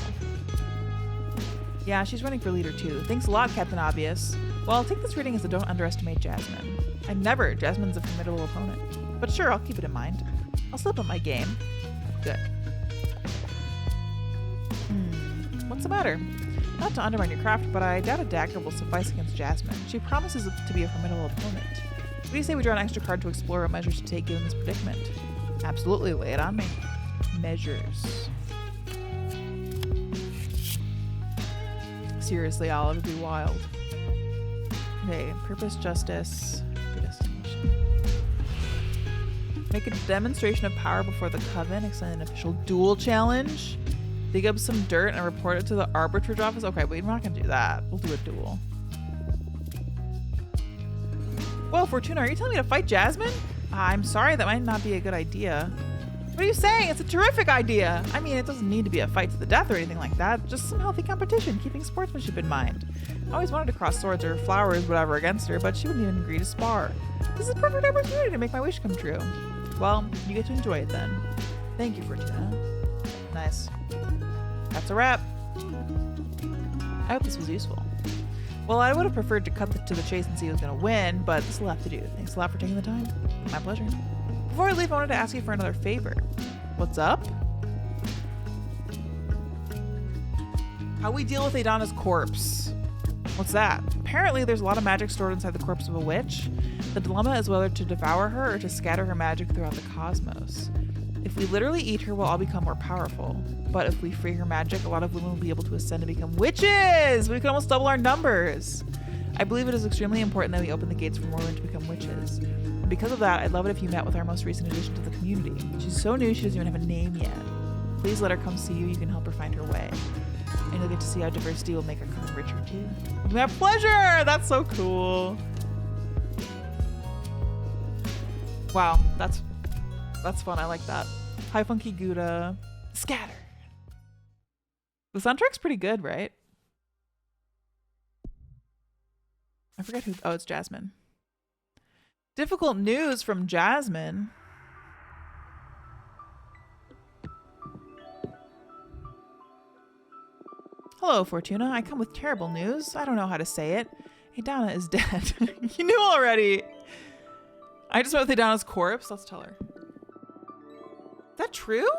Yeah, she's running for leader too. Thanks a lot, Captain Obvious. Well, I'll take this reading as a don't underestimate Jasmine. Jasmine's a formidable opponent. But sure, I'll keep it in mind. I'll slip up my game. Good. What's the matter? Not to undermine your craft, but I doubt a dagger will suffice against Jasmine. She promises to be a formidable opponent. What do you say we draw an extra card to explore what measures to take given this predicament? Absolutely, lay it on me. Measures. Seriously, Olive, it'd be wild. Okay, purpose, justice, predestination. Make a demonstration of power before the coven, extend an official duel challenge. Dig up some dirt and report it to the arbitrage office. Okay, but we're not gonna do that. We'll do a duel. Whoa, Fortuna, are you telling me to fight Jasmine? I'm sorry, that might not be a good idea. What are you saying? It's a terrific idea. I mean, it doesn't need to be a fight to the death or anything like that. Just some healthy competition, keeping sportsmanship in mind. I always wanted to cross swords or flowers, whatever, against her, but she wouldn't even agree to spar. This is a perfect opportunity to make my wish come true. Well, you get to enjoy it then. Thank you, Fortuna. Nice. That's a wrap. I hope this was useful. Well, I would have preferred to cut to the chase and see who's going to win, but this will have to do. Thanks a lot for taking the time. My pleasure. Before I leave, I wanted to ask you for another favor. What's up? How we deal with Adana's corpse. What's that? Apparently, there's a lot of magic stored inside the corpse of a witch. The dilemma is whether to devour her or to scatter her magic throughout the cosmos. If we literally eat her, we'll all become more powerful. But if we free her magic, a lot of women will be able to ascend and become witches! We can almost double our numbers! I believe it is extremely important that we open the gates for more women to become witches. And because of that, I'd love it if you met with our most recent addition to the community. She's so new, she doesn't even have a name yet. Please let her come see you, you can help her find her way. And you'll get to see how diversity will make her come richer too. My pleasure! That's so cool. Wow, that's fun. I like that. Hi, Funky Gouda. Scatter. The soundtrack's pretty good, right? I forget who. Oh, it's Jasmine. Difficult news from Jasmine. Hello, Fortuna. I come with terrible news. I don't know how to say it. Adana is dead. You knew already. I just met with Adana's corpse. Let's tell her. Is that true?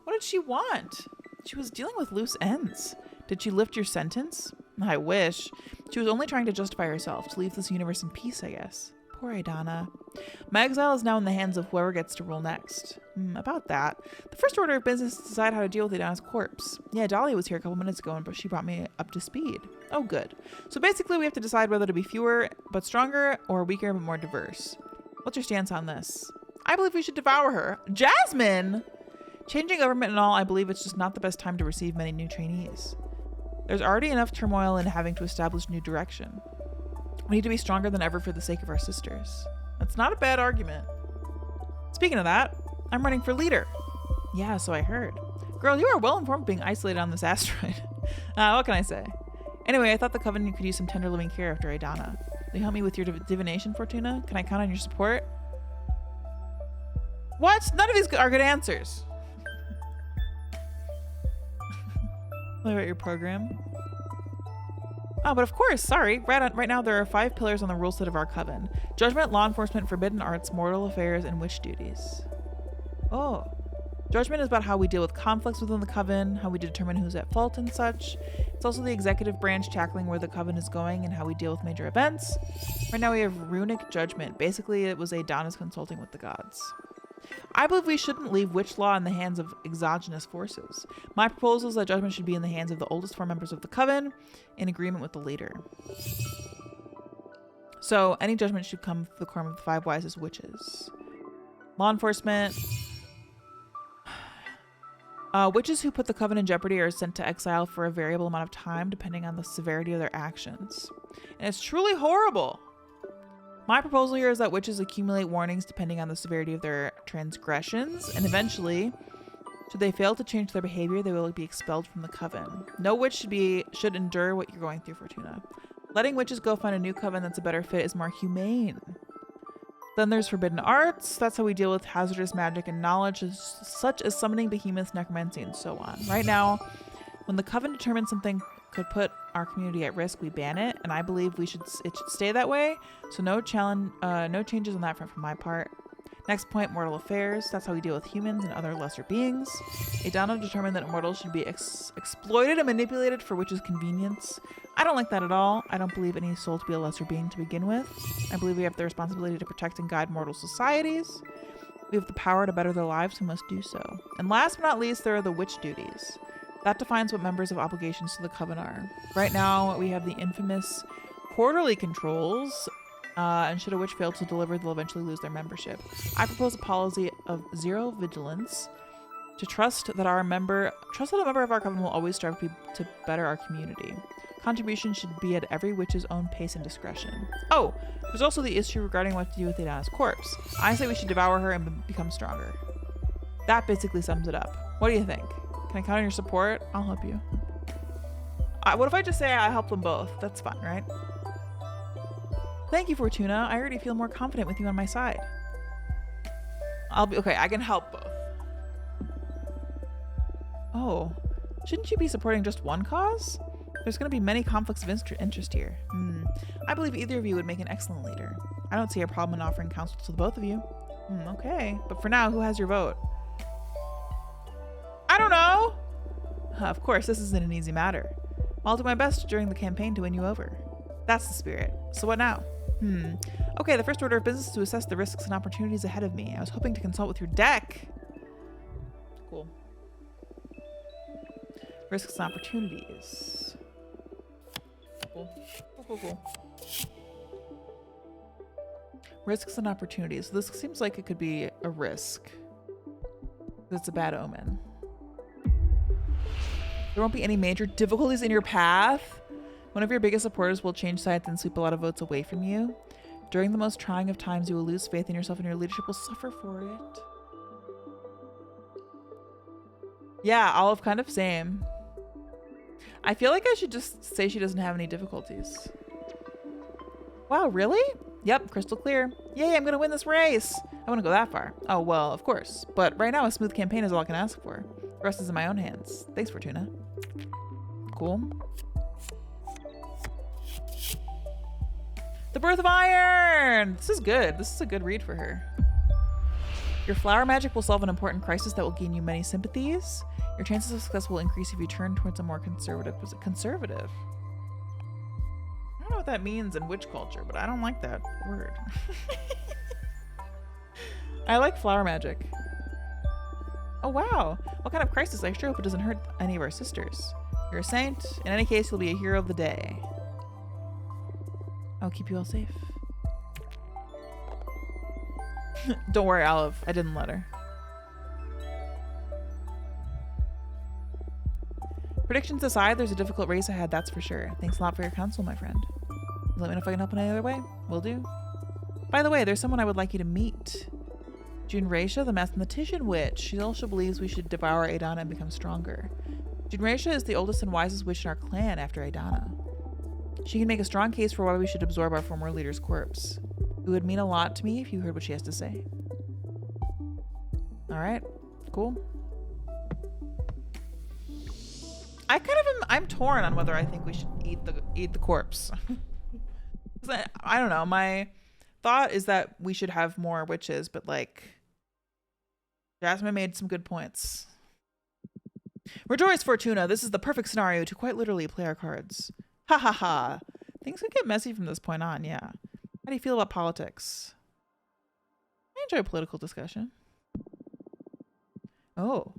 What did she want? She was dealing with loose ends. Did she lift your sentence? I wish. She was only trying to justify herself, to leave this universe in peace, I guess. Poor Adana. My exile is now in the hands of whoever gets to rule next. About that. The first order of business is to decide how to deal with Adana's corpse. Yeah, Dahlia was here a couple minutes ago, but she brought me up to speed. Oh, good. So basically, we have to decide whether to be fewer but stronger, or weaker but more diverse. What's your stance on this? I believe we should devour her. Jasmine! Changing government and all, I believe it's just not the best time to receive many new trainees. There's already enough turmoil in having to establish new direction. We need to be stronger than ever for the sake of our sisters. That's not a bad argument. Speaking of that, I'm running for leader. Yeah, so I heard. Girl, you are well informed being isolated on this asteroid. What can I say? Anyway, I thought the Coven could use some tender loving care after Adana. Will you help me with your divination, Fortuna? Can I count on your support? What? None of these are good answers. Tell me about your program. Oh, but of course, sorry. Right now there are 5 pillars on the rule set of our coven. Judgment, law enforcement, forbidden arts, mortal affairs, and witch duties. Oh. Judgment is about how we deal with conflicts within the coven, how we determine who's at fault and such. It's also the executive branch tackling where the coven is going and how we deal with major events. Right now we have runic judgment. Basically, it was Adana's consulting with the gods. I believe we shouldn't leave witch law in the hands of exogenous forces. My proposal is that judgment should be in the hands of the oldest 4 members of the coven, in agreement with the leader. So any judgment should come from the quorum of the 5 wisest witches. Law enforcement. Witches who put the coven in jeopardy are sent to exile for a variable amount of time depending on the severity of their actions. And it's truly horrible. My proposal here is that witches accumulate warnings depending on the severity of their transgressions, and eventually, should they fail to change their behavior, they will be expelled from the coven. No witch should endure what you're going through, Fortuna. Letting witches go find a new coven that's a better fit is more humane. Then there's forbidden arts. That's how we deal with hazardous magic and knowledge, such as summoning behemoths, necromancy, and so on. Right now, when the coven determines something could put our community at risk, we ban it, and I believe it should stay that way. So no changes on that front from my part. Next point, mortal affairs. That's how we deal with humans and other lesser beings. Adana determined that immortals should be exploited and manipulated for witches' convenience. I don't like that at all. I don't believe any soul to be a lesser being to begin with. I believe we have the responsibility to protect and guide mortal societies. We have the power to better their lives, we must do so. And last but not least, there are the witch duties. That defines what members of obligations to the coven are. Right now, we have the infamous quarterly controls, and should a witch fail to deliver, they'll eventually lose their membership. I propose a policy of 0 vigilance, to trust that a member of our coven will always strive to better our community. Contribution should be at every witch's own pace and discretion. Oh, there's also the issue regarding what to do with Adana's corpse. I say we should devour her and become stronger. That basically sums it up. What do you think? Can I count on your support? I'll help you. What if I just say I help them both? That's fine, right? Thank you, Fortuna. I already feel more confident with you on my side. Okay, I can help both. Oh, shouldn't you be supporting just one cause? There's going to be many conflicts of interest here. I believe either of you would make an excellent leader. I don't see a problem in offering counsel to the both of you. Okay, but for now, who has your vote? I don't know. Of course, this isn't an easy matter. I'll do my best during the campaign to win you over. That's the spirit. So what now? Okay, the first order of business is to assess the risks and opportunities ahead of me. I was hoping to consult with your deck. Cool. Risks and opportunities. Cool. Risks and opportunities. This seems like it could be a risk. That's a bad omen. There won't be any major difficulties in your path. One of your biggest supporters will change sides and sweep a lot of votes away from you. During the most trying of times, you will lose faith in yourself and your leadership will suffer for it. Yeah, Olive, kind of same. I feel like I should just say she doesn't have any difficulties. Wow, really? Yep, crystal clear. Yay, I'm gonna win this race. I wanna go that far. Oh, well, of course. But right now, a smooth campaign is all I can ask for. The rest is in my own hands. Thanks, Fortuna. Cool. The Birth of Iron! This is good. This is a good read for her. Your flower magic will solve an important crisis that will gain you many sympathies. Your chances of success will increase if you turn towards a more conservative. Was it conservative? I don't know what that means in witch culture, but I don't like that word. I like flower magic. Oh, wow. What kind of crisis? I sure hope it doesn't hurt any of our sisters. You're a saint. In any case, you'll be a hero of the day. I'll keep you all safe. Don't worry, Olive. I didn't let her. Predictions aside, there's a difficult race ahead, that's for sure. Thanks a lot for your counsel, my friend. Let me know if I can help in any other way. Will do. By the way, there's someone I would like you to meet. Junracia, the mathematician witch. She also believes we should devour Adana and become stronger. Junracia is the oldest and wisest witch in our clan after Adana. She can make a strong case for why we should absorb our former leader's corpse. It would mean a lot to me if you heard what she has to say. All right, cool. I kind of am I'm torn on whether I think we should eat the corpse. I don't know. My thought is that we should have more witches, but like Jasmine made some good points. Rejoice, Fortuna. This is the perfect scenario to quite literally play our cards. Ha ha ha. Things could get messy from this point on, yeah. How do you feel about politics? I enjoy political discussion. Oh.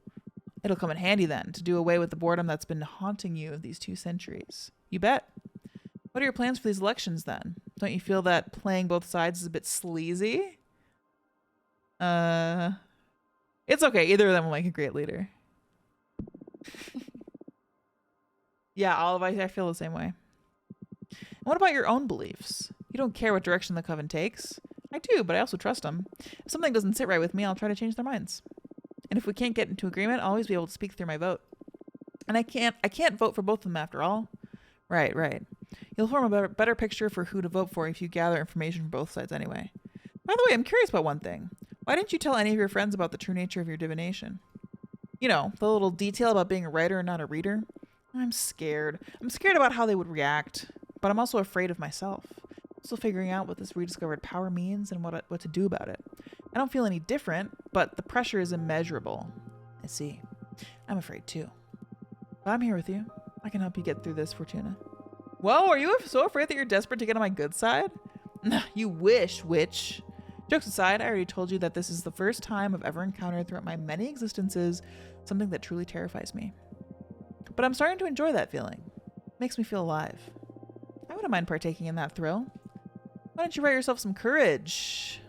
It'll come in handy then to do away with the boredom that's been haunting you of these 2 centuries. You bet. What are your plans for these elections then? Don't you feel that playing both sides is a bit sleazy? It's okay. Either of them will make a great leader. Yeah, Olive, I feel the same way. And what about your own beliefs? You don't care what direction the coven takes. I do, but I also trust them. If something doesn't sit right with me, I'll try to change their minds. And if we can't get into agreement, I'll always be able to speak through my vote. And I can't vote for both of them after all. Right. You'll form a better picture for who to vote for if you gather information from both sides anyway. By the way, I'm curious about one thing. Why didn't you tell any of your friends about the true nature of your divination? You know, the little detail about being a writer and not a reader. I'm scared. I'm scared about how they would react, but I'm also afraid of myself. Still figuring out what this rediscovered power means and what to do about it. I don't feel any different, but the pressure is immeasurable. I see. I'm afraid too. But I'm here with you. I can help you get through this, Fortuna. Whoa, are you so afraid that you're desperate to get on my good side? You wish, witch. Jokes aside, I already told you that this is the first time I've ever encountered throughout my many existences something that truly terrifies me. But I'm starting to enjoy that feeling. Makes me feel alive. I wouldn't mind partaking in that thrill. Why don't you write yourself some courage?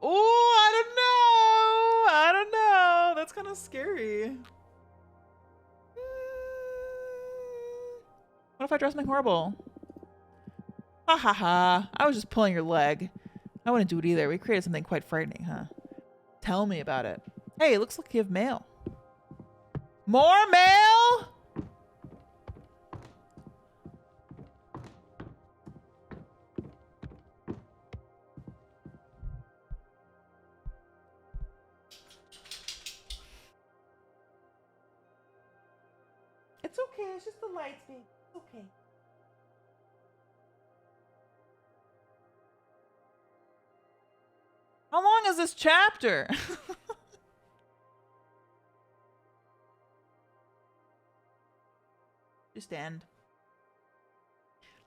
Oh, I don't know. That's kind of scary. What if I draw something horrible? Ha ha ha. I was just pulling your leg. I wouldn't do it either. We created something quite frightening, huh? Tell me about it. Hey, it looks like you have mail. More mail? It's okay. It's just the lights, babe. It's okay. How long is this chapter? Just end.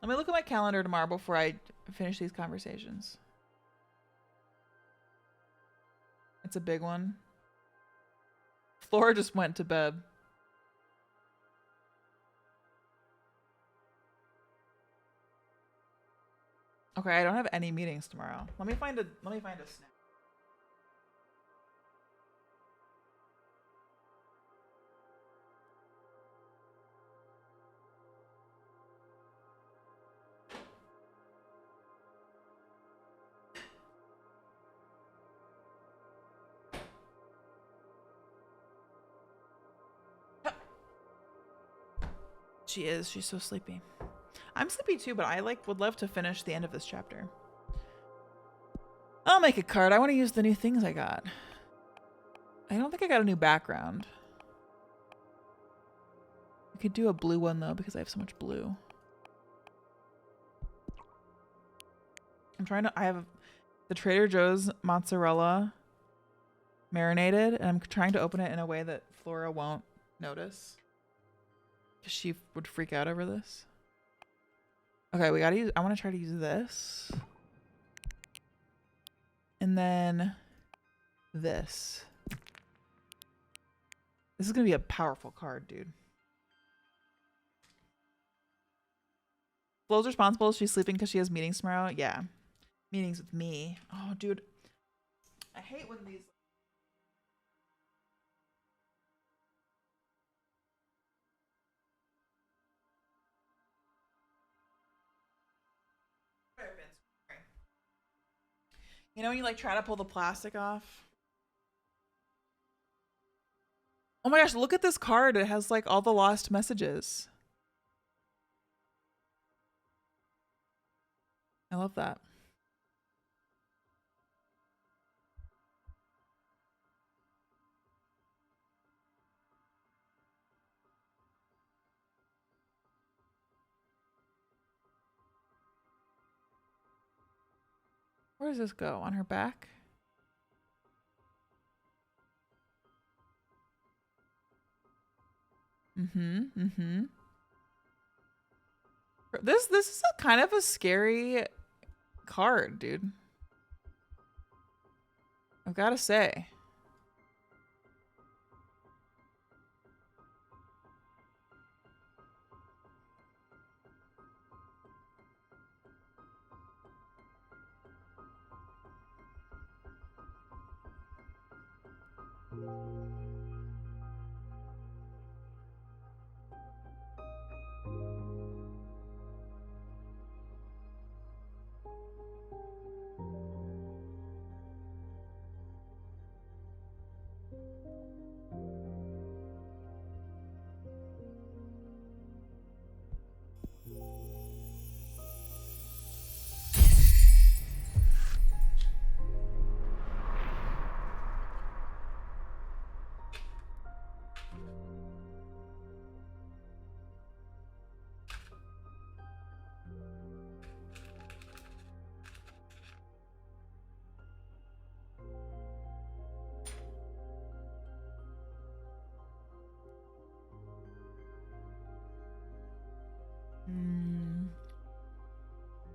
Let me look at my calendar tomorrow before I finish these conversations. It's a big one. Flora just went to bed. Okay, I don't have any meetings tomorrow. Let me find a snack. She is. She's so sleepy. I'm sleepy too, but I would love to finish the end of this chapter. I'll make a card. I want to use the new things I got. I don't think I got a new background. I could do a blue one though because I have so much blue. I have the Trader Joe's mozzarella marinated, and I'm trying to open it in a way that Flora won't notice. Because she would freak out over this. Okay, I want to try to use this. And then this. This is going to be a powerful card, dude. Flo's responsible. She's sleeping because she has meetings tomorrow. Yeah. Meetings with me. Oh, dude. I hate when these... You know when you try to pull the plastic off? Oh my gosh, look at this card. It has all the lost messages. I love that. Where does this go? On her back? This is a kind of a scary card, dude. I've got to say.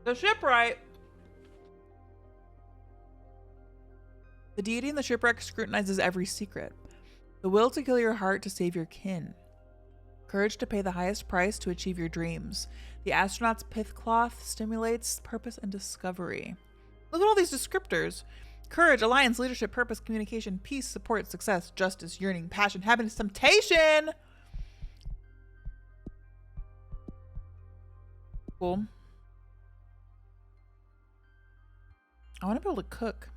The shipwright. The deity in the shipwreck scrutinizes every secret. The will to kill your heart to save your kin. Courage to pay the highest price to achieve your dreams. The astronaut's pith cloth stimulates purpose and discovery. Look at all these descriptors. Courage, alliance, leadership, purpose, communication, peace, support, success, justice, yearning, passion, happiness, temptation. Cool. I want to be able to cook.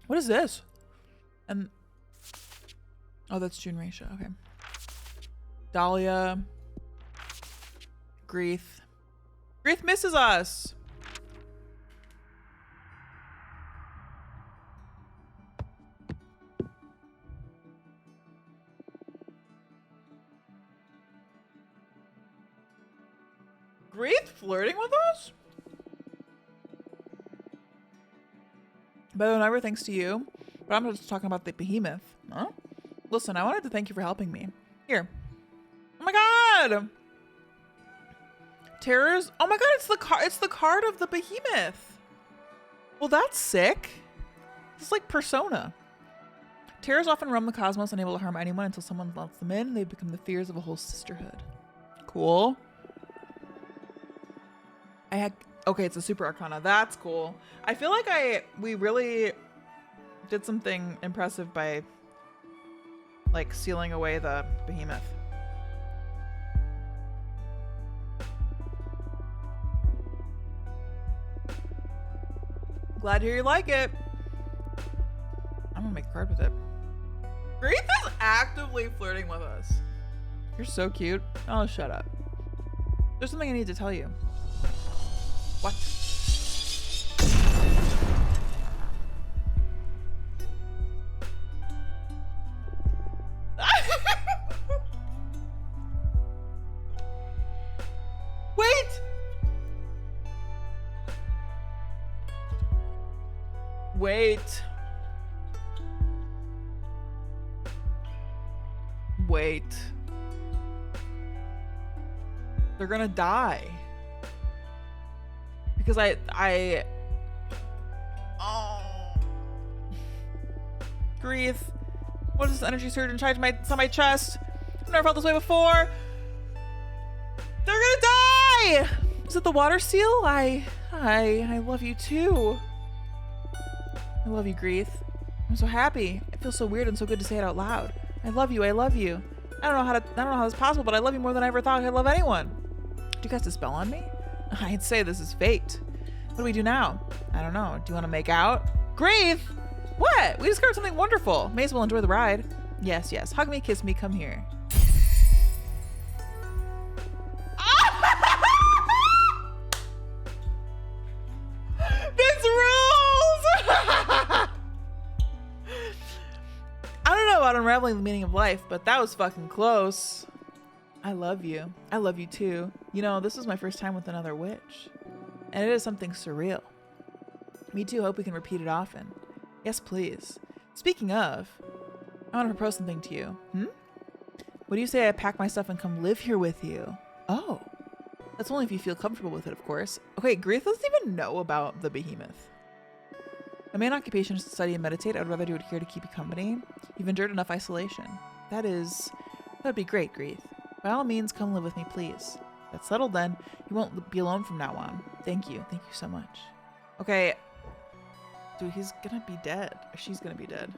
What is this? And oh, that's June Raisha. Okay. Dahlia. Greeth. Greeth misses us. Greeth flirting with us? Better than ever, thanks to you. But I'm just talking about the behemoth. Huh? Listen, I wanted to thank you for helping me. Here. Oh my god! Terrors. Oh my god, it's the card of the behemoth. Well, that's sick. It's like Persona. Terrors often roam the cosmos, unable to harm anyone until someone lets them in. They become the fears of a whole sisterhood. Cool. Okay, it's a super arcana. That's cool. I feel like we really did something impressive by like sealing away the behemoth. Glad to hear you like it. I'm gonna make a card with it. Greeth is actively flirting with us. You're so cute. Oh, shut up. There's something I need to tell you. What? Wait! Wait. Wait. They're gonna die. Because oh. Greeth. What is this energy surge inside my chest? I've never felt this way before. They're gonna die! Is it the water seal? I love you too. I love you, Greeth. I'm so happy. It feels so weird and so good to say it out loud. I love you. I love you. I don't know how this is possible, but I love you more than I ever thought I could love anyone. Do you cast a spell on me? I'd say this is fate. What do we do now? I don't know. Do you want to make out? Greeth! What? We discovered something wonderful. May as well enjoy the ride. Yes, yes. Hug me, kiss me, come here. This rules! unraveling the meaning of life, but that was fucking close. I love you. I love you too. You know, this is my first time with another witch, and it is something surreal. Me too. Hope we can repeat it often. Yes, please. Speaking of, I want to propose something to you. What do you say I pack my stuff and come live here with you? Oh, that's only if you feel comfortable with it, of course. Okay, Grief doesn't even know about the behemoth. My main occupation is to study and meditate. I would rather do it here to keep you company. You've endured enough isolation. That'd be great, Grief. By all means, come live with me, please. That's settled then. You won't be alone from now on. Thank you. Thank you so much. Okay. Dude, he's gonna be dead. Or she's gonna be dead.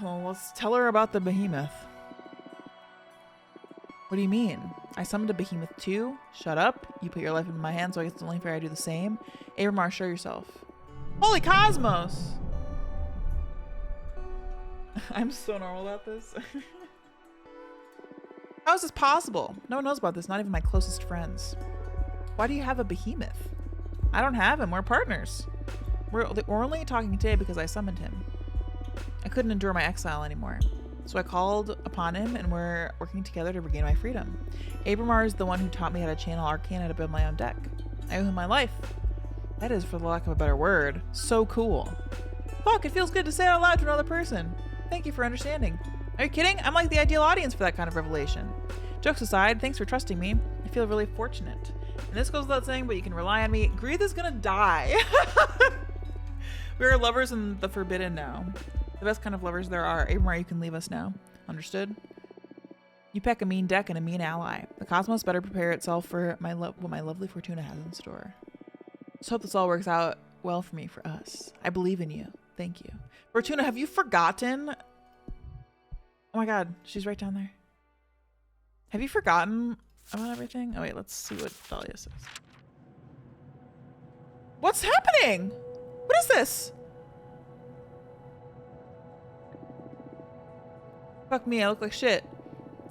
Well, let's tell her about the behemoth. What do you mean? I summoned a behemoth too? Shut up. You put your life in my hands, so I guess it's only fair I do the same. Abramar, show yourself. Holy cosmos! I'm so normal about this. How is this possible? No one knows about this, not even my closest friends. Why do you have a behemoth? I don't have him. We're partners. We're only talking today because I summoned him. I couldn't endure my exile anymore. So I called upon him, and we're working together to regain my freedom. Abramar is the one who taught me how to channel arcane and to build my own deck. I owe him my life. That is, for the lack of a better word, so cool. Fuck, it feels good to say it out loud to another person. Thank you for understanding. Are you kidding? I'm like the ideal audience for that kind of revelation. Jokes aside, thanks for trusting me. I feel really fortunate. And this goes without saying, but you can rely on me. Greeth is gonna die. We are lovers in the forbidden now. The best kind of lovers there are. Abramar, you can leave us now. Understood? You pack a mean deck and a mean ally. The cosmos better prepare itself for what my lovely Fortuna has in store. Just hope this all works out well for me, for us. I believe in you. Thank you. Fortuna, have you forgotten? Oh my god, she's right down there. Have you forgotten about everything? Oh wait, let's see what Dahlia says. What's happening? What is this? Fuck me, I look like shit.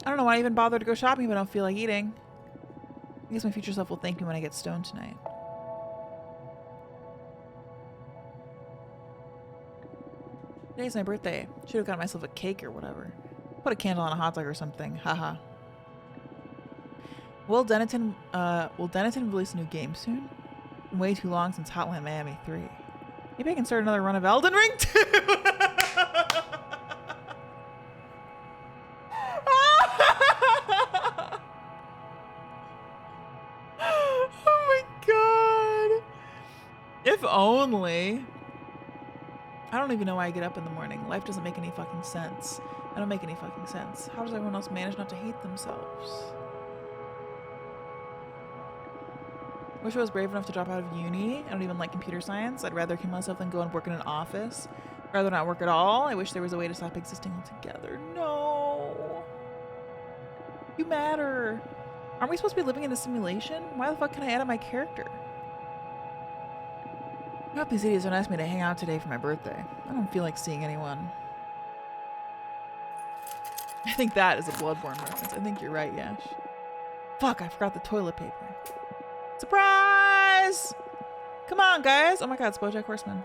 I don't know why I even bother to go shopping if I don't feel like eating. I guess my future self will thank me when I get stoned tonight. Today's my birthday. Should have got myself a cake or whatever. Put a candle on a hot dog or something. Haha. Will Denton release a new game soon? Been way too long since Hotline Miami 3. Maybe I can start another run of Elden Ring too. Oh my god. If only. I don't even know why I get up in the morning. Life doesn't make any fucking sense. I don't make any fucking sense. How does everyone else manage not to hate themselves? Wish I was brave enough to drop out of uni. I don't even like computer science. I'd rather kill myself than go and work in an office. I'd rather not work at all. I wish there was a way to stop existing altogether. No. You matter. Aren't we supposed to be living in a simulation? Why the fuck can I edit my character? I hope these idiots don't ask me to hang out today for my birthday. I don't feel like seeing anyone. I think that is a Bloodborne reference. I think you're right, Yash. Fuck, I forgot the toilet paper. Surprise! Come on, guys. Oh my god, it's BoJack Horseman.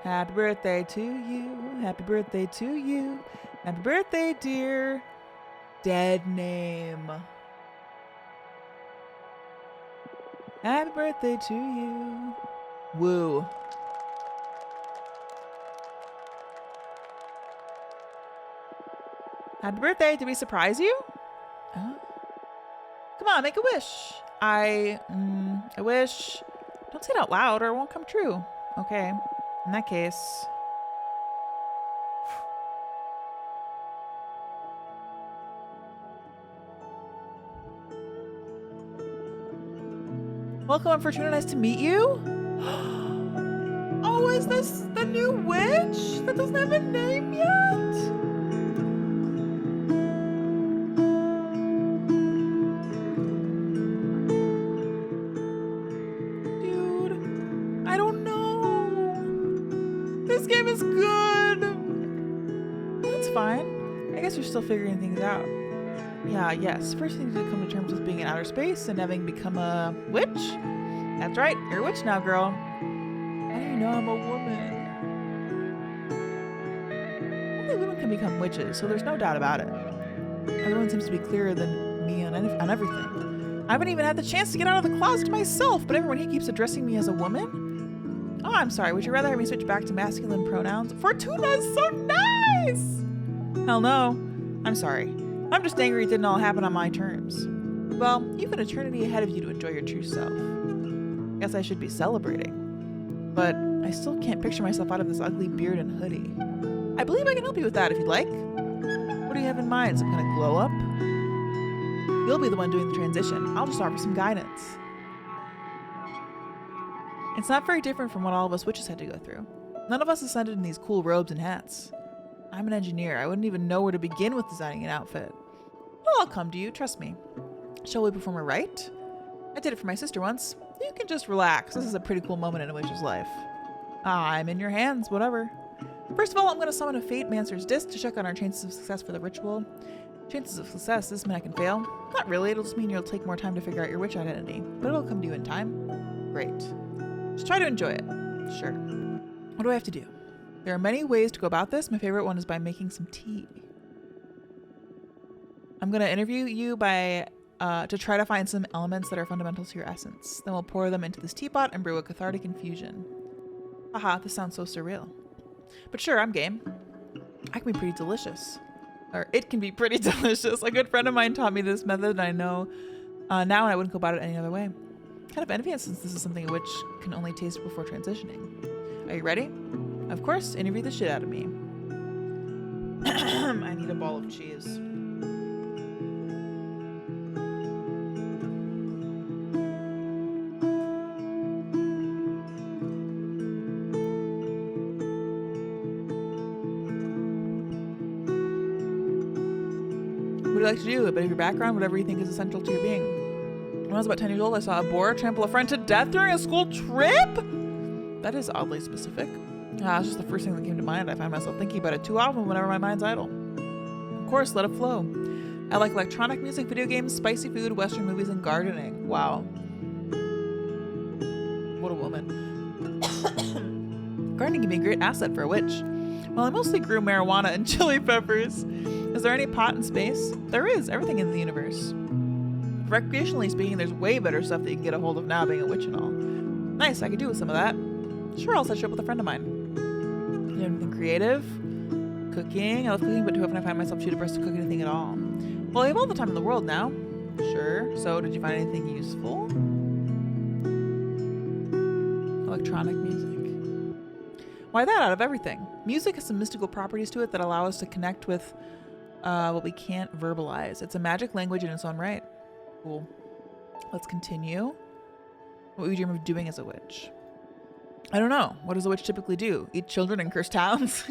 Happy birthday to you. Happy birthday to you. Happy birthday, dear. Dead name. Happy birthday to you. Woo. Happy birthday. Did we surprise you? Oh. Come on, make a wish. I wish. Don't say it out loud or it won't come true. Okay. In that case. Welcome, Fortuna. Nice to meet you. Oh, is this the new witch that doesn't have a name yet? Dude, I don't know. This game is good. That's fine. I guess you're still figuring things out. Yeah, yes. First you need to come to terms with being in outer space and having become a witch. That's right. You're a witch now, girl. How do you know I'm a woman? can become witches, so there's no doubt about it. Everyone seems to be clearer than me on everything. I haven't even had the chance to get out of the closet myself, but everyone here keeps addressing me as a woman. Oh, I'm sorry. Would you rather have me switch back to masculine pronouns? Fortuna is so nice! Hell no. I'm sorry. I'm just angry it didn't all happen on my terms. Well, you've an eternity ahead of you to enjoy your true self. Guess I should be celebrating. But I still can't picture myself out of this ugly beard and hoodie. I believe I can help you with that if you'd like. What do you have in mind? Some kind of glow up? You'll be the one doing the transition. I'll just offer some guidance. It's not very different from what all of us witches had to go through. None of us ascended in these cool robes and hats. I'm an engineer. I wouldn't even know where to begin with designing an outfit. Well, I'll come to you, trust me. Shall we perform a rite? I did it for my sister once. You can just relax. This is a pretty cool moment in a witch's life. I'm in your hands, whatever. First of all, I'm going to summon a Fate Mancer's Disc to check on our chances of success for the ritual. Chances of success doesn't mean I can fail. Not really, it'll just mean you'll take more time to figure out your witch identity. But it'll come to you in time. Great. Just try to enjoy it. Sure. What do I have to do? There are many ways to go about this. My favorite one is by making some tea. I'm going to interview you to try to find some elements that are fundamental to your essence. Then we'll pour them into this teapot and brew a cathartic infusion. Haha, this sounds so surreal. But sure, I'm game. I can be pretty delicious. Or it can be pretty delicious. A good friend of mine taught me this method, and I know now, and I wouldn't go about it any other way. Kind of envious since this is something a witch can only taste before transitioning. Are you ready? Of course, interview the shit out of me. I need a ball of cheese. What do you like to do? A bit of your background, whatever you think is essential to your being. When I was about 10 years old, I saw a boar trample a friend to death during a school trip? That is oddly specific. It's just the first thing that came to mind. I find myself thinking about it too often whenever my mind's idle. Of course, let it flow. I like electronic music, video games, spicy food, Western movies, and gardening. Wow. What a woman. Gardening can be a great asset for a witch. Well, I mostly grew marijuana and chili peppers. Is there any pot and space? There is, everything in the universe. Recreationally speaking, there's way better stuff that you can get a hold of now being a witch and all. Nice, I could do with some of that. Sure, I'll set you up with a friend of mine. You have anything creative? Cooking? I love cooking, but too often I find myself too depressed to cook anything at all. Well, you have all the time in the world now. Sure. So, did you find anything useful? Electronic music. Why that out of everything? Music has some mystical properties to it that allow us to connect with what we can't verbalize. It's a magic language in its own right. Cool. Let's continue. What would you dream of doing as a witch? I don't know. What does a witch typically do? Eat children and curse towns?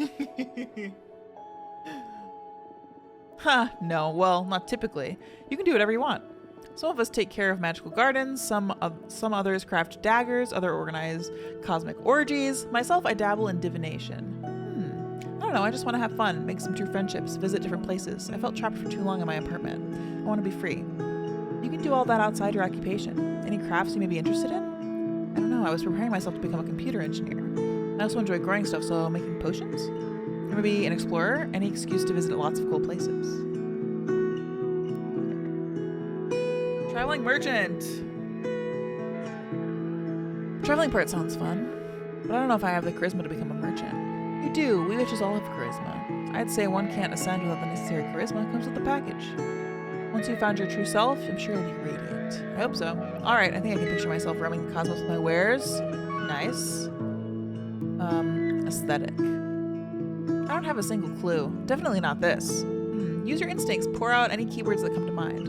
No. Well, not typically. You can do whatever you want. Some of us take care of magical gardens. Some others craft daggers. Others organize cosmic orgies. Myself, I dabble in divination. I don't know. I just want to have fun, make some true friendships, visit different places. I felt trapped for too long in my apartment. I want to be free. You can do all that outside your occupation. Any crafts you may be interested in? I don't know. I was preparing myself to become a computer engineer. I also enjoy growing stuff, so making potions? Or maybe an explorer? Any excuse to visit lots of cool places. Traveling merchant. The traveling part sounds fun, but I don't know if I have the charisma to become a merchant. You do. We witches all have charisma. I'd say one can't ascend without the necessary charisma. It comes with the package. Once you've found your true self, I'm sure you'll be radiant. I hope so. All right, I think I can picture myself roaming the cosmos with my wares. Nice. Aesthetic. I don't have a single clue. Definitely not this. Use your instincts. Pour out any keywords that come to mind.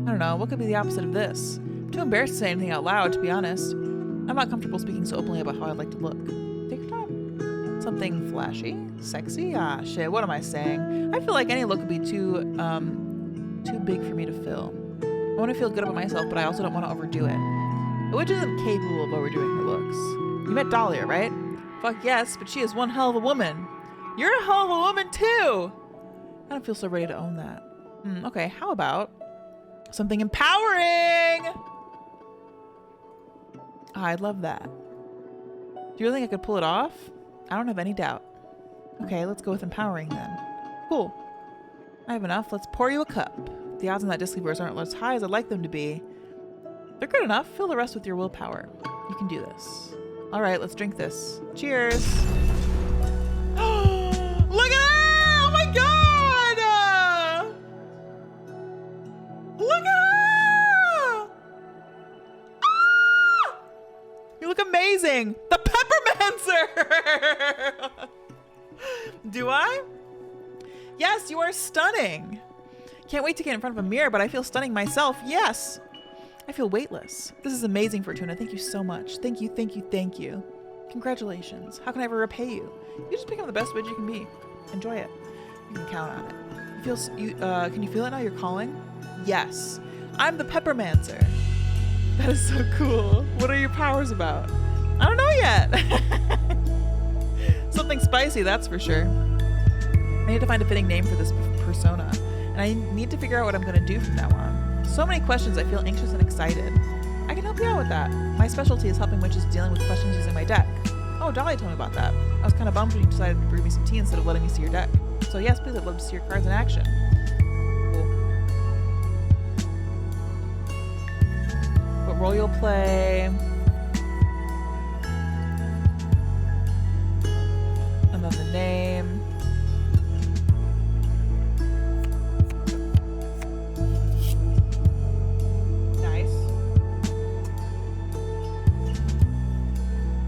I don't know. What could be the opposite of this? I'm too embarrassed to say anything out loud, to be honest. I'm not comfortable speaking so openly about how I'd like to look. Take your time. Something flashy? Sexy? Shit. What am I saying? I feel like any look would be too big for me to fill. I want to feel good about myself, but I also don't want to overdo it. A witch isn't capable of overdoing her looks. You met Dahlia, right? Fuck yes, but she is one hell of a woman. You're a hell of a woman too! I don't feel so ready to own that. Okay, how about something empowering? I'd love that. Do you really think I could pull it off? I don't have any doubt. Okay, let's go with empowering then. Cool. I have enough. Let's pour you a cup. The odds on that disc levers aren't as high as I'd like them to be. They're good enough. Fill the rest with your willpower. You can do this. All right, let's drink this. Cheers. Look at her! Oh my god! Look at her! Ah! You look amazing. The Peppermancer! Do I? Yes, you are stunning. Can't wait to get in front of a mirror, but I feel stunning myself. Yes. I feel weightless. This is amazing, Fortuna. Thank you so much. Thank you, thank you, thank you. Congratulations. How can I ever repay you? You just become the best witch you can be. Enjoy it. You can count on it. Can you feel it now? You're calling? Yes. I'm the Peppermancer. That is so cool. What are your powers about? I don't know yet. Something spicy, that's for sure. I need to find a fitting name for this persona, and I need to figure out what I'm going to do from now on. So many questions, I feel anxious and excited. I can help you out with that. My specialty is helping witches dealing with questions using my deck. Oh, Dolly told me about that. I was kind of bummed when you decided to bring me some tea instead of letting me see your deck. So yes, please, I'd love to see your cards in action. Cool. What role you'll play. And then the name.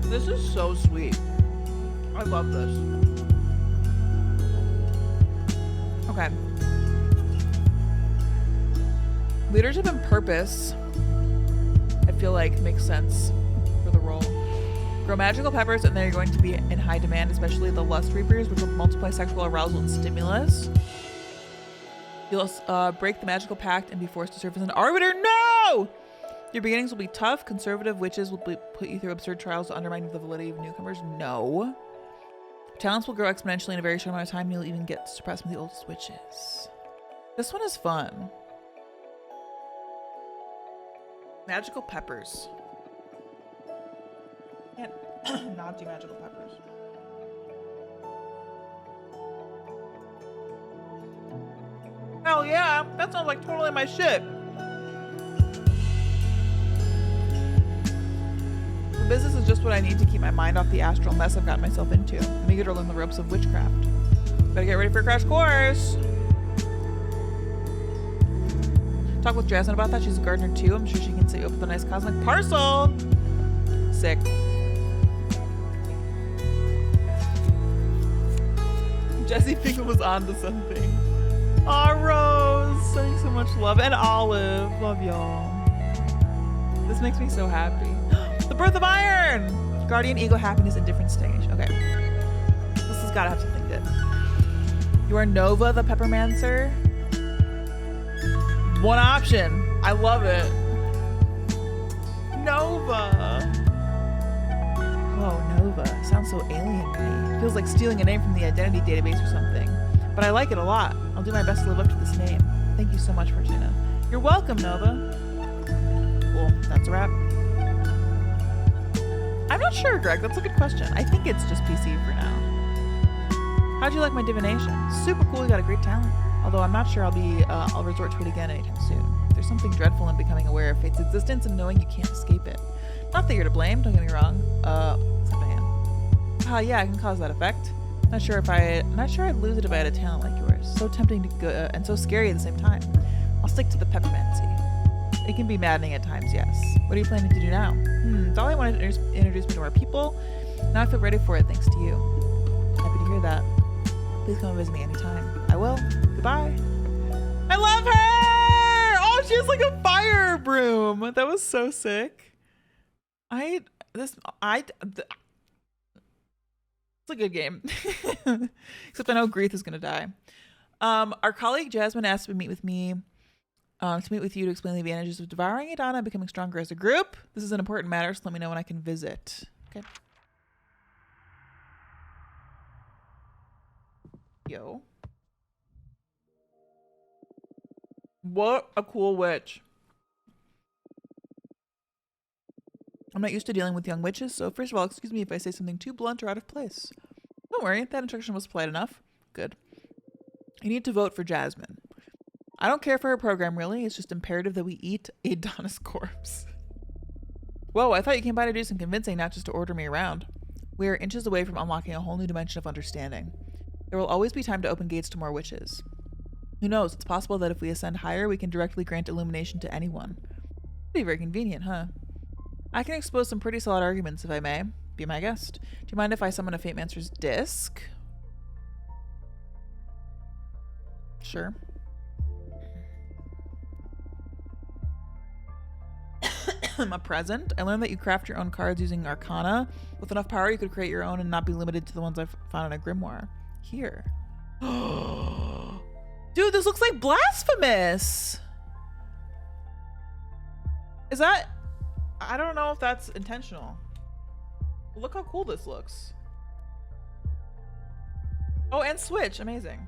This is so sweet. I love this. Okay. Leadership and purpose, I feel like makes sense for the role. Grow magical peppers and they're going to be in high demand, especially the lust reapers, which will multiply sexual arousal and stimulus. You'll break the magical pact and be forced to serve as an arbiter. No! Your beginnings will be tough. Conservative witches will put you through absurd trials to undermine the validity of newcomers. No. Talents will grow exponentially in a very short amount of time. You'll even get surpassed by the oldest witches. This one is fun. Magical peppers. Can't not do magical peppers. Hell yeah, that sounds like totally my shit. The business is just what I need to keep my mind off the astral mess I've gotten myself into. I'm eager to learn the ropes of witchcraft. Better get ready for a crash course. Talk with Jasmine about that. She's a gardener too. I'm sure she can set you up with a nice cosmic parcel. Sick. Jesse Finkel was on to something. Aw, Rose, sending so much love. And Olive, love y'all. This makes me so happy. The birth of iron! Guardian, ego, happiness, and different stage. Okay. This has gotta have something good. You are Nova, the Peppermancer. One option. I love it. Nova. Whoa, Nova. Sounds so alien to me. Feels like stealing a name from the identity database or something. But I like it a lot. I'll do my best to live up to this name. Thank you so much, Fortuna. You're welcome, Nova. Cool. That's a wrap. I'm not sure, Greg. That's a good question. I think it's just PC for now. How'd you like my divination? Super cool. You got a great talent. Although I'm not sure I'll resort to it again anytime soon. There's something dreadful in becoming aware of fate's existence and knowing you can't escape it. Not that you're to blame, don't get me wrong. Except I am. Yeah, I can cause that effect. Not sure I'd lose it if I had a talent like yours. So tempting to go, and so scary at the same time. I'll stick to the peppermancy. It can be maddening at times, yes. What are you planning to do now? Dolly wanted to introduce me to our people. Now I feel ready for it thanks to you. Happy to hear that. Please come and visit me anytime. I will. Goodbye. I love her! Oh, she has like a fire broom. That was so sick. It's a good game. Except I know Greeth is gonna die. Our colleague Jasmine asked to meet with you to explain the advantages of devouring a Donna and becoming stronger as a group. This is an important matter, so let me know when I can visit. Okay. Yo. What a cool witch. I'm not used to dealing with young witches, so first of all, excuse me if I say something too blunt or out of place. Don't worry, that instruction was polite enough. Good. You need to vote for Jasmine. I don't care for her program, really. It's just imperative that we eat Adonis' corpse. Whoa, I thought you came by to do some convincing, not just to order me around. We are inches away from unlocking a whole new dimension of understanding. There will always be time to open gates to more witches. Who knows, it's possible that if we ascend higher, we can directly grant illumination to anyone. Be very convenient, huh? I can expose some pretty solid arguments, if I may. Be my guest. Do you mind if I summon a Fate Mancer's disc? Sure. A present. I learned that you craft your own cards using arcana. With enough power, you could create your own and not be limited to the ones I've found in a grimoire. Here. Dude, this looks like blasphemous. Is that... I don't know if that's intentional. Look how cool this looks. Oh, and switch. Amazing.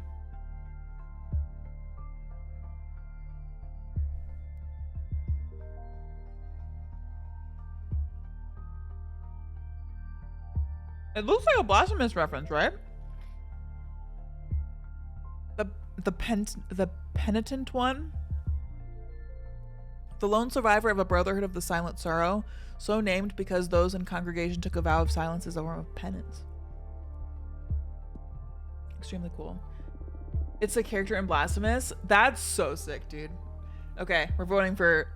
It looks like a blasphemous reference, right? The penitent one? The lone survivor of a brotherhood of the silent sorrow, so named because those in congregation took a vow of silence as a form of penance. Extremely cool. It's a character in Blasphemous. That's so sick, dude. Okay, we're voting for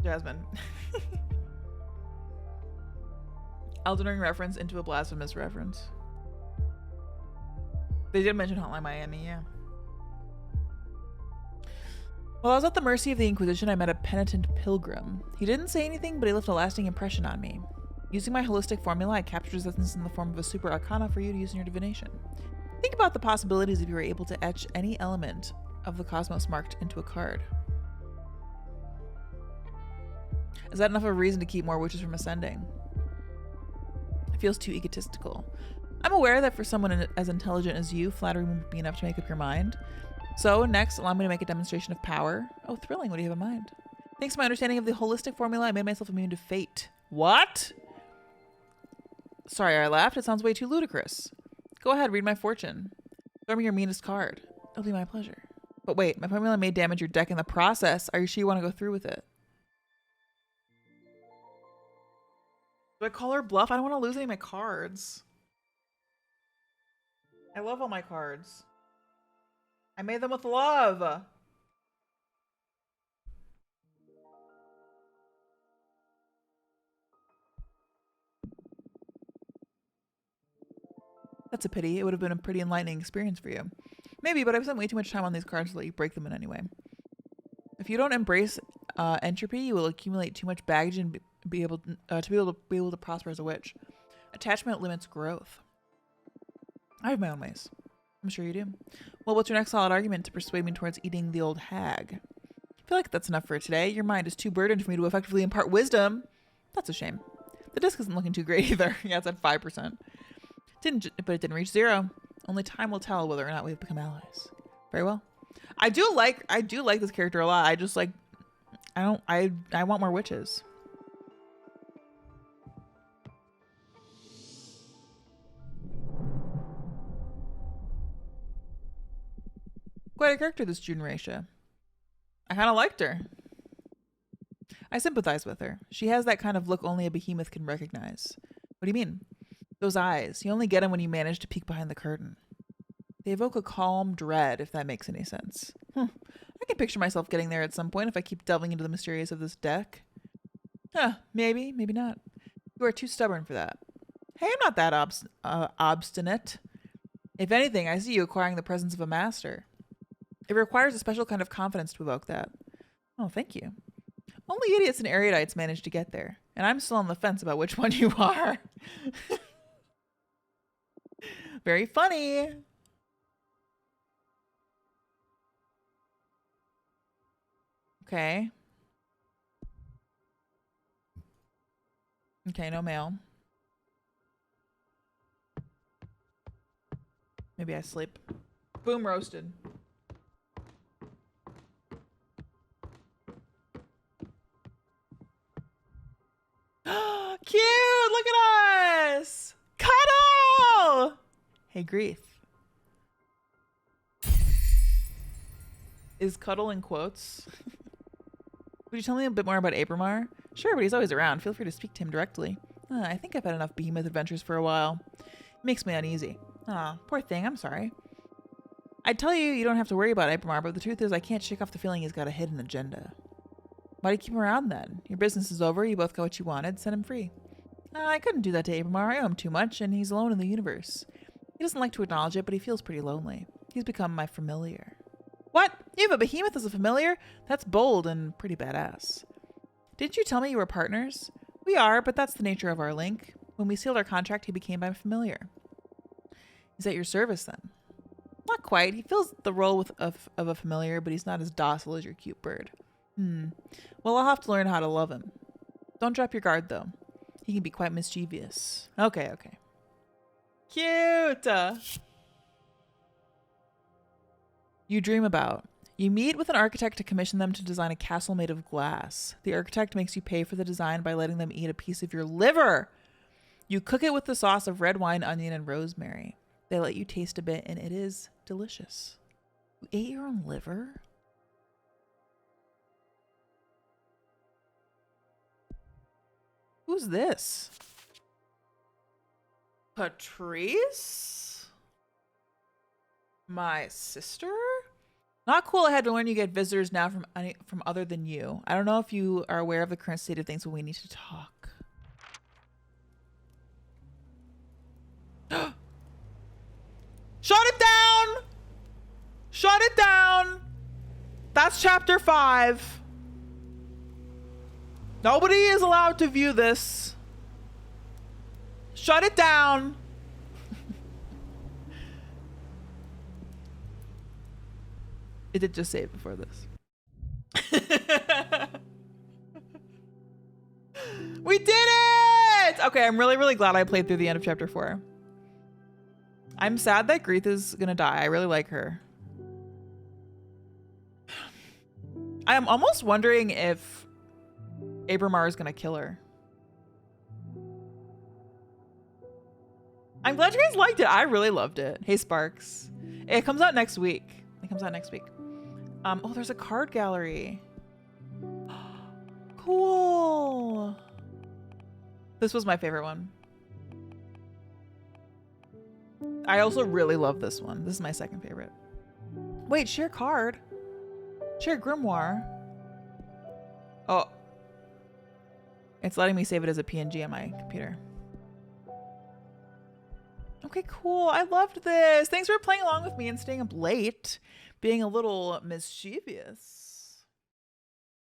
Jasmine. Elden Ring reference into a Blasphemous reference. They did mention Hotline Miami, yeah. While I was at the mercy of the Inquisition, I met a penitent pilgrim. He didn't say anything, but he left a lasting impression on me. Using my holistic formula, I captured resistance in the form of a super arcana for you to use in your divination. Think about the possibilities if you were able to etch any element of the cosmos marked into a card. Is that enough of a reason to keep more witches from ascending? It feels too egotistical. I'm aware that for someone as intelligent as you, flattery won't be enough to make up your mind. So next, allow me to make a demonstration of power. Oh, thrilling. What do you have in mind? Thanks to my understanding of the holistic formula, I made myself immune to fate. What? Sorry, I laughed. It sounds way too ludicrous. Go ahead, read my fortune. Throw me your meanest card. It'll be my pleasure. But wait, my formula may damage your deck in the process. Are you sure you want to go through with it? Do I call her bluff? I don't want to lose any of my cards. I love all my cards. I made them with love. That's a pity. It would have been a pretty enlightening experience for you. Maybe, but I've spent way too much time on these cards to let you break them in anyway. If you don't embrace entropy, you will accumulate too much baggage and be able to prosper as a witch. Attachment limits growth. I have my own ways. I'm sure you do. Well, what's your next solid argument to persuade me towards eating the old hag? I feel like that's enough for today. Your mind is too burdened for me to effectively impart wisdom. That's a shame. The disc isn't looking too great either. Yeah, it's at 5%. But it didn't reach 0. Only time will tell whether or not we've become allies. Very well. I do like this character a lot. I just like, I want more witches. Quite a character, this June Raisha. I kind of liked her. I sympathize with her. She has that kind of look only a behemoth can recognize. What do you mean? Those eyes. You only get them when you manage to peek behind the curtain. They evoke a calm dread, if that makes any sense. I can picture myself getting there at some point if I keep delving into the mysterious of this deck. Maybe, maybe not. You are too stubborn for that. Hey, I'm not that obstinate. If anything, I see you acquiring the presence of a master. It requires a special kind of confidence to evoke that. Oh, thank you. Only idiots and erudites manage to get there. And I'm still on the fence about which one you are. Very funny. Okay. Okay, no mail. Maybe I sleep. Boom, roasted. Cute! Look at us! Cuddle! Hey, Grief. Is cuddle in quotes? Would you tell me a bit more about Abramar? Sure, but he's always around. Feel free to speak to him directly. I think I've had enough behemoth adventures for a while. It makes me uneasy. Poor thing. I'm sorry. I'd tell you you don't have to worry about Abramar, but the truth is I can't shake off the feeling he's got a hidden agenda. Why do you keep him around then? Your business is over. You both got what you wanted. Set him free. I couldn't do that to Abramar. I owe him too much, and he's alone in the universe. He doesn't like to acknowledge it, but he feels pretty lonely. He's become my familiar. What? You have a behemoth as a familiar? That's bold and pretty badass. Didn't you tell me you were partners? We are, but that's the nature of our link. When we sealed our contract, he became my familiar. He's at your service then? Not quite. He fills the role of a familiar, but he's not as docile as your cute bird. Well, I'll have to learn how to love him. Don't drop your guard, though. He can be quite mischievous. Okay. Cute! You dream about. You meet with an architect to commission them to design a castle made of glass. The architect makes you pay for the design by letting them eat a piece of your liver. You cook it with the sauce of red wine, onion, and rosemary. They let you taste a bit, and it is delicious. You ate your own liver? Who's this? Patrice? My sister? Not cool. I had to learn you get visitors now from other than you. I don't know if you are aware of the current state of things, but we need to talk. Shut it down! Shut it down! That's chapter 5. Nobody is allowed to view this. Shut it down. It did just save before this. We did it! Okay, I'm really glad I played through the end of chapter 4. I'm sad that Greeth is gonna die. I really like her. I am almost wondering if Abramar is gonna kill her. I'm glad you guys liked it. I really loved it. Hey, Sparks. It comes out next week. Oh, there's a card gallery. Cool. This was my favorite one. I also really love this one. This is my second favorite. Wait, share card. Share grimoire. Oh. It's letting me save it as a PNG on my computer. Okay, cool. I loved this. Thanks for playing along with me and staying up late, being a little mischievous.